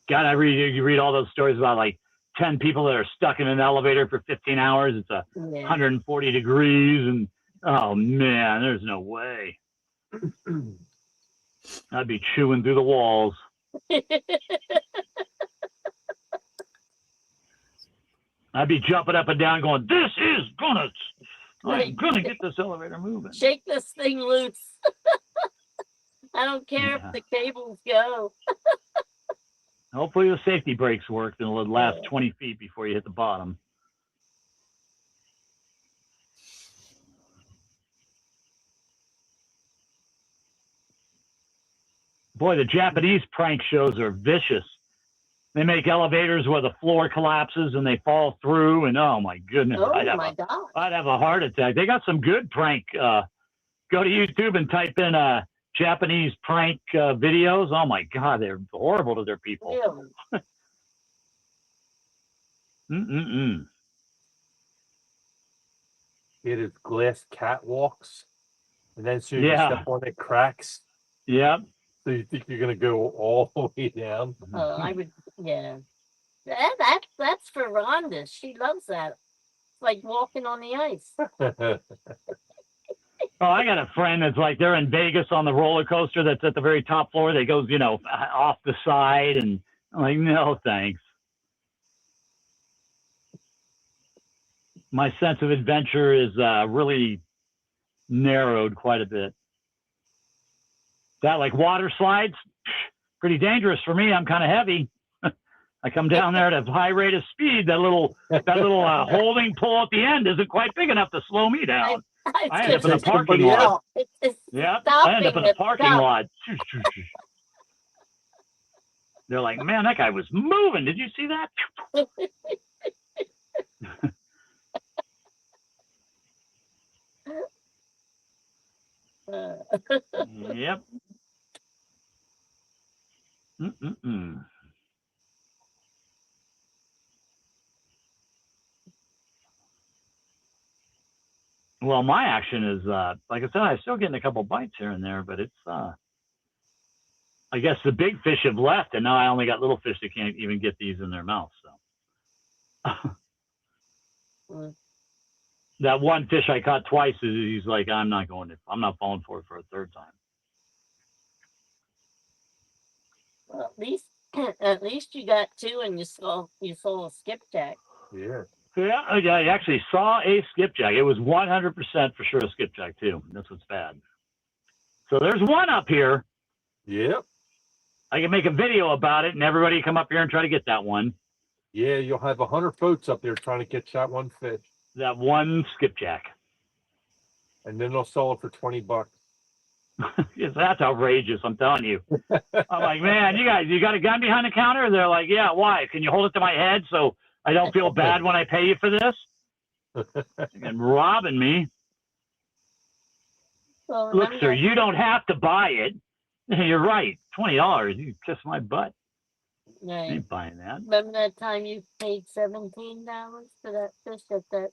Speaker 4: God, you read all those stories about like 10 people that are stuck in an elevator for 15 hours. It's 140 degrees. And oh, man, there's no way. I'd be chewing through the walls. I'd be jumping up and down going, I'm gonna get this elevator moving.
Speaker 1: Shake this thing loose. I don't care if the cables go.
Speaker 4: Hopefully the safety brakes work and it'll last 20 feet before you hit the bottom. Boy, the Japanese prank shows are vicious. They make elevators where the floor collapses and they fall through, and oh my goodness, I'd have a heart attack. They got some good prank. Go to YouTube and type in Japanese prank videos. Oh my God, they're horrible to their people.
Speaker 2: It is glass catwalks, and then soon you step on it, cracks.
Speaker 4: Yep.
Speaker 2: So you think you're gonna go all the way down?
Speaker 1: I would, That's for Rhonda. She loves that. It's like walking on the ice.
Speaker 4: Oh, I got a friend that's like they're in Vegas on the roller coaster that's at the very top floor. They goes, off the side, and I'm like, no, thanks. My sense of adventure is really narrowed quite a bit. That like water slides, pretty dangerous for me. I'm kind of heavy. I come down there at a high rate of speed. That little holding pull at the end isn't quite big enough to slow me down. I end up in a parking lot. I end up in a parking lot. They're like, man, that guy was moving. Did you see that? Yep. Well, my action is, like I said, I'm still getting a couple bites here and there, but it's, I guess the big fish have left, and now I only got little fish that can't even get these in their mouth. So that one fish I caught twice, he's like, I'm not falling for it for a third time.
Speaker 1: Well, at least you got two, and you saw a skipjack.
Speaker 2: Yeah.
Speaker 4: Yeah, I actually saw a skipjack. It was 100% for sure a skipjack too. That's what's bad. So there's one up here.
Speaker 2: Yep.
Speaker 4: I can make a video about it, and everybody come up here and try to get that one.
Speaker 2: Yeah, you'll have 100 boats up there trying to catch that one fish.
Speaker 4: That one skipjack.
Speaker 2: And then they'll sell it for $20.
Speaker 4: That's outrageous, I'm telling you. I'm like, man, you got a gun behind the counter? They're like, yeah, why? Can you hold it to my head so I don't feel bad when I pay you for this? And robbing me.
Speaker 1: Well,
Speaker 4: Look, sir, you don't have to buy it. You're right. $20. You kiss my butt. I
Speaker 1: Right.
Speaker 4: ain't buying that.
Speaker 1: Remember that time you paid $17 for that fish at that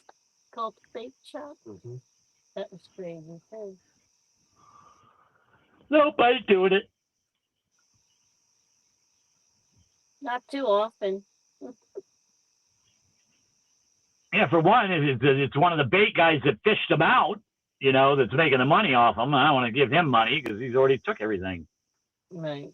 Speaker 1: cultivate shop?
Speaker 2: Mhm.
Speaker 1: That was crazy too.
Speaker 4: Nobody's doing it.
Speaker 1: Not too often.
Speaker 4: Yeah, for one, it's one of the bait guys that fished them out, that's making the money off them. I don't want to give him money because he's already took everything.
Speaker 1: Right.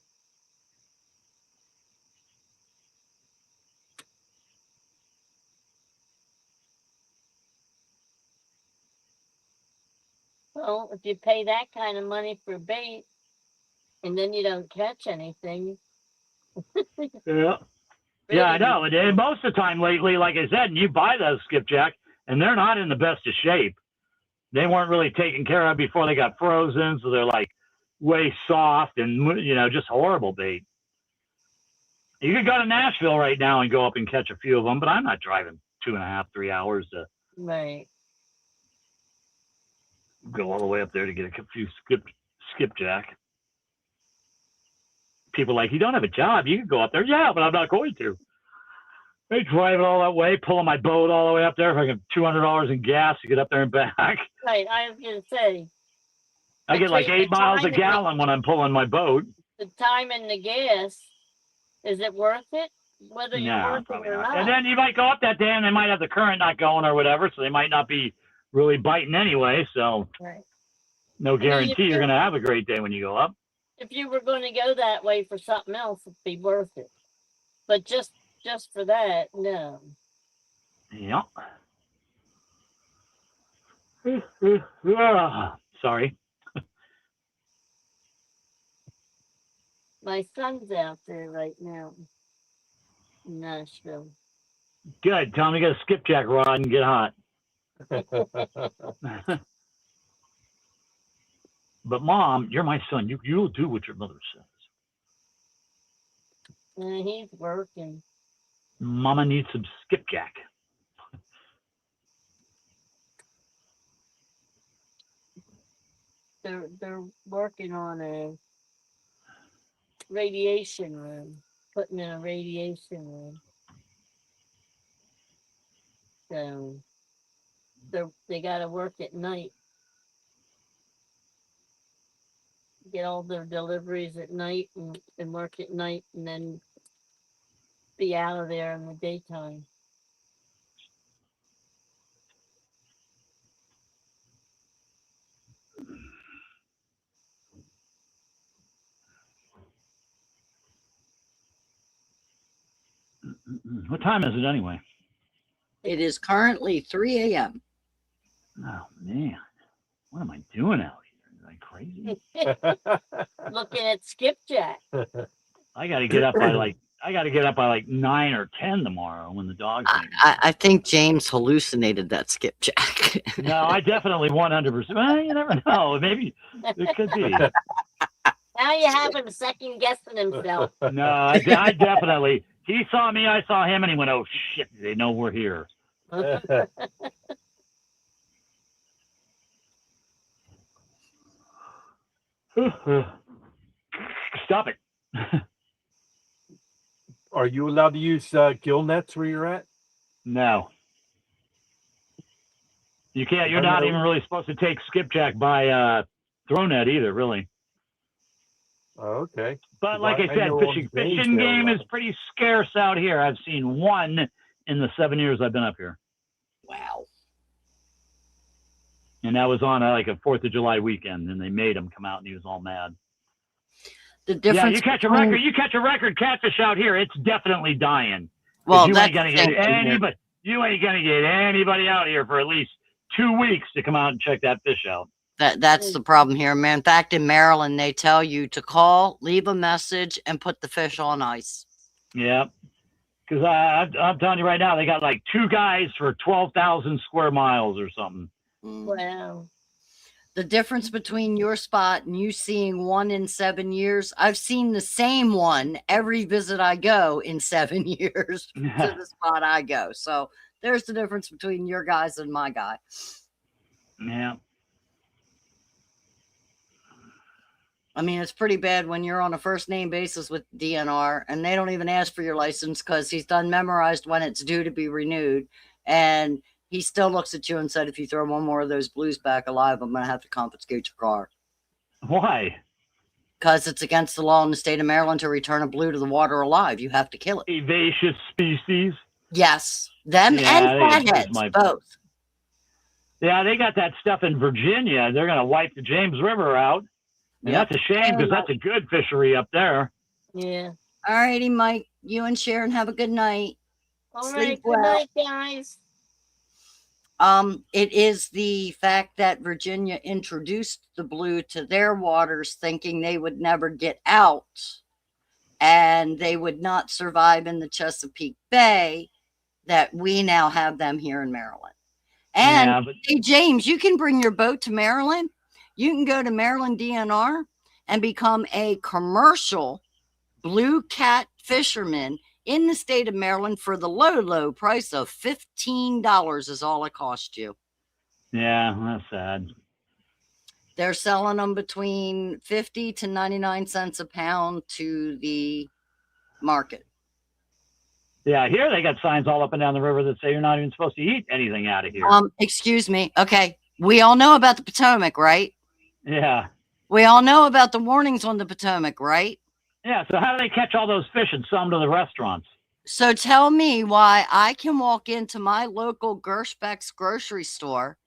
Speaker 1: Well, if you pay that kind of money for bait and then you don't catch anything.
Speaker 4: Yeah. Yeah, I know. And most of the time lately, like I said, you buy those skipjack, and they're not in the best of shape. They weren't really taken care of before they got frozen, so they're like way soft and, just horrible bait. You could go to Nashville right now and go up and catch a few of them, but I'm not driving 2.5, 3 hours to
Speaker 1: Right.
Speaker 4: go all the way up there to get a few skipjack. People are like, you don't have a job. You can go up there. Yeah, but I'm not going to. They drive it all that way, pulling my boat all the way up there. If I get $200 in gas to get up there and back.
Speaker 1: Right. I was going to say.
Speaker 4: I get like 8 miles a gallon when I'm pulling my boat.
Speaker 1: The time and the gas, is it worth it? Whether you're worth it or not.
Speaker 4: And then you might go up that day and they might have the current not going or whatever, so they might not be really biting anyway. So
Speaker 1: Right.
Speaker 4: no guarantee you're going to have a great day when you go up.
Speaker 1: If you were going to go that way for something else, it'd be worth it. But just for that, no.
Speaker 4: Yeah. Sorry.
Speaker 1: My son's out there right now in Nashville.
Speaker 4: Good. Tell him to get a skipjack rod and get hot. But Mom, you're my son. You'll do what your mother says.
Speaker 1: And he's working.
Speaker 4: Mama needs some skipjack.
Speaker 1: They're working on a radiation room, putting in a radiation room. So they got to work at night. Get all their deliveries at night and work at night and then be out of there in the daytime.
Speaker 4: What time is it anyway?
Speaker 3: It is currently 3 a.m.
Speaker 4: Oh man, what am I doing out here? Am I crazy?
Speaker 1: Looking at skipjack.
Speaker 4: I got to get up by like 9 or 10 tomorrow when the dogs.
Speaker 3: I think James hallucinated that skipjack.
Speaker 4: No, I definitely 100%. Well, you never know. Maybe it could be.
Speaker 1: Now you have him second guessing himself.
Speaker 4: No, I definitely. He saw me, I saw him, and he went, "Oh shit! They know we're here." Stop it.
Speaker 2: Are you allowed to use gill nets where you're at?
Speaker 4: No. You can't. You're
Speaker 2: I
Speaker 4: not
Speaker 2: know.
Speaker 4: even really supposed to take skipjack by throw net either, really.
Speaker 2: Oh, okay.
Speaker 4: But like I said,
Speaker 2: know on
Speaker 4: fishing
Speaker 2: Janesville,
Speaker 4: game is pretty scarce out here. I've seen one in the 7 years I've been up here,
Speaker 5: Wow.
Speaker 4: and that was on like a 4th of July weekend, and they made him come out, and he was all mad.
Speaker 3: The
Speaker 4: Yeah,
Speaker 3: difference.
Speaker 4: you catch a
Speaker 3: between-
Speaker 4: record. You catch a record catfish out here, it's definitely dying. 'Cause
Speaker 3: Well,
Speaker 4: you
Speaker 3: that's
Speaker 4: ain't gonna
Speaker 3: the
Speaker 4: get
Speaker 3: thing, isn't it?
Speaker 4: anybody. You ain't gonna get anybody out here for at least 2 weeks to come out and check that fish out.
Speaker 3: That's the problem here, man. In fact, in Maryland, they tell you to call, leave a message, and put the fish on ice.
Speaker 4: Yeah, because I'm telling you right now, they got like 2 guys for 12,000 square miles or something.
Speaker 1: Wow.
Speaker 3: The difference between your spot and you seeing one in 7 years, I've seen the same one every visit I go in 7 years to the spot I go. So there's the difference between your guys and my guy.
Speaker 4: Yeah.
Speaker 3: I mean, it's pretty bad when you're on a first name basis with DNR and they don't even ask for your license because he's done memorized when it's due to be renewed. And he still looks at you and said, if you throw one more of those blues back alive, I'm going to have to confiscate your car.
Speaker 4: Why?
Speaker 3: Because it's against the law in the state of Maryland to return a blue to the water alive. You have to kill it.
Speaker 4: Invasive species.
Speaker 3: Yes. Them
Speaker 4: Yeah,
Speaker 3: and
Speaker 4: they-
Speaker 3: flatheads,
Speaker 4: my-
Speaker 3: both.
Speaker 4: Yeah, they got that stuff in Virginia. They're gonna wipe the James River out, and
Speaker 3: Yep.
Speaker 4: that's a shame because that's a good fishery up there.
Speaker 1: Yeah.
Speaker 3: All righty, Mike. You and Sharon have a good night.
Speaker 1: All
Speaker 3: Sleep
Speaker 1: right. Good
Speaker 3: well.
Speaker 1: night, guys.
Speaker 3: It is the fact that Virginia introduced the blue to their waters thinking they would never get out and they would not survive in the Chesapeake Bay that we now have them here in Maryland. And
Speaker 4: Yeah, but
Speaker 3: hey, James, you can bring your boat to Maryland. You can go to Maryland DNR and become a commercial blue cat fisherman in the state of Maryland for the low price of $15 is all it cost you.
Speaker 4: yeah, that's sad.
Speaker 3: They're selling them between 50 to 99 cents a pound to the market.
Speaker 4: Yeah, here they got signs all up and down the river that say you're not even supposed to eat anything out of here.
Speaker 3: Excuse me. Okay. We all know about the Potomac, right?
Speaker 4: Yeah.
Speaker 3: We all know about the warnings on the Potomac, right?
Speaker 4: Yeah, so how do they catch all those fish and sell them to the restaurants?
Speaker 3: So tell me why I can walk into my local Gershbeck's grocery store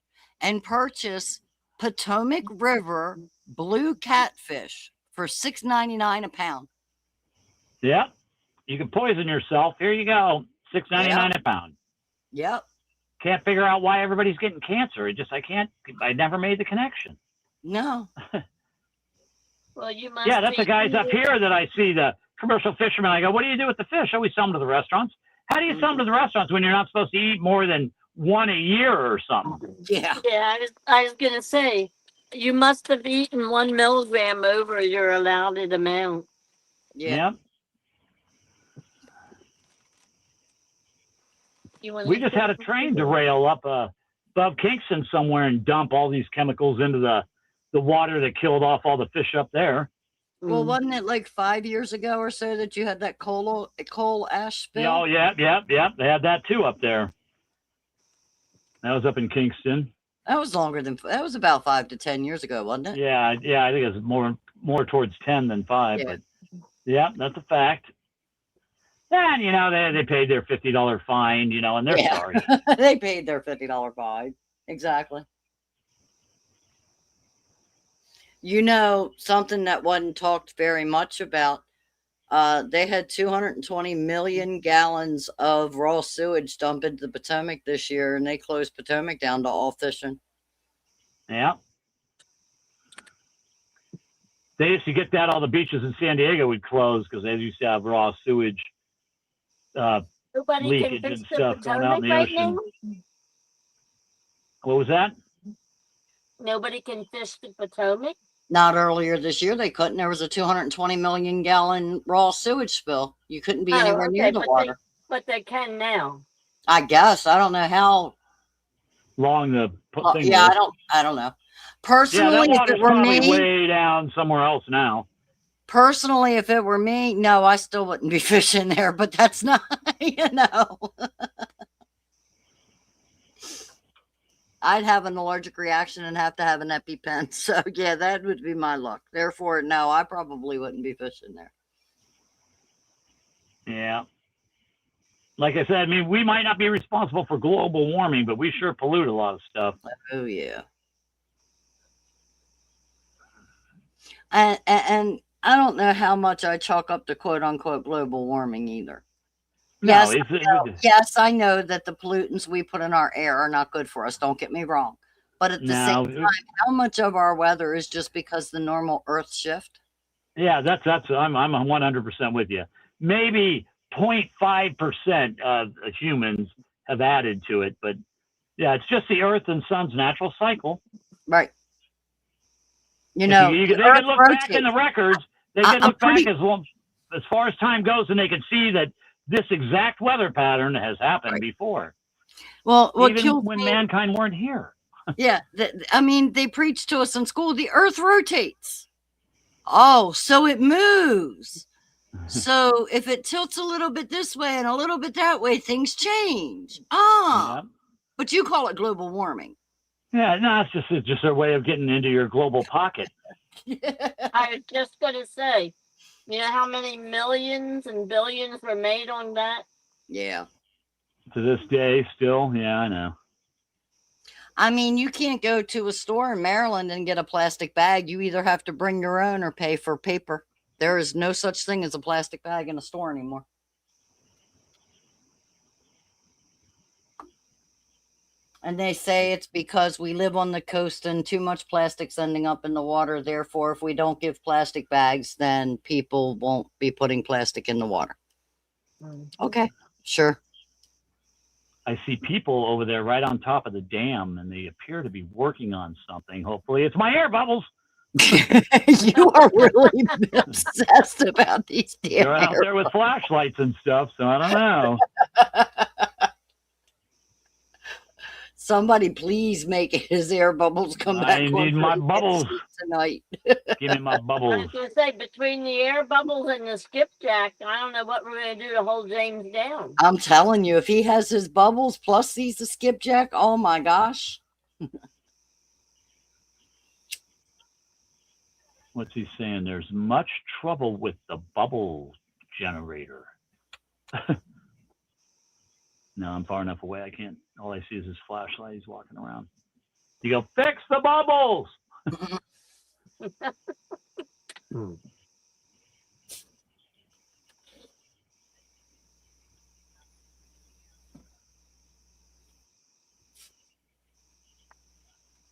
Speaker 3: and purchase Potomac River blue catfish for $6.99 a pound.
Speaker 4: Yeah, you can poison yourself. Here you go, $6.99 a pound.
Speaker 3: Yep.
Speaker 4: Can't figure out why everybody's getting cancer. I never made the connection.
Speaker 3: No.
Speaker 1: Well, you must.
Speaker 4: Yeah, that's
Speaker 1: be
Speaker 4: the guys up
Speaker 1: eating-
Speaker 4: here that I see, the commercial fishermen. I go, what do you do with the fish? Oh, we sell them to the restaurants. How do you sell them to the restaurants when you're not supposed to eat more than one a year or something?
Speaker 3: Yeah.
Speaker 1: Yeah, I was gonna say, you must have eaten 1 milligram over your allowed amount.
Speaker 3: Yeah.
Speaker 1: You wanna
Speaker 4: We just had a train derail up above Kingston somewhere and dump all these chemicals into the water that killed off all the fish up there.
Speaker 3: Well,
Speaker 1: Mm.
Speaker 3: wasn't it like 5 years ago or so that you had that coal ash spill?
Speaker 4: Oh, yeah. They had that too up there. That was up in Kingston.
Speaker 3: That was that was about 5 to 10 years ago, wasn't it?
Speaker 4: Yeah. I think it's more towards 10 than 5.
Speaker 3: Yeah.
Speaker 4: But yeah, that's a fact. And they paid their $50 fine. And they're
Speaker 3: Yeah.
Speaker 4: sorry.
Speaker 3: They paid their $50 fine. Exactly. Something that wasn't talked very much about. They had 220 million gallons of raw sewage dumped into the Potomac this year, and they closed Potomac down to all fishing.
Speaker 4: Yeah. They used to get that, all the beaches in San Diego would close because they used to have raw sewage
Speaker 1: Nobody
Speaker 4: leakage
Speaker 1: can
Speaker 4: and
Speaker 1: fish the
Speaker 4: stuff going out in
Speaker 1: Potomac
Speaker 4: the
Speaker 1: right
Speaker 4: ocean.
Speaker 1: now.
Speaker 4: What was that?
Speaker 1: Nobody can fish the Potomac.
Speaker 3: Not earlier this year, they couldn't. There was a 220 million gallon raw sewage spill. You couldn't be
Speaker 1: Oh,
Speaker 3: anywhere near
Speaker 1: okay,
Speaker 3: the
Speaker 1: but
Speaker 3: water.
Speaker 1: But they can now.
Speaker 3: I guess. I don't know how.
Speaker 4: Long the thing
Speaker 3: Yeah,
Speaker 4: was.
Speaker 3: I don't know.
Speaker 4: Yeah,
Speaker 3: Personally,
Speaker 4: that
Speaker 3: if
Speaker 4: water's
Speaker 3: it were
Speaker 4: probably
Speaker 3: me,
Speaker 4: way down somewhere else now.
Speaker 3: personally, if it were me, no, I still wouldn't be fishing there. But that's not, I'd have an allergic reaction and have to have an EpiPen. So yeah, that would be my luck. Therefore, no, I probably wouldn't be fishing there.
Speaker 4: Yeah. Like I said, I mean, we might not be responsible for global warming, but we sure pollute a lot of stuff.
Speaker 3: Oh yeah. And I don't know how much I chalk up to quote unquote global warming either.
Speaker 4: No,
Speaker 3: Yes, I know that the pollutants we put in our air are not good for us. Don't get me wrong. But at the same time, how much of our weather is just because the normal Earth shift?
Speaker 4: Yeah, that's I'm 100% with you. Maybe 0.5% of humans have added to it, but yeah, it's just the Earth and Sun's natural cycle.
Speaker 3: Right. You know,
Speaker 4: they could look back in the records. They could look back as far as time goes, and they could see that this exact weather pattern has happened before.
Speaker 3: Well,
Speaker 4: even when mankind weren't here.
Speaker 3: Yeah, I mean, they preach to us in school. The Earth rotates. Oh, so it moves. So if it tilts a little bit this way and a little bit that way, things change. But you call it global warming.
Speaker 4: Yeah, no, it's just a way of getting into your global pocket.
Speaker 1: I was just going to say, you know how many millions and billions were made on that?
Speaker 3: Yeah.
Speaker 4: To this day, still, yeah, I know.
Speaker 3: I mean, you can't go to a store in Maryland and get a plastic bag. You either have to bring your own or pay for paper. There is no such thing as a plastic bag in a store anymore. And they say it's because we live on the coast and too much plastic's ending up in the water. Therefore, if we don't give plastic bags, then people won't be putting plastic in the water. Okay, sure.
Speaker 4: I see people over there right on top of the dam, and they appear to be working on something. Hopefully, it's my air bubbles.
Speaker 3: You are really obsessed about these damn
Speaker 4: They're out there with flashlights and stuff, so I don't know.
Speaker 3: Somebody please make his air bubbles come back.
Speaker 4: I need my bubbles
Speaker 3: tonight.
Speaker 4: Give me my bubbles.
Speaker 1: I was going to say, between the air bubbles and the skipjack, I don't know what we're going to do to hold James down.
Speaker 3: I'm telling you, if he has his bubbles plus he's a skipjack, oh my gosh.
Speaker 4: What's he saying? There's much trouble with the bubble generator. No, I'm far enough away. I can't. All I see is his flashlight. He's walking around. You go, fix the bubbles.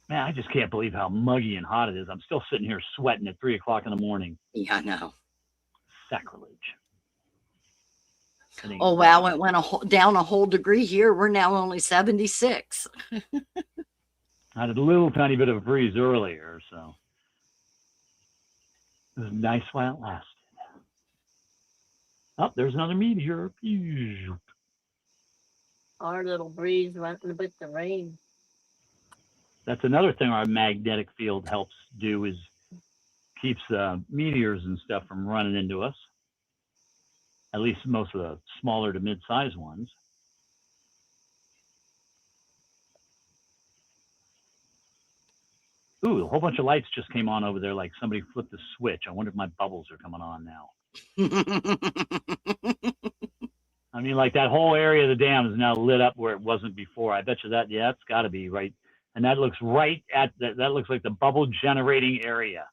Speaker 4: Man, I just can't believe how muggy and hot it is. I'm still sitting here sweating at 3 o'clock in the morning.
Speaker 3: Yeah, I know. Sacrilege. Oh, wow. It went down a whole degree here. We're now only 76.
Speaker 4: I had a little tiny bit of a breeze earlier, so it was nice while it lasted. Oh, there's another meteor.
Speaker 1: Our little breeze went with the rain.
Speaker 4: That's another thing our magnetic field helps do, is keeps meteors and stuff from running into us. At least most of the smaller to mid-sized ones. Ooh, a whole bunch of lights just came on over there, like somebody flipped a switch. I wonder if my bubbles are coming on now. I mean, like that whole area of the dam is now lit up where it wasn't before. I bet you that, yeah, it's got to be right. And that looks right at, that looks like the bubble generating area.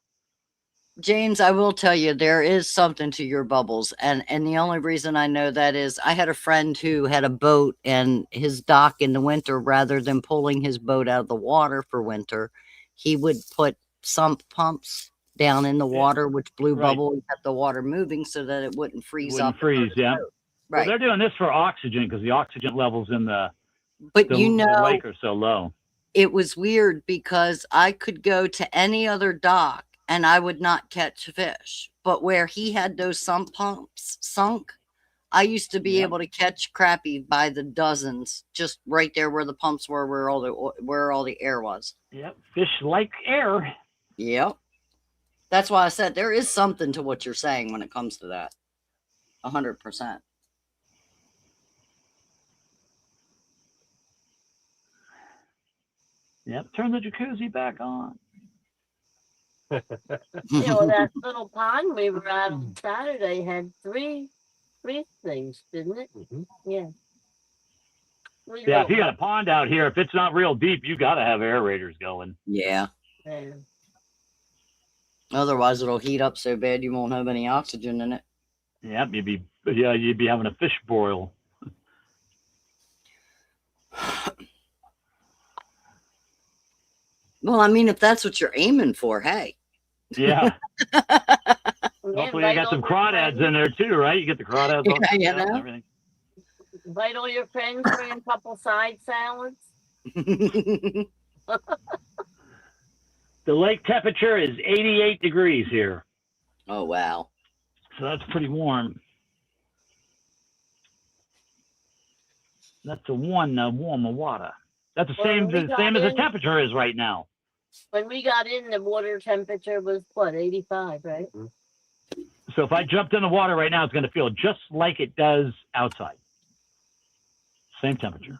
Speaker 3: James, I will tell you, there is something to your bubbles. And the only reason I know that is I had a friend who had a boat, and his dock in the winter, rather than pulling his boat out of the water for winter, he would put sump pumps down in the water, which blew bubble and kept the water moving so that it wouldn't freeze up.
Speaker 4: Yeah.
Speaker 3: Right.
Speaker 4: Well, they're doing this for oxygen because the oxygen levels in the lake are so low.
Speaker 3: It was weird because I could go to any other dock and I would not catch fish. But where he had those sump pumps sunk, I used to be able to catch crappie by the dozens, just right there where the pumps were, where all the air was.
Speaker 4: Yep, fish like air.
Speaker 3: Yep. That's why I said there is something to what you're saying when it comes to that. 100%.
Speaker 4: Yep, turn the jacuzzi back on.
Speaker 1: You know, that little pond we were at on Saturday had three things, didn't it?
Speaker 2: Mhm.
Speaker 1: Yeah. Three
Speaker 4: Yeah, if you
Speaker 1: little
Speaker 4: got a pond out here, if it's not real deep, you got to have aerators going.
Speaker 3: Yeah.
Speaker 1: ponds.
Speaker 3: Otherwise, it'll heat up so bad you won't have any oxygen in it.
Speaker 4: Yep, you'd be having a fish boil.
Speaker 3: Well, I mean, if that's what you're aiming for, hey.
Speaker 4: Yeah.
Speaker 1: Yeah,
Speaker 4: Hopefully, you got some crawdads in there too, right? You get the crawdads all
Speaker 3: Yeah, you
Speaker 4: out and
Speaker 3: know.
Speaker 4: everything.
Speaker 1: Invite all your friends, bring a couple side salads.
Speaker 4: The lake temperature is 88 degrees here,
Speaker 3: Oh, wow.
Speaker 4: so that's pretty warm. That's a one warmer water. That's the
Speaker 1: Well,
Speaker 4: same
Speaker 1: we got
Speaker 4: as the
Speaker 1: in-
Speaker 4: temperature is right now.
Speaker 1: When we got in, the water temperature was what, 85, right?
Speaker 4: So if I jumped in the water right now, it's going to feel just like it does outside. Same temperature.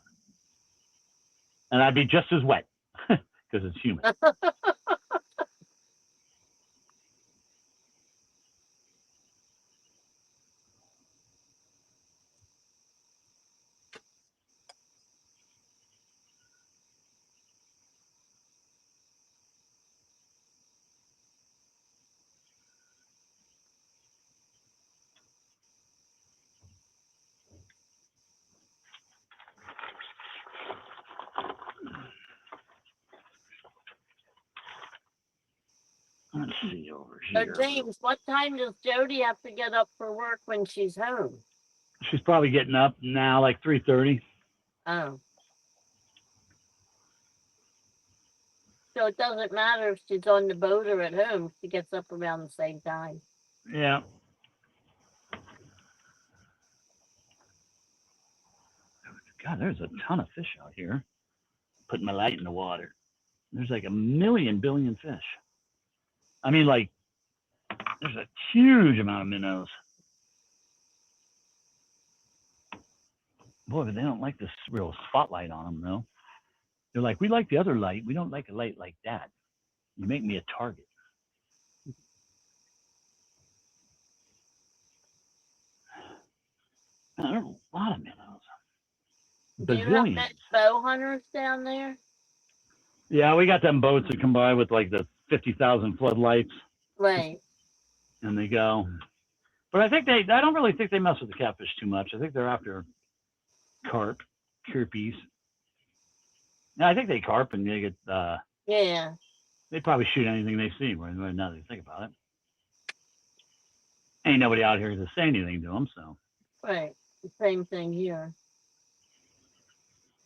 Speaker 4: And I'd be just as wet because it's humid. Let's see over
Speaker 1: So
Speaker 4: here.
Speaker 1: James, what time does Jody have to get up for work when she's home?
Speaker 4: She's probably getting up now, like 3:30.
Speaker 1: Oh. So it doesn't matter if she's on the boat or at home. She gets up around the same time.
Speaker 4: Yeah. God, there's a ton of fish out here. Putting my light in the water. There's like a billion fish. I mean, like, there's a huge amount of minnows. Boy, but they don't like this real spotlight on them, though. They're like, we like the other light. We don't like a light like that. You make me a target. Man, there's a lot of minnows.
Speaker 1: Do you have that bow hunters down there?
Speaker 4: Yeah, we got them boats that come by with like the 50,000 floodlights,
Speaker 1: Right.
Speaker 4: and they go. But I don't really think they mess with the catfish too much. I think they're after carp, carpies. Yeah, I think they carp and they get,
Speaker 1: Yeah.
Speaker 4: they probably shoot anything they see, right now that you think about it. Ain't nobody out here to say anything to them, so.
Speaker 1: Right. The same thing here.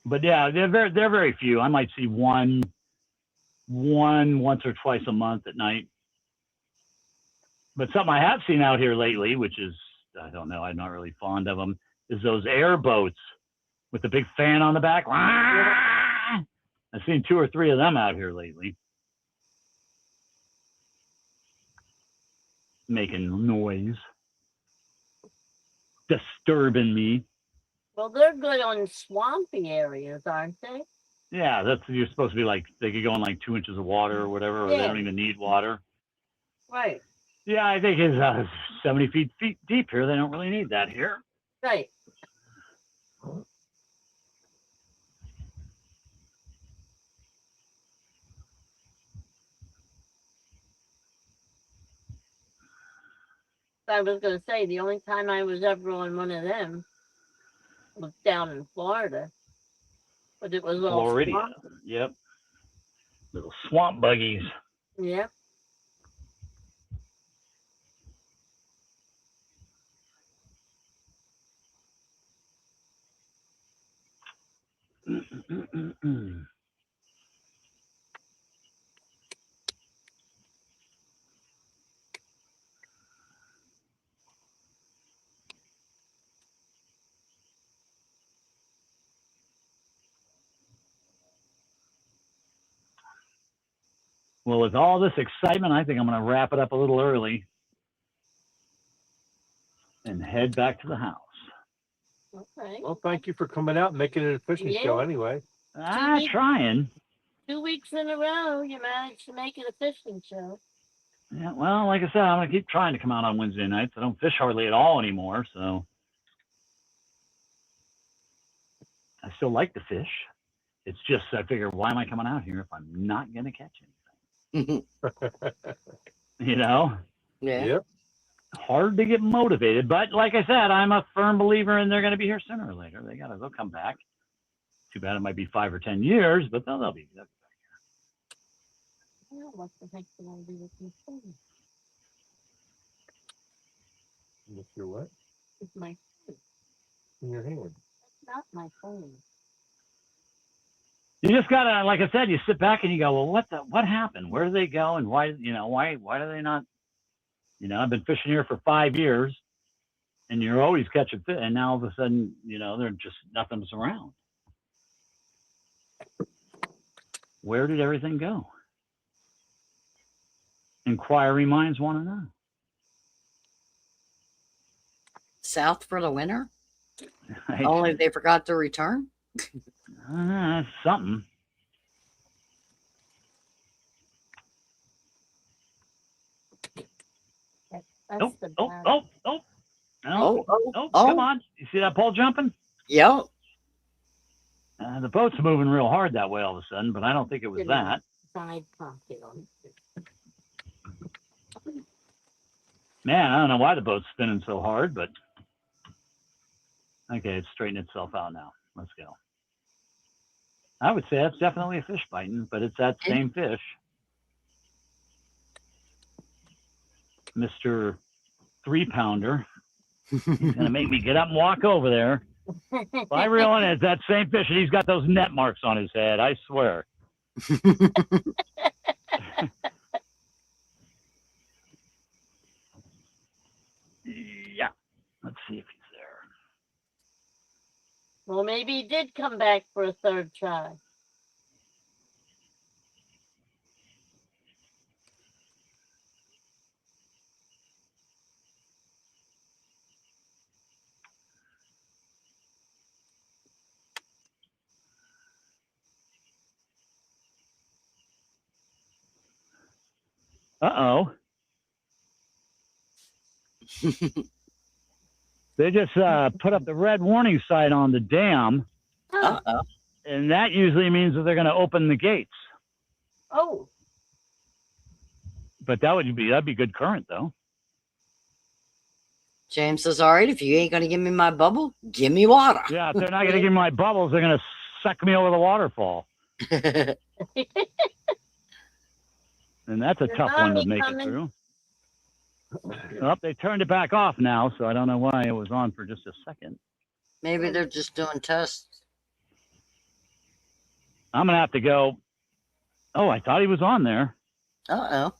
Speaker 4: But yeah, they're very few. I might see one once or twice a month at night. But something I have seen out here lately, which is, I don't know, I'm not really fond of them, is those airboats with the big fan on the back. I've seen 2 or 3 of them out here lately. Making noise. Disturbing me.
Speaker 1: Well, they're good on swampy areas, aren't they?
Speaker 4: Yeah, you're supposed to be like, they could go in like 2 inches of water or whatever, or they don't even need water.
Speaker 1: Right.
Speaker 4: Yeah, I think it's 70 feet deep here. They don't really need that here.
Speaker 1: Right. I was going to say, the only time I was ever on one of them was down in Florida. But it was all
Speaker 4: Florida.
Speaker 1: swamp.
Speaker 4: Yep. Little swamp buggies.
Speaker 1: Yep.
Speaker 4: Well, with all this excitement, I think I'm going to wrap it up a little early and head back to the house.
Speaker 1: Okay.
Speaker 2: Well, thank you for coming out and making it a fishing show
Speaker 1: Yeah.
Speaker 2: anyway.
Speaker 4: Trying.
Speaker 1: 2 weeks in a row, you managed to make it a fishing show.
Speaker 4: Yeah, well, like I said, I'm gonna keep trying to come out on Wednesday nights. I don't fish hardly at all anymore, so I still like to fish. It's just I figure, why am I coming out here if I'm not gonna catch anything? You know,
Speaker 3: Yeah.
Speaker 2: Yep.
Speaker 4: hard to get motivated. But like I said, I'm a firm believer in they're gonna be here sooner or later. They'll come back. Too bad it might be 5 or 10 years, but they'll be.
Speaker 1: Well, what the heck did I do with my phone?
Speaker 2: With your what?
Speaker 1: It's my phone.
Speaker 2: In your hand.
Speaker 1: It's not my phone.
Speaker 4: You just gotta, like I said, you sit back and you go, well, what happened? Where do they go? And why do they not? I've been fishing here for 5 years, and you're always catching fish, and now all of a sudden, they're just nothing's around. Where did everything go? Inquiry minds want to know.
Speaker 3: South for the winter?
Speaker 4: Right?
Speaker 3: Only they forgot to return?
Speaker 4: Something.
Speaker 1: That's the bad.
Speaker 4: Come on. You see that pole jumping?
Speaker 3: Yep.
Speaker 4: The boat's moving real hard that way all of a sudden, but I don't think it was that.
Speaker 1: Side pocket on it.
Speaker 4: Man, I don't know why the boat's spinning so hard, but okay, it's straightened itself out now. Let's go. I would say that's definitely a fish biting, but it's that same fish. Mr. 3-pounder. He's going to make me get up and walk over there. If I reel in, it's that same fish, and he's got those net marks on his head, I swear. Yeah. Let's see if he's there.
Speaker 1: Well, maybe he did come back for a third try.
Speaker 4: Uh-oh. They just put up the red warning sign on the dam,
Speaker 3: Uh-oh.
Speaker 4: and that usually means that they're going to open the gates.
Speaker 1: Oh,
Speaker 4: But that'd be good current, though.
Speaker 3: James says, all right, if you ain't going to give me my bubble, give me water.
Speaker 4: Yeah, if they're not going to give me my bubbles, they're going to suck me over the waterfall. And that's a tough one to make it through. Oh, they turned it back off now, so I don't know why it was on for just a second.
Speaker 3: Maybe they're just doing tests.
Speaker 4: I'm going to have to go. Oh, I thought he was on there.
Speaker 3: Uh-oh.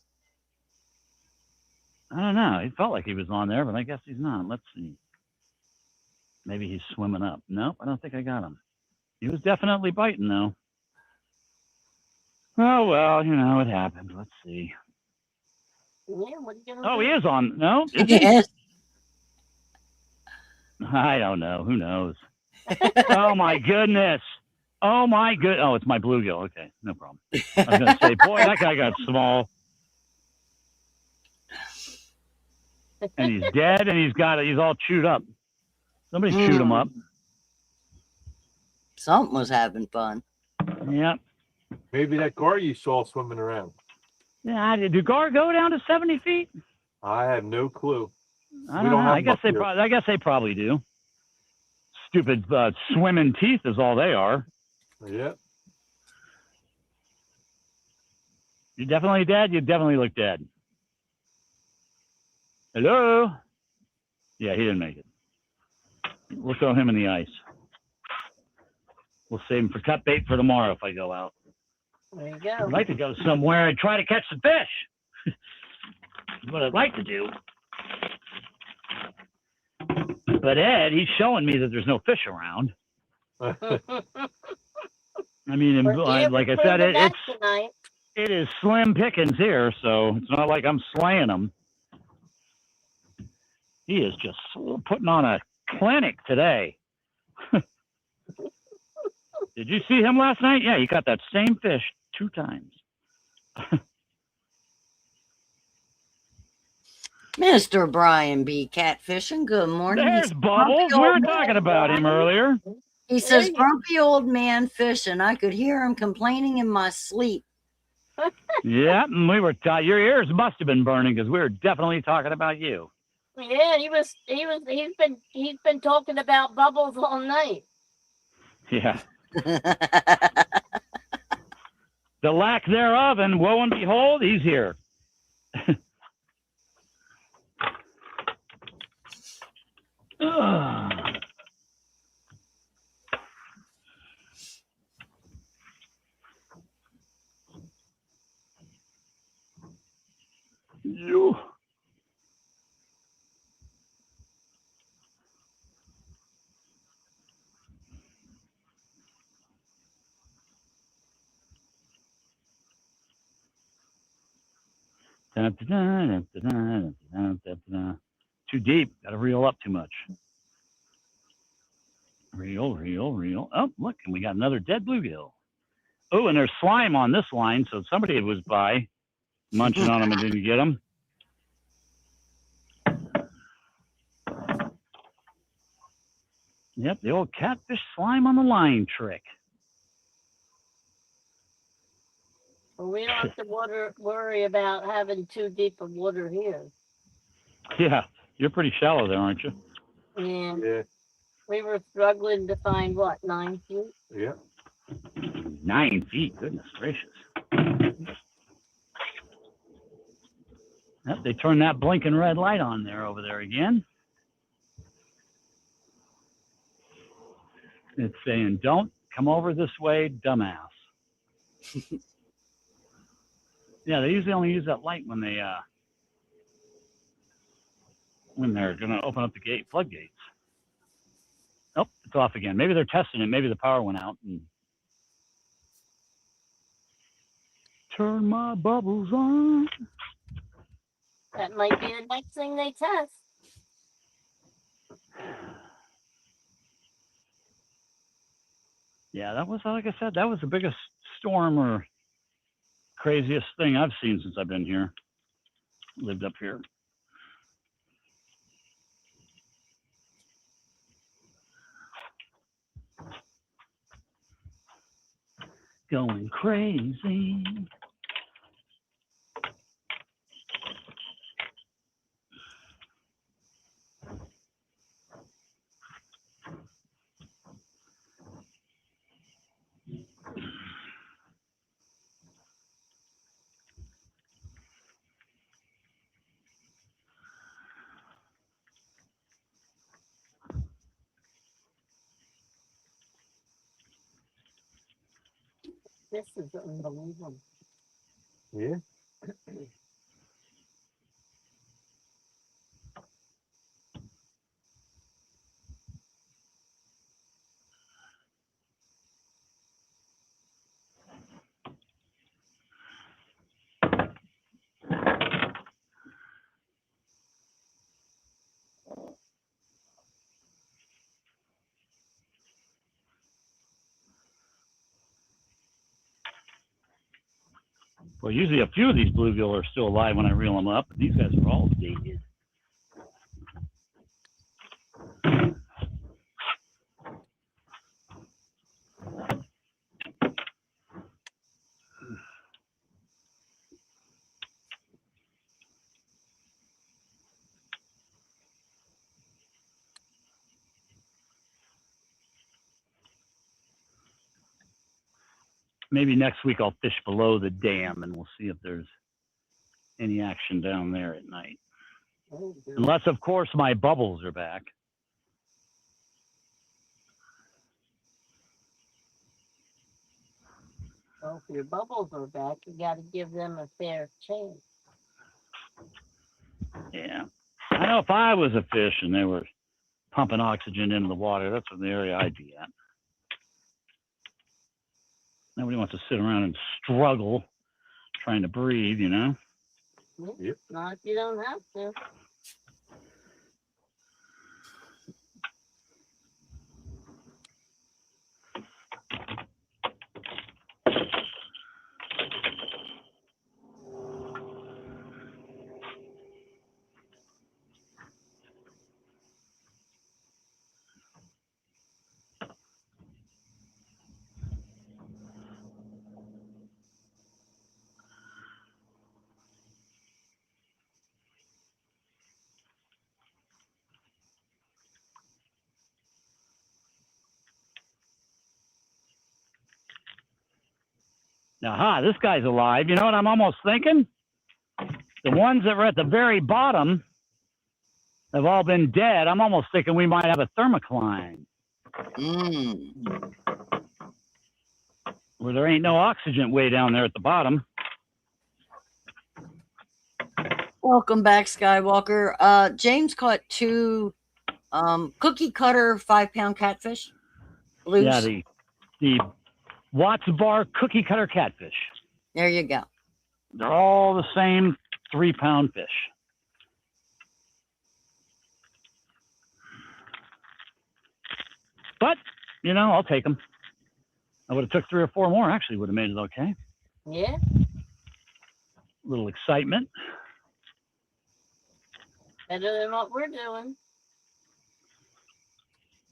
Speaker 4: I don't know. He felt like he was on there, but I guess he's not. Let's see. Maybe he's swimming up. Nope, I don't think I got him. He was definitely biting, though. Oh, well, it happened. Let's see.
Speaker 1: yeah, what are you gonna
Speaker 4: Oh,
Speaker 1: do?
Speaker 4: he is on. No? Is he?
Speaker 3: Yes.
Speaker 4: I don't know. Who knows? Oh, my goodness. Oh, my good. Oh, it's my bluegill. Okay, no problem. I was going to say, boy, that guy got small. And he's dead, and he's all chewed up. Somebody chewed him up.
Speaker 3: Something was having fun.
Speaker 4: Yep.
Speaker 2: Maybe that gar you saw swimming around.
Speaker 4: Yeah, did gar go down to 70 feet?
Speaker 2: I have no clue.
Speaker 4: I don't know.
Speaker 2: have
Speaker 4: I guess
Speaker 2: them up
Speaker 4: I guess they probably do. Stupid swimming teeth is all they are.
Speaker 2: Yep.
Speaker 4: You definitely dead? You definitely look dead. Hello? Yeah, he didn't make it. We'll throw him in the ice. We'll save him for cut bait for tomorrow if I go out.
Speaker 1: There you go.
Speaker 4: I'd like to go somewhere and try to catch some fish. That's what I'd like to do. But Ed, he's showing me that there's no fish around. I mean, like I said, it is slim pickings here, so it's not like I'm slaying them. He is just putting on a clinic today. Did you see him last night? Yeah, he caught that same fish 2 times.
Speaker 3: Mr. Brian B. Catfishing, good morning.
Speaker 4: There's
Speaker 3: He's
Speaker 4: Bubbles. We were talking about him earlier.
Speaker 3: He says, grumpy old man fishing. I could hear him complaining in my sleep.
Speaker 4: Yeah, and we were. Your ears must have been burning because we were definitely talking about you.
Speaker 1: Yeah, he's been talking about Bubbles all night.
Speaker 4: Yeah. The lack thereof, and woe and behold, he's here. You. Too deep. Got to reel up too much. Reel, reel, reel. Oh, look, and we got another dead bluegill. Oh, and there's slime on this line, so somebody was by munching on them and didn't get them. Yep, the old catfish slime on the line trick.
Speaker 1: Well, we don't have to worry about having too deep of water here.
Speaker 4: Yeah, you're pretty shallow there, aren't you?
Speaker 1: Yeah. We were struggling to find, what, 9 feet?
Speaker 2: Yeah.
Speaker 4: 9 feet, goodness gracious. Yep, they turned that blinking red light on there over there again. It's saying, don't come over this way, dumbass. Yeah, they usually only use that light when they're going to open up the floodgates. Oh, it's off again. Maybe they're testing it. Maybe the power went out. And turn my bubbles on.
Speaker 1: That might be the next thing they test.
Speaker 4: Yeah, that was, like I said, that was the biggest storm or craziest thing I've seen since I've been here. Lived up here. Going crazy.
Speaker 1: This is unbelievable.
Speaker 2: Yeah.
Speaker 4: Well, usually a few of these bluegill are still alive when I reel them up. These guys are all dated. Maybe next week I'll fish below the dam and we'll see if there's any action down there at night. Unless, of course, my bubbles are back.
Speaker 1: Well, if your bubbles are back, you got to give them a fair chance.
Speaker 4: Yeah. I know if I was a fish and they were pumping oxygen into the water, that's the area I'd be at. Nobody wants to sit around and struggle trying to breathe, you know?
Speaker 2: Yep.
Speaker 1: Not if you don't have to.
Speaker 4: Aha, this guy's alive. You know what I'm almost thinking? The ones that were at the very bottom have all been dead. I'm almost thinking we might have a thermocline where there ain't no oxygen way down there at the bottom.
Speaker 3: Welcome back, Skywalker. James caught 2 cookie cutter 5-pound catfish. Blues.
Speaker 4: Yeah, the Watts Bar cookie cutter catfish.
Speaker 3: There you go.
Speaker 4: They're all the same 3-pound fish. But, you know, I'll take them. I would have took 3 or 4 more, actually would have made it okay.
Speaker 1: Yeah.
Speaker 4: A little excitement.
Speaker 1: Better than what we're doing.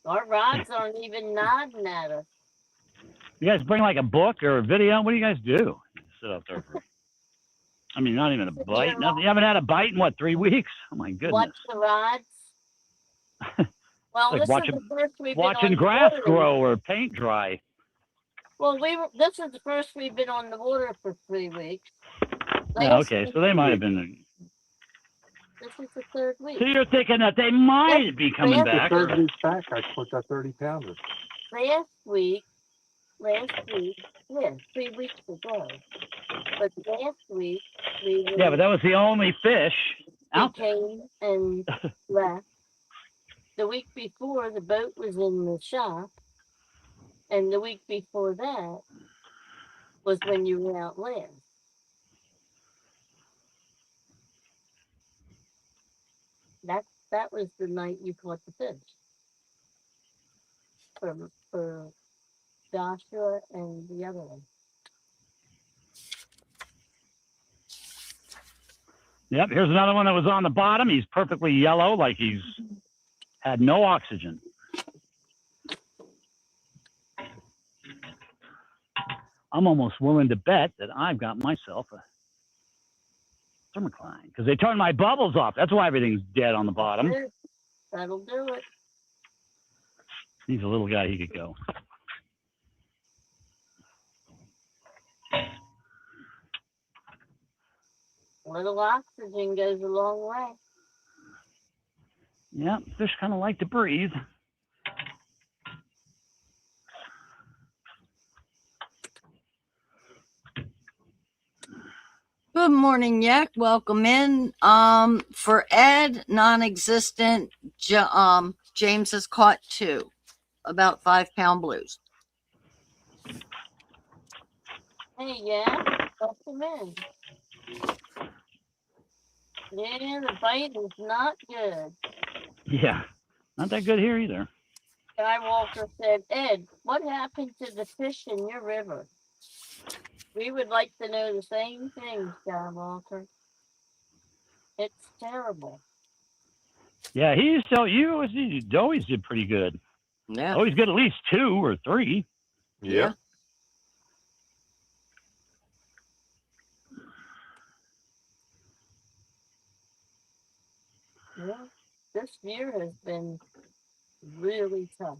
Speaker 1: Our rods aren't even nodding at us.
Speaker 4: You guys bring like a book or a video? What do you guys do? Sit out there for, I mean, not even a bite. Nothing. You haven't had a bite in what, 3 weeks? Oh my goodness.
Speaker 1: Watch the rods. Well,
Speaker 4: Like
Speaker 1: this
Speaker 4: watching-
Speaker 1: is the first we've
Speaker 4: Watching
Speaker 1: been on
Speaker 4: grass
Speaker 1: the water.
Speaker 4: grow or paint dry.
Speaker 1: Well, this is the first we've been on the water for 3 weeks.
Speaker 4: Yeah,
Speaker 1: Last
Speaker 4: okay,
Speaker 1: week-
Speaker 4: so they might have been.
Speaker 1: This is the 3rd week.
Speaker 4: So you're thinking that they might be coming
Speaker 1: Yeah.
Speaker 4: back?
Speaker 2: The 3rd week back, I put that 30 pounder.
Speaker 1: Last week, yeah, 3 weeks ago. But last week, we were,
Speaker 4: Yeah, but that was the only fish
Speaker 1: they
Speaker 4: out there.
Speaker 1: came and left. The week before, the boat was in the shop. And the week before that was when you were out last. That was the night you caught the fish. For Joshua and the other one.
Speaker 4: Yep, here's another one that was on the bottom. He's perfectly yellow, like he's had no oxygen. I'm almost willing to bet that I've got myself a thermocline because they turned my bubbles off. That's why everything's dead on the bottom.
Speaker 1: That'll do it.
Speaker 4: He's a little guy. He could go.
Speaker 1: A little oxygen goes a long way.
Speaker 4: Yeah, fish kind of like to breathe.
Speaker 3: Good morning, Yak. Welcome in. For Ed, non-existent. James has caught 2, about 5-pound blues.
Speaker 1: Hey, yeah, welcome in. Yeah, the bite is not good.
Speaker 4: Yeah, not that good here either.
Speaker 1: Skywalker said, Ed, what happened to the fish in your river? We would like to know the same thing, Skywalker. It's terrible.
Speaker 4: Yeah, he always did pretty good.
Speaker 3: Yeah.
Speaker 4: Always get at least 2 or 3.
Speaker 2: Yeah.
Speaker 1: Yeah, this year has been really tough.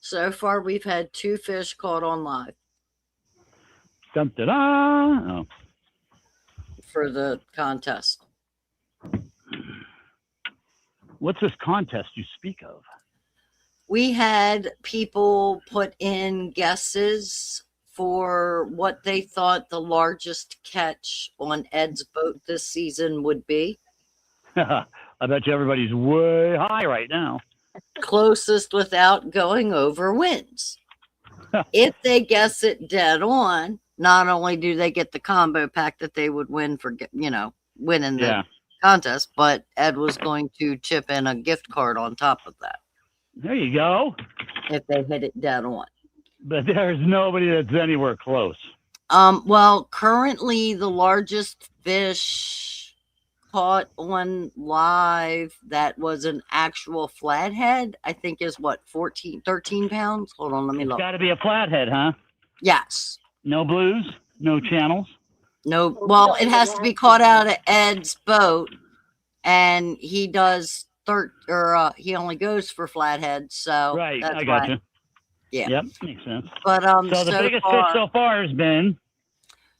Speaker 3: So far, we've had 2 fish caught on live
Speaker 4: Dun, da, da. Oh.
Speaker 3: for the contest.
Speaker 4: What's this contest you speak of?
Speaker 3: We had people put in guesses for what they thought the largest catch on Ed's boat this season would be.
Speaker 4: I bet you everybody's way high right now.
Speaker 3: Closest without going over wins. If they guess it dead on, not only do they get the combo pack that they would win for, winning the contest, but Ed was going to chip in a gift card on top of that
Speaker 4: There you go.
Speaker 3: if they hit it dead on.
Speaker 4: But there's nobody that's anywhere close.
Speaker 3: Well, currently the largest fish caught on live that was an actual flathead, I think is what, 13 pounds? Hold on, let me
Speaker 4: It's
Speaker 3: look.
Speaker 4: got to be a flathead, huh?
Speaker 3: Yes.
Speaker 4: No blues, no channels.
Speaker 3: No,
Speaker 1: we
Speaker 3: well,
Speaker 1: don't
Speaker 3: it
Speaker 1: even
Speaker 3: has to be
Speaker 1: have
Speaker 3: caught
Speaker 1: to.
Speaker 3: out of Ed's boat, and he does he only goes for flatheads, so
Speaker 4: Right,
Speaker 3: that's
Speaker 4: I
Speaker 3: why.
Speaker 4: got you.
Speaker 3: Yeah.
Speaker 4: Yep, makes sense.
Speaker 3: But
Speaker 4: So the biggest fish so far has been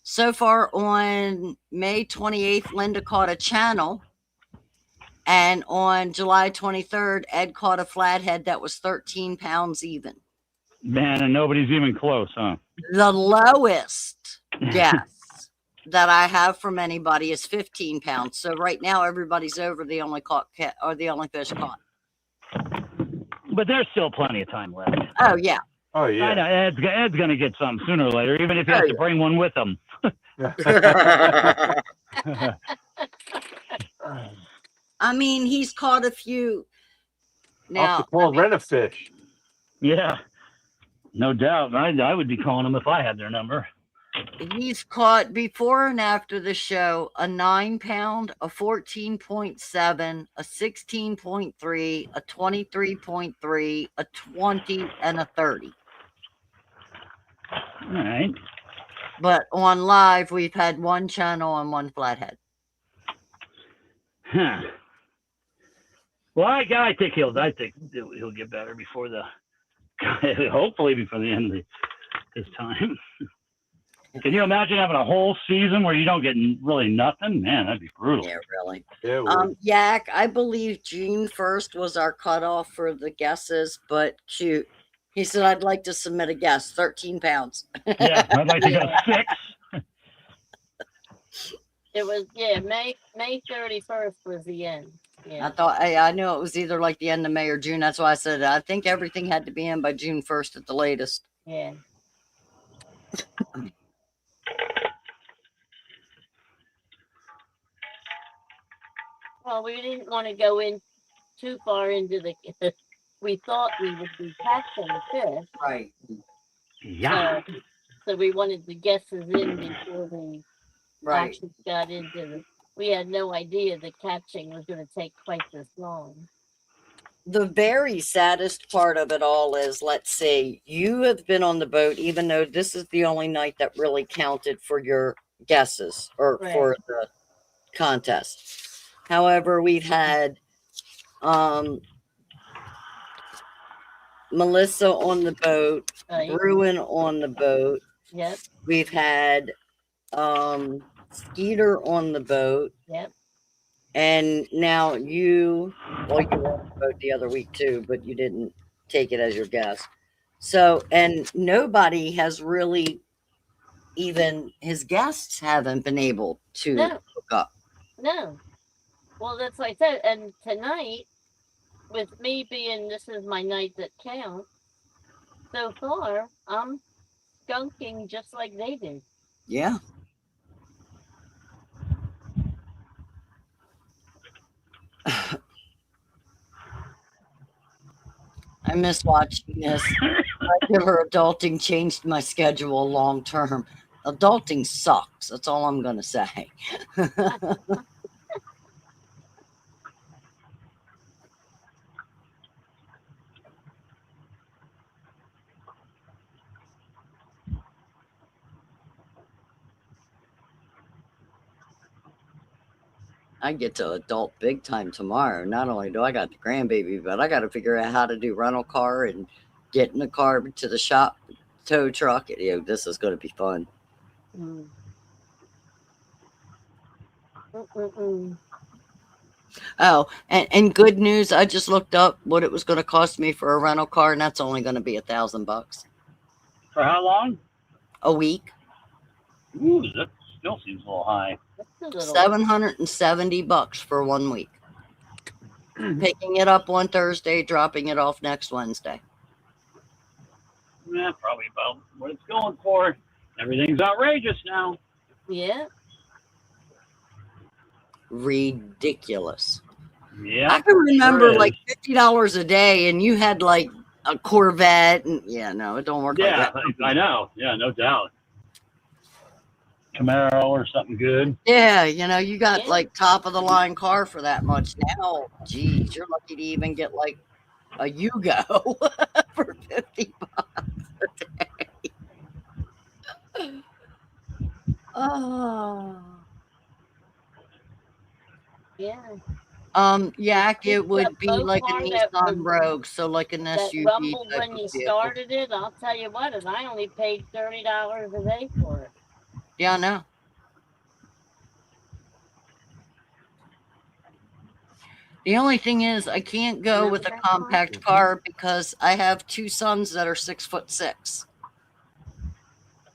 Speaker 3: so far on May 28th, Linda caught a channel, and on July 23rd, Ed caught a flathead that was 13 pounds even.
Speaker 4: man, and nobody's even close, huh?
Speaker 3: The lowest guess that I have from anybody is 15 pounds. So right now, everybody's over the only fish caught.
Speaker 4: But there's still plenty of time left.
Speaker 3: Oh yeah.
Speaker 2: Oh
Speaker 4: I
Speaker 2: yeah.
Speaker 4: know Ed's going to get some sooner or later, even if he has to bring one with him.
Speaker 3: I mean, he's caught a few.
Speaker 2: Off
Speaker 3: Now,
Speaker 2: the call, rent a fish.
Speaker 4: Yeah, no doubt. I would be calling them if I had their number.
Speaker 3: he's caught before and after the show a 9 pound, a 14.7, a 16.3, a 23.3, a 20, and a 30.
Speaker 4: All right.
Speaker 3: But on live, we've had one channel and one flathead.
Speaker 4: Huh. Well, I think he'll get better before hopefully before the end of his time. Can you imagine having a whole season where you don't get really nothing? Man, that'd be brutal.
Speaker 3: Yeah, really.
Speaker 2: Yeah.
Speaker 3: Yak, I believe June 1st was our cutoff for the guesses, but cute. He said, I'd like to submit a guess, 13 pounds.
Speaker 4: Yeah, I'd like to go 6.
Speaker 1: It was May 31st was the end. Yeah.
Speaker 3: I knew it was either like the end of May or June. That's why I said I think everything had to be in by June 1st at the latest.
Speaker 1: Yeah. Well, we didn't want to go in too far into the. We thought we would be catching fish,
Speaker 3: Right.
Speaker 4: Yeah.
Speaker 1: so we wanted the guesses in before we
Speaker 3: Right.
Speaker 1: actually got into the. We had no idea the catching was going to take quite this long.
Speaker 3: The very saddest part of it all is, let's see, you have been on the boat, even though this is the only night that really counted for your guesses or
Speaker 1: Right.
Speaker 3: for the contest. However, we've had Melissa on the boat,
Speaker 1: Right.
Speaker 3: Bruin on the boat.
Speaker 1: Yep.
Speaker 3: We've had Skeeter on the boat.
Speaker 1: Yep.
Speaker 3: And now you were on the boat the other week too, but you didn't take it as your guess. So, and nobody has really, even his guests haven't been able to hook up.
Speaker 1: No. Well, that's what I said. And tonight, with me being this is my night that counts, so far, I'm skunking just like they did.
Speaker 3: Yeah. I miss watching this. Regular adulting changed my schedule long term. Adulting sucks. That's all I'm going to say. I get to adult big time tomorrow. Not only do I got the grandbaby, but I got to figure out how to do rental car and get in the car to the shop, tow truck. This is going to be fun.
Speaker 1: Mm.
Speaker 3: Oh, and good news. I just looked up what it was going to cost me for a rental car, and that's only going to be $1,000
Speaker 4: For how long?
Speaker 3: a week.
Speaker 4: Ooh, that still seems a little high.
Speaker 3: $770 for 1 week. Picking it up on Thursday, dropping it off next Wednesday.
Speaker 4: Yeah, probably about what it's going for. Everything's outrageous now.
Speaker 1: Yeah.
Speaker 3: Ridiculous.
Speaker 4: Yeah.
Speaker 3: I can remember
Speaker 4: sure
Speaker 3: like $50 a day, and you had like a Corvette, and no, it don't work like that.
Speaker 4: I know. Yeah, no doubt. Camaro or something good.
Speaker 3: Yeah, you got like top of the line car for that much now. Geez, you're lucky to even get like a Yugo for $50 a day. Oh.
Speaker 1: Yeah.
Speaker 3: Yak, it
Speaker 1: It's
Speaker 3: would
Speaker 1: a
Speaker 3: be
Speaker 1: boat
Speaker 3: like a
Speaker 1: car that
Speaker 3: Nissan
Speaker 1: was
Speaker 3: Rogue, so like an
Speaker 1: that
Speaker 3: SUV
Speaker 1: rumbled
Speaker 3: type
Speaker 1: when
Speaker 3: of
Speaker 1: you
Speaker 3: vehicle.
Speaker 1: started it. I'll tell you what, and I only paid $30 a day for it.
Speaker 3: Yeah, I know. The only thing is, I can't go with a compact car because I have two sons that are 6'6".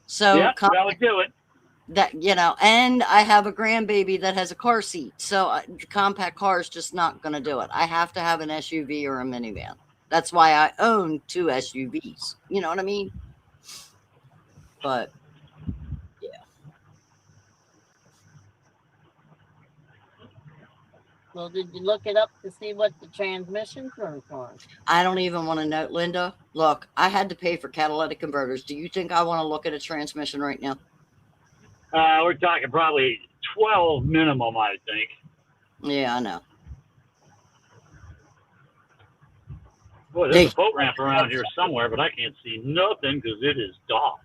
Speaker 3: So
Speaker 4: Yeah, that would do it.
Speaker 3: that and I have a grandbaby that has a car seat. So the compact car is just not going to do it. I have to have an SUV or a minivan. That's why I own two SUVs. You know what I mean? But yeah.
Speaker 1: Well, did you look it up to see what the transmissions were for?
Speaker 3: I don't even want to know, Linda. Look, I had to pay for catalytic converters. Do you think I want to look at a transmission right now?
Speaker 4: We're talking probably 12 minimum, I think.
Speaker 3: Yeah, I know.
Speaker 4: Boy, there's a boat ramp around here somewhere, but I can't see nothing because it is dark.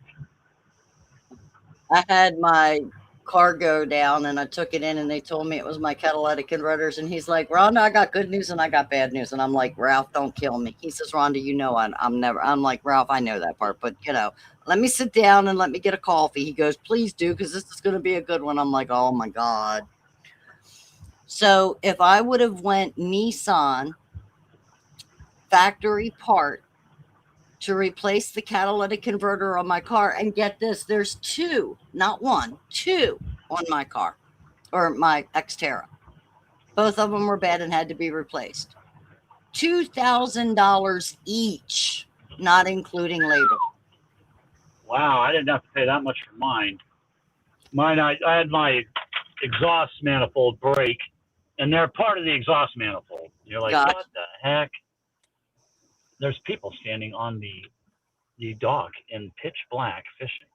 Speaker 3: I had my car go down and I took it in and they told me it was my catalytic converters. And he's like, Rhonda, I got good news and I got bad news. And I'm like, Ralph, don't kill me. He says, Rhonda, you know, I'm like, Ralph, I know that part, but let me sit down and let me get a coffee. He goes, please do, because this is going to be a good one. I'm like, oh my God. So if I would have went Nissan factory part to replace the catalytic converter on my car, and get this, there's two, not one, two on my car or my Xterra. Both of them were bad and had to be replaced. $2,000 each, not including labor.
Speaker 4: Wow, I didn't have to pay that much for mine. Mine, I had my exhaust manifold break, and they're part of the exhaust manifold. You're like,
Speaker 3: Gotcha.
Speaker 4: what the heck? There's people standing on the dock in pitch black fishing.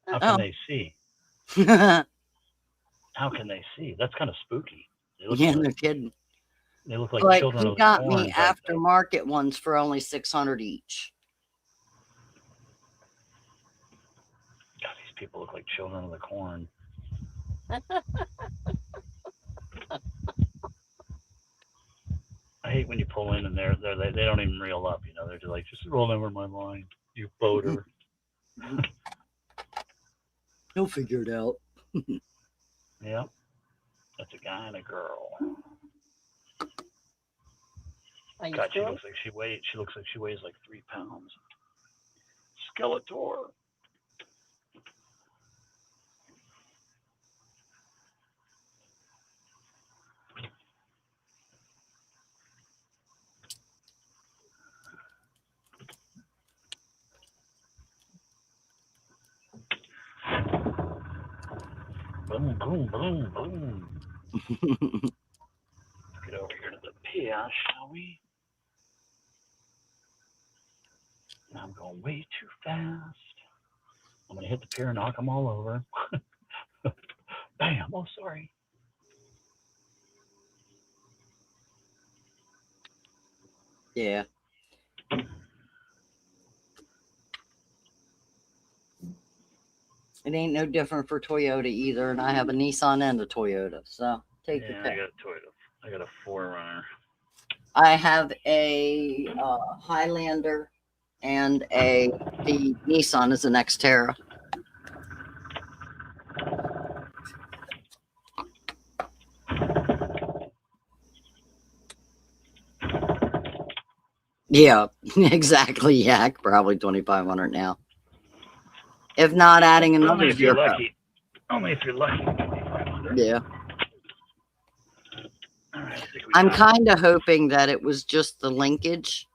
Speaker 4: How can they see? How can they see? That's kind of spooky.
Speaker 3: Yeah, no kidding.
Speaker 4: They look like
Speaker 3: Like
Speaker 4: children
Speaker 3: he
Speaker 4: of the
Speaker 3: got
Speaker 4: corn
Speaker 3: me
Speaker 4: type thing.
Speaker 3: aftermarket ones for only $600 each.
Speaker 4: God, these people look like children of the corn. I hate when you pull in and they don't even reel up. They're just like, just roll over my line, you boater.
Speaker 3: He'll figure it out.
Speaker 4: Yeah, that's a guy and a girl. God, she looks like she weighs. She looks like she weighs like 3 pounds. Skeletor. Boom, boom, boom, boom. Let's get over here to the pier, shall we? I'm going way too fast. I'm going to hit the pier and knock them all over. Bam. Oh, sorry.
Speaker 3: Yeah. It ain't no different for Toyota either, and I have a Nissan and a Toyota, so take your pick.
Speaker 4: I got a Toyota. I got a 4Runner.
Speaker 3: I have a Highlander and the Nissan is an Xterra. Yeah, exactly. Yeah, probably 2,500 now. If not adding another
Speaker 4: Only if you're
Speaker 3: zero.
Speaker 4: lucky. Only if you're lucky. 2,500.
Speaker 3: Yeah.
Speaker 4: All right,
Speaker 3: I'm kind of hoping that it was just the linkage,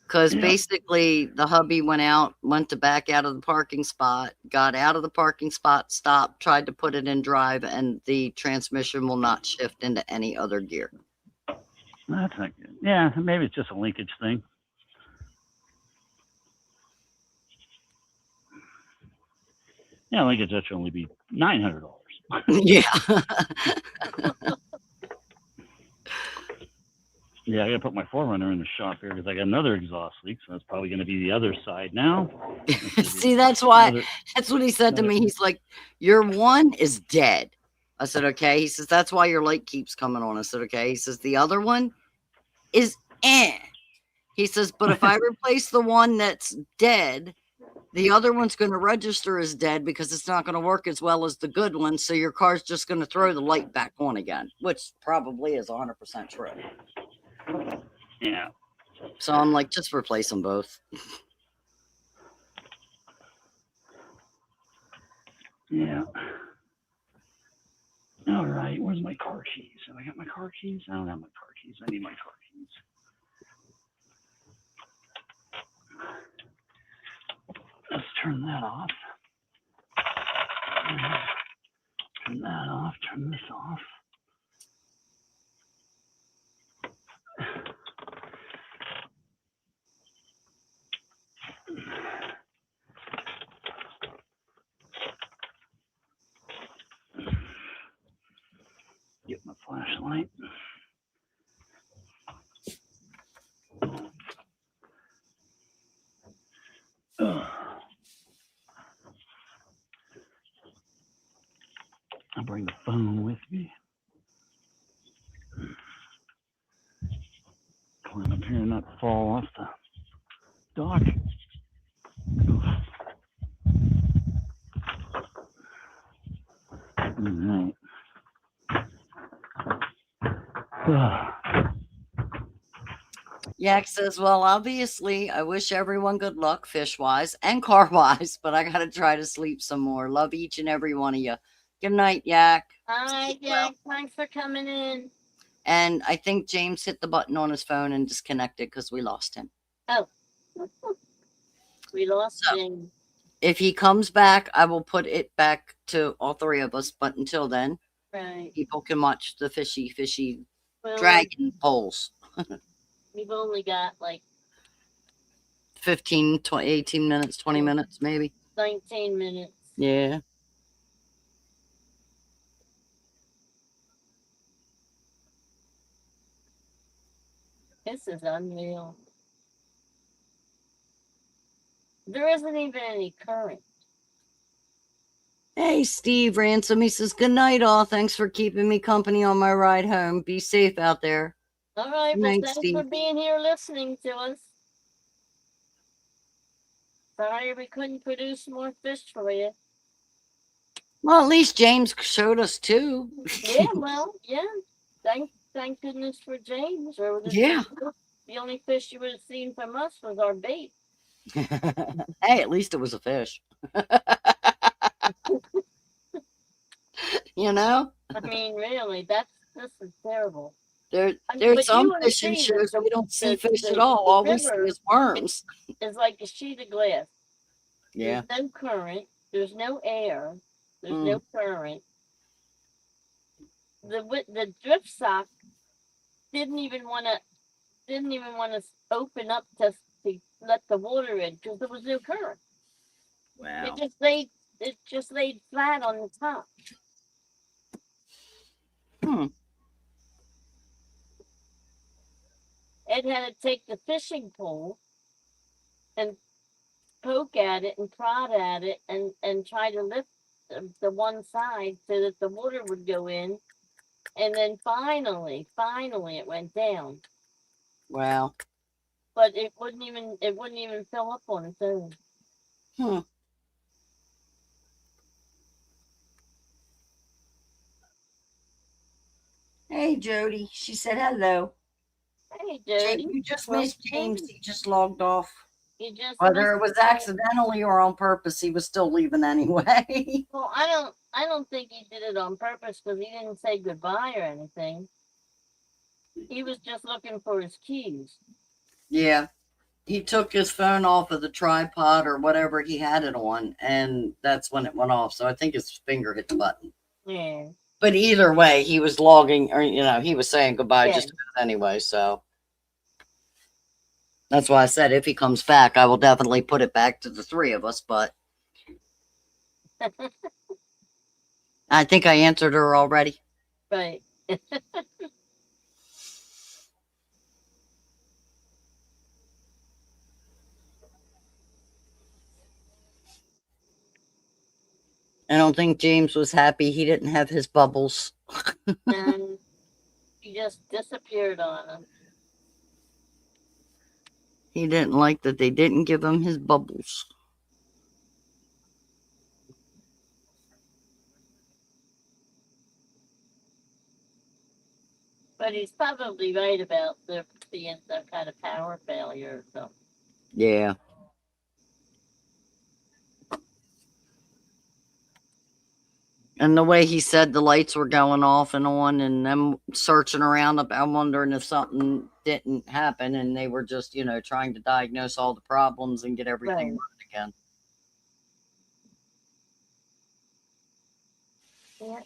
Speaker 3: because basically the hubby went to back out of the parking spot, got out of the parking spot, stopped, tried to put it in drive, and the transmission will not shift into any other gear.
Speaker 4: That's not good. Yeah, maybe it's just a linkage thing. Yeah, linkage that should only be $900.
Speaker 3: Yeah.
Speaker 4: Yeah, I gotta put my Forerunner in the shop here because I got another exhaust leak, so that's probably gonna be the other side now.
Speaker 3: See, that's why.
Speaker 4: Another-
Speaker 3: That's what he said to
Speaker 4: another-
Speaker 3: me. He's like, "Your one is dead." I said, "Okay." He says, "That's why your light keeps coming on." I said, "Okay." He says, "The other one is eh." He says, "But if I replace the one that's dead, the other one's going to register as dead because it's not going to work as well as the good one. So your car's just going to throw the light back on again," which probably is 100% true.
Speaker 4: Yeah.
Speaker 3: So I'm like, just replace them both.
Speaker 4: Yeah. All right. Where's my car keys? Have I got my car keys? I don't have my car keys. I need my car keys. Let's turn that off. Turn that off. Turn this off. Get my flashlight. Ugh. I'll bring the phone with me. Climb up here and not fall off the dock. All right. Ugh.
Speaker 3: Yak says, "Well, obviously, I wish everyone good luck fish wise and car wise, but I got to try to sleep some more. Love each and every one of you. Good night, Yak."
Speaker 1: All right, Jack. Thanks for coming in.
Speaker 3: And I think James hit the button on his phone and disconnected because we lost him.
Speaker 1: Oh, we lost
Speaker 3: So-
Speaker 1: James.
Speaker 3: If he comes back, I will put it back to all three of us. But until then,
Speaker 1: Right.
Speaker 3: people can watch the fishy
Speaker 1: Well,
Speaker 3: dragon poles.
Speaker 1: we've only got like
Speaker 3: 15, 20, 18 minutes, 20 minutes, maybe.
Speaker 1: 19 minutes.
Speaker 3: Yeah.
Speaker 1: This is unreal. There isn't even any current.
Speaker 3: Hey, Steve Ransom. He says, "Good night, all. Thanks for keeping me company on my ride home. Be safe out there."
Speaker 1: All right,
Speaker 3: Good
Speaker 1: well,
Speaker 3: night,
Speaker 1: thanks
Speaker 3: Steve.
Speaker 1: for being here listening to us. Sorry we couldn't produce more fish for you.
Speaker 3: Well, at least James showed us two.
Speaker 1: Yeah, well, yeah. Thank goodness for James. Or
Speaker 3: Yeah.
Speaker 1: the only fish you would have seen from us was our bait.
Speaker 3: Hey, at least it was a fish. You know?
Speaker 1: I mean, really, this is terrible.
Speaker 3: There's
Speaker 1: but
Speaker 3: some
Speaker 1: you wanna
Speaker 3: fishing
Speaker 1: see
Speaker 3: shows we don't see fish at all.
Speaker 1: the
Speaker 3: All we see
Speaker 1: river
Speaker 3: is worms.
Speaker 1: It's like a sheet of glass.
Speaker 3: Yeah.
Speaker 1: There's no current. There's no air. There's
Speaker 3: Mm.
Speaker 1: no current. The drift sock didn't even want to open up to let the water in because there was no current.
Speaker 3: Wow.
Speaker 1: It just laid flat on the top. Ed had to take the fishing pole and poke at it and prod at it and try to lift the one side so that the water would go in. And then finally it went down.
Speaker 3: Wow.
Speaker 1: But it wouldn't even fill up on its own.
Speaker 3: Hey, Jody. She said hello.
Speaker 1: Hey, Jody.
Speaker 3: You just
Speaker 1: Well,
Speaker 3: missed James. He just logged off.
Speaker 1: You just
Speaker 3: Whether it
Speaker 1: missed
Speaker 3: was accidentally or on purpose, he was still leaving anyway.
Speaker 1: Well, I don't think he did it on purpose because he didn't say goodbye or anything. He was just looking for his keys.
Speaker 3: Yeah. He took his phone off of the tripod or whatever he had it on, and that's when it went off. So I think his finger hit the button.
Speaker 1: Yeah.
Speaker 3: But either way, he was logging, or he was saying goodbye
Speaker 1: Yeah.
Speaker 3: just anyway. So that's why I said if he comes back, I will definitely put it back to the three of us. But I think I answered her already.
Speaker 1: Right.
Speaker 3: I don't think James was happy he didn't have his bubbles.
Speaker 1: And he just disappeared on him.
Speaker 3: He didn't like that they didn't give him his bubbles.
Speaker 1: But he's probably right about there being some kind of power failure or something.
Speaker 3: Yeah. And the way he said the lights were going off and on, and them searching around, I'm wondering if something didn't happen and they were just, trying to diagnose all the problems and get everything
Speaker 1: Right.
Speaker 3: running again.
Speaker 1: Yeah.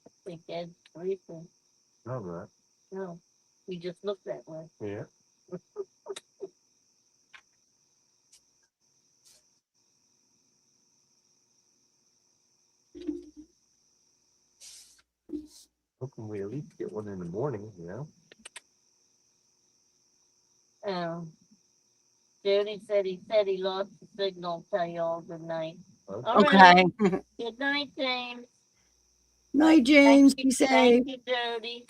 Speaker 1: I think Ed's sleeping.
Speaker 2: No, right.
Speaker 1: No, we just looked that way.
Speaker 2: Yeah. Hoping we at least get one in the morning,
Speaker 1: Jody said he lost the signal. Tell you all good night. All
Speaker 3: Okay.
Speaker 1: right. Good night, James.
Speaker 3: Night, James. Be safe.
Speaker 1: Thank you, Jody.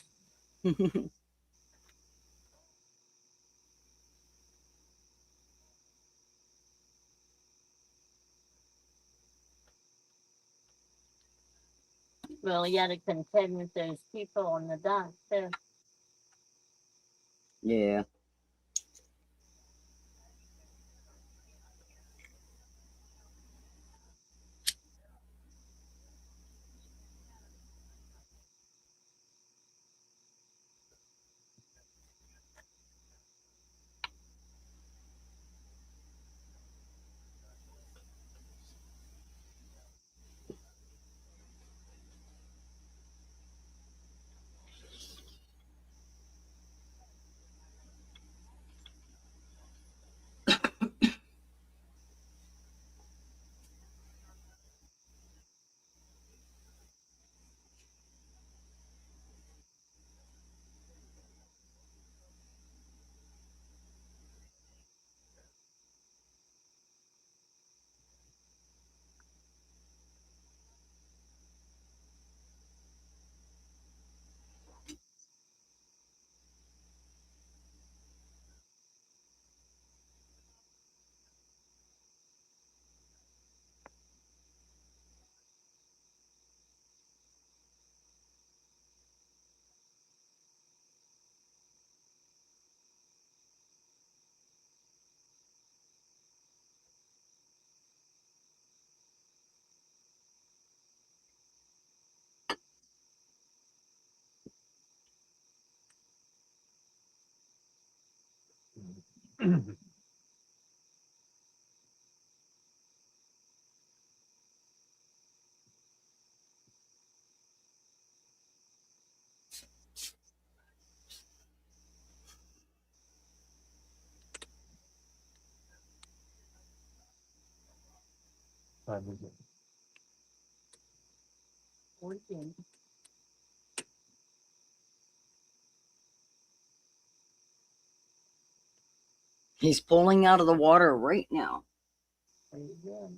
Speaker 1: Well, you had to contend with those people on the dock, too.
Speaker 3: Yeah.
Speaker 2: yeah. Time is it?
Speaker 1: 14.
Speaker 3: He's pulling out of the water right now.
Speaker 1: There you go.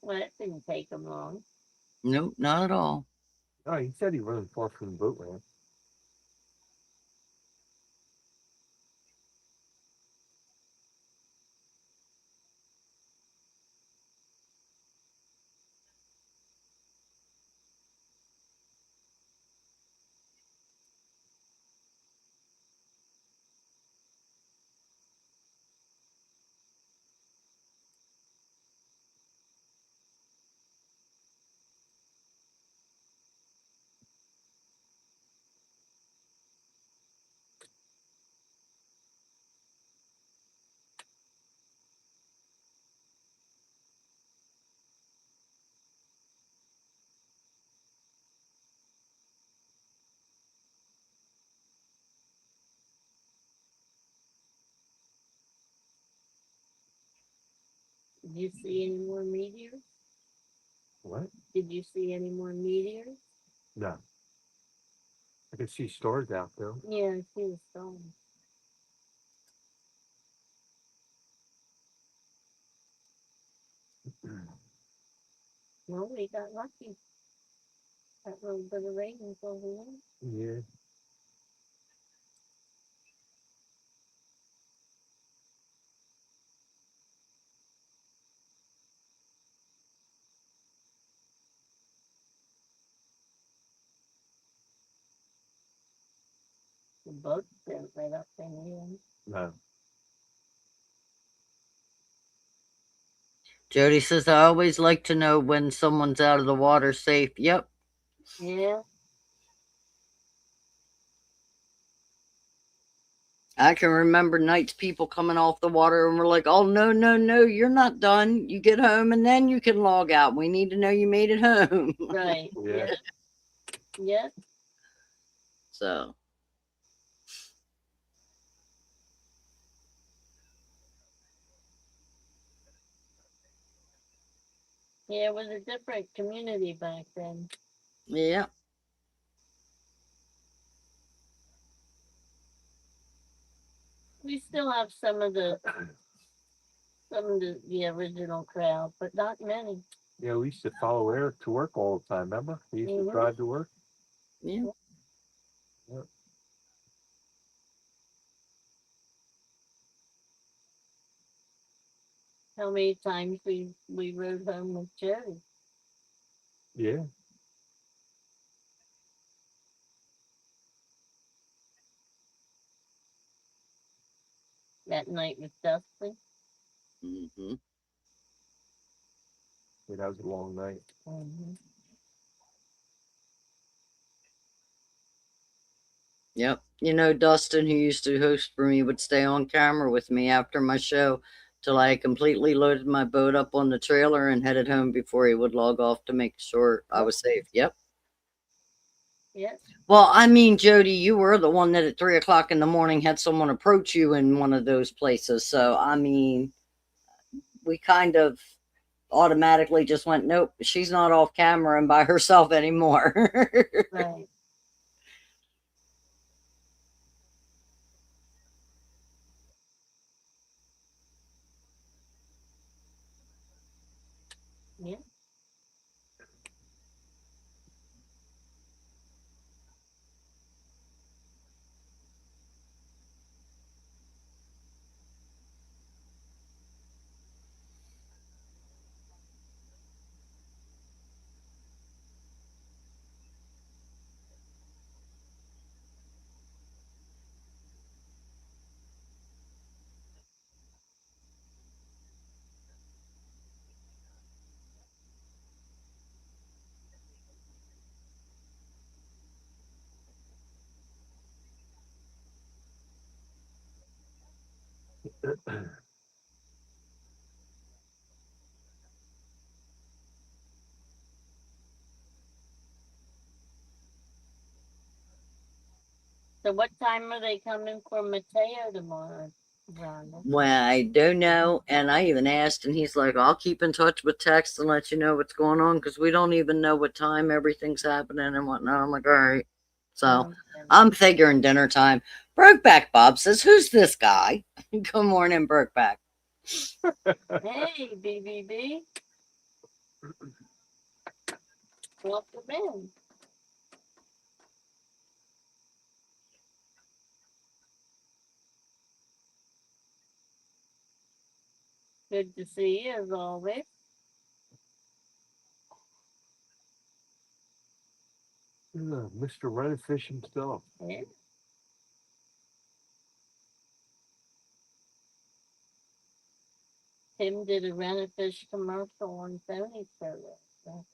Speaker 1: Well, that didn't take him long.
Speaker 3: Nope, not at all.
Speaker 2: Oh, he said he wasn't far from the boat ramp.
Speaker 1: Did you see any more meteors?
Speaker 2: What?
Speaker 1: Did you see any more meteors?
Speaker 2: No. I can see stars out there.
Speaker 1: Yeah, I see the stone. Well, we got lucky. That little bit of rain was over there.
Speaker 2: Yeah.
Speaker 1: The boat went right up in the end.
Speaker 2: No.
Speaker 3: Jody says, I always like to know when someone's out of the water safe. Yep.
Speaker 1: Yeah.
Speaker 3: I can remember nights people coming off the water and we're like, oh, no, no, no, you're not done. You get home and then you can log out. We need to know you made it home.
Speaker 1: Right.
Speaker 2: Yeah.
Speaker 1: Yeah.
Speaker 3: So,
Speaker 1: Yeah, it was a different community back then.
Speaker 3: yeah.
Speaker 1: We still have some of the the original crowd, but not many.
Speaker 2: Yeah, we used to follow Eric to work all the time, remember? He used to drive to work.
Speaker 3: Yeah.
Speaker 2: Yep.
Speaker 1: How many times we rode home with Jerry?
Speaker 2: Yeah.
Speaker 1: That night with Dustin.
Speaker 3: Mm-hmm.
Speaker 2: Yeah, that was a long night.
Speaker 1: Mm-hmm.
Speaker 3: Yep. You know, Dustin, who used to host for me, would stay on camera with me after my show till I completely loaded my boat up on the trailer and headed home before he would log off to make sure I was safe. Yep.
Speaker 1: Yes.
Speaker 3: Well, I mean, Jody, you were the one that at 3 o'clock in the morning had someone approach you in one of those places. So, I mean, we kind of automatically just went, nope, she's not off camera and by herself anymore.
Speaker 1: Right. Yeah. So what time are they coming for Mateo tomorrow, Rhonda?
Speaker 3: Well, I don't know. And I even asked, and he's like, I'll keep in touch with text and let you know what's going on because we don't even know what time everything's happening and whatnot. I'm like, all right. So I'm figuring dinner time. Brokeback Bob says, who's this guy? Good morning, Brokeback.
Speaker 1: Hey, BBB. Welcome in. Good to see you as always.
Speaker 2: Mr. Redfish himself.
Speaker 1: Yeah. Tim did a Rent-A-Fish commercial on Tony's service. So.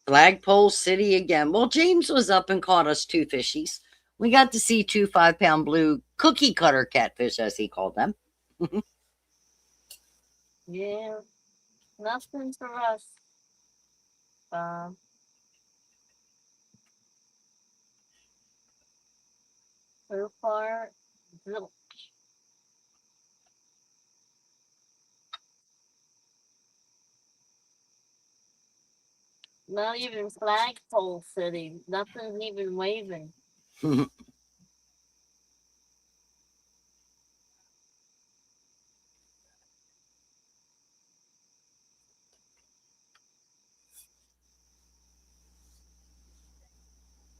Speaker 3: Flagpole City again. Well, James was up and caught us 2 fishies. We got to see 2 5-pound blue cookie cutter catfish, as he called them.
Speaker 1: Yeah, nothing for us. So far, zilch. Not even flagpole city. Nothing's even waving.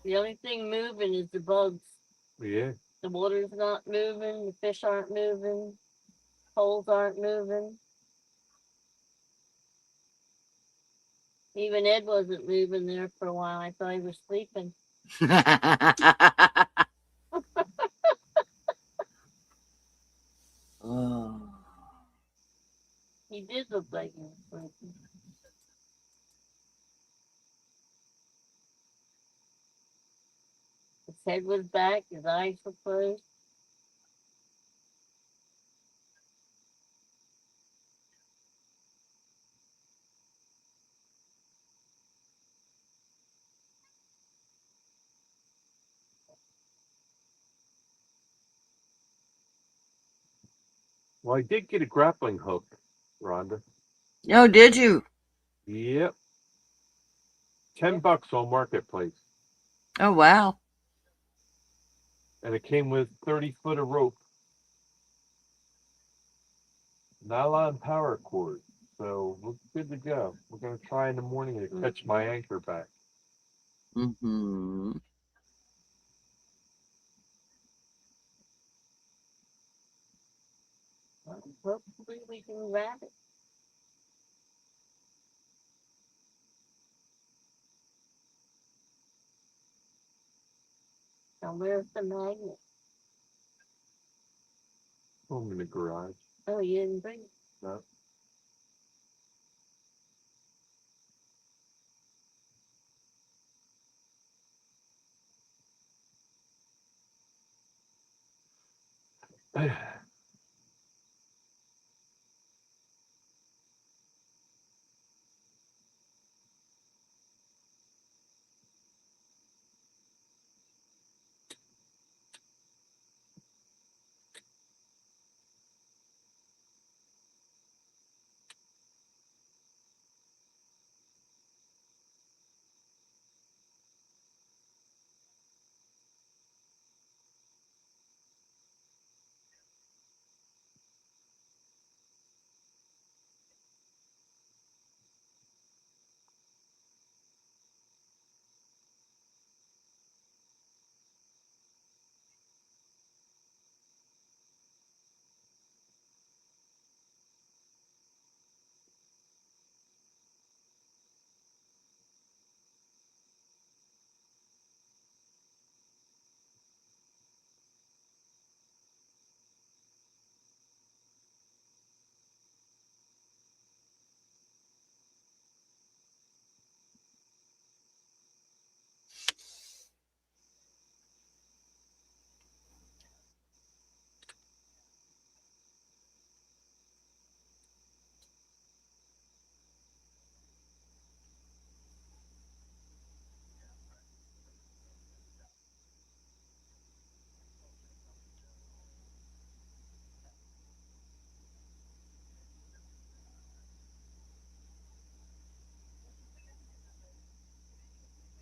Speaker 1: The only thing moving is the bugs.
Speaker 2: Yeah.
Speaker 1: The water's not moving. The fish aren't moving. Poles aren't moving. Even Ed wasn't moving there for a while. I thought he was sleeping.
Speaker 5: Oh.
Speaker 1: He did look like he was sleeping. His head was back. His eyes were closed.
Speaker 2: Well, I did get a grappling hook, Rhonda.
Speaker 3: Oh, did you?
Speaker 2: Yep. $10 on Marketplace.
Speaker 3: Oh, wow.
Speaker 2: And it came with 30-foot of rope. Nylon power cord. So we're good to go. We're going to try in the morning to catch my anchor back.
Speaker 3: Mm-hmm.
Speaker 1: Well, hopefully we can grab it. Now where's the magnet?
Speaker 2: Home in the garage.
Speaker 1: Oh, you didn't bring it.
Speaker 2: No.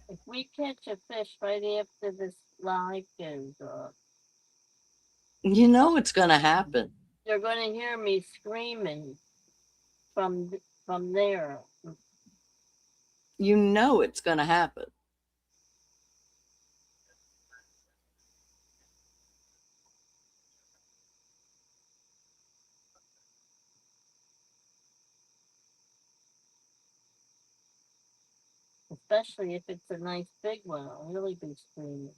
Speaker 1: If we catch a fish right after this live goes off,
Speaker 3: You know it's going to happen.
Speaker 1: you're going to hear me screaming from there.
Speaker 3: You know it's going to happen.
Speaker 1: Especially if it's a nice big one. I'll really be screaming.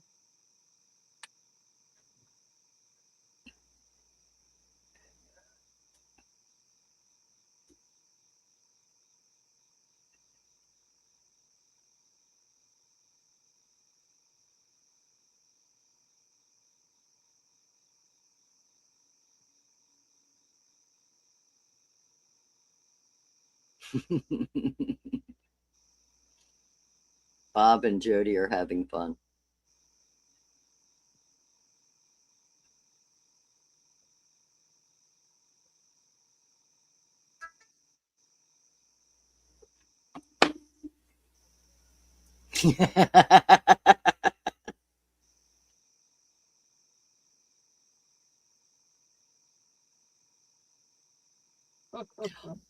Speaker 3: Bob and Jody are having fun.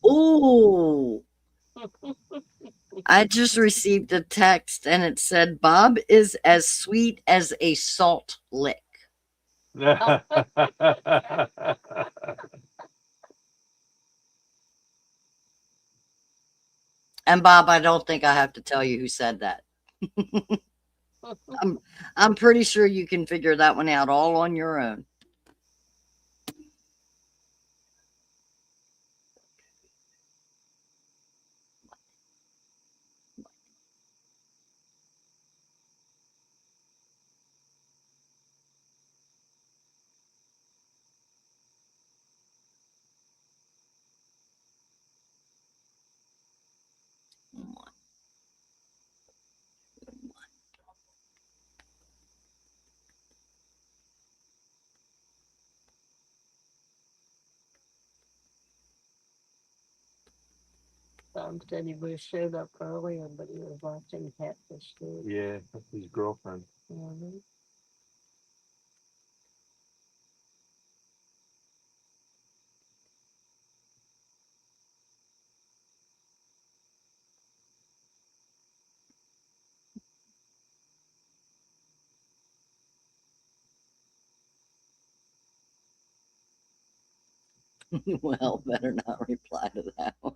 Speaker 3: Ooh, I just received a text and it said Bob is as sweet as a salt lick. And Bob, I don't think I have to tell you who said that. I'm pretty sure you can figure that one out all on your own.
Speaker 1: Tom said he would have showed up earlier, but he was watching Catfish too.
Speaker 2: Yeah, that's his girlfriend.
Speaker 1: Mhm.
Speaker 3: Well, better not reply to that one.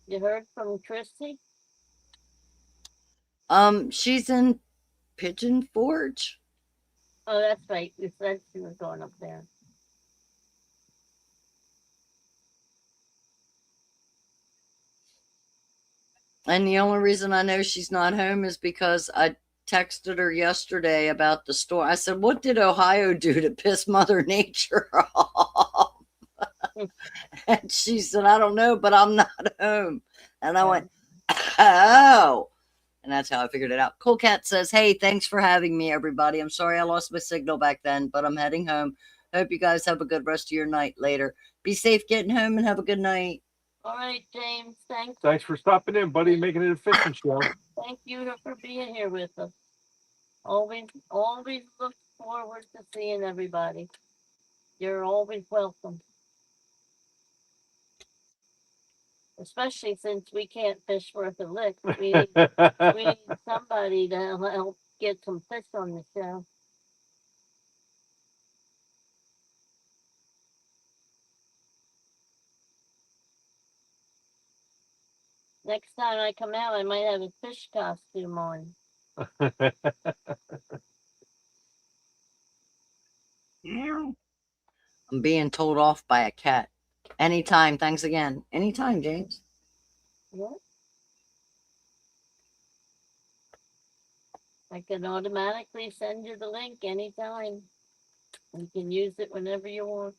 Speaker 1: You heard from Christy?
Speaker 3: She's in Pigeon Forge.
Speaker 1: Oh, that's right. You said she was going up there.
Speaker 3: And the only reason I know she's not home is because I texted her yesterday about the storm. I said, what did Ohio do to piss Mother Nature off? And she said, I don't know, but I'm not home. And I went, oh. And that's how I figured it out. Cool Cat says, hey, thanks for having me, everybody. I'm sorry I lost my signal back then, but I'm heading home. Hope you guys have a good rest of your night later. Be safe getting home and have a good night.
Speaker 1: All right, James. Thanks.
Speaker 2: Thanks for stopping in, buddy, making it a fishing show.
Speaker 1: Thank you for being here with us. Always look forward to seeing everybody. You're always welcome. Especially since we can't fish worth a lick. We need somebody to help get some fish on the show. Next time I come out, I might have a fish costume on.
Speaker 3: I'm being told off by a cat. Anytime. Thanks again. Anytime, James.
Speaker 1: What? I can automatically send you the link anytime. You can use it whenever you want.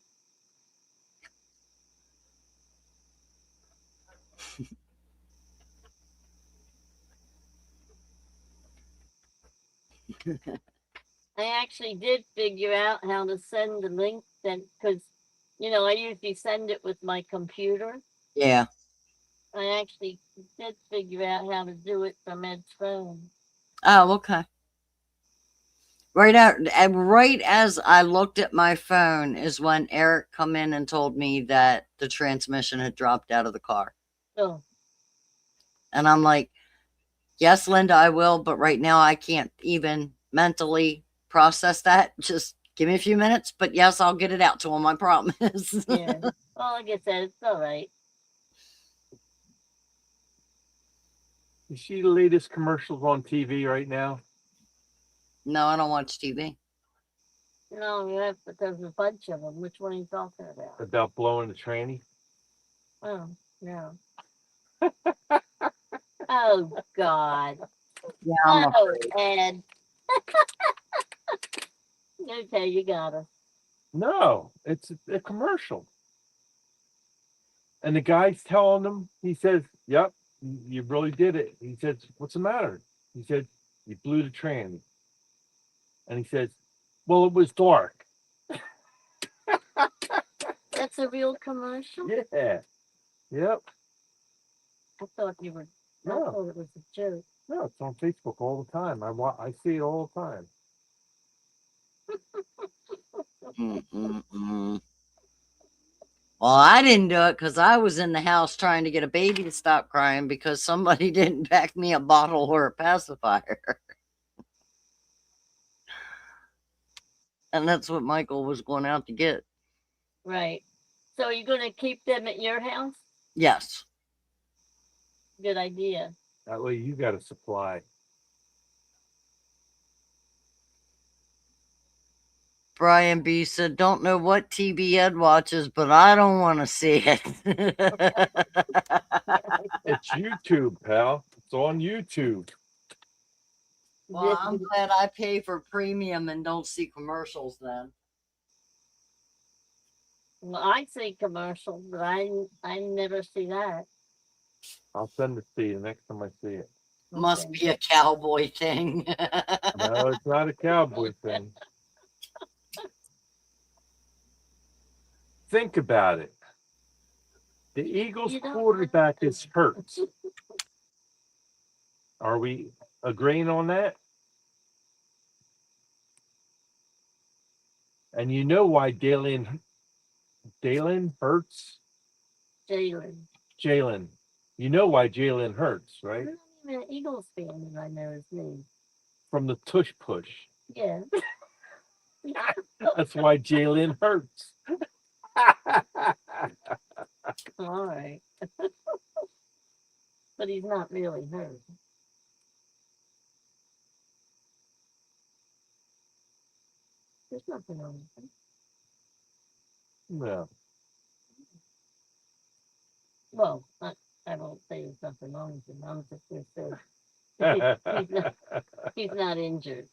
Speaker 1: I actually did figure out how to send the link then, because, I usually send it with my computer.
Speaker 3: Yeah.
Speaker 1: I actually did figure out how to do it from Ed's phone.
Speaker 3: Oh, okay. Right as I looked at my phone is when Eric come in and told me that the transmission had dropped out of the car.
Speaker 1: Oh.
Speaker 3: And I'm like, yes, Linda, I will, but right now I can't even mentally process that. Just give me a few minutes, but yes, I'll get it out to him, I promise.
Speaker 1: Yeah. Well, like I said, it's all right.
Speaker 2: You see the latest commercials on TV right now?
Speaker 3: No, I don't watch TV.
Speaker 1: No, you have, but there's a bunch of them. Which one are you talking about?
Speaker 2: About blowing the tranny?
Speaker 1: Oh, no. Oh, God.
Speaker 3: Yeah, I'm
Speaker 1: Oh,
Speaker 3: afraid.
Speaker 1: Ed. Okay, you got her.
Speaker 2: No, it's a commercial. And the guy's telling him, he says, "Yep, you really did it." He says, "What's the matter?" He said, "You blew the tranny." And he says, "Well, it was dark."
Speaker 1: That's a real commercial?
Speaker 2: Yeah. Yep.
Speaker 1: I thought you were, I
Speaker 2: No,
Speaker 1: thought it was a joke.
Speaker 2: no, it's on Facebook all the time. I see it all the time.
Speaker 3: Mm-mm-mm. Well, I didn't do it because I was in the house trying to get a baby to stop crying because somebody didn't pack me a bottle or a pacifier. And that's what Michael was going out to get.
Speaker 1: Right. So are you going to keep them at your house?
Speaker 3: Yes.
Speaker 1: Good idea.
Speaker 2: That way you got a supply.
Speaker 3: Brian B said, "Don't know what TV Ed watches, but I don't want to see it."
Speaker 2: It's YouTube, pal. It's on YouTube.
Speaker 3: Well, I'm glad I pay for premium and don't see commercials then.
Speaker 1: Well, I see commercials, but I never see that.
Speaker 2: I'll send it to you next time I see it.
Speaker 3: Must
Speaker 1: Okay.
Speaker 3: be a cowboy thing.
Speaker 2: No, it's not a cowboy thing. Think about it. The Eagles
Speaker 1: You don't
Speaker 2: quarterback
Speaker 1: have
Speaker 2: is hurt. Are we agreeing on that? And you know why Dalen hurts?
Speaker 1: Jalen.
Speaker 2: Jalen. You know why Jalen hurts, right?
Speaker 1: I'm not even an Eagles fan and I know his name.
Speaker 2: From the tush push.
Speaker 1: Yeah.
Speaker 2: That's why Jalen hurts.
Speaker 1: All right. But he's not really hurt. There's nothing wrong with him.
Speaker 2: No.
Speaker 1: Well, I won't say there's nothing wrong with him. I'm just going to say he's not injured.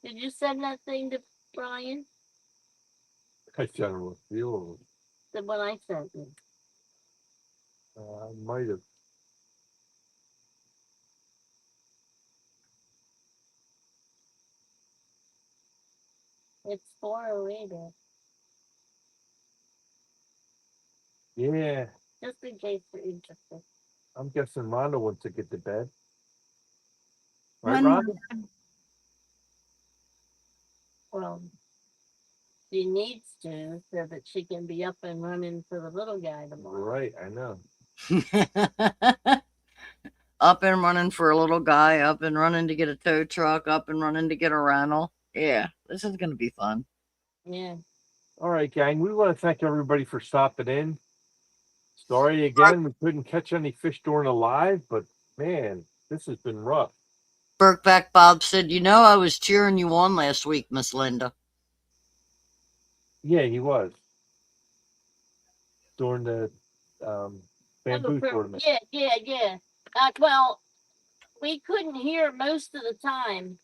Speaker 1: Did you send that thing to Brian?
Speaker 2: I sent him a few.
Speaker 1: The one I sent you.
Speaker 2: I might have.
Speaker 1: It's 4:08.
Speaker 2: Yeah.
Speaker 1: Just in case you're interested.
Speaker 2: I'm guessing Rhonda wants to get to bed. Right,
Speaker 3: When-
Speaker 2: Rhonda?
Speaker 1: Well, she needs to so that she can be up and running for the little guy tomorrow.
Speaker 2: Right, I know.
Speaker 3: Up and running for a little guy, up and running to get a tow truck, up and running to get a rental. Yeah, this is going to be fun.
Speaker 1: Yeah.
Speaker 2: All right, gang. We want to thank everybody for stopping in. Sorry again, we couldn't catch any fish during the live, but man, this has been rough.
Speaker 3: Burkback Bob said, "You know, I was cheering you on last week, Miss Linda."
Speaker 2: Yeah, he was. During the bamboo tournament.
Speaker 1: Yeah. Well, we couldn't hear most of the time.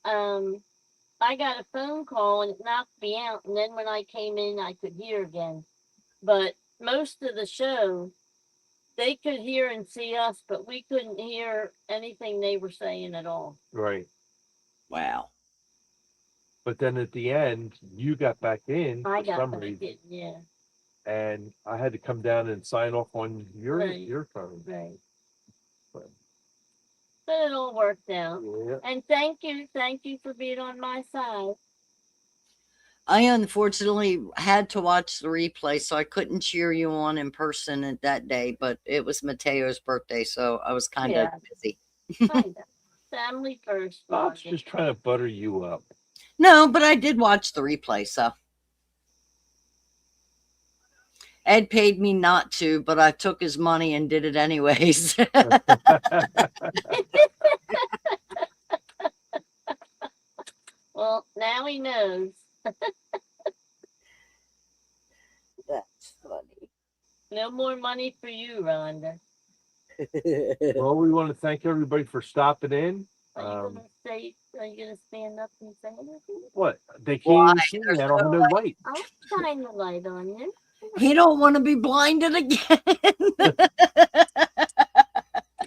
Speaker 1: I got a phone call and it knocked me out, and then when I came in, I could hear again. But most of the show, they could hear and see us, but we couldn't hear anything they were saying at all.
Speaker 2: Right.
Speaker 3: Wow.
Speaker 2: But then at the end, you got back in
Speaker 1: I
Speaker 2: for
Speaker 1: got
Speaker 2: some
Speaker 1: back
Speaker 2: reason,
Speaker 1: in, yeah,
Speaker 2: and I had to come down and sign off on your
Speaker 1: Right.
Speaker 2: phone.
Speaker 1: right.
Speaker 2: But,
Speaker 1: But it all worked out.
Speaker 2: yeah.
Speaker 1: And thank you for being on my side.
Speaker 3: I unfortunately had to watch the replay, so I couldn't cheer you on in person at that day, but it was Mateo's birthday, so I was kind of
Speaker 1: Yeah.
Speaker 3: busy.
Speaker 1: Kinda. Family first.
Speaker 2: Bob's
Speaker 1: Rhonda.
Speaker 2: just trying to butter you up.
Speaker 3: No, but I did watch the replay, so. Ed paid me not to, but I took his money and did it anyways.
Speaker 1: Well, now he knows.
Speaker 3: That's funny.
Speaker 1: No more money for you, Rhonda.
Speaker 2: Well, we want to thank everybody for stopping in.
Speaker 1: Are you gonna say? Are you gonna stand up and say anything?
Speaker 2: What? They can't
Speaker 3: Why?
Speaker 2: even see me. I don't have no light.
Speaker 1: I'll shine the light on you.
Speaker 3: He don't want to be blinded again.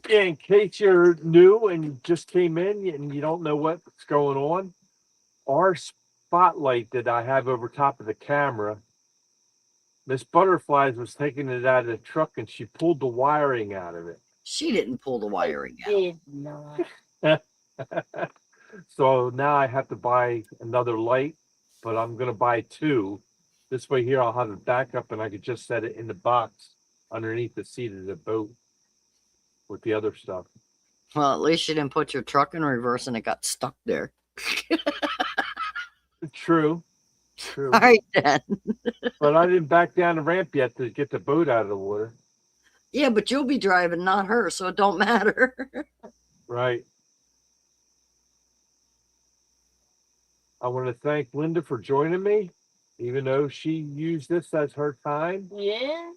Speaker 2: Yeah, in case you're new and you just came in and you don't know what's going on, our spotlight that I have over top of the camera, Miss Butterflies was taking it out of the truck and she pulled the wiring out of it.
Speaker 3: She didn't pull the wiring out.
Speaker 1: Did not.
Speaker 2: So now I have to buy another light, but I'm gonna buy two. This way here I'll have a backup and I could just set it in the box underneath the seat of the boat with the other stuff.
Speaker 3: Well, at least you didn't put your truck in reverse and it got stuck there.
Speaker 2: True. True.
Speaker 3: All right, then.
Speaker 2: But I didn't back down the ramp yet to get the boat out of the water.
Speaker 3: Yeah, but you'll be driving, not her, so it don't matter.
Speaker 2: Right. I want to thank Linda for joining me, even though she used this as her time.
Speaker 1: Yeah.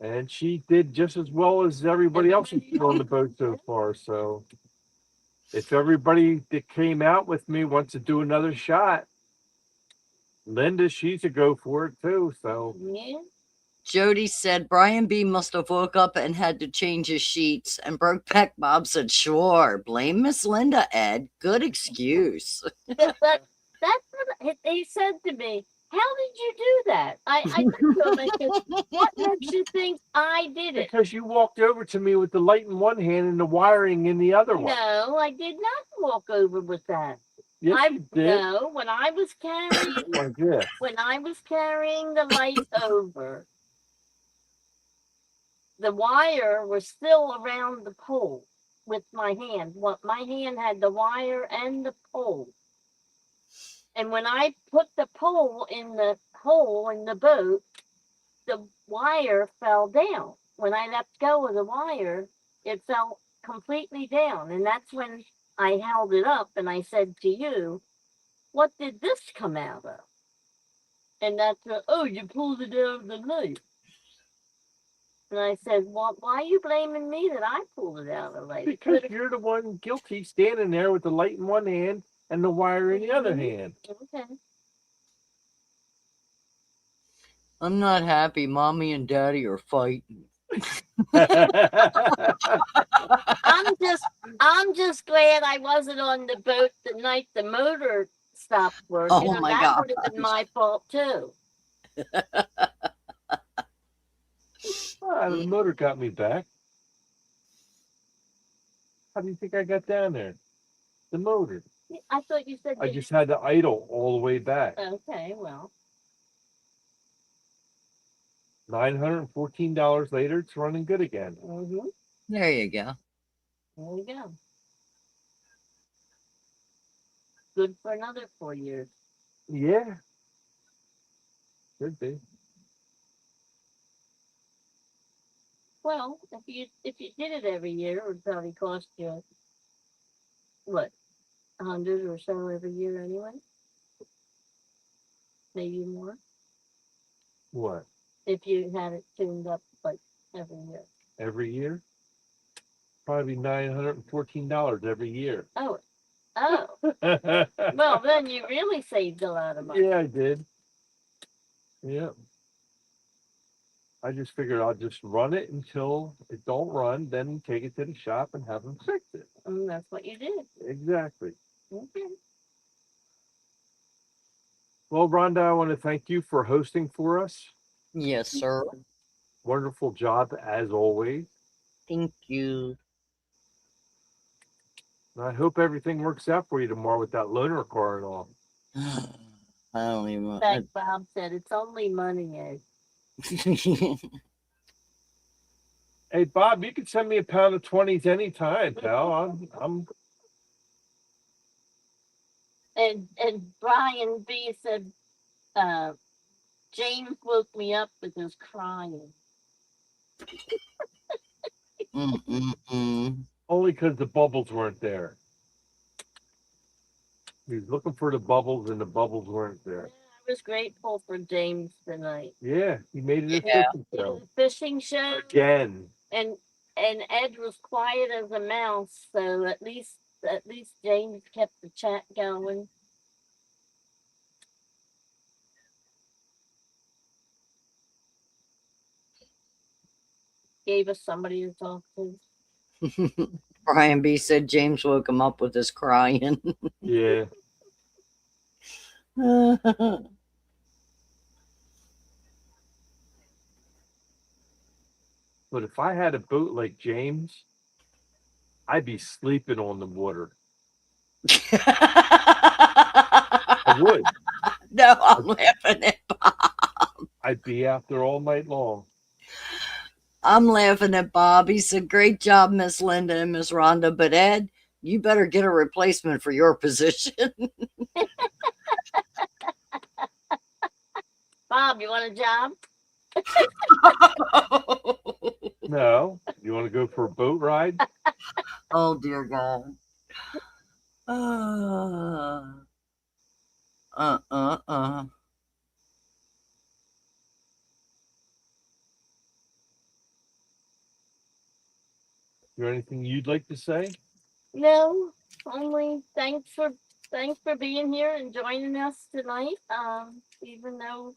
Speaker 2: And she did just as well as everybody else who's been on the boat so far. So if everybody that came out with me wants to do another shot, Linda, she's a go for it too. So
Speaker 1: Yeah.
Speaker 3: Jody said Brian B must have woke up and had to change his sheets. And Brokeback Bob said, sure, blame Miss Linda, Ed. Good excuse.
Speaker 1: But that's what he said to me. How did you do that? I said to him, I said, what makes you think I did it?
Speaker 2: because you walked over to me with the light in one hand and the wiring in the other one.
Speaker 1: No, I did not walk over with that.
Speaker 2: Yes, you did.
Speaker 1: No, when I was carrying
Speaker 2: Like this.
Speaker 1: when I was carrying the light over, the wire was still around the pole with my hand. What my hand had the wire and the pole. And when I put the pole in the hole in the boat, the wire fell down. When I let go of the wire, it fell completely down. And that's when I held it up and I said to you, what did this come out of? And that's, oh, you pulled it out of the light. And I said, well, why are you blaming me that I pulled it out of the light?
Speaker 2: Because you're the one guilty standing there with the light in one hand and the wire in the other hand.
Speaker 1: Okay.
Speaker 3: I'm not happy. Mommy and Daddy are fighting.
Speaker 1: I'm just glad I wasn't on the boat the night the motor stopped working.
Speaker 3: Oh my
Speaker 1: that would have been my fault too.
Speaker 2: The motor got me back. How do you think I got down there? The motor.
Speaker 1: I thought you said
Speaker 2: I
Speaker 1: that
Speaker 2: just had to idle all the way back.
Speaker 1: okay, well.
Speaker 2: $914 later, it's running good again.
Speaker 1: Mm-hmm.
Speaker 3: There you go.
Speaker 1: There you go. Good for another 4 years.
Speaker 2: Yeah. Could be.
Speaker 1: Well, if you did it every year, it would probably cost you what, 100 or so every year anyway. Maybe more
Speaker 2: What?
Speaker 1: if you had it tuned up like every year.
Speaker 2: Every year? Probably $914 every year.
Speaker 1: Oh, well then you really saved a lot of money.
Speaker 2: Yeah, I did. Yeah. I just figured I'll just run it until it don't run, then take it to the shop and have them fix it.
Speaker 1: And that's what you did.
Speaker 2: Exactly.
Speaker 1: Okay.
Speaker 2: Well, Rhonda, I want to thank you for hosting for us.
Speaker 3: Yes, sir.
Speaker 2: Wonderful job as always.
Speaker 3: Thank you.
Speaker 2: And I hope everything works out for you tomorrow with that loaner car and all.
Speaker 3: I don't even.
Speaker 1: Like Bob said, it's only money, Ed.
Speaker 2: Hey, Bob, you can send me a pound of 20s anytime, pal. I'm.
Speaker 1: And Brian B said, James woke me up with his crying.
Speaker 2: Only because the bubbles weren't there. He was looking for the bubbles and the bubbles weren't there.
Speaker 1: I was grateful for James tonight.
Speaker 2: Yeah, he made it a
Speaker 3: Yeah.
Speaker 2: fishing
Speaker 1: It
Speaker 2: show.
Speaker 1: was a fishing show.
Speaker 2: Again.
Speaker 1: And and Ed was quiet as a mouse, so at least James kept the chat going. Gave us somebody to talk to.
Speaker 3: Brian B said James woke him up with his crying.
Speaker 2: Yeah. But if I had a boat like James, I'd be sleeping on the water. I would.
Speaker 3: No, I'm laughing at Bob.
Speaker 2: I'd be out there all night long.
Speaker 3: I'm laughing at Bob. He said, "Great job, Miss Linda and Miss Rhonda, but Ed, you better get a replacement for your position."
Speaker 1: Bob, you want a job?
Speaker 2: No. You want to go for a boat ride?
Speaker 3: Oh, dear God.
Speaker 2: Is there anything you'd like to say?
Speaker 1: No, only thanks for being here and joining us tonight. Even though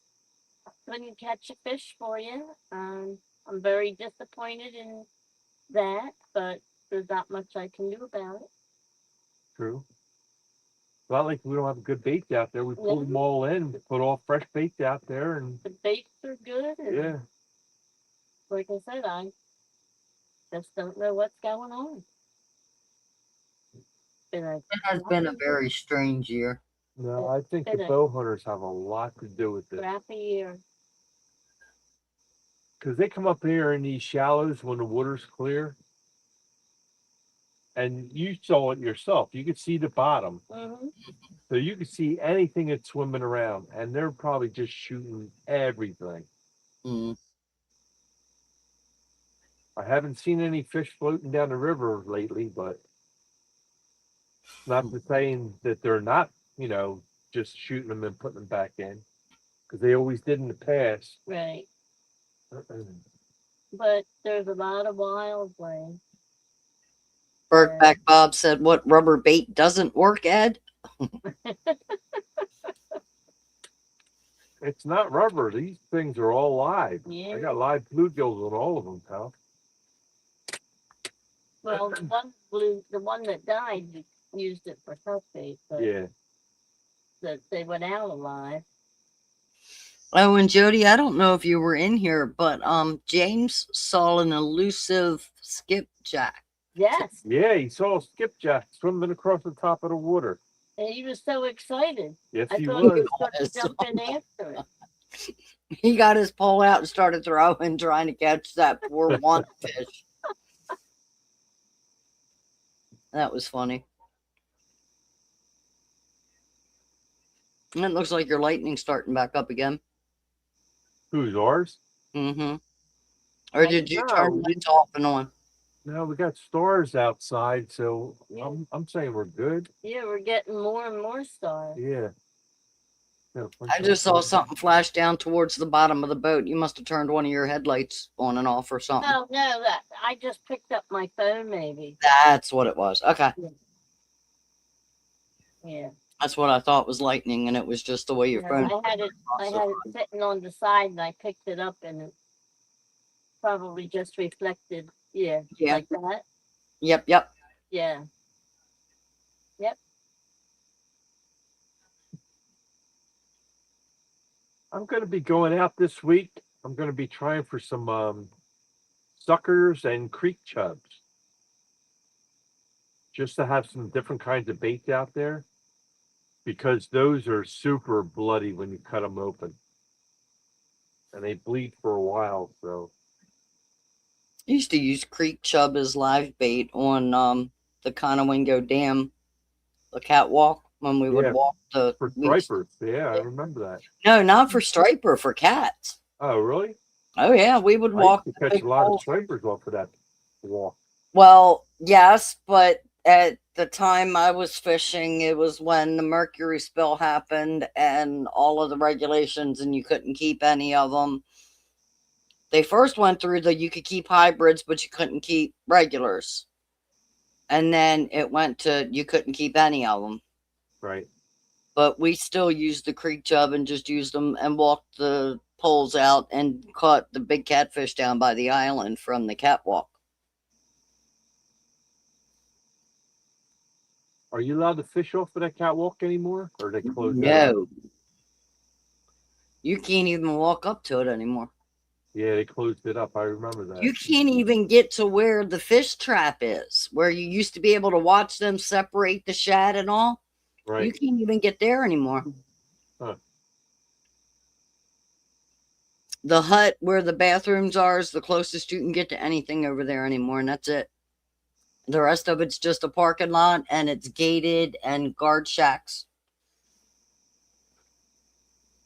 Speaker 1: I couldn't catch a fish for you, I'm very disappointed in that, but there's not much I can do about it.
Speaker 2: True. It's not like we don't have good baits out there. We pulled them all in, put all fresh baits out there, and
Speaker 1: The baits are good, and
Speaker 2: yeah.
Speaker 1: like I said, I just don't know what's going on.
Speaker 3: It has been a very strange year.
Speaker 2: No, I think the bow hunters have a lot to do with it.
Speaker 1: crappy year.
Speaker 2: Because they come up here in these shallows when the water's clear. And you saw it yourself. You could see the bottom.
Speaker 1: Mm-hmm.
Speaker 2: So you could see anything that's swimming around. And they're probably just shooting everything.
Speaker 3: Mm.
Speaker 2: I haven't seen any fish floating down the river lately, but not to saying that they're not, just shooting them and putting them back in. Because they always did in the past.
Speaker 1: Right. But there's a lot of wildlife.
Speaker 3: Bergback Bob said, "What rubber bait doesn't work, Ed?"
Speaker 2: It's not rubber. These things are all live.
Speaker 1: Yeah.
Speaker 2: I got live bluegills on all of them, pal.
Speaker 1: Well, the one that died used it for bait, but
Speaker 2: Yeah.
Speaker 1: they went out alive.
Speaker 3: Oh, and Jody, I don't know if you were in here, but James saw an elusive skipjack.
Speaker 1: Yes.
Speaker 2: Yeah, he saw a skipjack swimming across the top of the water.
Speaker 1: And he was so excited.
Speaker 2: Yes,
Speaker 1: I
Speaker 2: he
Speaker 1: thought
Speaker 2: was.
Speaker 1: he was going to jump in after it.
Speaker 3: He got his pole out and started throwing, trying to catch that poor one fish. That was funny. And it looks like your lightning's starting back up again.
Speaker 2: Who's ours?
Speaker 3: Mm-hmm. Or did you
Speaker 2: No,
Speaker 3: turn lights off and on?
Speaker 2: No, we got stars outside, so
Speaker 1: Yeah.
Speaker 2: I'm saying we're good.
Speaker 1: Yeah, we're getting more and more stars.
Speaker 2: Yeah.
Speaker 3: I just saw something flash down towards the bottom of the boat. You must have turned one of your headlights on and off or something.
Speaker 1: Oh, no, that I just picked up my phone, maybe.
Speaker 3: That's what it was. Okay.
Speaker 1: Yeah.
Speaker 3: That's what I thought was lightning, and it was just the way your phone.
Speaker 1: I had it sitting on the side, and I picked it up, and it probably just reflected. Yeah.
Speaker 3: Yeah.
Speaker 1: Like that.
Speaker 3: Yep.
Speaker 1: Yeah. Yep.
Speaker 2: I'm going to be going out this week. I'm going to be trying for some suckers and creek chubs. Just to have some different kinds of baits out there. Because those are super bloody when you cut them open. And they bleed for a while, so.
Speaker 3: I used to use creek chub as live bait on the Conowingo Dam, the catwalk, when we would walk the.
Speaker 2: For stripers, yeah, I remember that.
Speaker 3: No, not for striper, for cats.
Speaker 2: Oh, really?
Speaker 3: Oh, yeah, we would walk.
Speaker 2: I used to catch a lot of stripers off of that walk.
Speaker 3: Well, yes, but at the time I was fishing, it was when the mercury spill happened and all of the regulations, and you couldn't keep any of them. They first went through you could keep hybrids, but you couldn't keep regulars. And then it went to you couldn't keep any of them.
Speaker 2: Right.
Speaker 3: But we still used the creek chub and just used them and walked the poles out and caught the big catfish down by the island from the catwalk.
Speaker 2: Are you allowed to fish off of that catwalk anymore? Or they closed that?
Speaker 3: No. You can't even walk up to it anymore.
Speaker 2: Yeah, they closed it up. I remember that.
Speaker 3: You can't even get to where the fish trap is, where you used to be able to watch them separate the shad and all.
Speaker 2: Right.
Speaker 3: You can't even get there anymore.
Speaker 2: Huh.
Speaker 3: The hut where the bathrooms are is the closest you can get to anything over there anymore, and that's it. The rest of it's just a parking lot, and it's gated and guard shacks.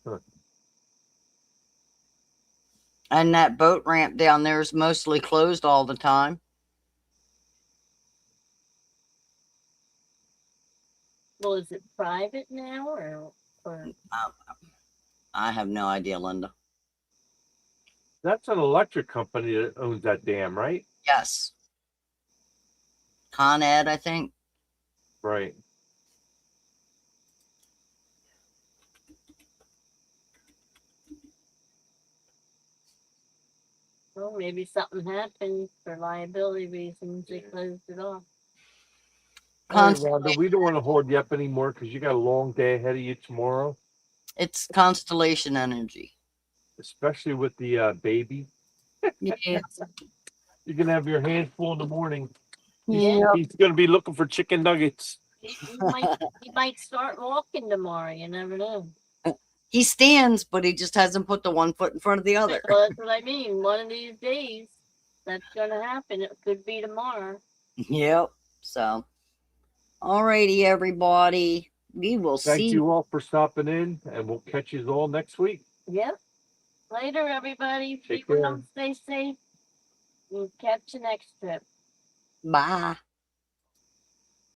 Speaker 2: Huh.
Speaker 3: And that boat ramp down there is mostly closed all the time.
Speaker 1: Well, is it private now or
Speaker 3: I have no idea, Linda.
Speaker 2: That's an electric company that owns that dam, right?
Speaker 3: Yes. Con Ed, I think.
Speaker 2: Right.
Speaker 1: well, maybe something happened for liability reasons. They closed it off.
Speaker 2: All right, Rhonda, we don't want to hold you up anymore because you got a long day ahead of you tomorrow,
Speaker 3: It's Constellation Energy.
Speaker 2: especially with the baby.
Speaker 3: Yeah.
Speaker 2: You're gonna have your hands full in the morning.
Speaker 3: Yeah.
Speaker 2: He's gonna be looking for chicken nuggets.
Speaker 1: He might start walking tomorrow. You never know.
Speaker 3: He stands, but he just hasn't put the one foot in front of the other.
Speaker 1: Well, that's what I mean. One of these days, that's gonna happen. It could be tomorrow.
Speaker 3: Yep. So, alrighty, everybody. We will
Speaker 2: Thank
Speaker 3: see.
Speaker 2: you all for stopping in, and we'll catch you all next week.
Speaker 1: Yep. Later, everybody.
Speaker 2: Take
Speaker 1: Keep
Speaker 2: care.
Speaker 1: them stay safe. We'll catch you next trip.
Speaker 3: Bye.